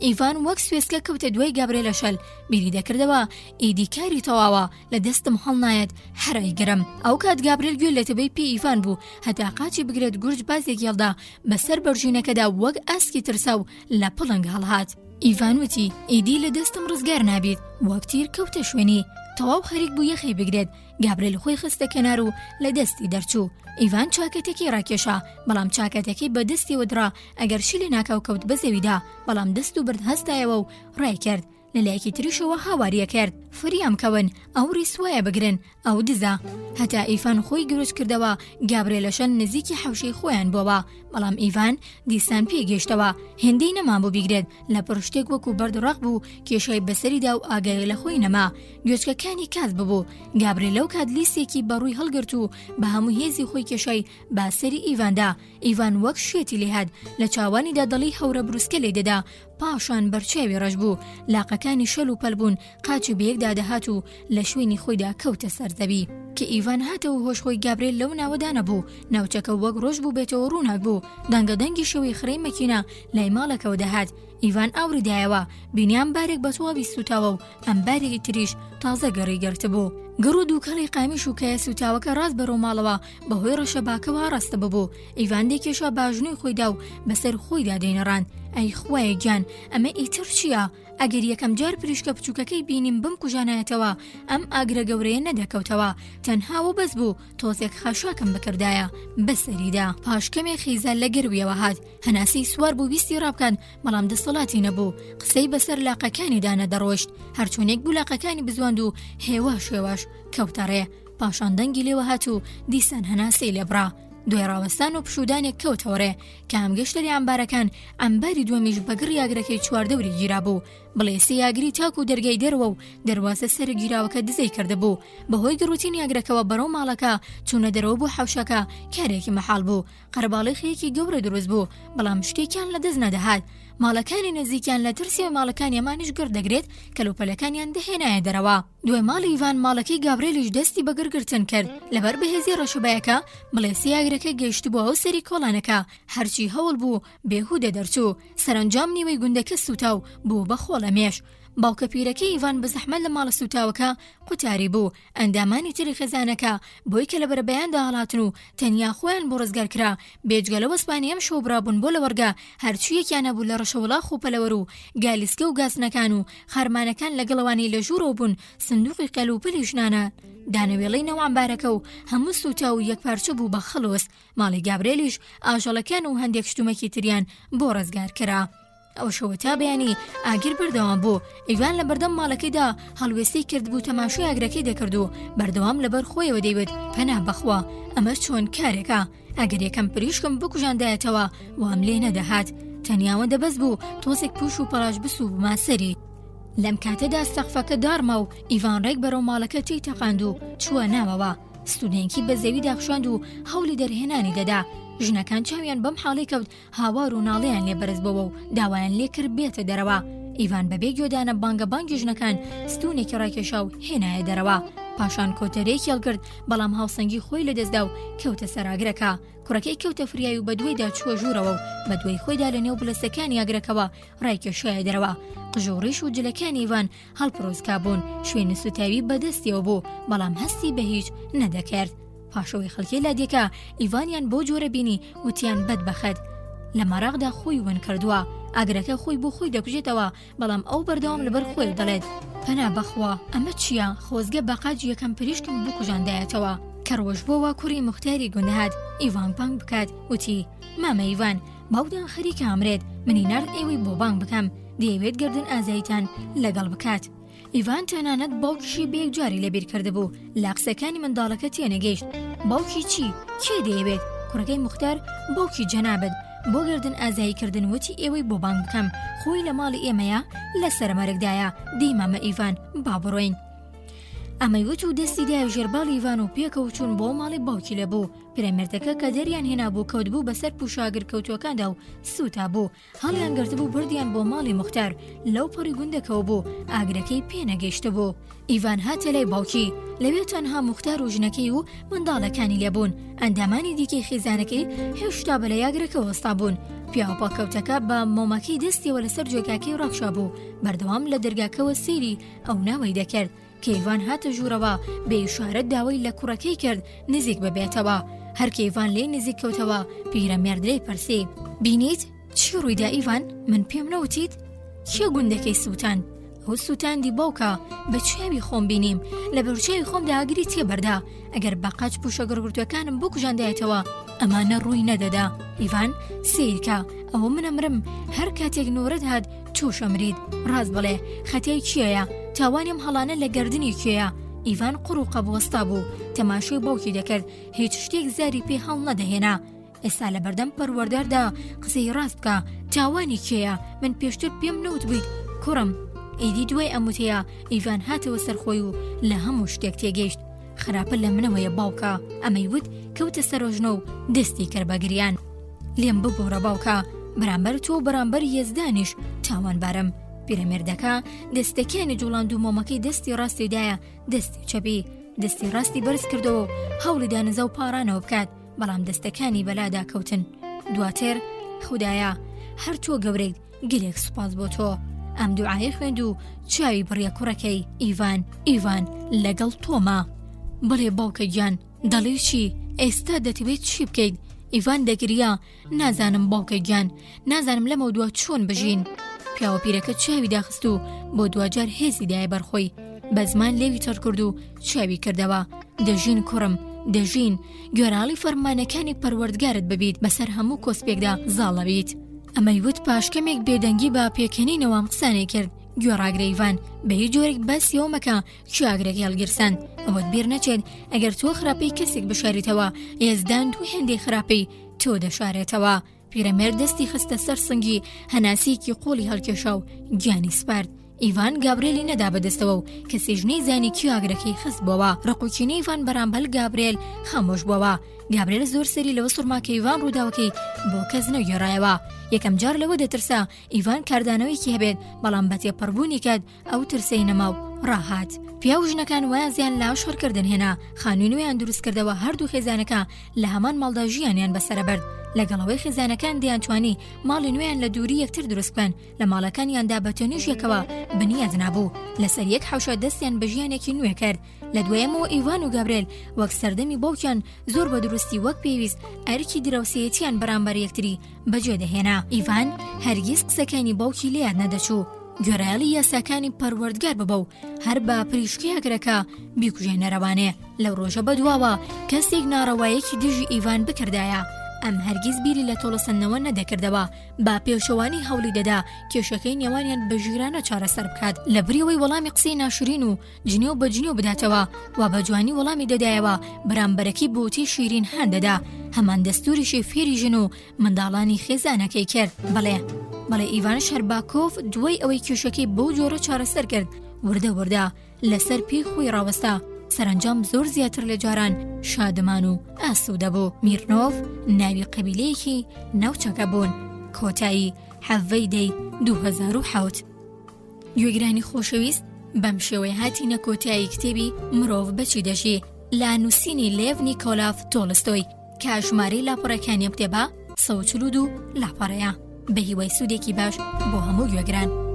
ئیڤان وەک سوێسکە کەوتە دوای گابرێلە شەل بیری دەکردەوە ئیدی کاری تەواوە لە دەستم هەڵنایەت هەرای گرم ئەو کات گابرێل گوێ لە تەبەی پێی ئیڤان بوو هەتا قاچی بگرێت گورج بازێک هێڵدا بەسەر بەرژینەکەدا وەک ئاسکی ترسا و لە پڵنگ هەڵهات ئیڤان وتی ئیدی لە دەستم ڕزگار نابێت وەک تیر کەوتە شوێنی تەواو خەریک بوو یەخی بگرێت گابرێل خۆی خستە کەنار و لە دەستی دەرچوو ئیڤان چاکەتێکی ڕاکێشا بەڵام چاکەتەکەی بە دەستی وەدرا ئەگەر شیلێ ناکاو کەوت بە زەویدا بەڵام دەست و برد هەستایەوە و ڕای کرد لەلایەکی تریشەوە هاواریە کرد فریام کەون ئەو ڕیسوایە بگرن ئەو دزە هەتا ئیڤان خۆی گرۆچ کردەوە گابرێلەشەن نزیکی حەوشەی خۆیان بووەوە بەڵام ئیڤان دیسان پێگەشتەوە هێندەی نەمان بوو بیگرێت لە پڕشتێک وەکو بەردڕق بوو کێشەی بەسەریدا و ئاگای لە خۆی نەما گوێچکەکانی کاس ببوو گابرێل لەو کات لیسێکی بەڕووی هەڵگرت و بە هەموو هێزی خۆی کێشەی باسەری ئیڤاندا ئیڤان وەک شوێتی لێهات لە چاوانیدا دڵی هەورە بروسکە لێ دەدا پاشان بەرچاوی ڕەش بوو لاقەکانی شەل و پەلبوون قاچی بەیەکدا دەهات و لە شوێنی خۆیدا کەوتە سەرزەوی کە ئیڤان هاتەوە هۆش خۆی گابرێل لەو ناوەدا نەبوو ناوچەکە وەک ڕۆژ بوو بێتەوە ڕووناک بوو دەنگەدەنگی شەوەی خڕەی مەکینە لای ماڵەکەەوە دەهات ئیڤان ئاوردایەوە بینیان بارێک بە تەواوی سوتاوە و ئەم بارێکی تریش تازە گەڕی گرتبوو گڕ و دووکەڵی قامیش و کایە سوتاوەکە ڕاست بەرەو ماڵەوە بەهۆی ڕەشەباکەوە ڕاستە ببوو ئیڤان دێکێشە باژنووی خۆیدا و بەسەر خۆیدا دەینەڕاند ئەی خوایە گیان ئەمە ئیتر چییە؟ ئەگەر یەکەم جار پریشکە بچووکەکەی بینیم بم کوژانایەتەوە ئەم ئاگرە گەورەیە نەدەکەوتەوە تەنهاوە بەس بوو تۆزێک خاشاکەم بکردایە بەسەریدا پاشکەمێ خیزان لە گەرویەوە هات هەناسی سوار بوو ویستی ڕابکەن بەڵام دەسەڵاتی نەبوو قسەی بەسەر لاقەکانیدا نەدەڕۆشت هەرچوونێک بوو لاقەکانی بزواند و هێواش کەوتەڕێ پاشان دەنگی لێوە هات و دیسان هەناسی لێبڕا دوای ڕاوەستان و پشودانێک کەوتەوەڕێ کە هەمگەشتە لە ئەمبارەکان ئەمباری دووەمیش بەگڕ یاگرەکەی چواردەوری گیرا بوو بڵێسی یاگری تاک و دەرگای دەرەوە و دەواازە سەر گیراوەکە دزەی کردهبوو بەهۆی گروتین یاگرەکەەوە بەرەو ماڵەکە چوونە دەرەوە بوو حەوشەکە کارێکی مەحاڵ بوو قەرباڵی خەیەکی گەورە دروست بوو بەڵام شتێکیان لە دەست نەدەهات ماڵەکانی نزیکیان لە ترسی و ماڵەکان ئەمانیش گرد دەگرێت کەلوپەلەکانیان دەهێنایە دەرەوە دوای ماڵی ئیڤان ماڵەکەی گابرێلیش دەستی بەگرگرتن کرد لەبەر بەهێزی ڕەشەبایەکە بڵێسی یاگرەکە گەیشت بووە ئەو سەری کۆڵانەکە هەرچی هەوڵ بوو بێهودە دەرچوو سەرنجام نیوەی گوندەکە سوتاو بوو بە خۆڵەمێش باوکە پیرەکەی ئیڤان بە زەحمەت لە ماڵە سوتاوەکە قوتاری بوو ئەندامانی تری خێزانەکە بۆی کە لە بەرەبەیاندا هەڵاتن و تەنیا خۆیان بۆ ڕزگار کرا بێجگە لە وەسپانی ئەم شەوبرابوون بۆ لە وەرگە هەرچیەکیان هەبوو لە ڕەشەوڵا خوپەلەوەر و گالیسکە و گازنەکان و خارمانەکان لەگەڵەوانی لە ژوورەوە بوون سندوقی قەلوپەلی ژنانە دانەوێڵەی نەوانبارەکە و هەموو سوتا و یەکپارچە بوو بە خەڵۆس ماڵی گابرێلیش ئاژەڵەکان و هەندێک شتومەکی تریان بۆ ڕزگار کرا ئەو شەوە تا بەیانی ئاگر بەردەوام بوو ئیڤان لە بەردەم ماڵەکەیدا هەڵوێستی کرد بوو تەماشای ئاگرەکەی دەکرد و بەردەوام لەبەر خۆیەوە دەیوت پەنا بەخوا ئەمە چۆن کارێکە ئەگەر یەکەم پریشکم بکوژاندایەتەوە وام لێ نەدەهات تەنیاوە دەبەست بوو تۆزێک پوش و پەلاش بسوو بماسەری لەم کاتەدا سەقفەکە دارما و ئیڤان ڕێک بەرەو ماڵەکە تی تەقاند و چووە ناوەوە ستونێکی بە زەوی داخشاند و هەولی دەرهێنانی دەدا ژنەکان چاویان بەم حاڵی کەوت هاوار و ناڵەیان لێ بەرز بەوە و داوایان لێ کرد بێتە دەرەوە ئیڤان بەبێ گوێدانە بانگی ژنەکان ستونێکی ڕاکێشا و هێنایە دەرەوە پاشان کۆتەرێکی هەڵگرت بەڵام هاوسەنگی خۆی لە دەستدا و کەوتە سەراگرەکە کوڕەکەی کەوتە فریای و بە دوایدا چووە ژوورەوە و بە دوای خۆیدا لە نێو بلەسەکانی ئاگرەکەەوە ڕایکێشایە دەرەوە قژۆڕیش و جلەکانی ئیڤان هەڵپرۆزکا بوون شوێنە سوتاوی بەدەستیەوە بوو بەڵام هەستی بە هیچ نەدەکرد پاشەوەی خەڵکی لادێکە ئیڤانیان بۆ جۆرە بینی وتیان بەدبەخت لە مەراغدا خۆی ون کردووە ئاگرەکە خۆی بۆ خۆی دەکوژێتەوە بەڵام ئەو بەردەوام لەبەر خۆی دەڵێت پەنا بەخوا ئەمە چییە خۆزگە بەقاج یەکەم پریشکم بکوژاندایەتەوە کە ڕۆژ بۆەوە کوڕی مختاری گوندەهات ئیڤان بانگ بکات وتی مامە ئیڤان باودان خەریکە ئەمرێت منی نرد ئێوەی بۆ بانگ بکەم دەیەوێت گردن ئازایتان لەگەڵ بکات ئیڤان تەنانەت باوکیشی بەیەک جاری لەبیر کردبوو لا قسەکانی منداڵەکە تێنەگەیشت باوکی چی کێ دەیەوێت کوڕەکەی مختار باوکی جەنابەت بۆ گردن ئازاییکردن وتی ئێوەی بۆ بانگ بکەم خۆی لە ماڵی ئێمەیە لە سەرمەرگدایە دەی مامە ئیڤان با بڕۆین ئەمەی وت و دەستی دایە ژێرباڵی ئیڤان و پێکەوت چوون بۆ ماڵی باوکی لەبوو پیرەمێردەکە کە دەریان هێنا بوو کەوت بوو بەسەر پوشاگر کەوتوەکاندا و سوتا بوو هەڵیان گرتبوو بردیان بۆ ماڵی مختار لەو پەڕی گوندەکەوە بوو ئاگرەکەی پێنەگەیشتە بوو ئیڤان هاتە لای باوکی لەوێ تەنها مختار و ژنەکەی و منداڵەکانی لێبوون ئەندامانی دیکەی خێزانەکەی هێشتا بە لە یاگرەکە وەستا بوون پیاوپاکەوتەکە بە مۆمەکەی دەستیەوە لەسەر جێگاکەی ڕاکشا بوو بەردەوام لە دەرگاکەوە سەیری ئەو ناوەی دەکرد کەیڤان هاتە ژوورەوە بە ئیشارەت داوای لە کوڕەکەی کرد نزیک ببێتەوە هەر کەیڤان لێ نزیک کەوتەوە پیرەمێرد لێی پرسی بینیت چی ڕوویدا ئیڤان من پێم نەوتیت چێ گوندەکەی سووتان ئەو سووتاندی باوکە بە چاوی خۆم بینیم لە بەرچاوی خۆمدا ئاگری تێبەردا ئەگەر بەقاچ پوشە گڕگرتوەکانم بکوژاندایەتەوە ئەمانە ڕووی نەدەدا ئیڤان سیرکە ئەوە منەمرم هەر کاتێک نۆرەت هات تووشە مرید ڕاست بڵێ خەتای کێیە تاوانیم هەڵانە لە گردنی کێیە ئیڤان قوڕ و قەبوەستا بوو تەماشای باوکی دەکرد هیچ شتێک زاری پێ هەڵ نەدەهێنا ئێستا لە بەردەم پەروەرداردا قسەی ڕاست بکە تاوانی کێیە من پێشتر پێم نەوت بیت کوڕم ئیدی دوای ئەموتەیە ئیڤان هاتەوە سەرخۆی و لە هەموو شتێک تێگەیشت خراپە لە منەوەیە باوکە ئەمەی وت کەوتە سەرۆژنە و دەستی کرد بە گریان لێم ببوورە باوکە بەرامبەر تۆ بەرامبەر یێزدانیش تاوانبارم پیرەمێردەکە دەستەکانی جوڵاند و مۆمەکەی دەستی ڕاستیدایە دەستی چەپی دەستی ڕاستی بەرز کردەوە و هەوڵی دانەزە و پارانەوە بکات بەڵام دەستەکانی بەلادا کەوتن دواتر خودایە هەر تۆ گەورەیت گلێک سوپاس بۆ تۆ ئەم دوعایە خوێند و چاوی بڕیە کوڕەکەی ئیڤان لەگەڵ تۆمە بڵێ باوکە گیان دەڵێ چی ئێستا دەتەوێت چی بکەیت ئیڤان دەگریا نازانم باوکە گیان نازانم لەمە دووە چۆن بژین پیاوە پیرەکە چاوی داخست و بۆ دوجار هێزی دایە بەرخۆی بە زمان لێوی تەر کرد و چاوی کردەوە دەژین کوڕم دەژین گوێراڵی فەرمانەکانی پەروەردگارت ببیت بەسەر هەموو کۆسپێکدا زاڵەبیت ئەمەی وت پاشکەمێک بێدەنگی بە پێکەنینەوەم قسانێ کرد گوێڕاگرە ئیڤان بە هیچ جۆرێک باسیەوە مەکە کوێگرێک هەڵگرسان ئەوەت بیر نەچێت ئەگەر تۆ خراپەی کەسێک بشاریتەوە یێزدان دوو هێندەی خراپەی تۆ دەشارێتەوە پیرەمێرد دەستی خستە سەر سنگی هەناسیەکی قۆڵی هەڵکێشا و گیانی سپارد ئیڤان گابرێلی نەدا بەدەستەوە و کەسی ژنەی زانی کوێگرەکەی خست بووەوە ڕقوچینەی ئیڤان بەرامبەر گابرێل خامۆش بووەوە گابرێل زۆر سەری لەوە سوڕماکە ئیڤان ڕووداوەکەی بۆ کەس نەگێڕایەوە یەکەم جار لەوە دەترسا ئیڤان کاردانەوەیکی هەبێت بەڵام بە تێپەڕبوونی کات ئەو ترسەی نەما و ڕاهات پیا و ژنەکان وایان زیان لا شەڕکردن هێنا خانووی نوێیان دروست کردەوە هەردوو خێزانەکە لە هەمان ماڵدا ژیانیان بەسەرە برد لەگەڵەوەی خێزانەکان دەیانتوانی ماڵی نوێیان لە دووری یەکتر دروست بکەن لە ماڵەکانیاندا بە تەنیژ یەکەوە بنیاد نابوو لەسەر یەک حەوشە دەستیان بە ژیانێکی نوێ کرد لە دوایەمەوە ئیڤان و گابرێل وەک سەردەمی باوکیان زۆر بە دروستی وەک پێویست ئەرکی دراوسەیەتیان بەرامبەر یەکتری بەجێ دەهێنا ئیڤان هەرگیز قسەکانی باوکی لێیان نەدەچوو گوێرایەڵی یاساکانی پەروەردگار ببە و هەر بە پریشکیاگرەکە بیکوژێنە ڕەوانێ لەو ڕۆژە بەدواوە کەسێک ناڕەوایەکی دژی ئیڤان بکردایە ئەم هەرگیز بیری لە تۆڵەسەندنەوە نەدەکردەوە با پێشەوانی هەوڵی دەدا کێشەکەی نێوانیان بە ژیرانە چارەسەر بکات لە بریەوەی وەڵامی قسەی ناشرین و جنێو بە جنێو بداتەوە و بە جوانی وەڵامی دەدایەوە بەرامبەرەکی بۆتی شیرین هەندەدا هەمان دەستوریشی فێری ژن و منداڵانی خێزانەکەی کرد بەڵێ ئیڤان شەرباکۆف دوای ئەوەی کێشەکەی بەو جۆرە چارەسەر کرد وردە لەسەر پێی خۆی ڕاوەستا سەرنجام زۆر زیاتر لە جاران شادمان و ئاسوودە بوو میرنۆڤ ناوی قەبیلەیەکی ناوچەکە بوون کۆتایی حەڤەی دەی 2007 گوێگرانی خۆشەویست بەم شێوەیە هاتینە کۆتایی کتێبی مرۆڤ بەچی دەژی لا نووسینی لێڤ نیکۆلاڤ تۆڵستۆی کە ژمارەی لاپەڕەکانی کتێبە 142 لاپەڕەیە بە هیوای سوودێکی باش بۆ هەموو گوێگران